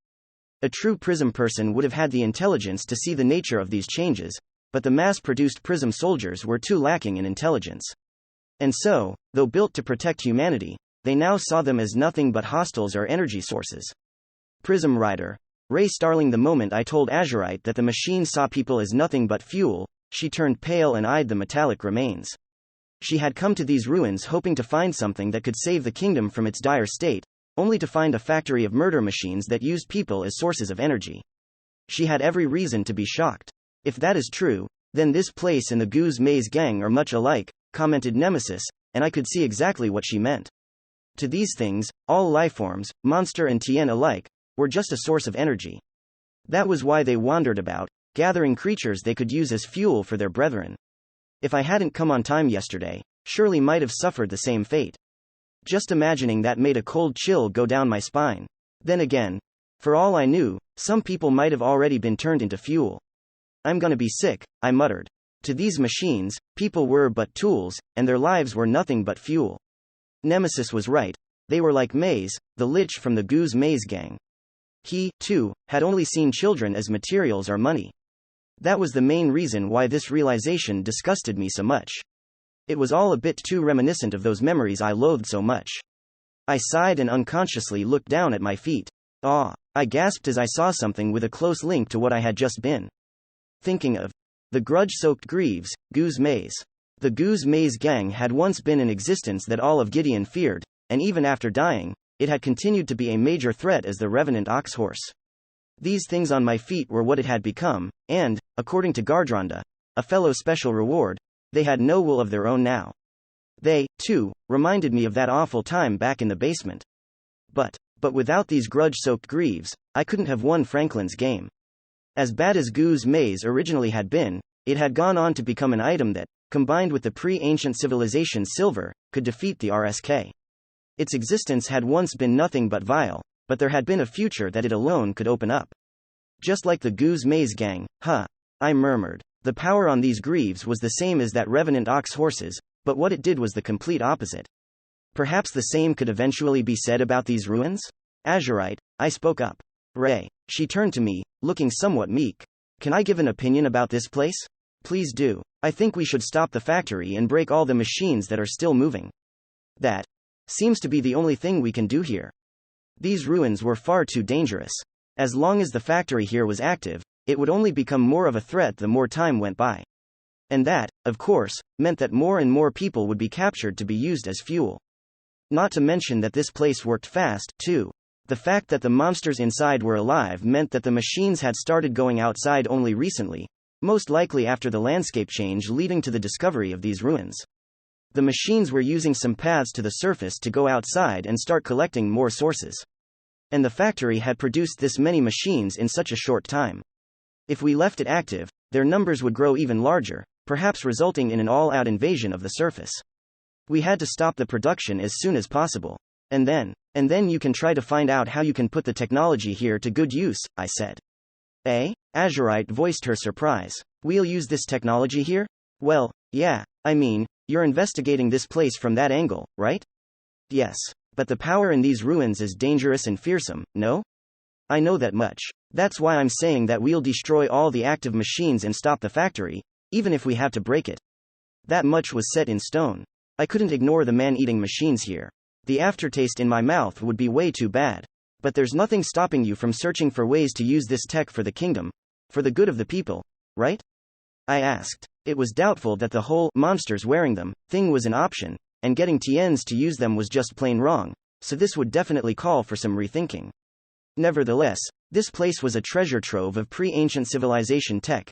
A true Prism person would have had the intelligence to see the nature of these changes, but the mass-produced Prism soldiers were too lacking in intelligence. And so, though built to protect humanity, they now saw them as nothing but hostiles or energy sources. Prism Rider. Ray starling the moment I told Azurite that the machine saw people as nothing but fuel, she turned pale and eyed the metallic remains. She had come to these ruins hoping to find something that could save the kingdom from its dire state, only to find a factory of murder machines that used people as sources of energy. She had every reason to be shocked. If that is true, then this place and the Goose Maze gang are much alike, commented Nemesis, and I could see exactly what she meant. To these things, all lifeforms, monster and Tien alike, were just a source of energy. That was why they wandered about, gathering creatures they could use as fuel for their brethren. If I hadn't come on time yesterday, surely might have suffered the same fate. Just imagining that made a cold chill go down my spine. Then again, for all I knew, some people might have already been turned into fuel. I'm gonna be sick, I muttered. To these machines, people were but tools, and their lives were nothing but fuel. Nemesis was right. They were like Maze, the lich from the Goose Maze gang. He, too, had only seen children as materials or money. That was the main reason why this realization disgusted me so much. It was all a bit too reminiscent of those memories I loathed so much. I sighed and unconsciously looked down at my feet. Ah, I gasped as I saw something with a close link to what I had just been thinking of. The grudge-soaked Greaves, Goose Maze. The Goose Maze gang had once been in existence that all of Gideon feared, and even after dying, it had continued to be a major threat as the Revenant Ox Horse. These things on my feet were what it had become, and, according to Gardronda, a fellow special reward, they had no will of their own now. They, too, reminded me of that awful time back in the basement. But without these grudge-soaked Greaves, I couldn't have won Franklin's game. As bad as Goose Maze originally had been, it had gone on to become an item that, combined with the pre-ancient civilization silver, could defeat the RSK. Its existence had once been nothing but vile, but there had been a future that it alone could open up. Just like the Goose Maze gang, I murmured. The power on these Greaves was the same as that Revenant Ox Horses, but what it did was the complete opposite. Perhaps the same could eventually be said about these ruins? Azurite, I spoke up. Ray. She turned to me, looking somewhat meek. Can I give an opinion about this place? Please do. I think we should stop the factory and break all the machines that are still moving. That seems to be the only thing we can do here. These ruins were far too dangerous. As long as the factory here was active, it would only become more of a threat the more time went by. And that, of course, meant that more and more people would be captured to be used as fuel. Not to mention that this place worked fast, too. The fact that the monsters inside were alive meant that the machines had started going outside only recently, most likely after the landscape change leading to the discovery of these ruins. The machines were using some paths to the surface to go outside and start collecting more sources. And the factory had produced this many machines in such a short time. If we left it active, their numbers would grow even larger, perhaps resulting in an all-out invasion of the surface. We had to stop the production as soon as possible. And then you can try to find out how you can put the technology here to good use, I said. Eh? Azurite voiced her surprise. We'll use this technology here? Well, yeah, I mean, you're investigating this place from that angle, right? Yes. But the power in these ruins is dangerous and fearsome, no? I know that much. That's why I'm saying that we'll destroy all the active machines and stop the factory, even if we have to break it. That much was set in stone. I couldn't ignore the man-eating machines here. The aftertaste in my mouth would be way too bad. But there's nothing stopping you from searching for ways to use this tech for the kingdom, for the good of the people, right? I asked. It was doubtful that the whole monsters wearing them thing was an option, and getting Tien's to use them was just plain wrong, so this would definitely call for some rethinking. Nevertheless, this place was a treasure trove of pre-ancient civilization tech,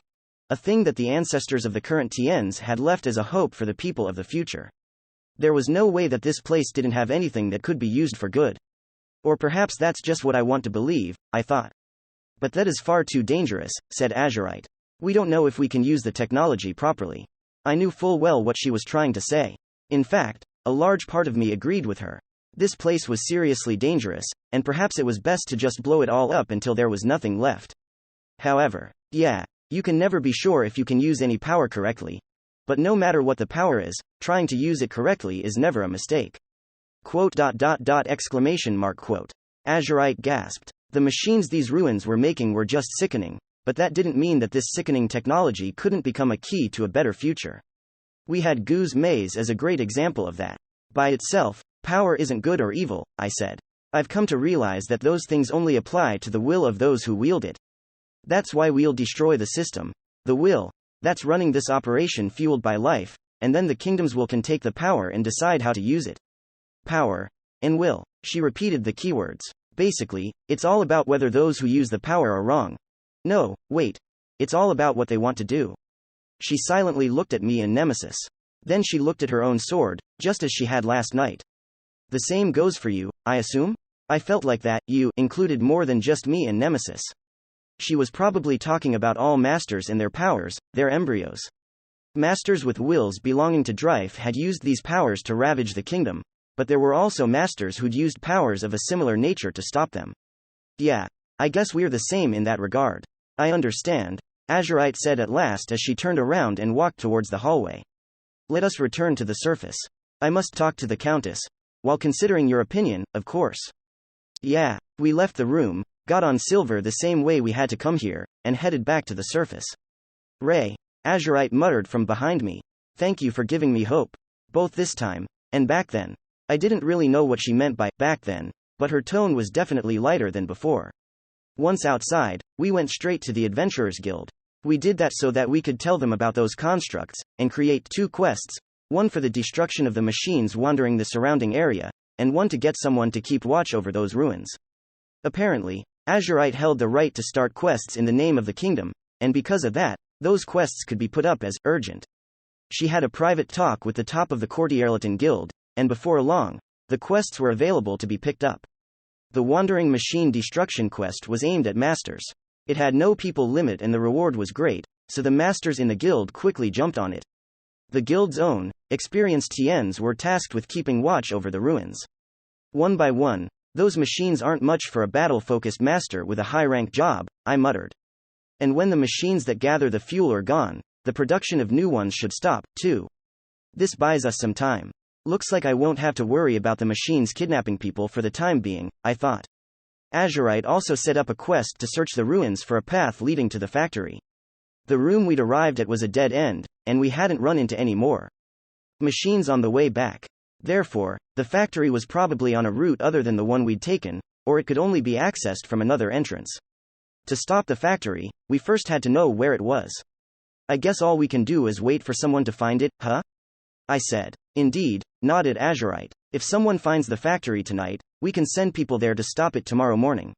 a thing that the ancestors of the current Tien's had left as a hope for the people of the future. There was no way that this place didn't have anything that could be used for good. Or perhaps that's just what I want to believe, I thought. But that is far too dangerous, said Azurite. We don't know if we can use the technology properly. I knew full well what she was trying to say. In fact, a large part of me agreed with her. This place was seriously dangerous, and perhaps it was best to just blow it all up until there was nothing left. However, yeah, you can never be sure if you can use any power correctly. But no matter what the power is, trying to use it correctly is never a mistake. Quote. Exclamation mark quote. Azurite gasped. The machines these ruins were making were just sickening, but that didn't mean that this sickening technology couldn't become a key to a better future. We had Gu's maze as a great example of that. By itself, power isn't good or evil, I said. I've come to realize that those things only apply to the will of those who wield it. That's why we'll destroy the system. The will, that's running this operation fueled by life, and then the kingdoms can take the power and decide how to use it. Power and will. She repeated the keywords. Basically, it's all about whether those who use the power are wrong. No, wait. It's all about what they want to do. She silently looked at me in nemesis. Then she looked at her own sword, just as she had last night. The same goes for you, I assume? I felt like that you included more than just me and nemesis. She was probably talking about all masters and their powers, their embryos. Masters with wills belonging to Drife had used these powers to ravage the kingdom, but there were also masters who'd used powers of a similar nature to stop them. Yeah, I guess we're the same in that regard. I understand, Azurite said at last as she turned around and walked towards the hallway. Let us return to the surface. I must talk to the Countess. While considering your opinion, of course. Yeah, we left the room, got on Silver the same way we had to come here, and headed back to the surface. Ray, Azurite muttered from behind me. Thank you for giving me hope. Both this time, and back then. I didn't really know what she meant by back then, but her tone was definitely lighter than before. Once outside, we went straight to the Adventurers Guild. We did that so that we could tell them about those constructs, and create 2 quests, one for the destruction of the machines wandering the surrounding area, and one to get someone to keep watch over those ruins. Apparently, Azurite held the right to start quests in the name of the kingdom, and because of that, those quests could be put up as urgent. She had a private talk with the top of the Courtierleton Guild, and before long, the quests were available to be picked up. The Wandering Machine Destruction quest was aimed at masters. It had no people limit and the reward was great, so the masters in the guild quickly jumped on it. The guild's own, experienced TNs were tasked with keeping watch over the ruins. One by one, those machines aren't much for a battle-focused master with a high-rank job, I muttered. And when the machines that gather the fuel are gone, the production of new ones should stop, too. This buys us some time. Looks like I won't have to worry about the machines kidnapping people for the time being, I thought. Azurite also set up a quest to search the ruins for a path leading to the factory. The room we'd arrived at was a dead end, and we hadn't run into any more machines on the way back. Therefore, the factory was probably on a route other than the one we'd taken, or it could only be accessed from another entrance. To stop the factory, we first had to know where it was. I guess all we can do is wait for someone to find it, huh? I said. Indeed, nodded Azurite. If someone finds the factory tonight, we can send people there to stop it tomorrow morning.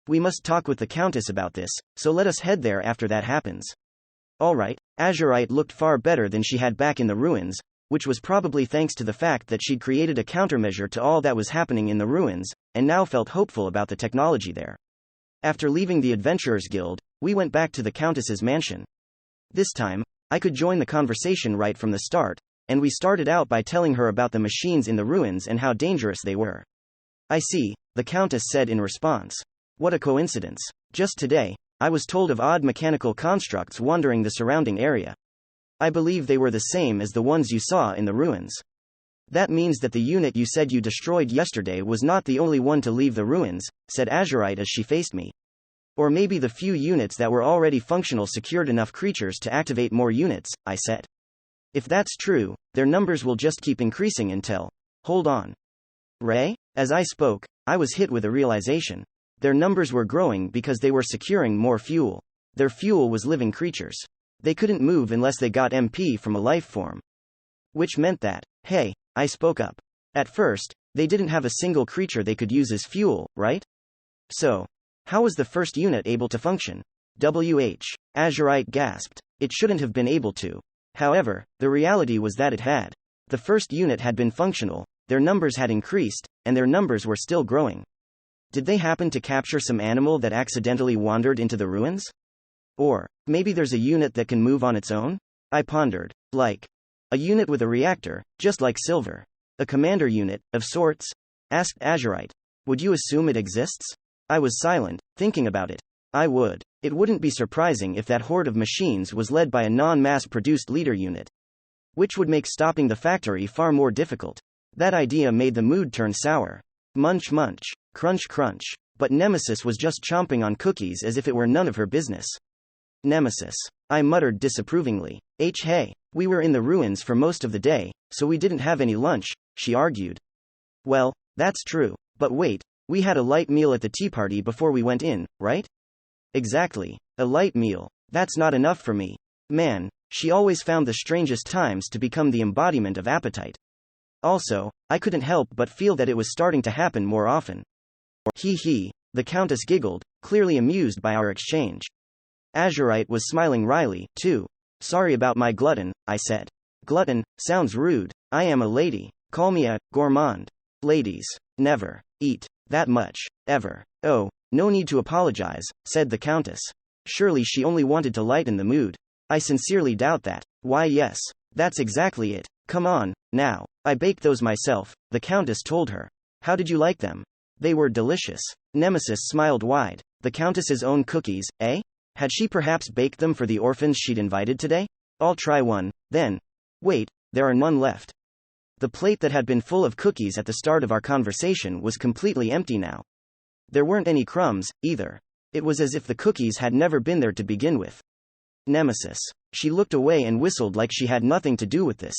We must talk with the Countess about this, so let us head there after that happens. Alright, Azurite looked far better than she had back in the ruins, which was probably thanks to the fact that she'd created a countermeasure to all that was happening in the ruins, and now felt hopeful about the technology there. After leaving the Adventurers Guild, we went back to the Countess's mansion. This time, I could join the conversation right from the start, and we started out by telling her about the machines in the ruins and how dangerous they were. I see, the Countess said in response. What a coincidence. Just today, I was told of odd mechanical constructs wandering the surrounding area. I believe they were the same as the ones you saw in the ruins. That means that the unit you said you destroyed yesterday was not the only one to leave the ruins, said Azurite as she faced me. Or maybe the few units that were already functional secured enough creatures to activate more units, I said. If that's true, their numbers will just keep increasing until... Hold on. Ray? As I spoke, I was hit with a realization. Their numbers were growing because they were securing more fuel. Their fuel was living creatures. They couldn't move unless they got MP from a life form. Which meant that, hey, I spoke up. At first, they didn't have a single creature they could use as fuel, right? So, how was the first unit able to function? Azurite gasped. It shouldn't have been able to. However, the reality was that it had. The first unit had been functional, their numbers had increased, and their numbers were still growing. Did they happen to capture some animal that accidentally wandered into the ruins? Or, maybe there's a unit that can move on its own? I pondered. Like a unit with a reactor, just like Silver. A commander unit, of sorts? asked Azurite. Would you assume it exists? I was silent, thinking about it. I would. It wouldn't be surprising if that horde of machines was led by a non-mass-produced leader unit, which would make stopping the factory far more difficult. That idea made the mood turn sour. Munch munch, crunch crunch. But Nemesis was just chomping on cookies as if it were none of her business. Nemesis. I muttered disapprovingly. Hey, we were in the ruins for most of the day, so we didn't have any lunch, she argued. Well, that's true, but wait, we had a light meal at the tea party before we went in, right? Exactly. A light meal. That's not enough for me. Man, she always found the strangest times to become the embodiment of appetite. Also, I couldn't help but feel that it was starting to happen more often. He, the Countess giggled, clearly amused by our exchange. Azurite was smiling wryly, too. Sorry about my glutton, I said. Glutton, sounds rude. I am a lady. Call me a gourmand. Ladies never eat that much, ever. Oh, no need to apologize, said the Countess. Surely she only wanted to lighten the mood. I sincerely doubt that. Why yes, that's exactly it. Come on, now. I baked those myself, the Countess told her. How did you like them? They were delicious. Nemesis smiled wide. The Countess's own cookies, eh? Had she perhaps baked them for the orphans she'd invited today? I'll try one, then. Wait, there are none left. The plate that had been full of cookies at the start of our conversation was completely empty now. There weren't any crumbs, either. It was as if the cookies had never been there to begin with. Nemesis. She looked away and whistled like she had nothing to do with this.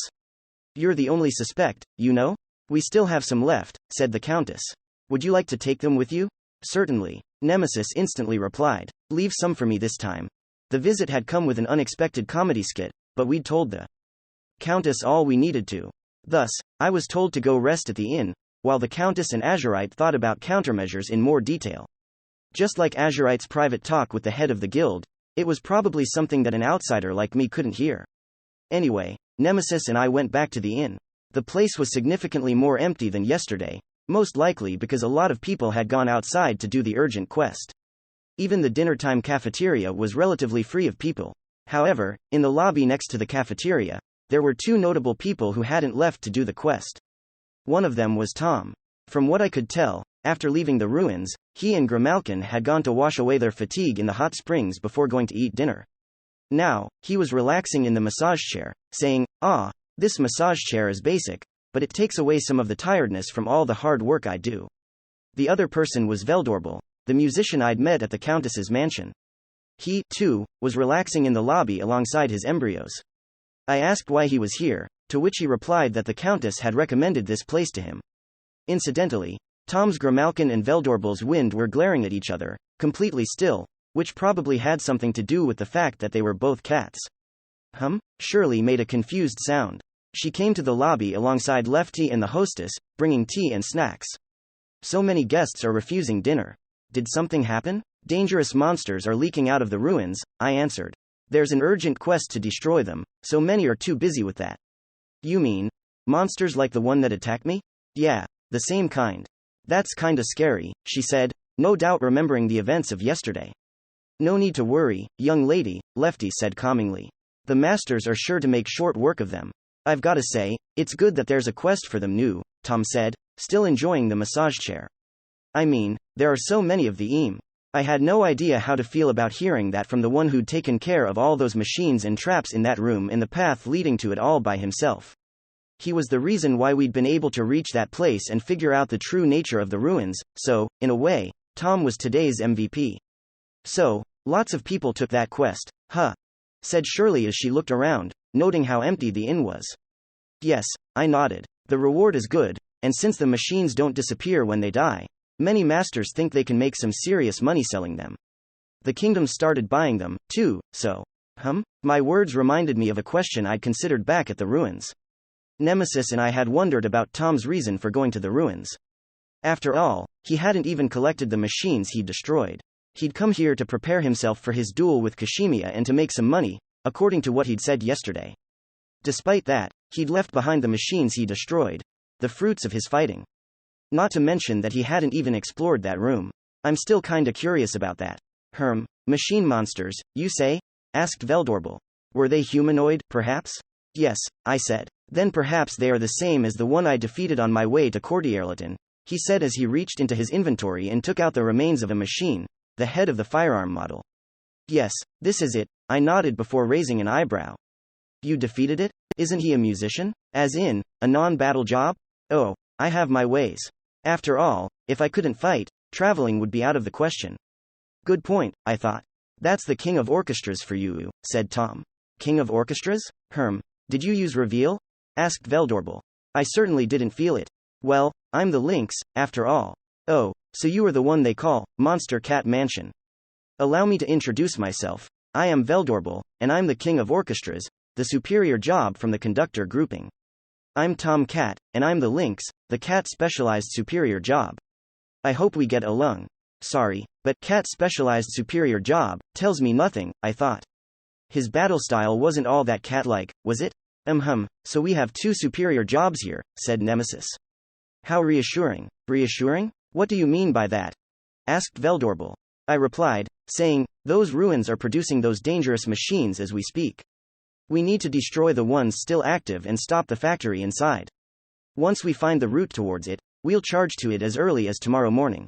You're the only suspect, you know? We still have some left, said the Countess. Would you like to take them with you? Certainly. Nemesis instantly replied. Leave some for me this time. The visit had come with an unexpected comedy skit, but we'd told the Countess all we needed to. Thus, I was told to go rest at the inn, while the Countess and Azurite thought about countermeasures in more detail. Just like Azurite's private talk with the head of the guild, it was probably something that an outsider like me couldn't hear. Anyway, Nemesis and I went back to the inn. The place was significantly more empty than yesterday, most likely because a lot of people had gone outside to do the urgent quest. Even the dinnertime cafeteria was relatively free of people. However, in the lobby next to the cafeteria, there were two notable people who hadn't left to do the quest. One of them was Tom. From what I could tell, after leaving the ruins, he and Grimalkin had gone to wash away their fatigue in the hot springs before going to eat dinner. Now, he was relaxing in the massage chair, saying, this massage chair is basic, but it takes away some of the tiredness from all the hard work I do. The other person was Veldorbal, the musician I'd met at the Countess's mansion. He, too, was relaxing in the lobby alongside his embryos. I asked why he was here, to which he replied that the Countess had recommended this place to him. Incidentally, Tom's Grimalkin and Veldorbal's wind were glaring at each other, completely still, which probably had something to do with the fact that they were both cats. Shirley made a confused sound. She came to the lobby alongside Lefty and the hostess, bringing tea and snacks. So many guests are refusing dinner. Did something happen? Dangerous monsters are leaking out of the ruins, I answered. There's an urgent quest to destroy them, so many are too busy with that. You mean, monsters like the one that attacked me? Yeah, the same kind. That's kinda scary, she said, no doubt remembering the events of yesterday. No need to worry, young lady, Lefty said calmingly. The masters are sure to make short work of them. I've gotta say, it's good that there's a quest for them new, Tom said, still enjoying the massage chair. I mean, there are so many of the I had no idea how to feel about hearing that from the one who'd taken care of all those machines and traps in that room and the path leading to it all by himself. He was the reason why we'd been able to reach that place and figure out the true nature of the ruins, so, in a way, Tom was today's MVP. So, lots of people took that quest, said Shirley as she looked around, noting how empty the inn was. Yes, I nodded. The reward is good, and since the machines don't disappear when they die, many masters think they can make some serious money selling them. The kingdom started buying them, too, so. My words reminded me of a question I'd considered back at the ruins. Nemesis and I had wondered about Tom's reason for going to the ruins. After all, he hadn't even collected the machines he'd destroyed. He'd come here to prepare himself for his duel with Kashimiya and to make some money, according to what he'd said yesterday. Despite that, he'd left behind the machines he destroyed, the fruits of his fighting. Not to mention that he hadn't even explored that room. I'm still kinda curious about that. Machine monsters, you say? Asked Veldorbal. Were they humanoid, perhaps? Yes, I said. Then perhaps they are the same as the one I defeated on my way to Cordierleton. he said as he reached into his inventory and took out the remains of a machine, the head of the firearm model. Yes, this is it, I nodded before raising an eyebrow. You defeated it? Isn't he a musician? As in, a non-battle job? Oh, I have my ways. After all, if I couldn't fight, traveling would be out of the question. Good point, I thought. That's the king of orchestras for you, said Tom. King of orchestras? Did you use reveal? Asked Veldorble. I certainly didn't feel it. Well, I'm the lynx, after all. Oh, so you are the one they call Monster Cat Mansion. Allow me to introduce myself. I am Veldorble, and I'm the king of orchestras, the superior job from the conductor grouping. I'm Tom Cat, and I'm the lynx, the cat specialized superior job. I hope we get along. Sorry, but cat specialized superior job tells me nothing, I thought. His battle style wasn't all that cat-like, was it? So we have two superior jobs here, said Nemesis. How reassuring. Reassuring? What do you mean by that? Asked Veldorble. I replied, saying, those ruins are producing those dangerous machines as we speak. We need to destroy the ones still active and stop the factory inside. Once we find the route towards it, we'll charge to it as early as tomorrow morning.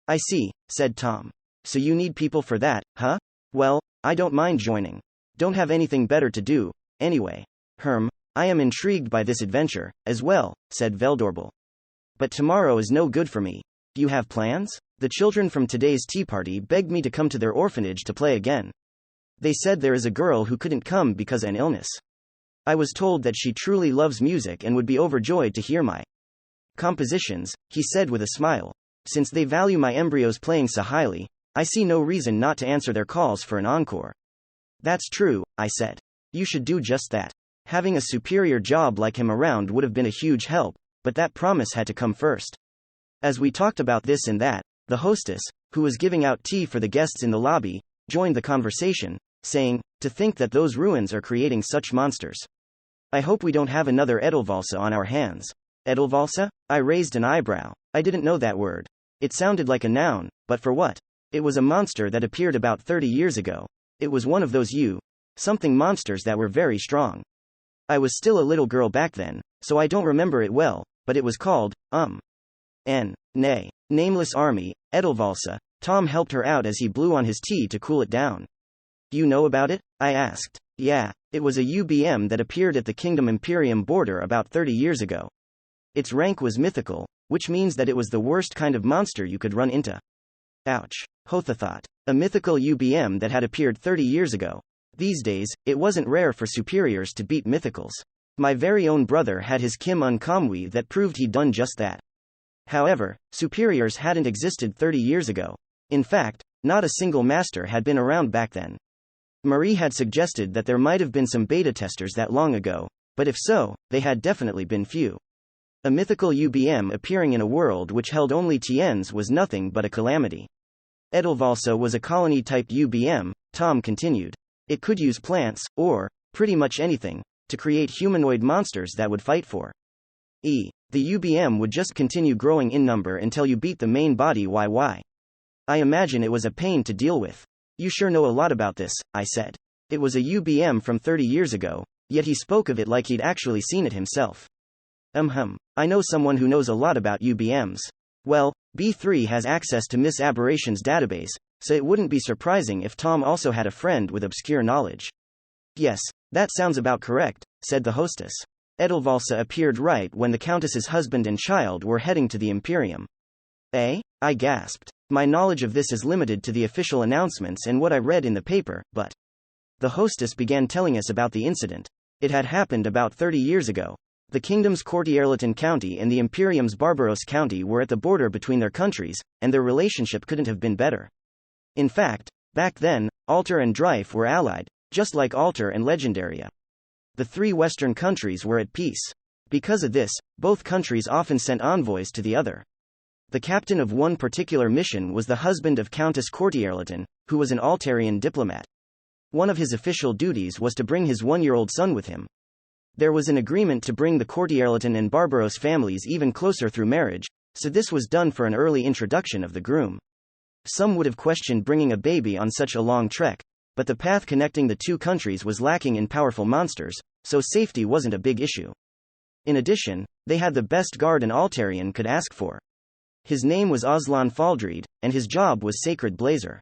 I see, said Tom. So you need people for that, huh? Well, I don't mind joining. Don't have anything better to do, anyway. I am intrigued by this adventure, as well, said Veldorble. But tomorrow is no good for me. You have plans? The children from today's tea party begged me to come to their orphanage to play again. They said there is a girl who couldn't come because of an illness. I was told that she truly loves music and would be overjoyed to hear my compositions, he said with a smile. Since they value my embryos playing so highly, I see no reason not to answer their calls for an encore. That's true, I said. You should do just that. Having a superior job like him around would have been a huge help, but that promise had to come first. As we talked about this and that, the hostess, who was giving out tea for the guests in the lobby, joined the conversation, saying, to think that those ruins are creating such monsters. I hope we don't have another Edelwalse on our hands. Edelwalse? I raised an eyebrow. I didn't know that word. It sounded like a noun, but for what? It was a monster that appeared about 30 years ago. It was one of those something monsters that were very strong. I was still a little girl back then, so I don't remember it well, but it was called, Nameless Army, Edelwalse. Tom helped her out as he blew on his tea to cool it down. You know about it? I asked. Yeah, it was a UBM that appeared at the Kingdom Imperium border about 30 years ago. Its rank was mythical, which means that it was the worst kind of monster you could run into. Ouch. Hotha thought. A mythical UBM that had appeared 30 years ago. These days, it wasn't rare for superiors to beat mythicals. My very own brother had his Kim Unkamwi that proved he'd done just that. However, superiors hadn't existed 30 years ago. In fact, not a single master had been around back then. Marie had suggested that there might have been some beta testers that long ago, but if so, they had definitely been few. A mythical UBM appearing in a world which held only Tiens was nothing but a calamity. Edelwalse was a colony-type UBM, Tom continued. It could use plants, or, pretty much anything, to create humanoid monsters that would fight for. The UBM would just continue growing in number until you beat the main body YY. I imagine it was a pain to deal with. You sure know a lot about this, I said. It was a UBM from 30 years ago, yet he spoke of it like he'd actually seen it himself. I know someone who knows a lot about UBMs. Well, B3 has access to Miss Aberration's database, so it wouldn't be surprising if Tom also had a friend with obscure knowledge. Yes, that sounds about correct, said the hostess. Edelwalse appeared right when the Countess's husband and child were heading to the Imperium. Eh? I gasped. My knowledge of this is limited to the official announcements and what I read in the paper, but... The hostess began telling us about the incident. It had happened about 30 years ago. The kingdom's Courtierleton County and the Imperium's Barbaros County were at the border between their countries, and their relationship couldn't have been better. In fact, back then, Alter and Dryfe were allied, just like Alter and Legendaria. The three Western countries were at peace. Because of this, both countries often sent envoys to the other. The captain of one particular mission was the husband of Countess Courtierleton, who was an Altarian diplomat. One of his official duties was to bring his one-year-old son with him. There was an agreement to bring the Courtierleton and Barbaros families even closer through marriage, so this was done for an early introduction of the groom. Some would have questioned bringing a baby on such a long trek, but the path connecting the two countries was lacking in powerful monsters, so safety wasn't a big issue. In addition, they had the best guard an Altarian could ask for. His name was Aslan Faldreed, and his job was Sacred Blazer.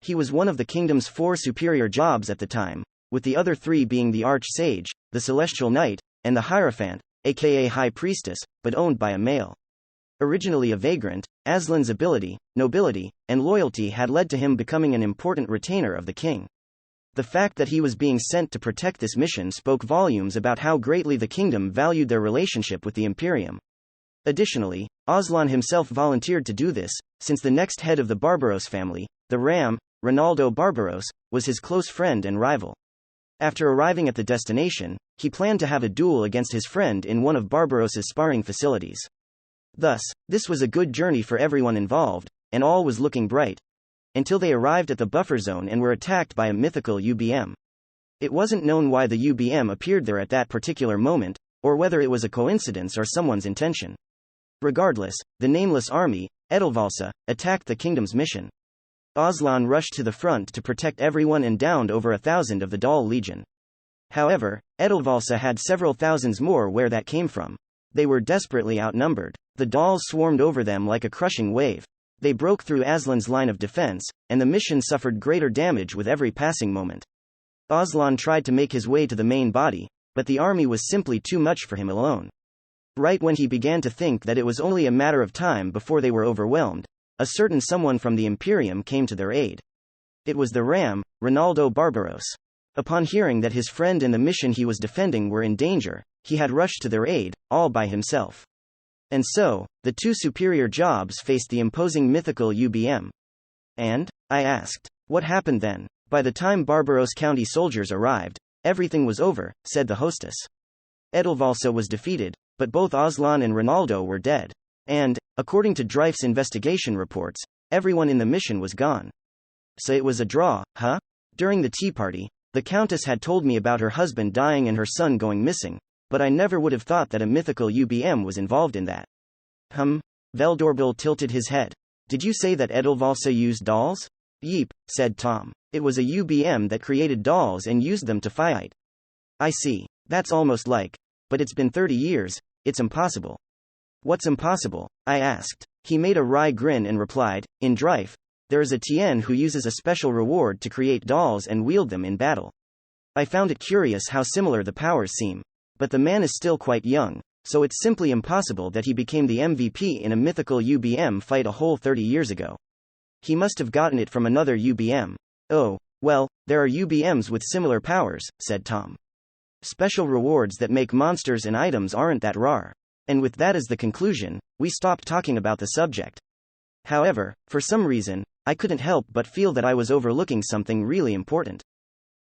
He was one of the kingdom's 4 superior jobs at the time, with the other 3 being the Arch-Sage, the Celestial Knight, and the Hierophant, aka High Priestess, but owned by a male. Originally a vagrant, Aslan's ability, nobility, and loyalty had led to him becoming an important retainer of the king. The fact that he was being sent to protect this mission spoke volumes about how greatly the kingdom valued their relationship with the Imperium. Additionally, Aslan himself volunteered to do this, since the next head of the Barbaros family, the Ram, Ronaldo Barbaros, was his close friend and rival. After arriving at the destination, he planned to have a duel against his friend in one of Barbaros's sparring facilities. Thus, this was a good journey for everyone involved, and all was looking bright. Until they arrived at the buffer zone and were attacked by a mythical UBM. It wasn't known why the UBM appeared there at that particular moment, or whether it was a coincidence or someone's intention. Regardless, the nameless army, Edelvalsa, attacked the kingdom's mission. Aslan rushed to the front to protect everyone and downed over 1,000 of the Dahl Legion. However, Edelvalsa had several thousands more where that came from. They were desperately outnumbered. The Dahls swarmed over them like a crushing wave. They broke through Aslan's line of defense, and the mission suffered greater damage with every passing moment. Aslan tried to make his way to the main body, but the army was simply too much for him alone. Right when he began to think that it was only a matter of time before they were overwhelmed, a certain someone from the Imperium came to their aid. It was the Ram, Ronaldo Barbaros. Upon hearing that his friend and the mission he was defending were in danger, he had rushed to their aid, all by himself. And so, the 2 superior jobs faced the imposing mythical UBM. And? I asked. What happened then? By the time Barbaros County soldiers arrived, everything was over, said the hostess. Edelvalsa was defeated, but both Aslan and Ronaldo were dead. And, according to Dreyf's investigation reports, everyone in the mission was gone. So it was a draw, huh? During the tea party, the Countess had told me about her husband dying and her son going missing, but I never would have thought that a mythical UBM was involved in that. Veldorbil tilted his head. Did you say that Edelvalsa used dolls? Yeep, said Tom. It was a UBM that created dolls and used them to fight. I see. That's almost like. But it's been 30 years, it's impossible. What's impossible? I asked. He made a wry grin and replied, in Dreyf, there is a Tien who uses a special reward to create dolls and wield them in battle. I found it curious how similar the powers seem. But the man is still quite young, so it's simply impossible that he became the MVP in a mythical UBM fight a whole 30 years ago. He must have gotten it from another UBM. Oh, well, there are UBMs with similar powers, said Tom. Special rewards that make monsters and items aren't that rare. And with that as the conclusion, we stopped talking about the subject. However, for some reason, I couldn't help but feel that I was overlooking something really important.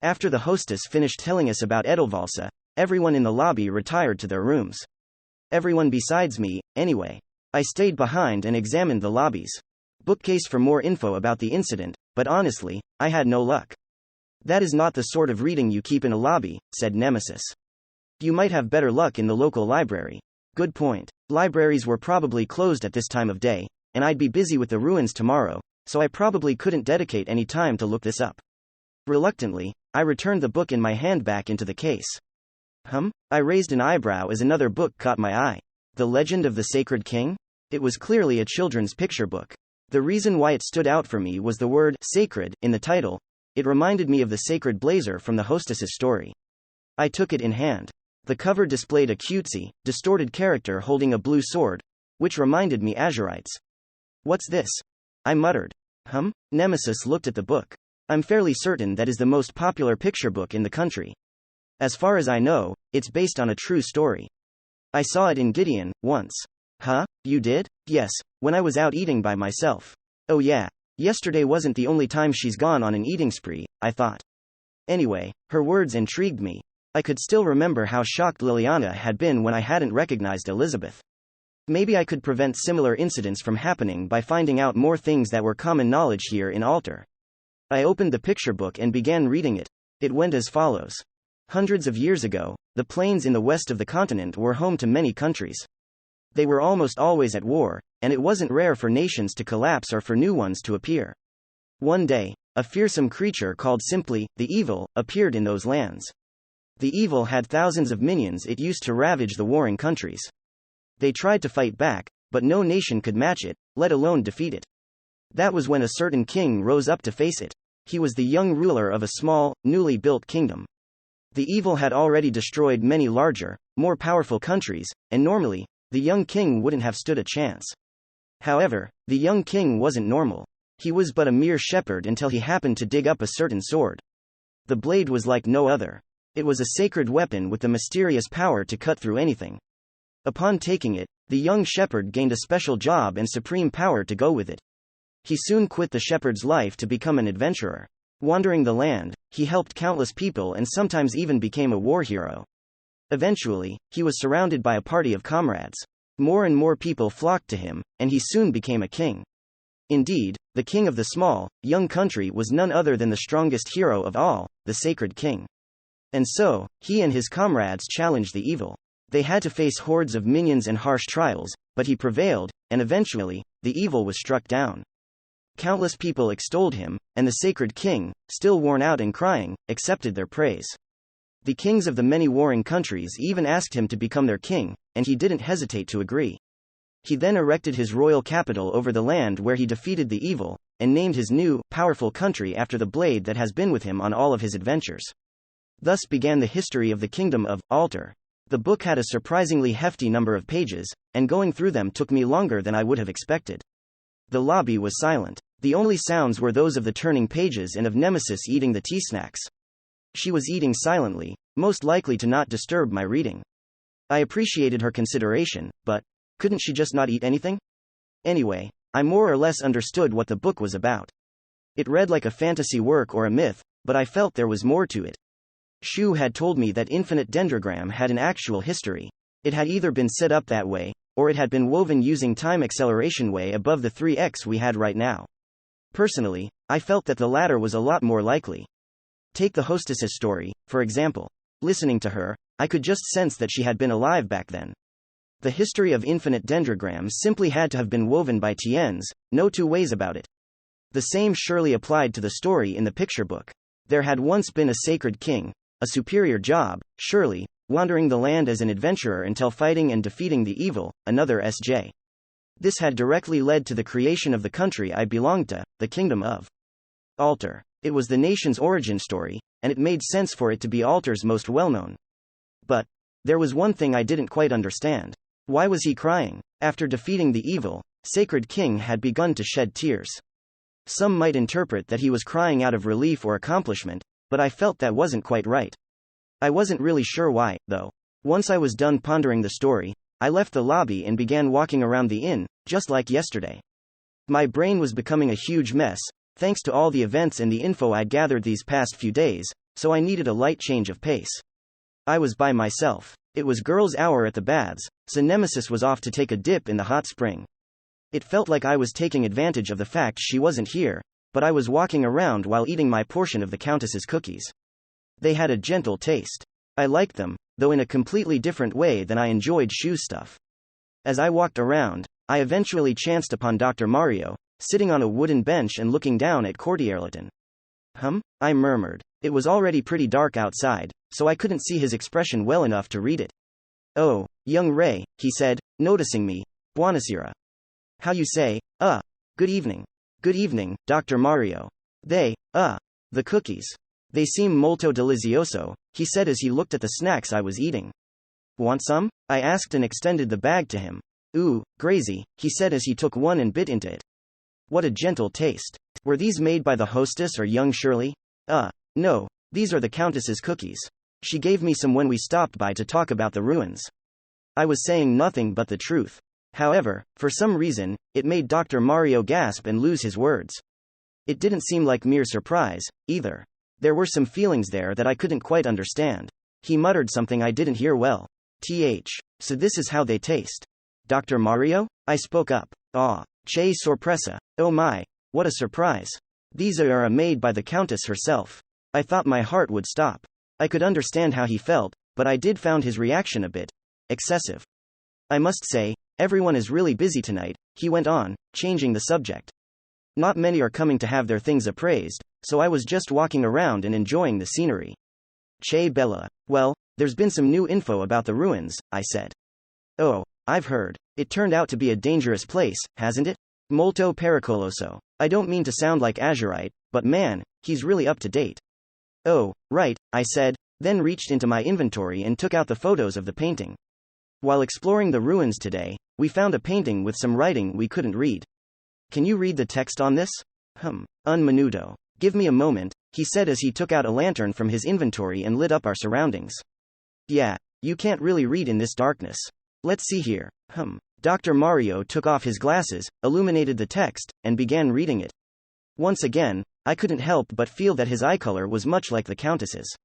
After the hostess finished telling us about Edelvalsa, everyone in the lobby retired to their rooms. Everyone besides me, anyway. I stayed behind and examined the lobby's bookcase for more info about the incident, but honestly, I had no luck. That is not the sort of reading you keep in a lobby, said Nemesis. You might have better luck in the local library. Good point. Libraries were probably closed at this time of day, and I'd be busy with the ruins tomorrow, so I probably couldn't dedicate any time to look this up. Reluctantly, I returned the book in my hand back into the case. I raised an eyebrow as another book caught my eye. The Legend of the Sacred King? It was clearly a children's picture book. The reason why it stood out for me was the word sacred in the title. It reminded me of the sacred blazer from the hostess's story. I took it in hand. The cover displayed a cutesy, distorted character holding a blue sword, which reminded me Azurites. What's this? I muttered. Nemesis looked at the book. I'm fairly certain that is the most popular picture book in the country. As far as I know, it's based on a true story. I saw it in Gideon, once. You did? Yes, when I was out eating by myself. Oh yeah, yesterday wasn't the only time she's gone on an eating spree, I thought. Anyway, her words intrigued me. I could still remember how shocked Liliana had been when I hadn't recognized Elizabeth. Maybe I could prevent similar incidents from happening by finding out more things that were common knowledge here in Alter. I opened the picture book and began reading it. It went as follows. Hundreds of years ago, the plains in the west of the continent were home to many countries. They were almost always at war, and it wasn't rare for nations to collapse or for new ones to appear. One day, a fearsome creature called simply the Evil appeared in those lands. The Evil had thousands of minions it used to ravage the warring countries. They tried to fight back, but no nation could match it, let alone defeat it. That was when a certain king rose up to face it. He was the young ruler of a small, newly built kingdom. The evil had already destroyed many larger, more powerful countries, and normally, the young king wouldn't have stood a chance. However, the young king wasn't normal. He was but a mere shepherd until he happened to dig up a certain sword. The blade was like no other. It was a sacred weapon with the mysterious power to cut through anything. Upon taking it, the young shepherd gained a special job and supreme power to go with it. He soon quit the shepherd's life to become an adventurer. Wandering the land, he helped countless people and sometimes even became a war hero. Eventually, he was surrounded by a party of comrades. More and more people flocked to him, and he soon became a king. Indeed, the king of the small, young country was none other than the strongest hero of all, the sacred king. And so, he and his comrades challenged the evil. They had to face hordes of minions and harsh trials, but he prevailed, and eventually, the evil was struck down. Countless people extolled him, and the sacred king, still worn out and crying, accepted their praise. The kings of the many warring countries even asked him to become their king, and he didn't hesitate to agree. He then erected his royal capital over the land where he defeated the evil, and named his new, powerful country after the blade that has been with him on all of his adventures. Thus began the history of the kingdom of Alter. The book had a surprisingly hefty number of pages, and going through them took me longer than I would have expected. The lobby was silent. The only sounds were those of the turning pages and of Nemesis eating the tea snacks. She was eating silently, most likely to not disturb my reading. I appreciated her consideration, but couldn't she just not eat anything? Anyway, I more or less understood what the book was about. It read like a fantasy work or a myth, but I felt there was more to it. Shu had told me that Infinite Dendrogram had an actual history. It had either been set up that way, or it had been woven using time acceleration way above the 3x we had right now. Personally, I felt that the latter was a lot more likely. Take the hostess's story, for example. Listening to her, I could just sense that she had been alive back then. The history of Infinite Dendrograms simply had to have been woven by Tien's, no two ways about it. The same surely applied to the story in the picture book. There had once been a sacred king, a superior job, surely, wandering the land as an adventurer until fighting and defeating the evil, another SJ. This had directly led to the creation of the country I belonged to, the kingdom of Alter. It was the nation's origin story, and it made sense for it to be Alter's most well-known. But there was one thing I didn't quite understand. Why was he crying? After defeating the evil, Sacred King had begun to shed tears. Some might interpret that he was crying out of relief or accomplishment, but I felt that wasn't quite right. I wasn't really sure why, though. Once I was done pondering the story, I left the lobby and began walking around the inn, just like yesterday. My brain was becoming a huge mess, thanks to all the events and the info I'd gathered these past few days, so I needed a light change of pace. I was by myself. It was girls' hour at the baths, so Nemesis was off to take a dip in the hot spring. It felt like I was taking advantage of the fact she wasn't here, but I was walking around while eating my portion of the Countess's cookies. They had a gentle taste. I liked them, though in a completely different way than I enjoyed Shu's stuff. As I walked around, I eventually chanced upon Dr. Mario, sitting on a wooden bench and looking down at Cordiarlatin. I murmured. It was already pretty dark outside, so I couldn't see his expression well enough to read it. "Oh, young Ray," he said, noticing me. "Buonasera. How you say, good evening." "Good evening, Dr. Mario. The cookies. They seem molto delizioso," he said as he looked at the snacks I was eating. "Want some?" I asked and extended the bag to him. "Ooh, grazy," he said as he took one and bit into it. What a gentle taste. Were these made by the hostess or young Shirley? No, these are the Countess's cookies. She gave me some when we stopped by to talk about the ruins. I was saying nothing but the truth. However, for some reason, it made Dr. Mario gasp and lose his words. It didn't seem like mere surprise, either. There were some feelings there that I couldn't quite understand. He muttered something I didn't hear well. So this is how they taste. Dr. Mario? I spoke up. Che sorpresa. Oh my, what a surprise. These are made by the Countess herself. I thought my heart would stop. I could understand how he felt, but I did found his reaction a bit excessive. "I must say, everyone is really busy tonight," he went on, changing the subject. "Not many are coming to have their things appraised, so I was just walking around and enjoying the scenery." "Che bella. Well, there's been some new info about the ruins," I said. "Oh, I've heard. It turned out to be a dangerous place, hasn't it? Molto pericoloso. I don't mean to sound like Azurite, but man, he's really up to date. Oh, right, I said, then reached into my inventory and took out the photos of the painting. While exploring the ruins today, we found a painting with some writing we couldn't read. Can you read the text on this? Un minuto. Give me a moment, he said as he took out a lantern from his inventory and lit up our surroundings. Yeah, you can't really read in this darkness. Let's see here. Dr. Mario took off his glasses, illuminated the text, and began reading it. Once again, I couldn't help but feel that his eye color was much like the Countess's.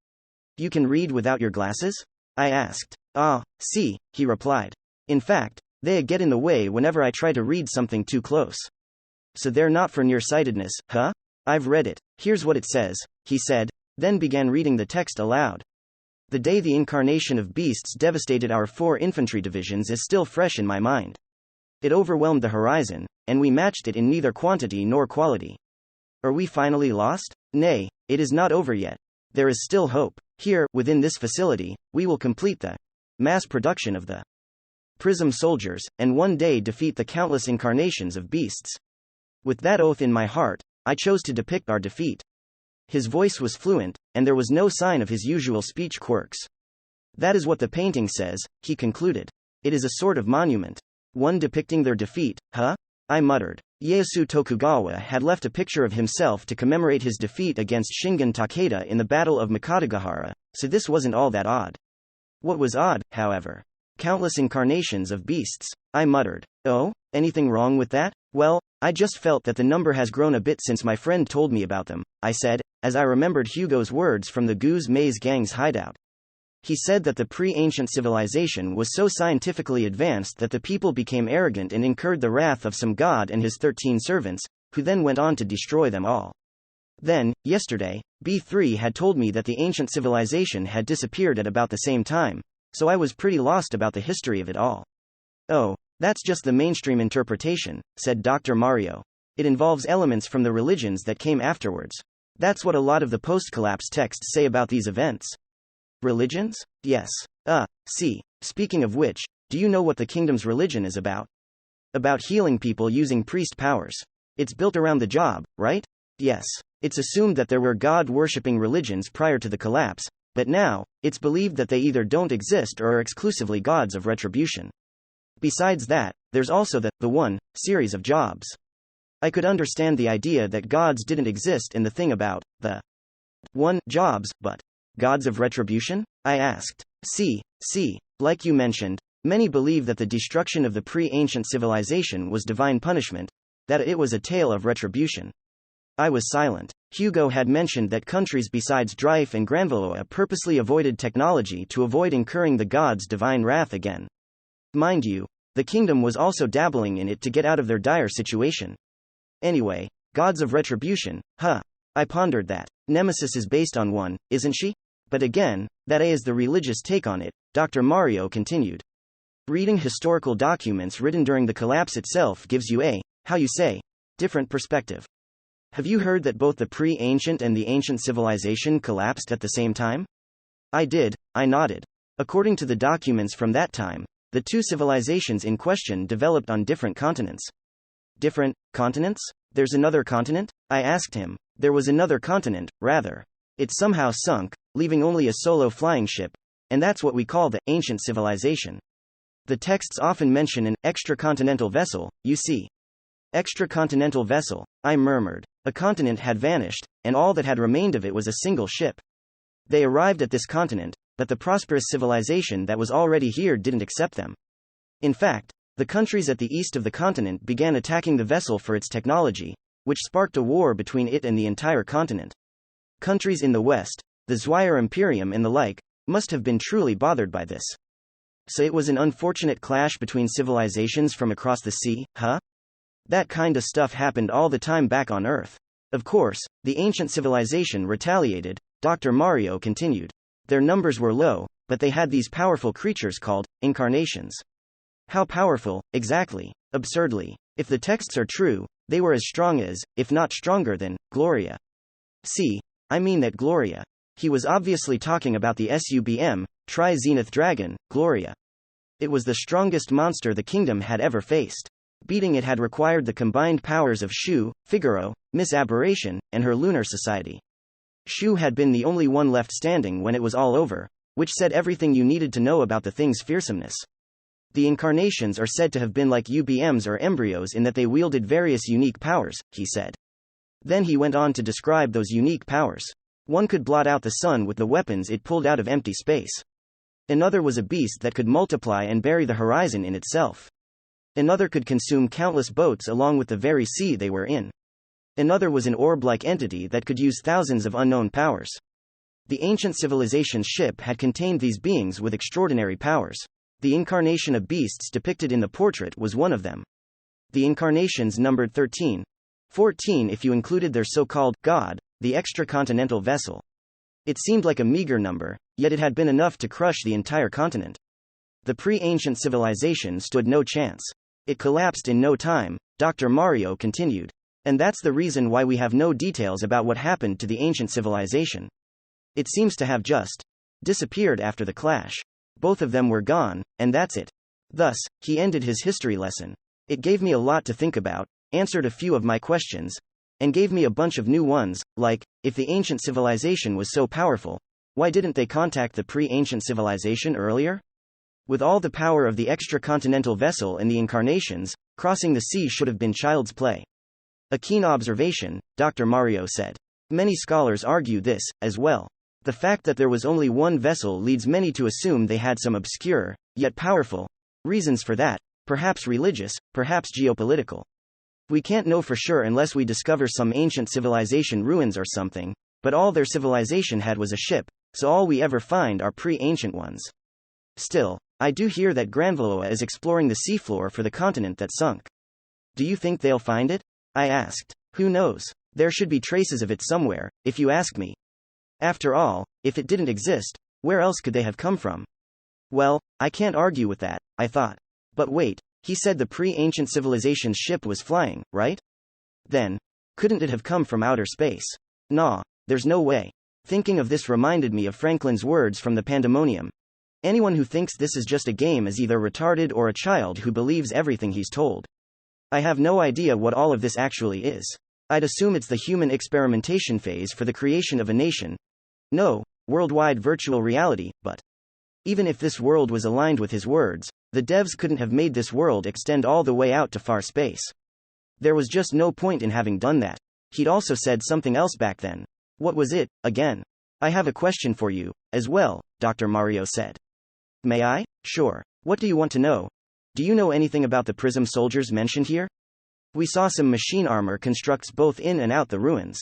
You can read without your glasses? I asked. Ah, see, he replied. In fact, they get in the way whenever I try to read something too close. So they're not for nearsightedness, huh? I've read it. Here's what it says, he said, then began reading the text aloud. The day the incarnation of beasts devastated our 4 infantry divisions is still fresh in my mind. It overwhelmed the horizon, and we matched it in neither quantity nor quality. Are we finally lost? Nay, it is not over yet. There is still hope. Here, within this facility, we will complete the mass production of the Prism soldiers, and one day defeat the countless incarnations of beasts. With that oath in my heart, I chose to depict our defeat. His voice was fluent, and there was no sign of his usual speech quirks. That is what the painting says, he concluded. It is a sort of monument. One depicting their defeat, huh? I muttered. Ieyasu Tokugawa had left a picture of himself to commemorate his defeat against Shingen Takeda in the Battle of Mikadagahara, so this wasn't all that odd. What was odd, however? Countless incarnations of beasts, I muttered. Oh, anything wrong with that? Well, I just felt that the number has grown a bit since my friend told me about them, I said, as I remembered Hugo's words from the Goose Maze Gang's hideout. He said that the pre-ancient civilization was so scientifically advanced that the people became arrogant and incurred the wrath of some god and his 13 servants, who then went on to destroy them all. Then, yesterday, B3 had told me that the ancient civilization had disappeared at about the same time, so I was pretty lost about the history of it all. Oh, that's just the mainstream interpretation, said Dr. Mario. It involves elements from the religions that came afterwards. That's what a lot of the post-collapse texts say about these events. Religions? Yes. See. Speaking of which, do you know what the kingdom's religion is about? About healing people using priest powers. It's built around the job, right? Yes. It's assumed that there were God-worshipping religions prior to the collapse, but now, it's believed that they either don't exist or are exclusively gods of retribution. Besides that, there's also the one series of jobs. I could understand the idea that gods didn't exist in the thing about the one jobs, but gods of retribution? I asked. See, like you mentioned, many believe that the destruction of the pre-ancient civilization was divine punishment, that it was a tale of retribution. I was silent. Hugo had mentioned that countries besides Drife and Granvaloa purposely avoided technology to avoid incurring the gods' divine wrath again. Mind you, the kingdom was also dabbling in it to get out of their dire situation. Anyway, gods of retribution, huh? I pondered that. Nemesis is based on one, isn't she? But again, that is the religious take on it, Dr. Mario continued. Reading historical documents written during the collapse itself gives you a, how you say, different perspective. Have you heard that both the pre-ancient and the ancient civilization collapsed at the same time? I did, I nodded. According to the documents from that time, the 2 civilizations in question developed on different continents. Different continents? There's another continent? I asked him. There was another continent, rather. It somehow sunk, leaving only a solo flying ship, and that's what we call the ancient civilization. The texts often mention an extracontinental vessel, you see. Extracontinental vessel, I murmured. A continent had vanished, and all that had remained of it was a single ship. They arrived at this continent, but the prosperous civilization that was already here didn't accept them. In fact, the countries at the east of the continent began attacking the vessel for its technology, which sparked a war between it and the entire continent. Countries in the west, the Zweier Imperium and the like, must have been truly bothered by this. So it was an unfortunate clash between civilizations from across the sea, huh? That kind of stuff happened all the time back on Earth. Of course, the ancient civilization retaliated, Dr. Mario continued. Their numbers were low, but they had these powerful creatures called incarnations. How powerful, exactly? Absurdly. If the texts are true, they were as strong as, if not stronger than, Gloria. See, I mean that Gloria. He was obviously talking about the SUBM, Tri-Zenith Dragon, Gloria. It was the strongest monster the kingdom had ever faced. Beating it had required the combined powers of Shu, Figaro, Miss Aberration, and her lunar society. Shu had been the only one left standing when it was all over, which said everything you needed to know about the thing's fearsomeness. The incarnations are said to have been like UBMs or embryos in that they wielded various unique powers, he said. Then he went on to describe those unique powers. One could blot out the sun with the weapons it pulled out of empty space. Another was a beast that could multiply and bury the horizon in itself. Another could consume countless boats along with the very sea they were in. Another was an orb-like entity that could use thousands of unknown powers. The ancient civilization's ship had contained these beings with extraordinary powers. The incarnation of beasts depicted in the portrait was one of them. The incarnations numbered 13. 14 if you included their so-called God, the extracontinental vessel. It seemed like a meager number, yet it had been enough to crush the entire continent. The pre-ancient civilization stood no chance. It collapsed in no time, Dr. Mario continued. And that's the reason why we have no details about what happened to the ancient civilization. It seems to have just disappeared after the clash. Both of them were gone, and that's it. Thus, he ended his history lesson. It gave me a lot to think about, answered a few of my questions, and gave me a bunch of new ones, like, if the ancient civilization was so powerful, why didn't they contact the pre-ancient civilization earlier? With all the power of the extracontinental vessel and the incarnations, crossing the sea should have been child's play. A keen observation, Dr. Mario said. Many scholars argue this, as well. The fact that there was only one vessel leads many to assume they had some obscure, yet powerful, reasons for that, perhaps religious, perhaps geopolitical. We can't know for sure unless we discover some ancient civilization ruins or something, but all their civilization had was a ship, so all we ever find are pre-ancient ones. Still, I do hear that Granvaloa is exploring the seafloor for the continent that sunk. Do you think they'll find it? I asked. Who knows? There should be traces of it somewhere, if you ask me. After all, if it didn't exist, where else could they have come from? Well, I can't argue with that, I thought. But wait, he said the pre-ancient civilization's ship was flying, right? Then, couldn't it have come from outer space? Nah, there's no way. Thinking of this reminded me of Franklin's words from the Pandemonium. Anyone who thinks this is just a game is either retarded or a child who believes everything he's told. I have no idea what all of this actually is. I'd assume it's the human experimentation phase for the creation of a nation. No, worldwide virtual reality, but even if this world was aligned with his words, the devs couldn't have made this world extend all the way out to far space. There was just no point in having done that. He'd also said something else back then. What was it, again? I have a question for you, as well, Dr. Mario said. May I? Sure. What do you want to know? Do you know anything about the Prism soldiers mentioned here? We saw some machine armor constructs both in and out the ruins.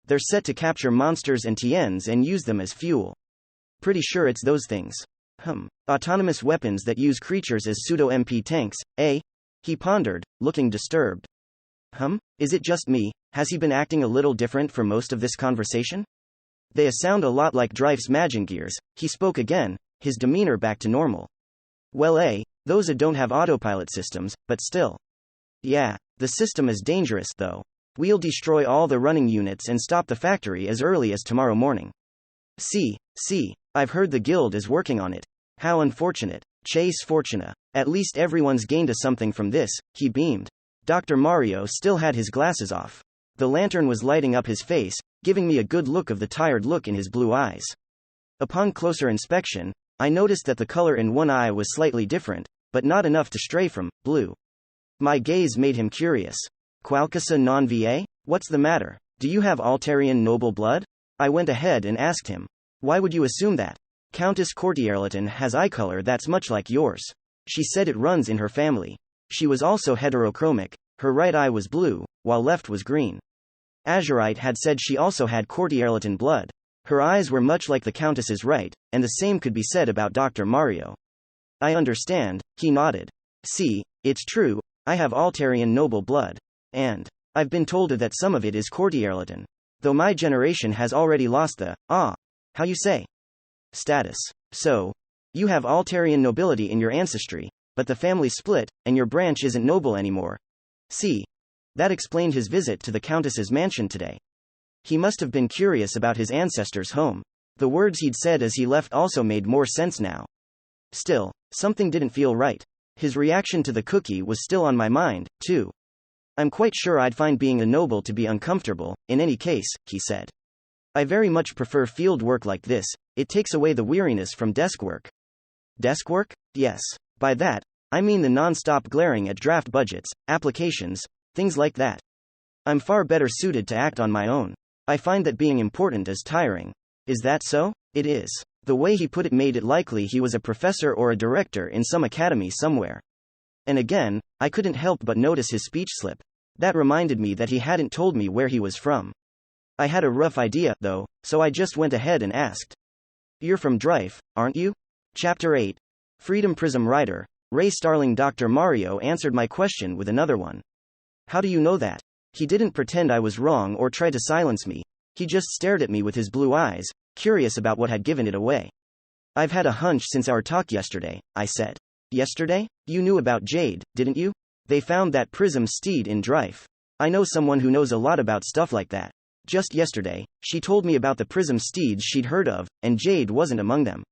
They're set to capture monsters and Tiens and use them as fuel. Pretty sure it's those things. Autonomous weapons that use creatures as pseudo-MP tanks, eh? He pondered, looking disturbed. Is it just me? Has he been acting a little different for most of this conversation? They sound a lot like Dreyf's Magingears. He spoke again, his demeanor back to normal. Well, those don't have autopilot systems, but still. Yeah, the system is dangerous, though. We'll destroy all the running units and stop the factory as early as tomorrow morning. See, I've heard the guild is working on it. How unfortunate. Chase fortuna. At least everyone's gained a something from this, he beamed. Dr. Mario still had his glasses off. The lantern was lighting up his face, giving me a good look of the tired look in his blue eyes. Upon closer inspection, I noticed that the color in one eye was slightly different, but not enough to stray from blue. My gaze made him curious. Qualcosa non va? What's the matter? Do you have Altarian noble blood? I went ahead and asked him. Why would you assume that? Countess Courtierleton has eye color that's much like yours. She said it runs in her family. She was also heterochromic, her right eye was blue, while left was green. Azurite had said she also had Courtierleton blood. Her eyes were much like the Countess's right, and the same could be said about Dr. Mario. I understand, he nodded. See, it's true, I have Altarian noble blood. And I've been told that some of it is Courtierleton. Though my generation has already lost the, how you say? Status. So, you have Altarian nobility in your ancestry, but the family split, and your branch isn't noble anymore. See? That explained his visit to the Countess's mansion today. He must have been curious about his ancestors' home. The words he'd said as he left also made more sense now. Still, something didn't feel right. His reaction to the cookie was still on my mind, too. I'm quite sure I'd find being a noble to be uncomfortable, in any case, he said. I very much prefer field work like this, it takes away the weariness from desk work. Desk work? Yes. By that, I mean the non-stop glaring at draft budgets, applications, things like that. I'm far better suited to act on my own. I find that being important is tiring. Is that so? It is. The way he put it made it likely he was a professor or a director in some academy somewhere. And again, I couldn't help but notice his speech slip. That reminded me that he hadn't told me where he was from. I had a rough idea, though, so I just went ahead and asked. You're from Drife, aren't you? Chapter 8. Freedom Prism Writer, Ray Starling. Dr. Mario answered my question with another one. How do you know that? He didn't pretend I was wrong or try to silence me. He just stared at me with his blue eyes, curious about what had given it away. I've had a hunch since our talk yesterday, I said. Yesterday? You knew about Jade, didn't you? They found that prism steed in Drife. I know someone who knows a lot about stuff like that. Just yesterday, she told me about the prism steeds she'd heard of, and Jade wasn't among them.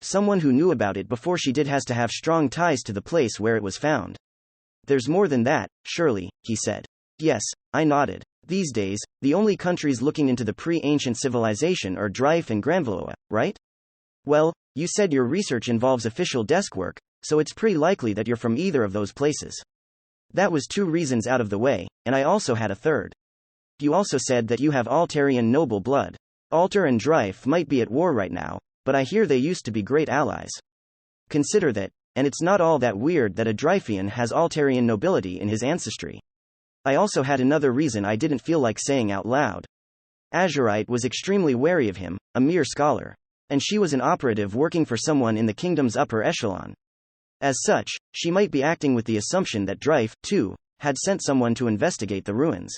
Someone who knew about it before she did has to have strong ties to the place where it was found. There's more than that, surely, he said. Yes, I nodded. These days, the only countries looking into the pre-ancient civilization are Drife and Granvaloa, right? Well, you said your research involves official desk work, so it's pretty likely that you're from either of those places. That was 2 reasons out of the way, and I also had a third. You also said that you have Altarian noble blood. Altar and Drife might be at war right now, but I hear they used to be great allies. Consider that, and it's not all that weird that a Drifean has Altarian nobility in his ancestry. I also had another reason I didn't feel like saying out loud. Azurite was extremely wary of him, a mere scholar. And she was an operative working for someone in the kingdom's upper echelon. As such, she might be acting with the assumption that Drife, too, had sent someone to investigate the ruins.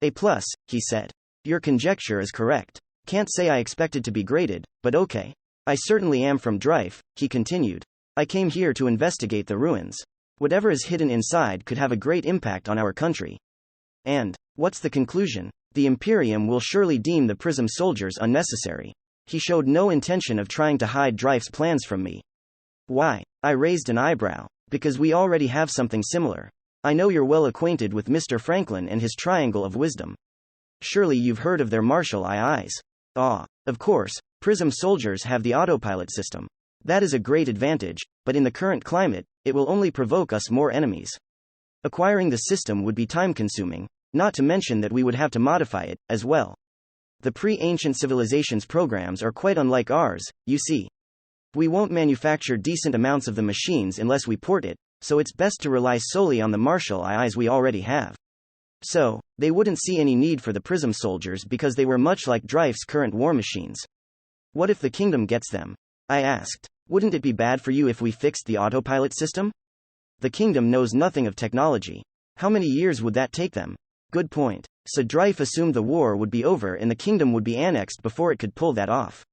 A plus, he said. Your conjecture is correct. Can't say I expected to be graded, but okay. I certainly am from Drife, he continued. I came here to investigate the ruins. Whatever is hidden inside could have a great impact on our country. And, what's the conclusion? The Imperium will surely deem the Prism soldiers unnecessary. He showed no intention of trying to hide Drife's plans from me. Why? I raised an eyebrow. Because we already have something similar. I know you're well acquainted with Mr. Franklin and his Triangle of Wisdom. Surely you've heard of their martial eyes. Ah, of course, Prism soldiers have the autopilot system. That is a great advantage, but in the current climate, it will only provoke us more enemies. Acquiring the system would be time-consuming, not to mention that we would have to modify it, as well. The pre-ancient civilizations programs are quite unlike ours, you see. We won't manufacture decent amounts of the machines unless we port it, so it's best to rely solely on the martial eyes we already have. So, they wouldn't see any need for the Prism soldiers because they were much like Drife's current war machines. What if the kingdom gets them? I asked. Wouldn't it be bad for you if we fixed the autopilot system? The kingdom knows nothing of technology. How many years would that take them? Good point. So Drife assumed the war would be over and the kingdom would be annexed before it could pull that off.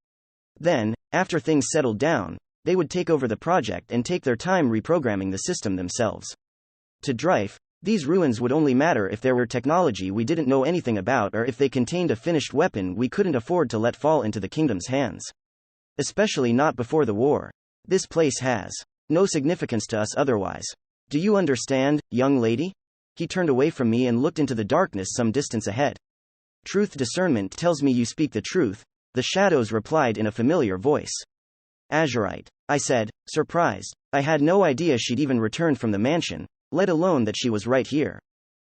Then, after things settled down, they would take over the project and take their time reprogramming the system themselves. To Drife, these ruins would only matter if there were technology we didn't know anything about or if they contained a finished weapon we couldn't afford to let fall into the kingdom's hands. Especially not before the war. This place has no significance to us otherwise. Do you understand, young lady? He turned away from me and looked into the darkness some distance ahead. Truth discernment tells me you speak the truth, the shadows replied in a familiar voice. Azurite, I said, surprised. I had no idea she'd even returned from the mansion, let alone that she was right here.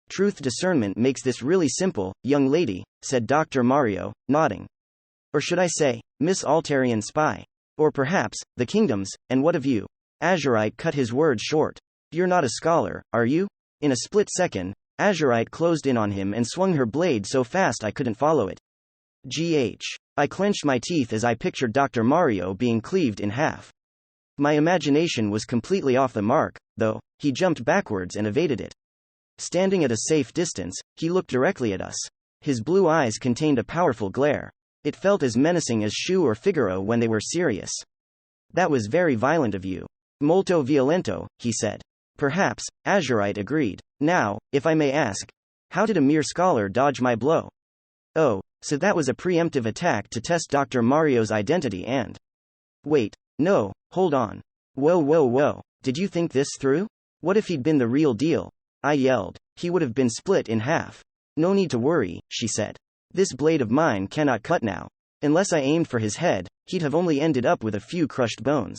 Truth discernment makes this really simple, young lady, said Dr. Mario, nodding. Or should I say, Miss Altarian Spy? Or perhaps, the kingdoms, and what of you? Azurite cut his words short. You're not a scholar, are you? In a split second, Azurite closed in on him and swung her blade so fast I couldn't follow it. I clenched my teeth as I pictured Dr. Mario being cleaved in half. My imagination was completely off the mark, though. He jumped backwards and evaded it. Standing at a safe distance, he looked directly at us. His blue eyes contained a powerful glare. It felt as menacing as Shu or Figaro when they were serious. That was very violent of you. Molto violento, he said. Perhaps, Azurite agreed. Now, if I may ask, how did a mere scholar dodge my blow? Oh, so that was a preemptive attack to test Dr. Mario's identity and... Wait, no, hold on. Whoa, whoa, whoa. Did you think this through? What if he'd been the real deal? I yelled. He would have been split in half. No need to worry, she said. This blade of mine cannot cut now. Unless I aimed for his head, he'd have only ended up with a few crushed bones.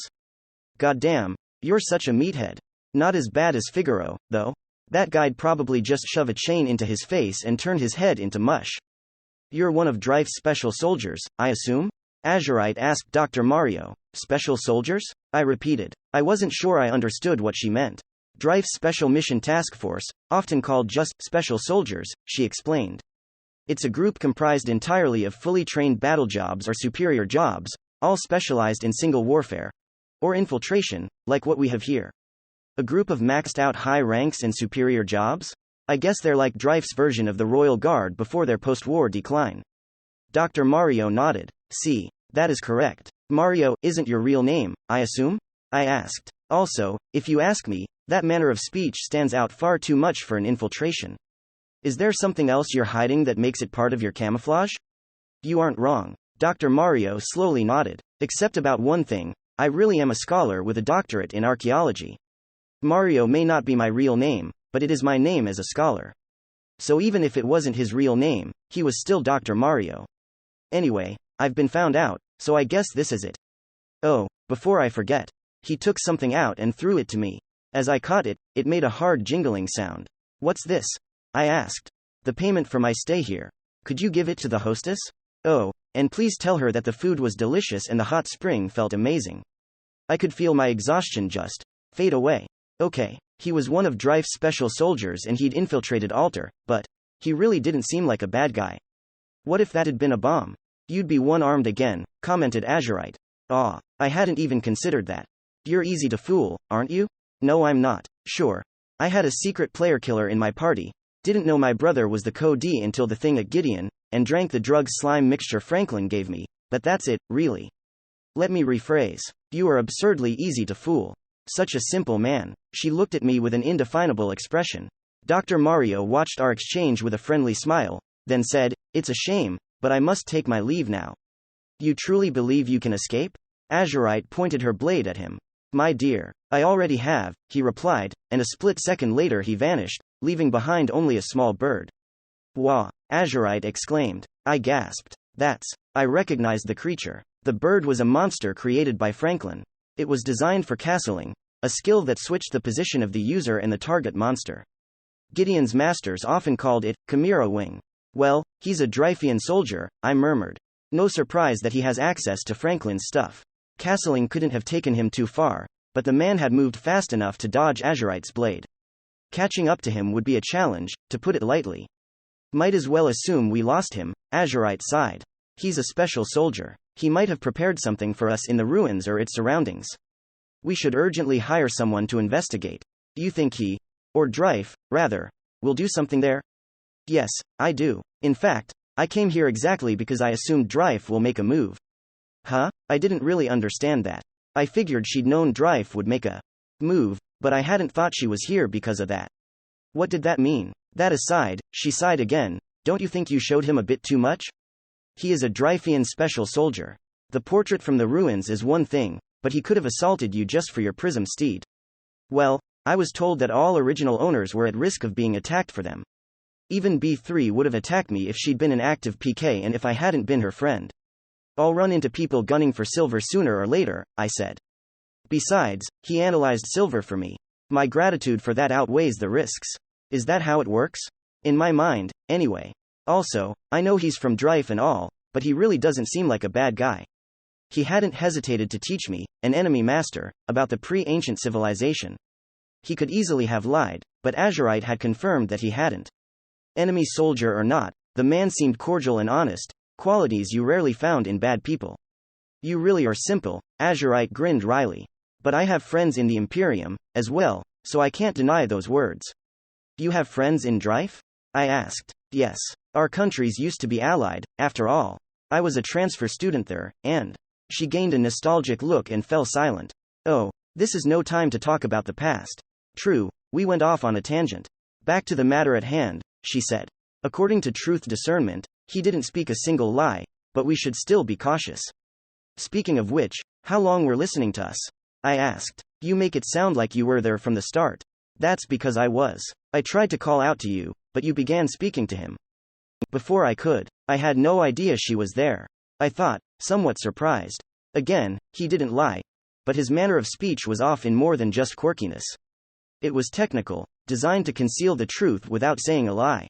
Goddamn, you're such a meathead. Not as bad as Figaro, though. That guy'd probably just shove a chain into his face and turn his head into mush. You're one of Dreyf's special soldiers, I assume? Azurite asked Dr. Mario. Special soldiers? I repeated. I wasn't sure I understood what she meant. Dreyf's Special Mission Task Force, often called just Special Soldiers, she explained. It's a group comprised entirely of fully trained battle jobs or superior jobs, all specialized in single warfare. Or infiltration, like what we have here. A group of maxed out high ranks and superior jobs? I guess they're like Dreyf's version of the Royal Guard before their post-war decline. Dr. Mario nodded. See, that is correct. Mario isn't your real name, I assume? I asked. Also, if you ask me, that manner of speech stands out far too much for an infiltration. Is there something else you're hiding that makes it part of your camouflage? You aren't wrong. Dr. Mario slowly nodded. Except about one thing, I really am a scholar with a doctorate in archaeology. Mario may not be my real name, but it is my name as a scholar. So even if it wasn't his real name, he was still Dr. Mario. Anyway, I've been found out, so I guess this is it. Oh, before I forget. He took something out and threw it to me. As I caught it, it made a hard jingling sound. What's this? I asked. The payment for my stay here. Could you give it to the hostess? Oh, and please tell her that the food was delicious and the hot spring felt amazing. I could feel my exhaustion just fade away. Okay, he was one of Dreyf's special soldiers and he'd infiltrated Alter, but he really didn't seem like a bad guy. What if that had been a bomb? You'd be one-armed again, commented Azurite. Aw, I hadn't even considered that. You're easy to fool, aren't you? No, I'm not. Sure. I had a secret player killer in my party. Didn't know my brother was the Co-D until the thing at Gideon, and drank the drug slime mixture Franklin gave me, but that's it, really. Let me rephrase. You are absurdly easy to fool. Such a simple man. She looked at me with an indefinable expression. Dr. Mario watched our exchange with a friendly smile, then said, It's a shame, but I must take my leave now. You truly believe you can escape? Azurite pointed her blade at him. My dear, I already have, he replied, and a split second later he vanished, leaving behind only a small bird. Wah! Azurite exclaimed. I gasped. I recognized the creature. The bird was a monster created by Franklin. It was designed for castling, a skill that switched the position of the user and the target monster. Gideon's masters often called it Chimera Wing. Well, he's a Dreyfian soldier, I murmured. No surprise that he has access to Franklin's stuff. Castling couldn't have taken him too far, but the man had moved fast enough to dodge Azurite's blade. Catching up to him would be a challenge, to put it lightly. Might as well assume we lost him, Azurite sighed. He's a special soldier. He might have prepared something for us in the ruins or its surroundings. We should urgently hire someone to investigate. You think he, or Dreyf, rather, will do something there? Yes, I do. In fact, I came here exactly because I assumed Dreyf will make a move. Huh? I didn't really understand that. I figured she'd known Dreyf would make a move, but I hadn't thought she was here because of that. What did that mean? That aside, she sighed again, don't you think you showed him a bit too much? He is a Dreyfian special soldier. The portrait from the ruins is one thing, but he could have assaulted you just for your prism steed. Well, I was told that all original owners were at risk of being attacked for them. Even B3 would have attacked me if she'd been an active PK and if I hadn't been her friend. I'll run into people gunning for silver sooner or later, I said. Besides, he analyzed silver for me. My gratitude for that outweighs the risks. Is that how it works? In my mind, anyway. Also, I know he's from Dreyf and all, but he really doesn't seem like a bad guy. He hadn't hesitated to teach me, an enemy master, about the pre-ancient civilization. He could easily have lied, but Azurite had confirmed that he hadn't. Enemy soldier or not, the man seemed cordial and honest, qualities you rarely found in bad people. You really are simple, Azurite grinned wryly. But I have friends in the Imperium, as well, so I can't deny those words. You have friends in Dreyf? I asked. Yes. Our countries used to be allied, after all. I was a transfer student there, and... She gained a nostalgic look and fell silent. Oh, this is no time to talk about the past. True, we went off on a tangent. Back to the matter at hand, she said. According to truth discernment, he didn't speak a single lie, but we should still be cautious. Speaking of which, how long were listening to us? I asked. You make it sound like you were there from the start. That's because I was. I tried to call out to you, but you began speaking to him. Before I could. I had no idea she was there. I thought, somewhat surprised. Again, he didn't lie. But his manner of speech was off in more than just quirkiness. It was technical, designed to conceal the truth without saying a lie.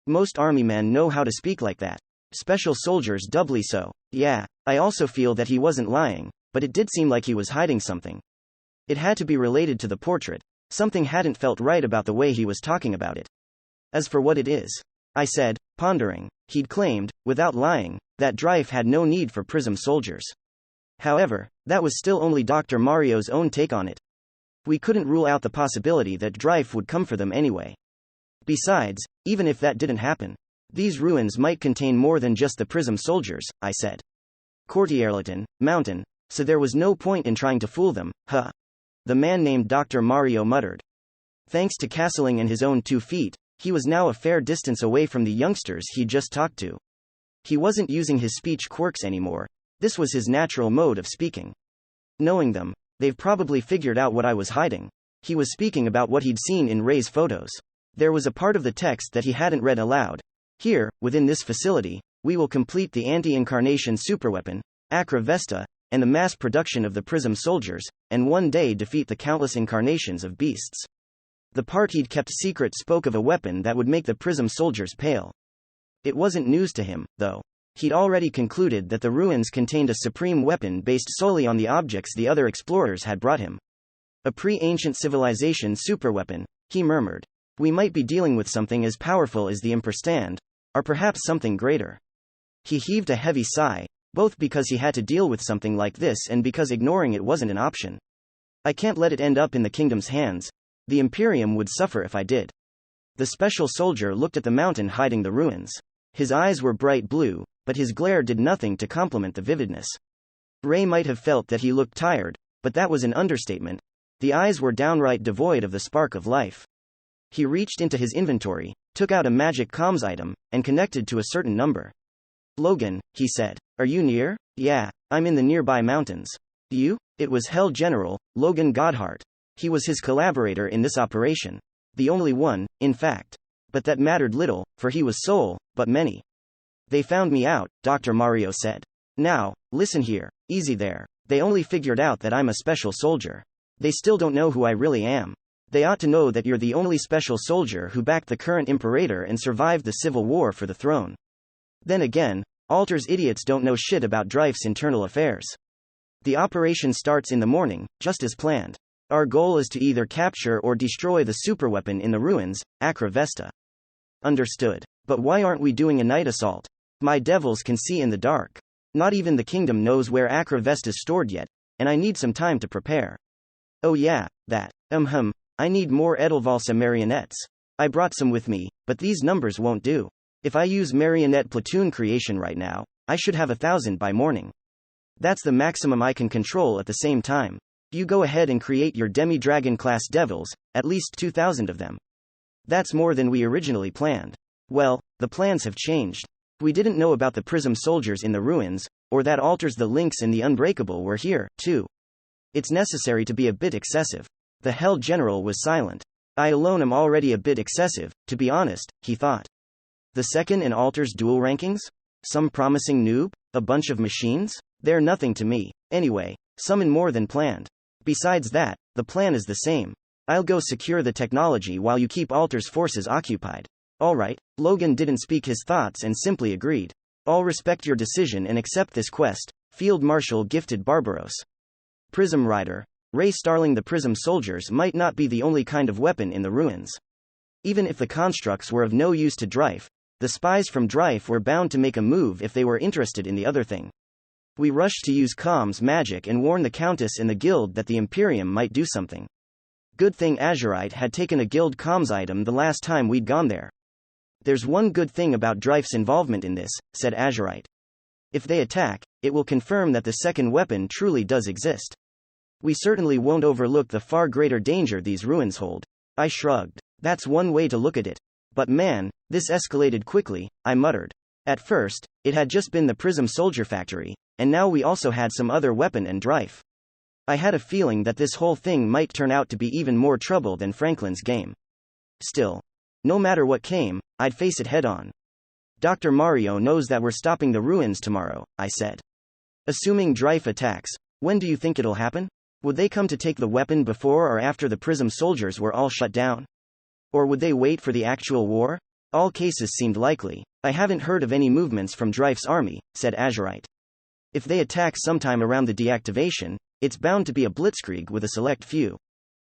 Most army men know how to speak like that. Special soldiers doubly so. Yeah, I also feel that he wasn't lying, but it did seem like he was hiding something. It had to be related to the portrait. Something hadn't felt right about the way he was talking about it. As for what it is, I said, pondering, he'd claimed, without lying, that Dryfe had no need for Prism soldiers. However, that was still only Dr. Mario's own take on it. We couldn't rule out the possibility that Dryfe would come for them anyway. Besides, even if that didn't happen, these ruins might contain more than just the Prism soldiers, I said. Courtierleton, mountain, so there was no point in trying to fool them, huh? The man named Dr. Mario muttered. Thanks to castling and his own 2 feet, he was now a fair distance away from the youngsters he'd just talked to. He wasn't using his speech quirks anymore. This was his natural mode of speaking. Knowing them, they've probably figured out what I was hiding. He was speaking about what he'd seen in Ray's photos. There was a part of the text that he hadn't read aloud. Here, within this facility, we will complete the anti-incarnation superweapon, Acra Vesta, and the mass production of the Prism soldiers, and one day defeat the countless incarnations of beasts. The part he'd kept secret spoke of a weapon that would make the Prism soldiers pale. It wasn't news to him, though. He'd already concluded that the ruins contained a supreme weapon based solely on the objects the other explorers had brought him. A pre-ancient civilization superweapon, he murmured. We might be dealing with something as powerful as the Imperstand, or perhaps something greater. He heaved a heavy sigh, both because he had to deal with something like this and because ignoring it wasn't an option. I can't let it end up in the kingdom's hands. The Imperium would suffer if I did. The special soldier looked at the mountain hiding the ruins. His eyes were bright blue, but his glare did nothing to complement the vividness. Ray might have felt that he looked tired, but that was an understatement. The eyes were downright devoid of the spark of life. He reached into his inventory, took out a magic comms item, and connected to a certain number. Logan, he said, are you near? Yeah, I'm in the nearby mountains. You? It was Hell General, Logan Godhart. He was his collaborator in this operation. The only one, in fact. But that mattered little, for he was sole, but many. They found me out, Dr. Mario said. Now, listen here, easy there. They only figured out that I'm a special soldier. They still don't know who I really am. They ought to know that you're the only special soldier who backed the current Imperator and survived the civil war for the throne. Then again, Alter's idiots don't know shit about Dryfe's internal affairs. The operation starts in the morning, just as planned. Our goal is to either capture or destroy the superweapon in the ruins, Acra Vesta. Understood. But why aren't we doing a night assault? My devils can see in the dark. Not even the kingdom knows where Acra Vesta's stored yet, and I need some time to prepare. Oh yeah, that. I need more Edelvalsa marionettes. I brought some with me, but these numbers won't do. If I use marionette platoon creation right now, I should have 1,000 by morning. That's the maximum I can control at the same time. You go ahead and create your demi-dragon class devils, at least 2,000 of them. That's more than we originally planned. Well, the plans have changed. We didn't know about the Prism soldiers in the ruins, or that Alters the Lynx and the Unbreakable were here, too. It's necessary to be a bit excessive. The Hell General was silent. I alone am already a bit excessive, to be honest, he thought. The second in Alters dual rankings? Some promising noob? A bunch of machines? They're nothing to me. Anyway, summon more than planned. Besides that, the plan is the same. I'll go secure the technology while you keep Alter's forces occupied. Alright, Logan didn't speak his thoughts and simply agreed. I'll respect your decision and accept this quest, Field Marshal Gifted Barbaros. Prism Rider. Ray Starling. The Prism soldiers might not be the only kind of weapon in the ruins. Even if the constructs were of no use to Dryfe, the spies from Dryfe were bound to make a move if they were interested in the other thing. We rushed to use comms magic and warn the Countess and the guild that the Imperium might do something. Good thing Azurite had taken a guild comms item the last time we'd gone there. There's one good thing about Dryfe's involvement in this, said Azurite. If they attack, it will confirm that the second weapon truly does exist. We certainly won't overlook the far greater danger these ruins hold. I shrugged. That's one way to look at it. But man, this escalated quickly, I muttered. At first, it had just been the Prism soldier factory, and now we also had some other weapon and Dryfe. I had a feeling that this whole thing might turn out to be even more trouble than Franklin's game. Still, no matter what came, I'd face it head on. Dr. Mario knows that we're stopping the ruins tomorrow, I said. Assuming Dryfe attacks, when do you think it'll happen? Would they come to take the weapon before or after the Prism soldiers were all shut down? Or would they wait for the actual war? All cases seemed likely. I haven't heard of any movements from Dryfe's army, said Azurite. If they attack sometime around the deactivation, it's bound to be a blitzkrieg with a select few.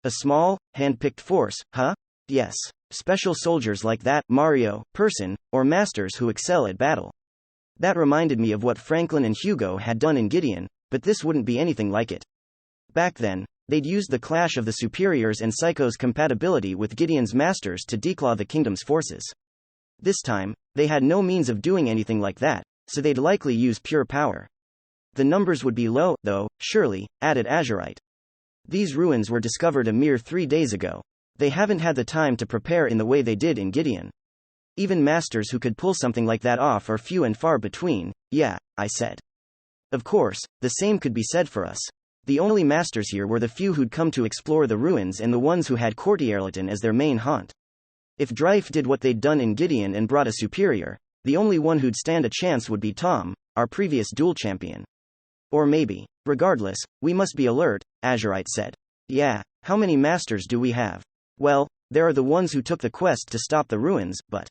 A small, hand-picked force, huh? Yes. Special soldiers like that, Mario, person, or masters who excel at battle. That reminded me of what Franklin and Hugo had done in Gideon, but this wouldn't be anything like it. Back then, they'd used the clash of the superiors and Psycho's compatibility with Gideon's masters to declaw the kingdom's forces. This time, they had no means of doing anything like that, so they'd likely use pure power. The numbers would be low, though, surely, added Azurite. These ruins were discovered a mere 3 days ago. They haven't had the time to prepare in the way they did in Gideon. Even masters who could pull something like that off are few and far between, yeah, I said. Of course, the same could be said for us. The only masters here were the few who'd come to explore the ruins and the ones who had Courtierleton as their main haunt. If Dryfe did what they'd done in Gideon and brought a superior, the only one who'd stand a chance would be Tom, our previous duel champion. Or maybe. Regardless, we must be alert, Azurite said. Yeah, how many masters do we have? Well, there are the ones who took the quest to stop the ruins, but...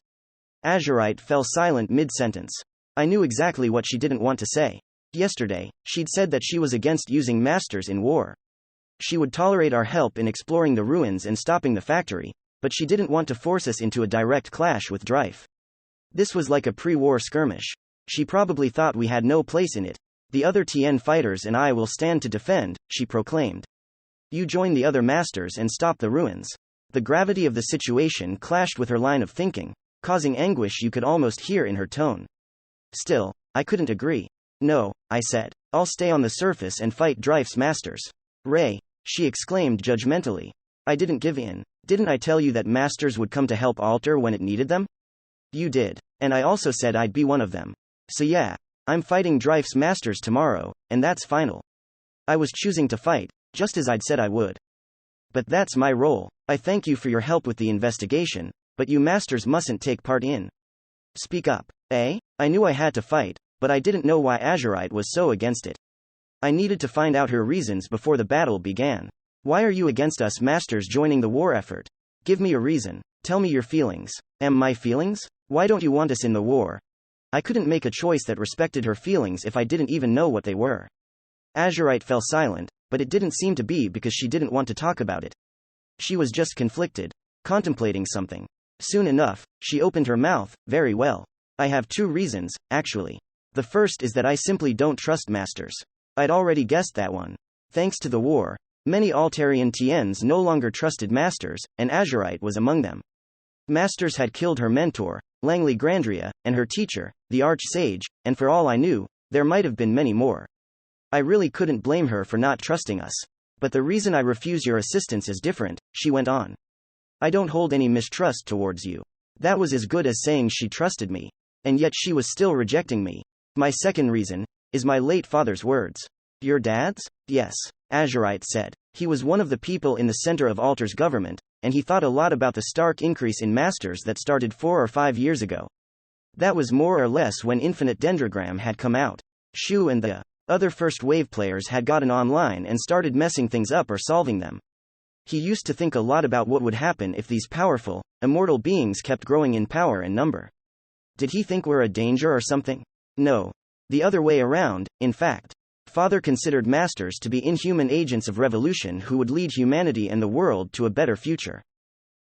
Azurite fell silent mid-sentence. I knew exactly what she didn't want to say. Yesterday, she'd said that she was against using masters in war. She would tolerate our help in exploring the ruins and stopping the factory, but she didn't want to force us into a direct clash with Dryfe. This was like a pre-war skirmish. She probably thought we had no place in it. The other TN fighters and I will stand to defend, she proclaimed. You join the other masters and stop the ruins. The gravity of the situation clashed with her line of thinking, causing anguish you could almost hear in her tone. Still, I couldn't agree. No, I said. I'll stay on the surface and fight Dryfe's masters. Ray, she exclaimed judgmentally. I didn't give in. Didn't I tell you that masters would come to help Alter when it needed them? You did. And I also said I'd be one of them. So yeah, I'm fighting Dryfe's masters tomorrow, and that's final. I was choosing to fight, just as I'd said I would. But that's my role. I thank you for your help with the investigation, but you masters mustn't take part in. Speak up. Eh? I knew I had to fight, but I didn't know why Azurite was so against it. I needed to find out her reasons before the battle began. Why are you against us masters joining the war effort? Give me a reason. Tell me your feelings. My feelings? Why don't you want us in the war? I couldn't make a choice that respected her feelings if I didn't even know what they were. Azurite fell silent, but it didn't seem to be because she didn't want to talk about it. She was just conflicted, contemplating something. Soon enough, she opened her mouth. Very well. I have 2 reasons, actually. The first is that I simply don't trust masters. I'd already guessed that one. Thanks to the war, many Altarian TNs no longer trusted masters, and Azurite was among them. Masters had killed her mentor, Langley Grandria, and her teacher, the Arch-Sage, and for all I knew, there might have been many more. I really couldn't blame her for not trusting us. But the reason I refuse your assistance is different, she went on. I don't hold any mistrust towards you. That was as good as saying she trusted me. And yet she was still rejecting me. My second reason is my late father's words. Your dad's? Yes, Azurite said. He was one of the people in the center of Alter's government, and he thought a lot about the stark increase in masters that started 4 or 5 years ago. That was more or less when Infinite Dendrogram had come out. Shu and the other first-wave players had gotten online and started messing things up or solving them. He used to think a lot about what would happen if these powerful, immortal beings kept growing in power and number. Did he think we're a danger or something? No. The other way around, in fact. Father considered masters to be inhuman agents of revolution who would lead humanity and the world to a better future.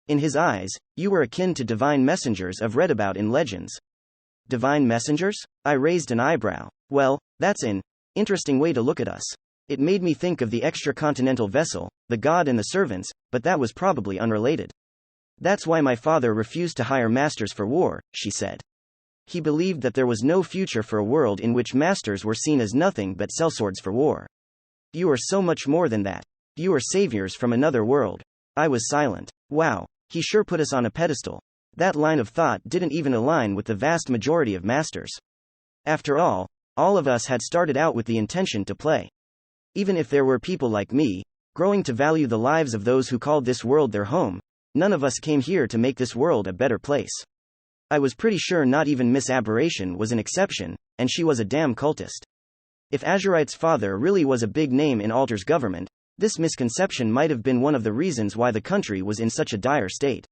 In his eyes, you were akin to divine messengers I've read about in legends. Divine messengers? I raised an eyebrow. Well, that's an interesting way to look at us. It made me think of the extracontinental vessel, the god and the servants, but that was probably unrelated. That's why my father refused to hire masters for war, she said. He believed that there was no future for a world in which masters were seen as nothing but sellswords for war. You are so much more than that. You are saviors from another world. I was silent. Wow, he sure put us on a pedestal. That line of thought didn't even align with the vast majority of masters. After all of us had started out with the intention to play. Even if there were people like me, growing to value the lives of those who called this world their home, none of us came here to make this world a better place. I was pretty sure not even Miss Aberration was an exception, and she was a damn cultist. If Azurite's father really was a big name in Alter's government, this misconception might have been one of the reasons why the country was in such a dire state.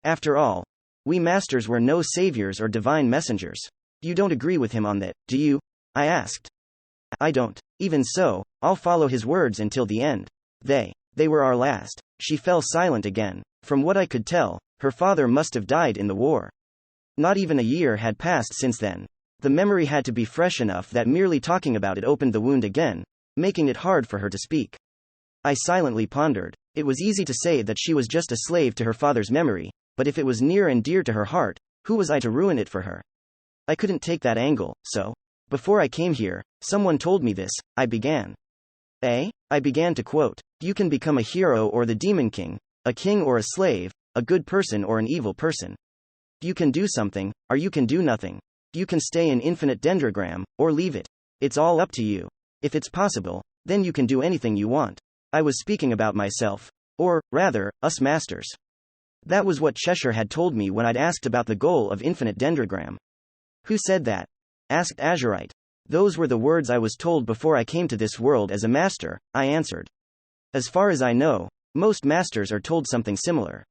After all, we masters were no saviors or divine messengers. You don't agree with him on that, do you? I asked. I don't. Even so, I'll follow his words until the end. They were our last. She fell silent again. From what I could tell, her father must have died in the war. Not even a year had passed since then. The memory had to be fresh enough that merely talking about it opened the wound again, making it hard for her to speak. I silently pondered. It was easy to say that she was just a slave to her father's memory, but if it was near and dear to her heart, who was I to ruin it for her? I couldn't take that angle, so. Before I came here, someone told me this, I began. I began to quote, "You can become a hero or the Demon King, a king or a slave, a good person or an evil person. You can do something, or you can do nothing. You can stay in infinite Dendrogram, or leave it. It's all up to you. If it's possible, then you can do anything you want." I was speaking about myself. Or, rather, us masters. That was what Cheshire had told me when I'd asked about the goal of infinite Dendrogram. Who said that? Asked Azurite. Those were the words I was told before I came to this world as a master, I answered. As far as I know, most masters are told something similar.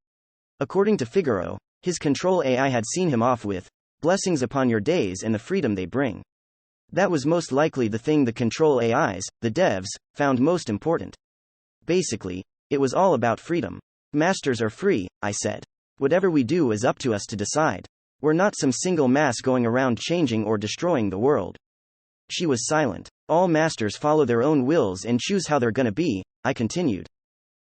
According to Figaro, his control AI had seen him off with, "Blessings upon your days and the freedom they bring." That was most likely the thing the control AIs, the devs, found most important. Basically, it was all about freedom. Masters are free, I said. Whatever we do is up to us to decide. We're not some single mass going around changing or destroying the world. She was silent. All masters follow their own wills and choose how they're gonna be, I continued.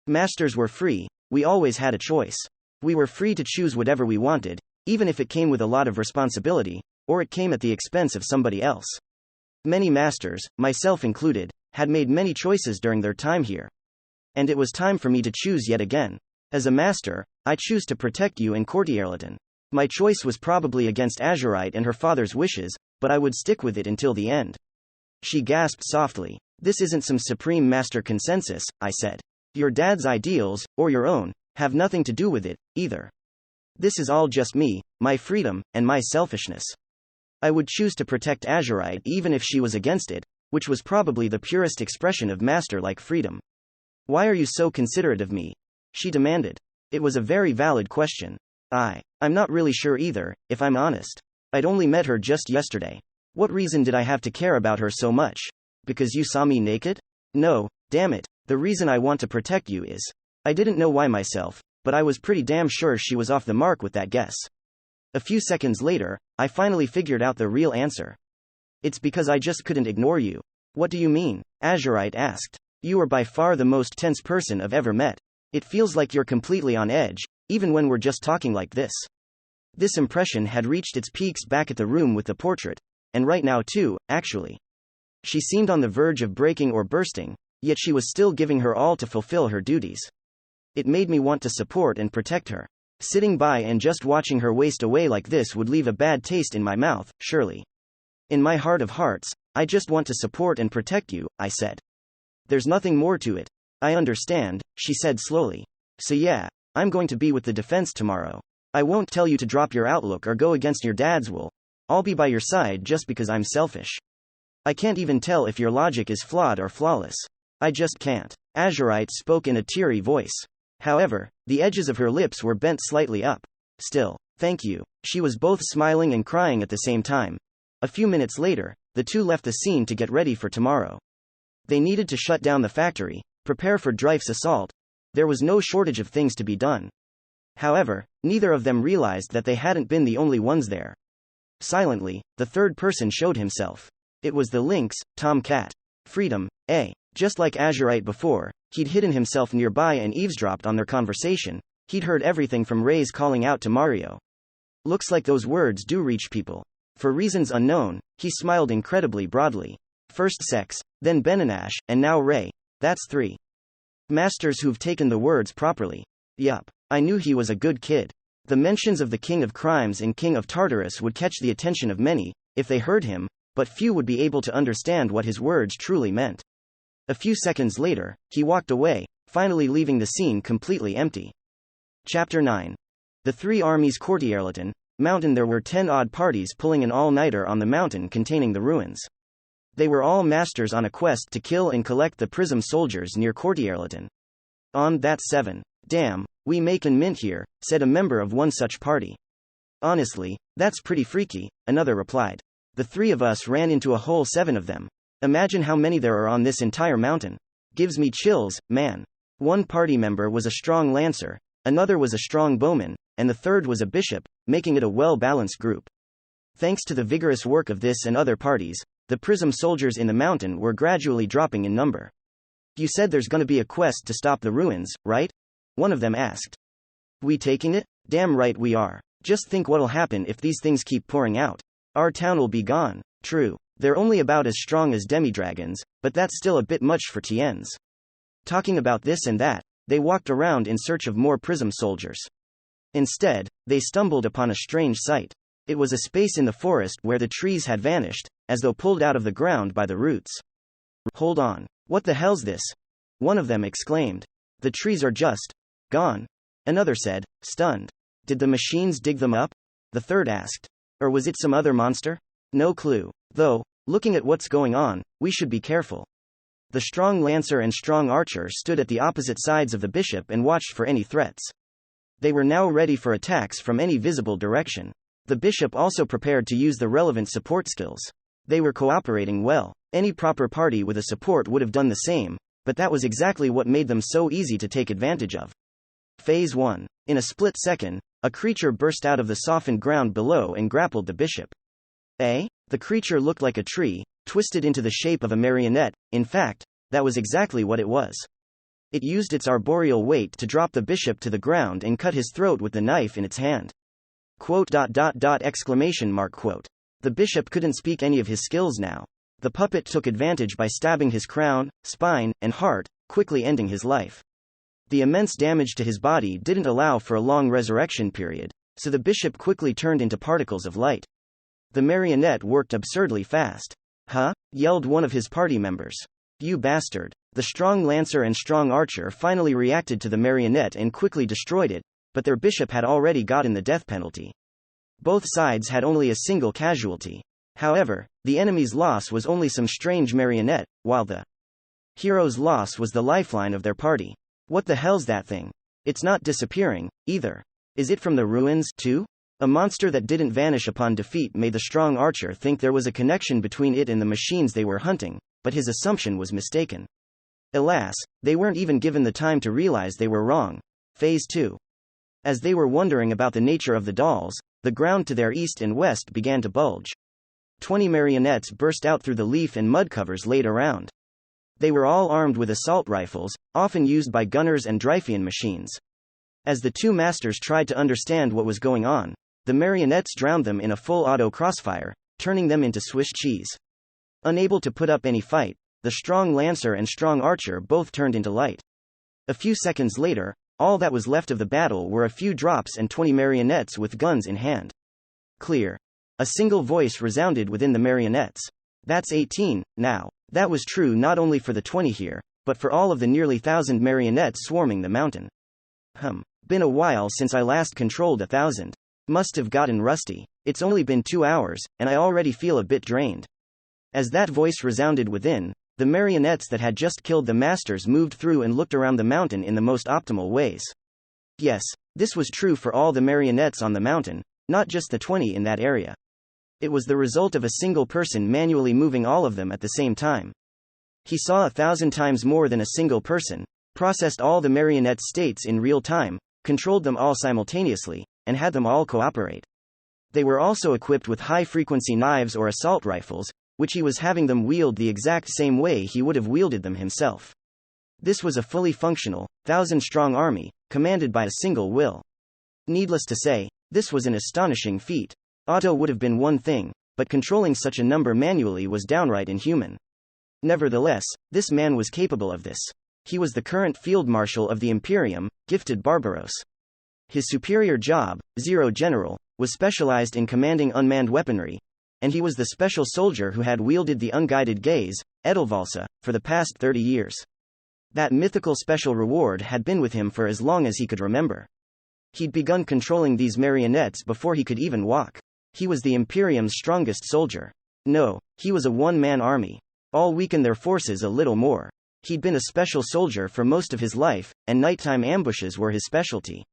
Masters were free, we always had a choice. We were free to choose whatever we wanted, even if it came with a lot of responsibility, or it came at the expense of somebody else. Many masters, myself included, had made many choices during their time here. And it was time for me to choose yet again. As a master, I choose to protect you in Courtierleton. My choice was probably against Azurite and her father's wishes, but I would stick with it until the end. She gasped softly. This isn't some supreme master consensus, I said. Your dad's ideals, or your own, have nothing to do with it, either. This is all just me, my freedom, and my selfishness. I would choose to protect Azurite even if she was against it, which was probably the purest expression of master-like freedom. Why are you so considerate of me? She demanded. It was a very valid question. I'm not really sure either, if I'm honest. I'd only met her just yesterday. What reason did I have to care about her so much? Because you saw me naked? No, damn it, the reason I want to protect you is. I didn't know why myself, but I was pretty damn sure she was off the mark with that guess. A few seconds later, I finally figured out the real answer. It's because I just couldn't ignore you. What do you mean? Azurite asked. You are by far the most tense person I've ever met. It feels like you're completely on edge, even when we're just talking like this. This impression had reached its peaks back at the room with the portrait, and right now too, actually. She seemed on the verge of breaking or bursting, yet she was still giving her all to fulfill her duties. It made me want to support and protect her. Sitting by and just watching her waste away like this would leave a bad taste in my mouth, surely. In my heart of hearts, I just want to support and protect you, I said. There's nothing more to it. I understand, she said slowly. So yeah, I'm going to be with the defense tomorrow. I won't tell you to drop your outlook or go against your dad's will. I'll be by your side just because I'm selfish. I can't even tell if your logic is flawed or flawless. I just can't. Azurite spoke in a teary voice. However, the edges of her lips were bent slightly up. Still, thank you. She was both smiling and crying at the same time. A few minutes later, the two left the scene to get ready for tomorrow. They needed to shut down the factory, prepare for Dreyf's assault. There was no shortage of things to be done. However, neither of them realized that they hadn't been the only ones there. Silently, the third person showed himself. It was the lynx, Tomcat. Freedom, just like Azurite before, he'd hidden himself nearby and eavesdropped on their conversation. He'd heard everything from Ray's calling out to Mario. Looks like those words do reach people. For reasons unknown, he smiled incredibly broadly. First Sex, then Beninash, and now Ray. That's 3 masters who've taken the words properly. Yup. I knew he was a good kid. The mentions of the King of Crimes and King of Tartarus would catch the attention of many, if they heard him, but few would be able to understand what his words truly meant. A few seconds later, he walked away, finally leaving the scene completely empty. Chapter 9. The Three Armies Courtierleton Mountain. There were 10 odd parties pulling an all-nighter on the mountain containing the ruins. They were all masters on a quest to kill and collect the prism soldiers near Courtierleton. On that 7. Damn, we makin' mint here, said a member of one such party. Honestly, that's pretty freaky, another replied. The three of us ran into a whole 7 of them. Imagine how many there are on this entire mountain. Gives me chills, man. One party member was a strong lancer, another was a strong bowman, and the third was a bishop, making it a well-balanced group. Thanks to the vigorous work of this and other parties, the prism soldiers in the mountain were gradually dropping in number. You said there's gonna be a quest to stop the ruins, right? One of them asked. We taking it? Damn right we are. Just think what'll happen if these things keep pouring out. Our town'll be gone. True. They're only about as strong as demi-dragons, but that's still a bit much for Tien's. Talking about this and that, they walked around in search of more prism soldiers. Instead, they stumbled upon a strange sight. It was a space in the forest where the trees had vanished, as though pulled out of the ground by the roots. Hold on. What the hell's this? One of them exclaimed. The trees are just gone. Another said, stunned. Did the machines dig them up? The third asked. Or was it some other monster? No clue. Though, looking at what's going on, we should be careful. The strong lancer and strong archer stood at the opposite sides of the bishop and watched for any threats. They were now ready for attacks from any visible direction. The bishop also prepared to use the relevant support skills. They were cooperating well. Any proper party with a support would have done the same, but that was exactly what made them so easy to take advantage of. Phase 1. In a split second, a creature burst out of the softened ground below and grappled the bishop. The creature looked like a tree, twisted into the shape of a marionette. In fact, that was exactly what it was. It used its arboreal weight to drop the bishop to the ground and cut his throat with the knife in its hand. Exclamation mark quote. The bishop couldn't speak any of his skills now. The puppet took advantage by stabbing his crown, spine, and heart, quickly ending his life. The immense damage to his body didn't allow for a long resurrection period, so the bishop quickly turned into particles of light. The marionette worked absurdly fast. Huh? Yelled one of his party members. You bastard. The strong lancer and strong archer finally reacted to the marionette and quickly destroyed it, but their bishop had already gotten the death penalty. Both sides had only a single casualty. However, the enemy's loss was only some strange marionette, while the hero's loss was the lifeline of their party. What the hell's that thing? It's not disappearing, either. Is it from the ruins, too? A monster that didn't vanish upon defeat made the strong archer think there was a connection between it and the machines they were hunting, but his assumption was mistaken. Alas, they weren't even given the time to realize they were wrong. Phase 2. As they were wondering about the nature of the dolls, the ground to their east and west began to bulge. 20 marionettes burst out through the leaf and mud covers laid around. They were all armed with assault rifles, often used by gunners and Dryphian machines. As the two masters tried to understand what was going on, the marionettes drowned them in a full auto crossfire, turning them into Swiss cheese. Unable to put up any fight, the strong lancer and strong archer both turned into light. A few seconds later, all that was left of the battle were a few drops and 20 marionettes with guns in hand. Clear. A single voice resounded within the marionettes. That's 18, now. That was true not only for the 20 here, but for all of the nearly 1,000 marionettes swarming the mountain. Been a while since I last controlled 1,000. Must have gotten rusty. It's only been 2 hours, and I already feel a bit drained. As that voice resounded within, the marionettes that had just killed the masters moved through and looked around the mountain in the most optimal ways. Yes, this was true for all the marionettes on the mountain, not just the 20 in that area. It was the result of a single person manually moving all of them at the same time. He saw 1,000 times more than a single person, processed all the marionette states in real time, controlled them all simultaneously, and had them all cooperate. They were also equipped with high-frequency knives or assault rifles, which he was having them wield the exact same way he would have wielded them himself. This was a fully functional, 1,000-strong army, commanded by a single will. Needless to say, this was an astonishing feat. Auto would have been one thing, but controlling such a number manually was downright inhuman. Nevertheless, this man was capable of this. He was the current field marshal of the Imperium, gifted Barbaros. His superior job, Zero General, was specialized in commanding unmanned weaponry, and he was the special soldier who had wielded the unguided gaze, Edelvalsa, for the past 30 years. That mythical special reward had been with him for as long as he could remember. He'd begun controlling these marionettes before he could even walk. He was the Imperium's strongest soldier. No, he was a one-man army. All weaken their forces a little more. He'd been a special soldier for most of his life, and nighttime ambushes were his specialty.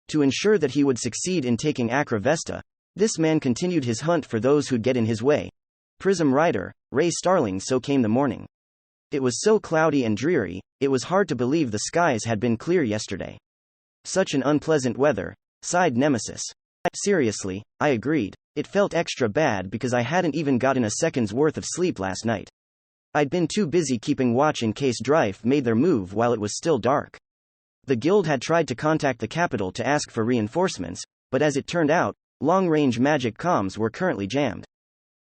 To ensure that he would succeed in taking Acra Vesta, this man continued his hunt for those who'd get in his way. Prism Rider, Ray Starling. So came the morning. It was so cloudy and dreary, it was hard to believe the skies had been clear yesterday. Such an unpleasant weather, sighed Nemesis. Seriously, I agreed. It felt extra bad because I hadn't even gotten a second's worth of sleep last night. I'd been too busy keeping watch in case Drive made their move while it was still dark. The guild had tried to contact the capital to ask for reinforcements, but as it turned out, long-range magic comms were currently jammed.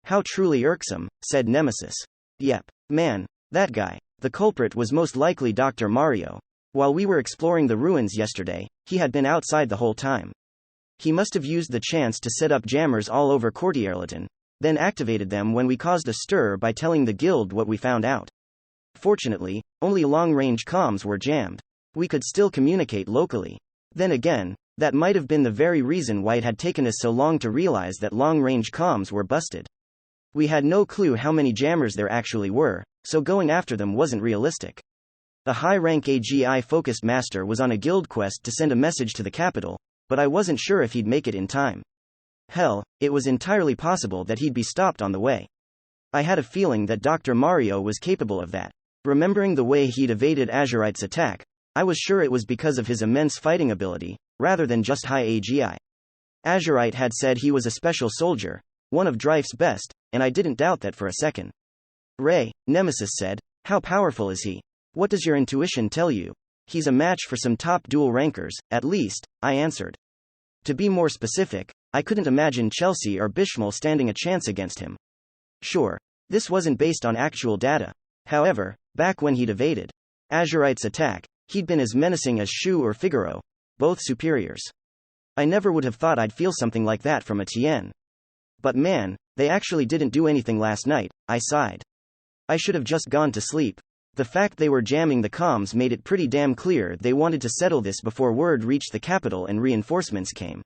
How truly irksome, said Nemesis. Yep. Man, that guy. The culprit was most likely Dr. Mario. While we were exploring the ruins yesterday, he had been outside the whole time. He must have used the chance to set up jammers all over Courtierleton, then activated them when we caused a stir by telling the guild what we found out. Fortunately, only long-range comms were jammed. We could still communicate locally. Then again, that might have been the very reason why it had taken us so long to realize that long-range comms were busted. We had no clue how many jammers there actually were, so going after them wasn't realistic. The high-rank AGI-focused master was on a guild quest to send a message to the capital, but I wasn't sure if he'd make it in time. Hell, it was entirely possible that he'd be stopped on the way. I had a feeling that Dr. Mario was capable of that. Remembering the way he'd evaded Azurite's attack, I was sure it was because of his immense fighting ability, rather than just high AGI. Azurite had said he was a special soldier, one of Drife's best, and I didn't doubt that for a second. Ray, Nemesis said, how powerful is he? What does your intuition tell you? He's a match for some top dual rankers, at least, I answered. To be more specific, I couldn't imagine Chelsea or Bishmal standing a chance against him. Sure, this wasn't based on actual data. However, back when he'd evaded Azurite's attack, he'd been as menacing as Shu or Figaro, both superiors. I never would have thought I'd feel something like that from a Tien. But man, they actually didn't do anything last night, I sighed. I should have just gone to sleep. The fact they were jamming the comms made it pretty damn clear they wanted to settle this before word reached the capital and reinforcements came.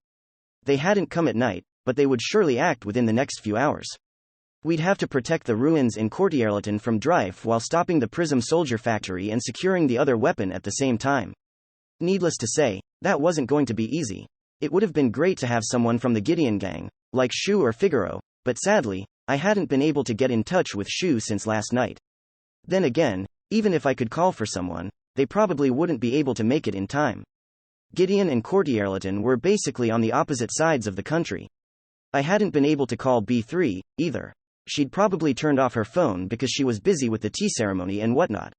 They hadn't come at night, but they would surely act within the next few hours. We'd have to protect the ruins in Courtierleton from Drive while stopping the Prism Soldier factory and securing the other weapon at the same time. Needless to say, that wasn't going to be easy. It would have been great to have someone from the Gideon gang, like Shu or Figaro, but sadly, I hadn't been able to get in touch with Shu since last night. Then again, even if I could call for someone, they probably wouldn't be able to make it in time. Gideon and Courtierleton were basically on the opposite sides of the country. I hadn't been able to call B3, either. She'd probably turned off her phone because she was busy with the tea ceremony and whatnot.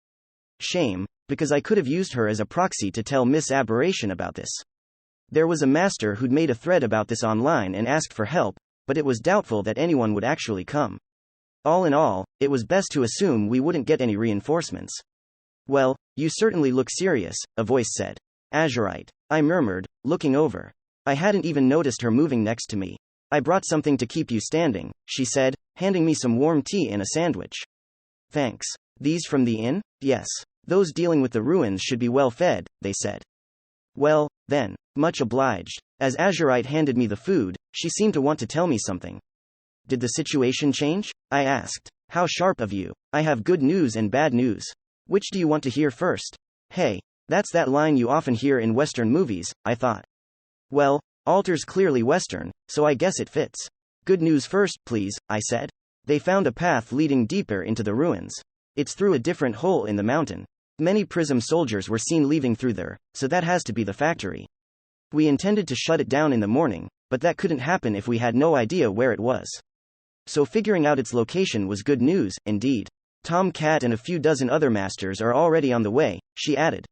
Shame, because I could have used her as a proxy to tell Miss Aberration about this. There was a master who'd made a thread about this online and asked for help, but it was doubtful that anyone would actually come. All in all, it was best to assume we wouldn't get any reinforcements. Well, you certainly look serious, a voice said. Azurite, I murmured, looking over. I hadn't even noticed her moving next to me. I brought something to keep you standing, she said, handing me some warm tea and a sandwich. Thanks. These from the inn? Yes. Those dealing with the ruins should be well fed, they said. Well, then, much obliged. As Azurite handed me the food, she seemed to want to tell me something. Did the situation change? I asked. How sharp of you. I have good news and bad news. Which do you want to hear first? Hey, that's that line you often hear in Western movies, I thought. Well, Alter's clearly Western, so I guess it fits. Good news first, please, I said. They found a path leading deeper into the ruins. It's through a different hole in the mountain. Many Prism soldiers were seen leaving through there, so that has to be the factory. We intended to shut it down in the morning, but that couldn't happen if we had no idea where it was. So figuring out its location was good news, indeed. Tom Cat and a few dozen other masters are already on the way, she added.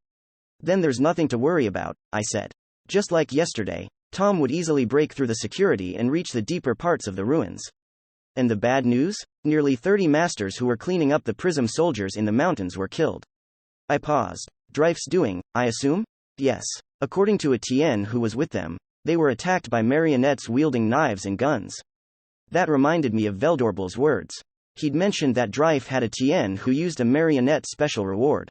Then there's nothing to worry about, I said. Just like yesterday, Tom would easily break through the security and reach the deeper parts of the ruins. And the bad news? Nearly 30 masters who were cleaning up the Prism soldiers in the mountains were killed. I paused. Drife's doing, I assume? Yes. According to a Tien who was with them, they were attacked by marionettes wielding knives and guns. That reminded me of Veldorbal's words. He'd mentioned that Dryfe had a Tien who used a marionette special reward.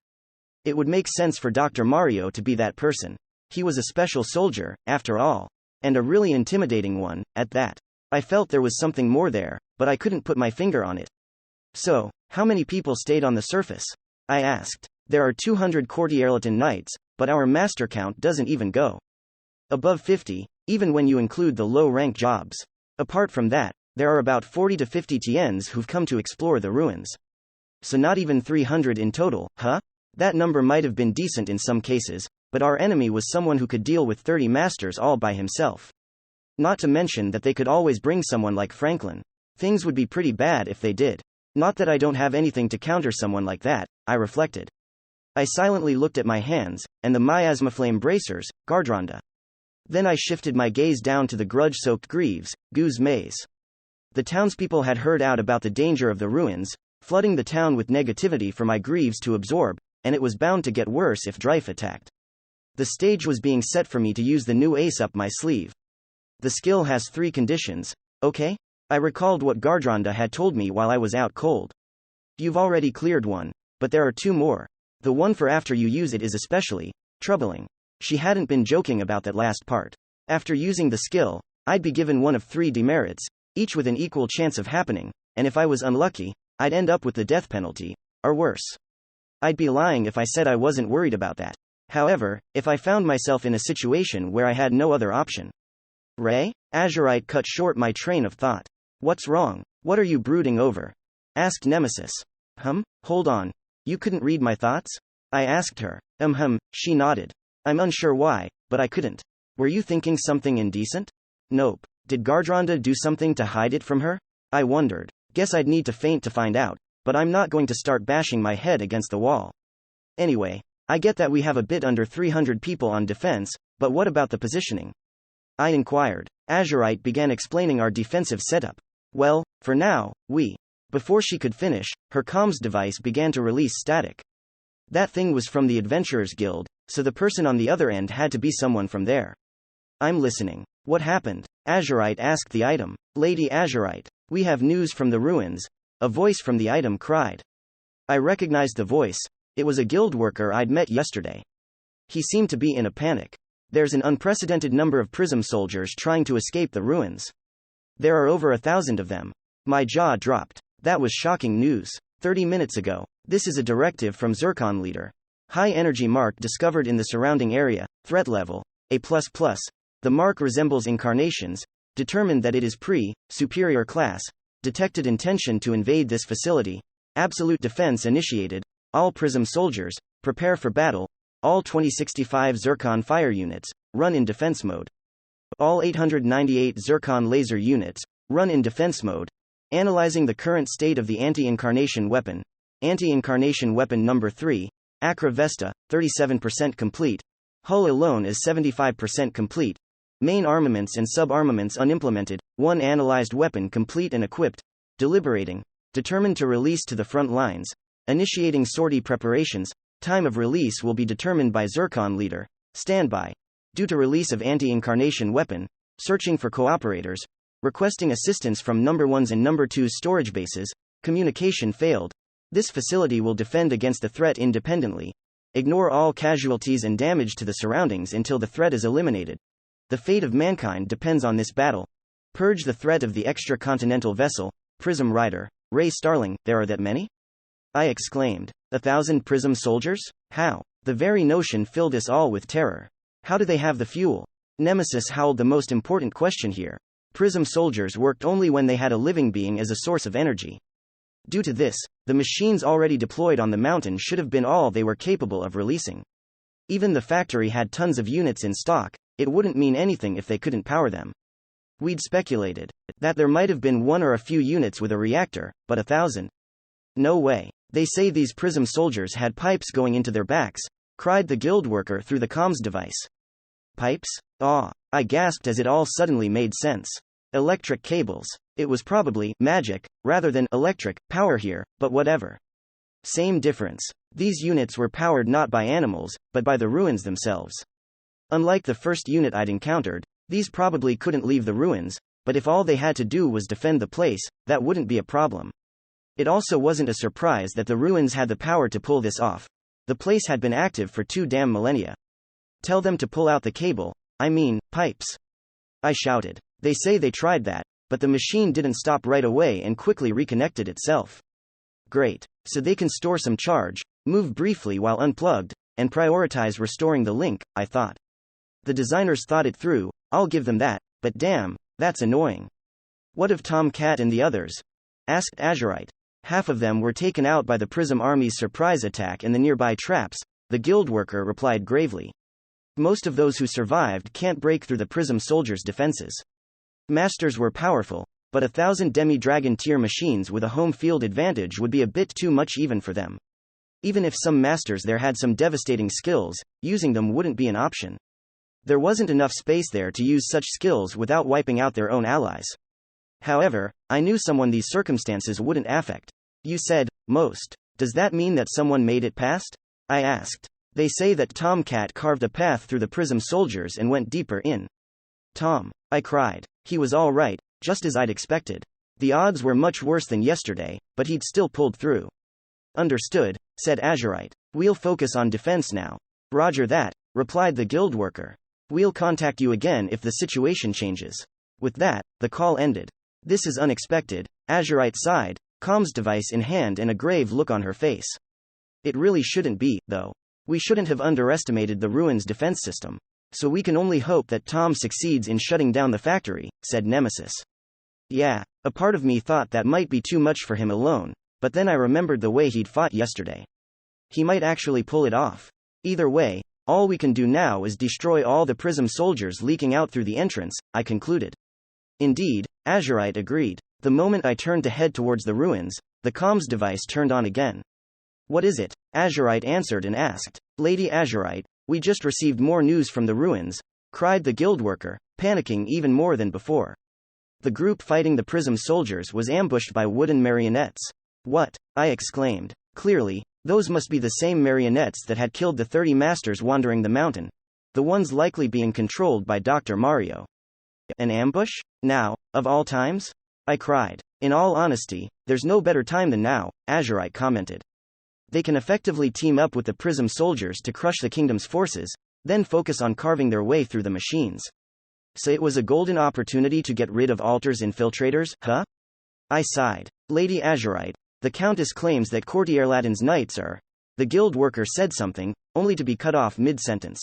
It would make sense for Dr. Mario to be that person. He was a special soldier, after all. And a really intimidating one, at that. I felt there was something more there, but I couldn't put my finger on it. So, how many people stayed on the surface? I asked. There are 200 Courtierleton Knights, but our master count doesn't even go above 50, even when you include the low-rank jobs. Apart from that, there are about 40 to 50 Tiens who've come to explore the ruins. So not even 300 in total, huh? That number might have been decent in some cases, but our enemy was someone who could deal with 30 masters all by himself. Not to mention that they could always bring someone like Franklin. Things would be pretty bad if they did. Not that I don't have anything to counter someone like that, I reflected. I silently looked at my hands, and the miasmaflame bracers, Gardronda. Then I shifted my gaze down to the grudge-soaked greaves, Gu's maze. The townspeople had heard out about the danger of the ruins, flooding the town with negativity for my greaves to absorb, and it was bound to get worse if Dryfe attacked. The stage was being set for me to use the new ace up my sleeve. The skill has 3 conditions, okay? I recalled what Gardronda had told me while I was out cold. You've already cleared one, but there are 2 more. The one for after you use it is especially troubling. She hadn't been joking about that last part. After using the skill, I'd be given one of 3 demerits, each with an equal chance of happening, and if I was unlucky, I'd end up with the death penalty, or worse. I'd be lying if I said I wasn't worried about that. However, if I found myself in a situation where I had no other option. Ray? Azurite cut short my train of thought. What's wrong? What are you brooding over? Asked Nemesis. Hold on. You couldn't read my thoughts? I asked her. She nodded. I'm unsure why, but I couldn't. Were you thinking something indecent? Nope. Did Gardronda do something to hide it from her? I wondered. Guess I'd need to faint to find out, but I'm not going to start bashing my head against the wall. Anyway, I get that we have a bit under 300 people on defense, but what about the positioning? I inquired. Azurite began explaining our defensive setup. Well, for now, Before she could finish, her comms device began to release static. That thing was from the Adventurers Guild, so the person on the other end had to be someone from there. I'm listening. What happened? Azurite asked the item. Lady Azurite, we have news from the ruins, a voice from the item cried. I recognized the voice. It was a guild worker I'd met yesterday. He seemed to be in a panic. There's an unprecedented number of Prism soldiers trying to escape the ruins. There are over 1,000 of them. My jaw dropped. That was shocking news. 30 minutes ago. This is a directive from Zircon Leader. High energy mark discovered in the surrounding area, threat level, A++. The mark resembles incarnations, determined that it is superior class, detected intention to invade this facility, absolute defense initiated, all Prism soldiers, prepare for battle, all 2065 Zircon fire units, run in defense mode. All 898 Zircon laser units, run in defense mode. Analyzing the current state of the anti-incarnation weapon. Anti-incarnation weapon number 3, Acra Vesta, 37% complete. Hull alone is 75% complete. Main armaments and sub-armaments unimplemented, 1 analyzed weapon complete and equipped. Deliberating. Determined to release to the front lines. Initiating sortie preparations. Time of release will be determined by Zircon Leader. Standby. Due to release of anti-incarnation weapon. Searching for cooperators. Requesting assistance from number 1's and number 2's storage bases. Communication failed. This facility will defend against the threat independently. Ignore all casualties and damage to the surroundings until the threat is eliminated. The fate of mankind depends on this battle. Purge the threat of the extra-continental vessel, Prism Rider, Ray Starling. There are that many? I exclaimed. 1,000 Prism soldiers? How? The very notion filled us all with terror. How do they have the fuel? Nemesis howled the most important question here. Prism soldiers worked only when they had a living being as a source of energy. Due to this, the machines already deployed on the mountain should have been all they were capable of releasing. Even the factory had tons of units in stock, it wouldn't mean anything if they couldn't power them. We'd speculated that there might have been 1 or a few units with a reactor, but 1,000? No way. They say these Prism soldiers had pipes going into their backs, cried the guild worker through the comms device. Pipes? I gasped as it all suddenly made sense. Electric cables. It was probably magic, rather than electric power here, but whatever. Same difference. These units were powered not by animals, but by the ruins themselves. Unlike the first unit I'd encountered, these probably couldn't leave the ruins, but if all they had to do was defend the place, that wouldn't be a problem. It also wasn't a surprise that the ruins had the power to pull this off. The place had been active for 2 damn millennia. Tell them to pull out the cable, pipes. I shouted. They say they tried that, but the machine didn't stop right away and quickly reconnected itself. Great. So they can store some charge, move briefly while unplugged, and prioritize restoring the link, I thought. The designers thought it through, I'll give them that, but damn, that's annoying. What of Tom Cat and the others? Asked Azurite. Half of them were taken out by the Prism Army's surprise attack and the nearby traps, the guild worker replied gravely. Most of those who survived can't break through the Prism soldiers' defenses. Masters were powerful, but 1,000 demi-dragon tier machines with a home field advantage would be a bit too much even for them. Even if some masters there had some devastating skills, using them wouldn't be an option. There wasn't enough space there to use such skills without wiping out their own allies. However, I knew someone these circumstances wouldn't affect. You said, most. Does that mean that someone made it past? I asked. They say that Tom Cat carved a path through the Prism soldiers and went deeper in. Tom, I cried. He was all right, just as I'd expected. The odds were much worse than yesterday, but he'd still pulled through. Understood, said Azurite. We'll focus on defense now. Roger that, replied the guild worker. We'll contact you again if the situation changes. With that, the call ended. This is unexpected, Azurite sighed, comms device in hand and a grave look on her face. It really shouldn't be, though. We shouldn't have underestimated the ruins' defense system. So we can only hope that Tom succeeds in shutting down the factory, said Nemesis. Yeah, a part of me thought that might be too much for him alone, but then I remembered the way he'd fought yesterday. He might actually pull it off. Either way, all we can do now is destroy all the Prism soldiers leaking out through the entrance, I concluded. Indeed, Azurite agreed. The moment I turned to head towards the ruins, the comms device turned on again. What is it? Azurite answered and asked. Lady Azurite, we just received more news from the ruins, cried the guild worker, panicking even more than before. The group fighting the Prism soldiers was ambushed by wooden marionettes. What? I exclaimed. Clearly, those must be the same marionettes that had killed the 30 masters wandering the mountain. The ones likely being controlled by Dr. Mario. An ambush? Now, of all times? I cried. In all honesty, there's no better time than now, Azurite commented. They can effectively team up with the Prism soldiers to crush the kingdom's forces, then focus on carving their way through the machines. So it was a golden opportunity to get rid of Altar's infiltrators, huh? I sighed. Lady Azurite, the Countess claims that Courtierlatin's knights are. The guild worker said something, only to be cut off mid-sentence.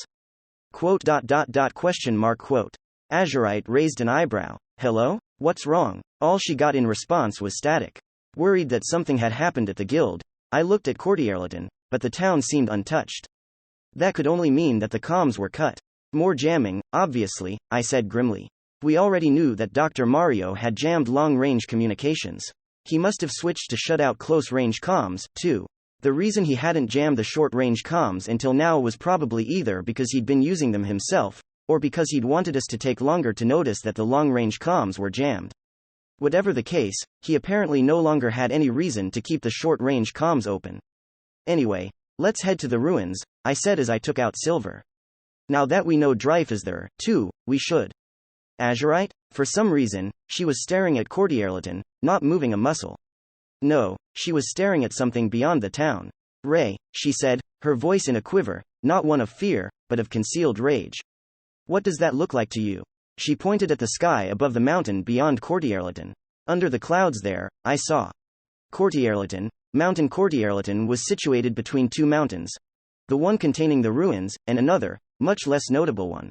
Quote. Azurite raised an eyebrow. Hello? What's wrong? All she got in response was static. Worried that something had happened at the guild, I looked at Courtierlatin, but the town seemed untouched. That could only mean that the comms were cut. More jamming, obviously, I said grimly. We already knew that Dr. Mario had jammed long-range communications. He must have switched to shut out close-range comms, too. The reason he hadn't jammed the short-range comms until now was probably either because he'd been using them himself, or because he'd wanted us to take longer to notice that the long-range comms were jammed. Whatever the case, he apparently no longer had any reason to keep the short-range comms open. Anyway, let's head to the ruins, I said as I took out Silver. Now that we know Dryfe is there, too, we should. Azurite? For some reason, she was staring at Courtierlatin, not moving a muscle. No, she was staring at something beyond the town. Ray, she said, her voice in a quiver, not one of fear, but of concealed rage. What does that look like to you? She pointed at the sky above the mountain beyond Courtierlatin. Under the clouds there, I saw. Courtierlatin, Mountain Courtierlatin was situated between 2 mountains. The one containing the ruins, and another, much less notable one.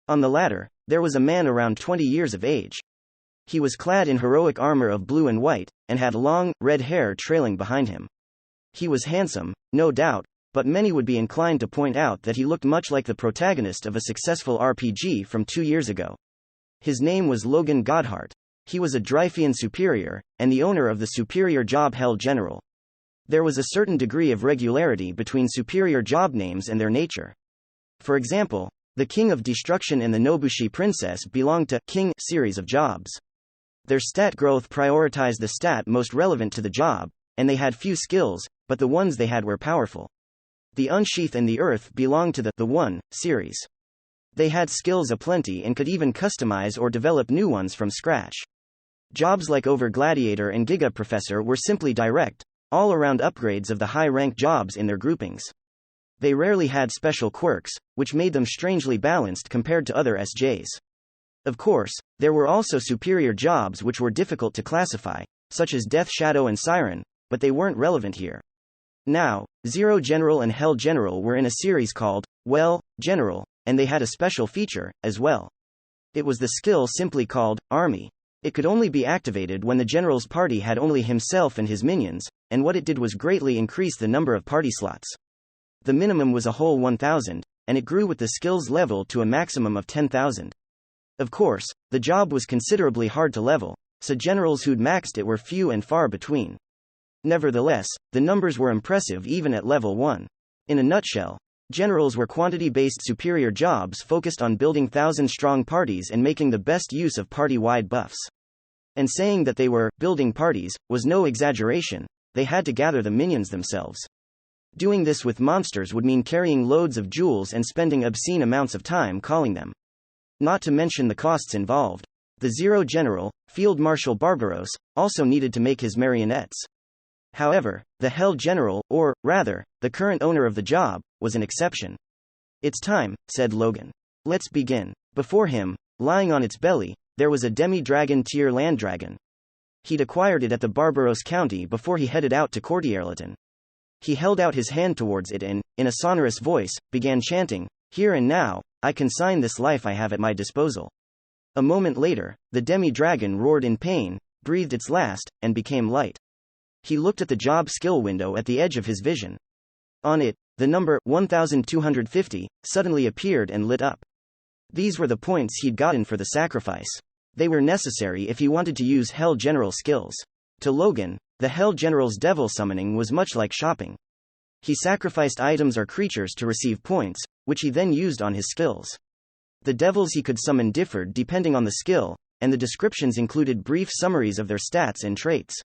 On the latter, there was a man around 20 years of age. He was clad in heroic armor of blue and white, and had long, red hair trailing behind him. He was handsome, no doubt, but many would be inclined to point out that he looked much like the protagonist of a successful RPG from 2 years ago. His name was Logan Godhart. He was a Dryfian superior, and the owner of the superior job held general. There was a certain degree of regularity between superior job names and their nature. For example, the King of Destruction and the Nobushi Princess belonged to King series of jobs. Their stat growth prioritized the stat most relevant to the job, and they had few skills, but the ones they had were powerful. The Unsheath and the Earth belonged to the One series. They had skills aplenty and could even customize or develop new ones from scratch. Jobs like Over Gladiator and Giga Professor were simply direct, all-around upgrades of the high-rank jobs in their groupings. They rarely had special quirks, which made them strangely balanced compared to other SJs. Of course, there were also superior jobs which were difficult to classify, such as Death Shadow and Siren, but they weren't relevant here. Now, Zero General and Hell General were in a series called, well, General, and they had a special feature, as well. It was the skill simply called, Army. It could only be activated when the general's party had only himself and his minions, and what it did was greatly increase the number of party slots. The minimum was a whole 1,000, and it grew with the skill's level to a maximum of 10,000. Of course, the job was considerably hard to level, so generals who'd maxed it were few and far between. Nevertheless, the numbers were impressive even at level 1. In a nutshell, generals were quantity-based superior jobs focused on building 1,000-strong parties and making the best use of party-wide buffs. And saying that they were building parties was no exaggeration, they had to gather the minions themselves. Doing this with monsters would mean carrying loads of jewels and spending obscene amounts of time calling them. Not to mention the costs involved. The Zero General, Field Marshal Barbaros, also needed to make his marionettes. However, the Hell General, or, rather, the current owner of the job, was an exception. "It's time," said Logan. "Let's begin." Before him, lying on its belly, there was a demi-dragon tier land dragon. He'd acquired it at the Barbaros County before he headed out to Courtierleton. He held out his hand towards it and, in a sonorous voice, began chanting, "Here and now, I consign this life I have at my disposal." A moment later, the demi-dragon roared in pain, breathed its last, and became light. He looked at the job skill window at the edge of his vision. On it, the number 1250 suddenly appeared and lit up. These were the points he'd gotten for the sacrifice. They were necessary if he wanted to use Hell General skills. To Logan, the Hell General's devil summoning was much like shopping. He sacrificed items or creatures to receive points, which he then used on his skills. The devils he could summon differed depending on the skill, and the descriptions included brief summaries of their stats and traits.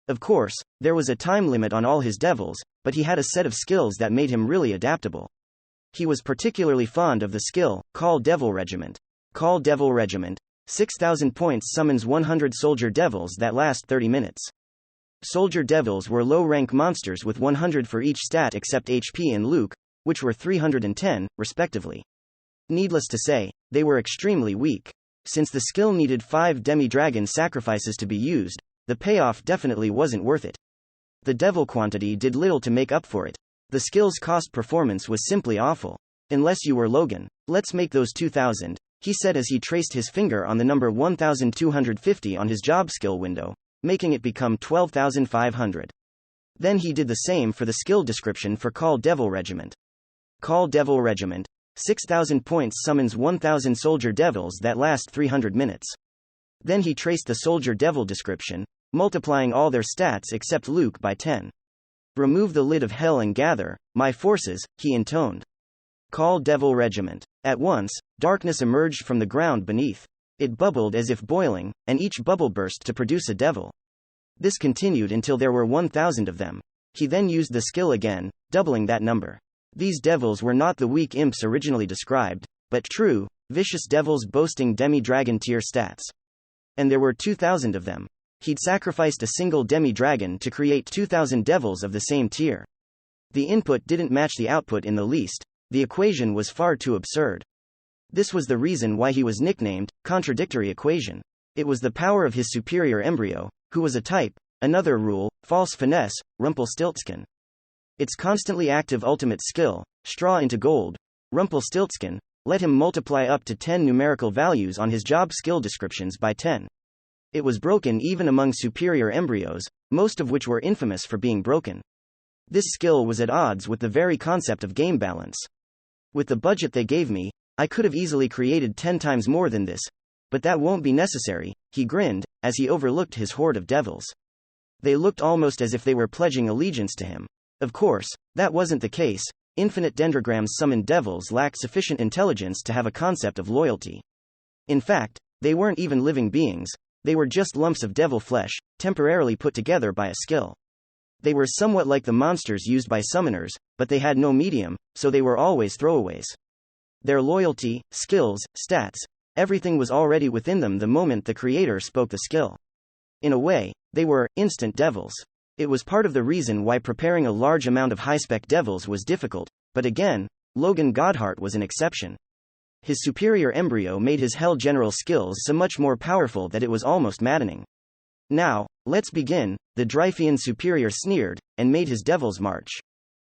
Of course, there was a time limit on all his devils, but he had a set of skills that made him really adaptable. He was particularly fond of the skill, Call Devil Regiment. Call Devil Regiment. 6,000 points summons 100 soldier devils that last 30 minutes. Soldier devils were low-rank monsters with 100 for each stat except HP and Luke, which were 310, respectively. Needless to say, they were extremely weak. Since the skill needed 5 demi-dragon sacrifices to be used, the payoff definitely wasn't worth it. The devil quantity did little to make up for it. The skill's cost performance was simply awful. Unless you were Logan. "Let's make those 2,000, he said as he traced his finger on the number 1250 on his job skill window, making it become 12,500. Then he did the same for the skill description for Call Devil Regiment. Call Devil Regiment. 6,000 points summons 1,000 soldier devils that last 300 minutes. Then he traced the soldier devil description, multiplying all their stats except Luke by 10. "Remove the lid of hell and gather my forces," he intoned. Call Devil Regiment. At once, darkness emerged from the ground beneath. It bubbled as if boiling, and each bubble burst to produce a devil. This continued until there were 1,000 of them. He then used the skill again, doubling that number. These devils were not the weak imps originally described, but true, vicious devils boasting demi-dragon tier stats. And there were 2,000 of them. He'd sacrificed a single demi-dragon to create 2,000 devils of the same tier. The input didn't match the output in the least. The equation was far too absurd. This was the reason why he was nicknamed Contradictory Equation. It was the power of his superior embryo, who was a type, another rule, false finesse, Rumpelstiltskin. Its constantly active ultimate skill, Straw into Gold, Rumpelstiltskin, let him multiply up to 10 numerical values on his job skill descriptions by 10. It was broken even among superior embryos, most of which were infamous for being broken. This skill was at odds with the very concept of game balance. With the budget they gave me, I could have easily created 10 times more than this, but that won't be necessary, he grinned, as he overlooked his horde of devils. They looked almost as if they were pledging allegiance to him. Of course, that wasn't the case. Infinite Dendrograms summoned devils lacked sufficient intelligence to have a concept of loyalty. In fact, they weren't even living beings, they were just lumps of devil flesh, temporarily put together by a skill. They were somewhat like the monsters used by summoners, but they had no medium, so they were always throwaways. Their loyalty, skills, stats, everything was already within them the moment the creator spoke the skill. In a way, they were instant devils. It was part of the reason why preparing a large amount of high-spec devils was difficult, but again, Logan Godhart was an exception. His superior embryo made his Hell General skills so much more powerful that it was almost maddening. Now, let's begin, the Dryphian superior sneered, and made his devil's march.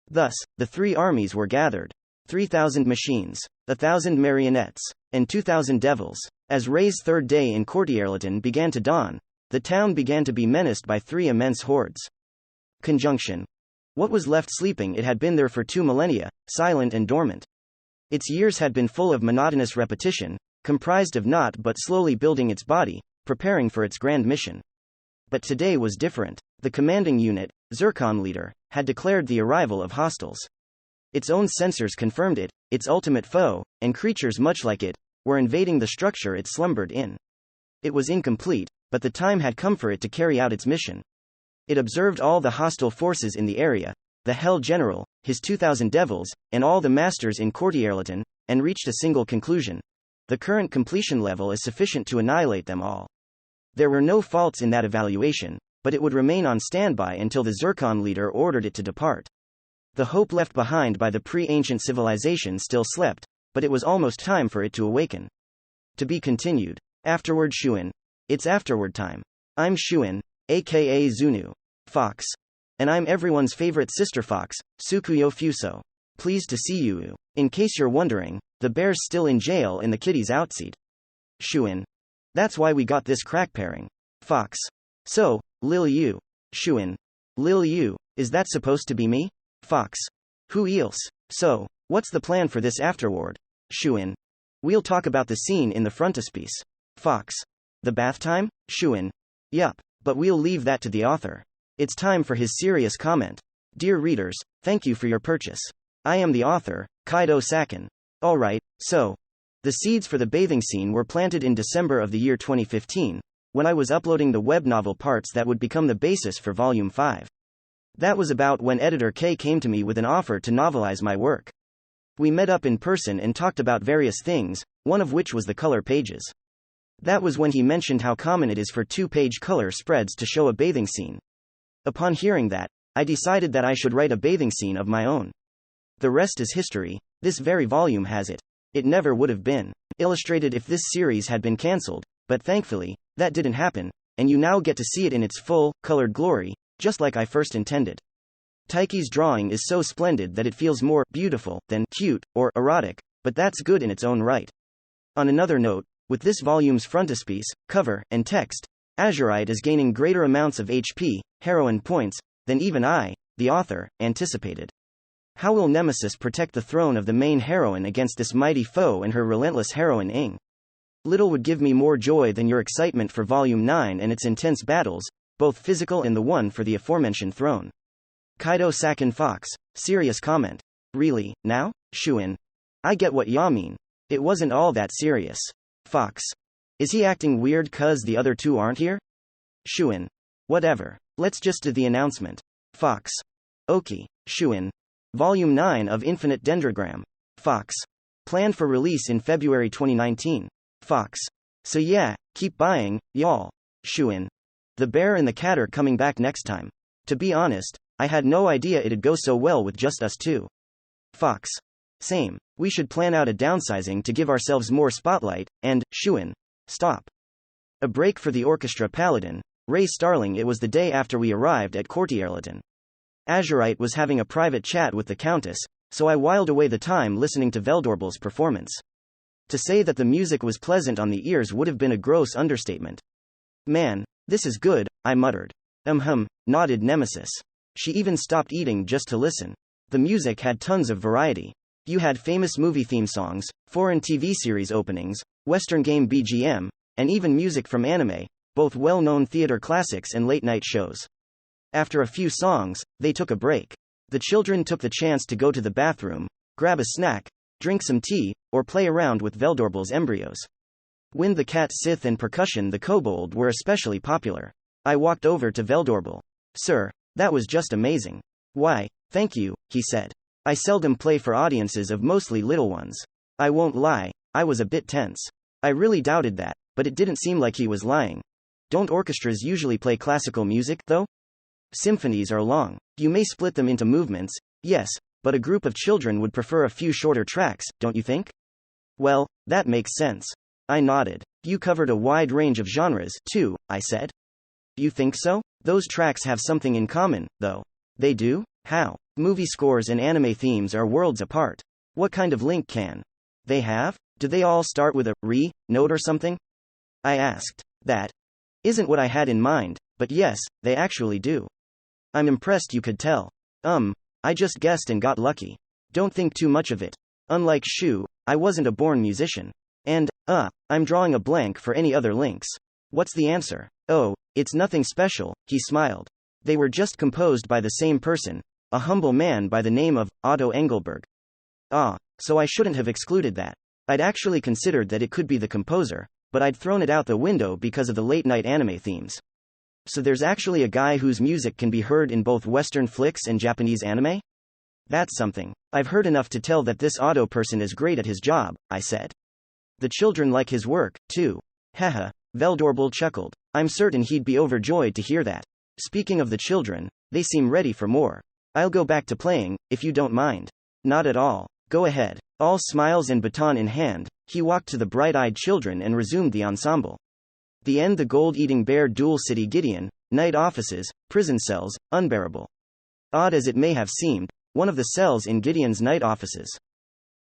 Thus, the three armies were gathered. 3,000 machines, 1,000 marionettes, and 2,000 devils. As Ray's third day in Courtierleton began to dawn, the town began to be menaced by three immense hordes. Conjunction. What was left sleeping, it had been there for 2 millennia, silent and dormant. Its years had been full of monotonous repetition, comprised of not but slowly building its body, preparing for its grand mission. But today was different. The commanding unit, Zircon Leader, had declared the arrival of hostiles. Its own sensors confirmed it, its ultimate foe, and creatures much like it, were invading the structure it slumbered in. It was incomplete, but the time had come for it to carry out its mission. It observed all the hostile forces in the area, the Hell General, his 2,000 devils, and all the masters in Courtierleton, and reached a single conclusion. The current completion level is sufficient to annihilate them all. There were no faults in that evaluation, but it would remain on standby until the Zircon Leader ordered it to depart. The hope left behind by the pre-ancient civilization still slept, but it was almost time for it to awaken. To be continued. Afterward Shuin. It's afterward time. I'm Shuin, aka Zunu Fox. And I'm everyone's favorite sister fox, Tsukuyo Fuso. Pleased to see you. In case you're wondering, the bear's still in jail and the kitty's outside. Shuin. That's why we got this crack pairing. Fox. So, Lil Yu. Shuin. Lil Yu, is that supposed to be me? Fox. Who else? So, what's the plan for this afterward? Shuin. We'll talk about the scene in the frontispiece. Fox. The bath time? Shuin. Yup, but we'll leave that to the author. It's time for his serious comment. Dear readers, thank you for your purchase. I am the author, Kaido Sakin. Alright, so. The seeds for the bathing scene were planted in December of the year 2015, when I was uploading the web novel parts that would become the basis for Volume 5. That was about when Editor K came to me with an offer to novelize my work. We met up in person and talked about various things, one of which was the color pages. That was when he mentioned how common it is for 2-page color spreads to show a bathing scene. Upon hearing that, I decided that I should write a bathing scene of my own. The rest is history. This very volume has it. It never would have been illustrated if this series had been cancelled, but thankfully, that didn't happen, and you now get to see it in its full, colored glory, just like I first intended. Taiki's drawing is so splendid that it feels more beautiful than cute or erotic, but that's good in its own right. On another note, with this volume's frontispiece, cover, and text, Azurite is gaining greater amounts of HP, heroine points, than even I, the author, anticipated. How will Nemesis protect the throne of the main heroine against this mighty foe and her relentless heroine Ing? Little would give me more joy than your excitement for Volume 9 and its intense battles, both physical and the one for the aforementioned throne. Kaido Sakin Fox, serious comment. Really, now? Shuin. I get what ya mean. It wasn't all that serious. Fox. Is he acting weird cuz the other two aren't here? Shuin. Whatever. Let's just do the announcement. Fox. Oki. Shuin. Volume 9 of Infinite Dendrogram. Fox. Planned for release in February 2019. Fox. So yeah, keep buying, y'all. Shuin. The bear and the cat are coming back next time. To be honest, I had no idea it'd go so well with just us two. Fox. Same. We should plan out a downsizing to give ourselves more spotlight, and, Shuin. Stop. A break for the orchestra paladin, Ray Starling. It was the day after we arrived at Courtierleton. Azurite was having a private chat with the Countess, so I whiled away the time listening to Veldorbel's performance. To say that the music was pleasant on the ears would have been a gross understatement. Man, this is good, I muttered. Nodded Nemesis. She even stopped eating just to listen. The music had tons of variety. You had famous movie theme songs, foreign TV series openings, Western game BGM, and even music from anime, both well-known theater classics and late-night shows. After a few songs, they took a break. The children took the chance to go to the bathroom, grab a snack, drink some tea, or play around with Veldorbel's embryos. Wind the cat Sith and Percussion the Kobold were especially popular. I walked over to Veldorbel. Sir, that was just amazing. Why, thank you, he said. I seldom play for audiences of mostly little ones. I won't lie, I was a bit tense. I really doubted that, but it didn't seem like he was lying. Don't orchestras usually play classical music, though? Symphonies are long. You may split them into movements, yes, but a group of children would prefer a few shorter tracks, don't you think? Well, that makes sense. I nodded. You covered a wide range of genres, too, I said. You think so? Those tracks have something in common, though. They do? How? Movie scores and anime themes are worlds apart. What kind of link can they have? Do they all start with a re note or something? I asked. That isn't what I had in mind, but yes, they actually do. I'm impressed you could tell. I just guessed and got lucky. Don't think too much of it. Unlike Shu, I wasn't a born musician. And, I'm drawing a blank for any other links. What's the answer? Oh, it's nothing special, he smiled. They were just composed by the same person, a humble man by the name of Otto Engelberg. So I shouldn't have excluded that. I'd actually considered that it could be the composer, but I'd thrown it out the window because of the late-night anime themes. So there's actually a guy whose music can be heard in both Western flicks and Japanese anime? That's something. I've heard enough to tell that this Otto person is great at his job, I said. The children like his work, too. Haha, Veldorble chuckled. I'm certain he'd be overjoyed to hear that. Speaking of the children, they seem ready for more. I'll go back to playing, if you don't mind. Not at all. Go ahead. All smiles and baton in hand, he walked to the bright-eyed children and resumed the ensemble. The end. The gold-eating bear. Dual City. Gideon, night offices, prison cells, unbearable. Odd as it may have seemed, one of the cells in Gideon's night offices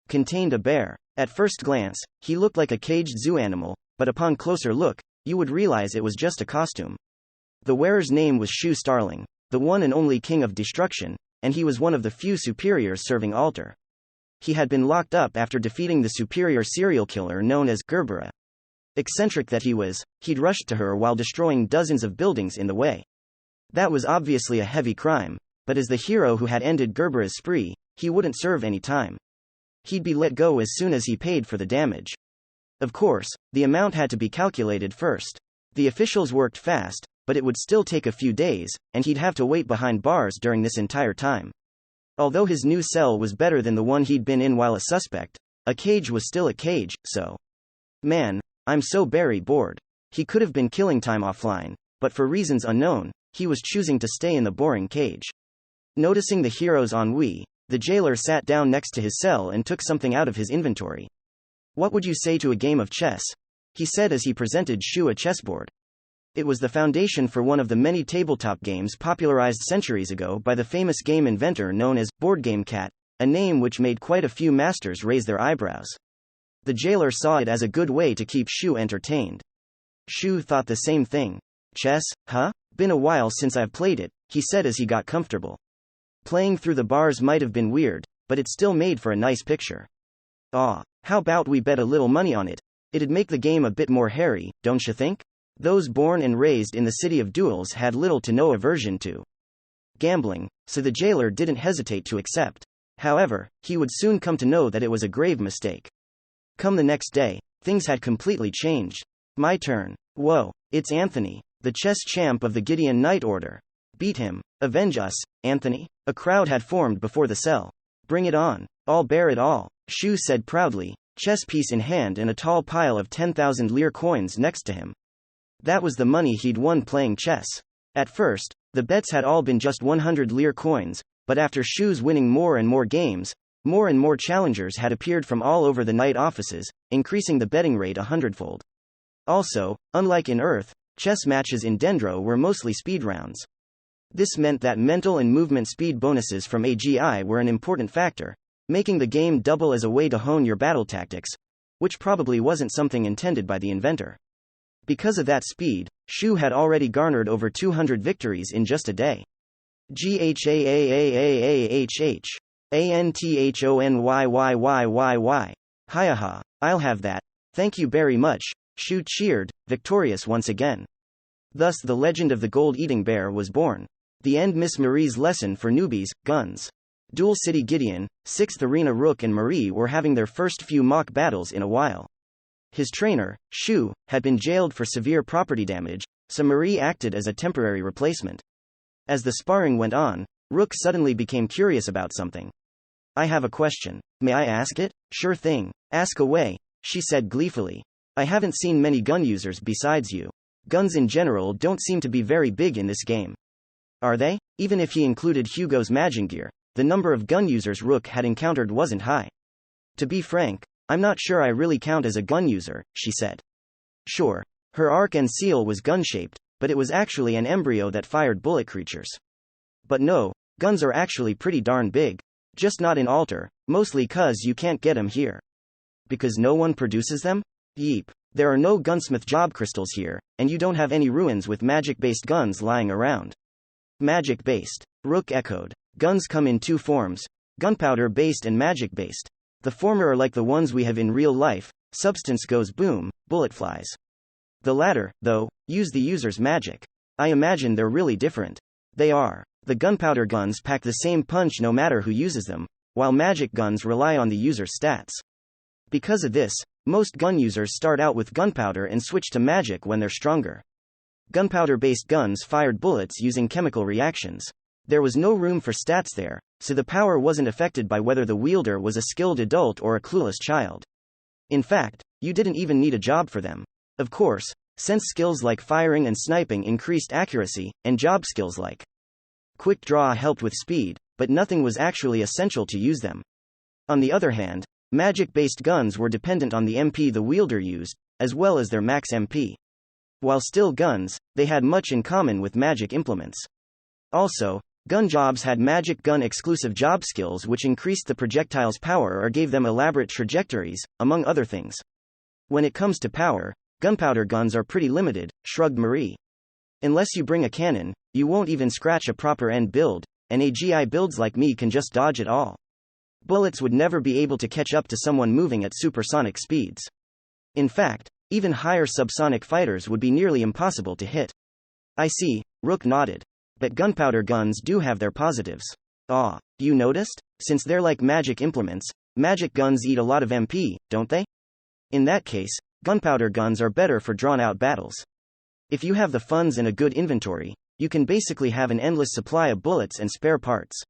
contained a bear. At first glance, he looked like a caged zoo animal, but upon closer look, you would realize it was just a costume. The wearer's name was Shu Starling, the one and only king of destruction, and he was one of the few superiors serving altar. He had been locked up after defeating the superior serial killer known as Gerbera. Eccentric that he was, he'd rushed to her while destroying dozens of buildings in the way. That was obviously a heavy crime, but as the hero who had ended Gerbera's spree, he wouldn't serve any time. He'd be let go as soon as he paid for the damage. Of course, the amount had to be calculated first. The officials worked fast, but it would still take a few days, and he'd have to wait behind bars during this entire time. Although his new cell was better than the one he'd been in while a suspect, a cage was still a cage, so. Man, I'm so very bored. He could have been killing time offline, but for reasons unknown, he was choosing to stay in the boring cage. Noticing the hero's ennui, the jailer sat down next to his cell and took something out of his inventory. What would you say to a game of chess? He said as he presented Shu a chessboard. It was the foundation for one of the many tabletop games popularized centuries ago by the famous game inventor known as Board Game Cat, a name which made quite a few masters raise their eyebrows. The jailer saw it as a good way to keep Shu entertained. Shu thought the same thing. Chess, huh? Been a while since I've played it, he said as he got comfortable. Playing through the bars might have been weird, but it still made for a nice picture. How about we bet a little money on it? It'd make the game a bit more hairy, don't you think? Those born and raised in the city of duels had little to no aversion to gambling, so the jailer didn't hesitate to accept. However, he would soon come to know that it was a grave mistake. Come the next day, things had completely changed. My turn. Whoa, it's Anthony, the chess champ of the Gideon Knight Order. Beat him. Avenge us, Anthony. A crowd had formed before the cell. Bring it on. I'll bear it all, Shu said proudly, chess piece in hand and a tall pile of 10,000 lire coins next to him. That was the money he'd won playing chess. At first, the bets had all been just 100 lire coins, but after Shu's winning more and more games, more and more challengers had appeared from all over the night offices, increasing the betting rate 100-fold. Also, unlike in Earth, chess matches in Dendro were mostly speed rounds. This meant that mental and movement speed bonuses from AGI were an important factor, making the game double as a way to hone your battle tactics, which probably wasn't something intended by the inventor. Because of that speed, Shu had already garnered over 200 victories in just a day. GHAAAAAHH. ANTHONYYYYY. Hiyaha, I'll have that. Thank you very much, Shu cheered, victorious once again. Thus the legend of the gold-eating bear was born. The end. Miss Marie's lesson for newbies, guns. Dual City. Gideon, 6th Arena. Rook and Marie were having their first few mock battles in a while. His trainer, Shu, had been jailed for severe property damage, so Marie acted as a temporary replacement. As the sparring went on, Rook suddenly became curious about something. I have a question. May I ask it? Sure thing. Ask away, she said gleefully. I haven't seen many gun users besides you. Guns in general don't seem to be very big in this game. Are they? Even if he included Hugo's Magingear, the number of gun users Rook had encountered wasn't high. To be frank, I'm not sure I really count as a gun user, she said. Sure, her arc and seal was gun-shaped, but it was actually an embryo that fired bullet creatures. But no, guns are actually pretty darn big. Just not in Alter, mostly cause you can't get 'em here. Because no one produces them? Yeep. There are no gunsmith job crystals here, and you don't have any ruins with magic-based guns lying around. Magic-based, Rook echoed. Guns come in two forms, gunpowder-based and magic-based. The former are like the ones we have in real life, substance goes boom, bullet flies. The latter, though, use the user's magic. I imagine they're really different. They are. The gunpowder guns pack the same punch no matter who uses them, while magic guns rely on the user's stats. Because of this, most gun users start out with gunpowder and switch to magic when they're stronger. Gunpowder-based guns fired bullets using chemical reactions. There was no room for stats there, so the power wasn't affected by whether the wielder was a skilled adult or a clueless child. In fact, you didn't even need a job for them. Of course, sense skills like firing and sniping increased accuracy, and job skills like quick draw helped with speed, but nothing was actually essential to use them. On the other hand, magic-based guns were dependent on the MP the wielder used, as well as their max MP. While still guns, they had much in common with magic implements. Also, gun jobs had magic gun-exclusive job skills which increased the projectile's power or gave them elaborate trajectories, among other things. When it comes to power, gunpowder guns are pretty limited, shrugged Marie. Unless you bring a cannon, you won't even scratch a proper end build, and AGI builds like me can just dodge it all. Bullets would never be able to catch up to someone moving at supersonic speeds. In fact, even higher subsonic fighters would be nearly impossible to hit. I see, Rook nodded. But gunpowder guns do have their positives. Ah, you noticed? Since they're like magic implements, magic guns eat a lot of MP, don't they? In that case, gunpowder guns are better for drawn-out battles. If you have the funds and a good inventory, you can basically have an endless supply of bullets and spare parts.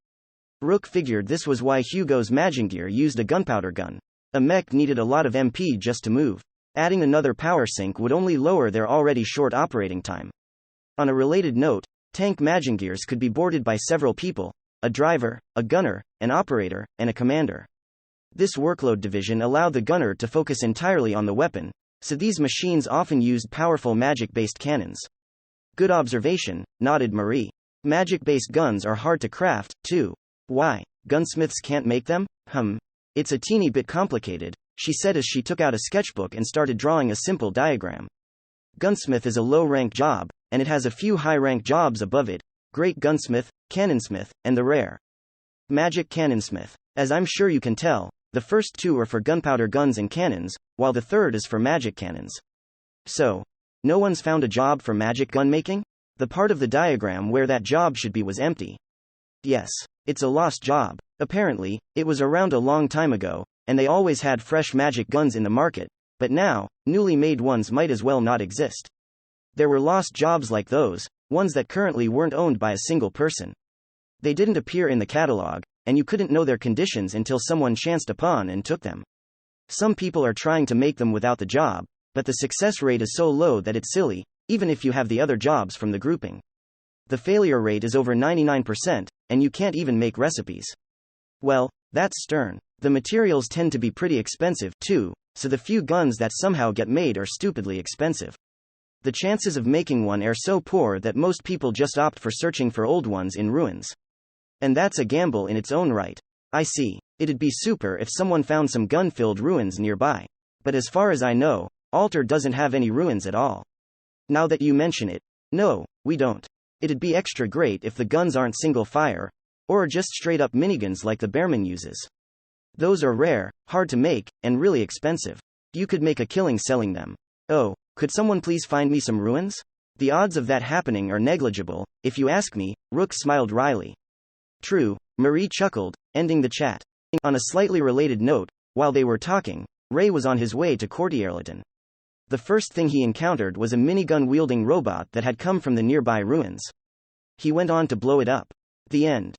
Rook figured this was why Hugo's Magingear used a gunpowder gun. A mech needed a lot of MP just to move. Adding another power sink would only lower their already short operating time. On a related note, tank Magingears could be boarded by several people, a driver, a gunner, an operator, and a commander. This workload division allowed the gunner to focus entirely on the weapon, so these machines often used powerful magic-based cannons. Good observation, nodded Marie. Magic-based guns are hard to craft, too. Why? Gunsmiths can't make them? It's a teeny bit complicated, she said as she took out a sketchbook and started drawing a simple diagram. Gunsmith is a low-rank job, and it has a few high-rank jobs above it: Great Gunsmith, Cannonsmith, and the rare Magic Cannonsmith. As I'm sure you can tell, the first two are for gunpowder guns and cannons, while the third is for magic cannons. So, no one's found a job for magic gun making? The part of the diagram where that job should be was empty. Yes, it's a lost job. Apparently, it was around a long time ago, and they always had fresh magic guns in the market, but now, newly made ones might as well not exist. There were lost jobs like those, ones that currently weren't owned by a single person. They didn't appear in the catalog, and you couldn't know their conditions until someone chanced upon and took them. Some people are trying to make them without the job, but the success rate is so low that it's silly, even if you have the other jobs from the grouping. The failure rate is over 99%, and you can't even make recipes. Well, that's stern. The materials tend to be pretty expensive, too, so the few guns that somehow get made are stupidly expensive. The chances of making one are so poor that most people just opt for searching for old ones in ruins. And that's a gamble in its own right. I see. It'd be super if someone found some gun-filled ruins nearby. But as far as I know, Alter doesn't have any ruins at all. Now that you mention it, no, we don't. It'd be extra great if the guns aren't single fire, or just straight up miniguns like the Bearman uses. Those are rare, hard to make, and really expensive. You could make a killing selling them. Oh, could someone please find me some ruins? The odds of that happening are negligible, if you ask me, Rook smiled wryly. True, Marie chuckled, ending the chat. On a slightly related note, while they were talking, Ray was on his way to Courtierleton. The first thing he encountered was a minigun-wielding robot that had come from the nearby ruins. He went on to blow it up. The end.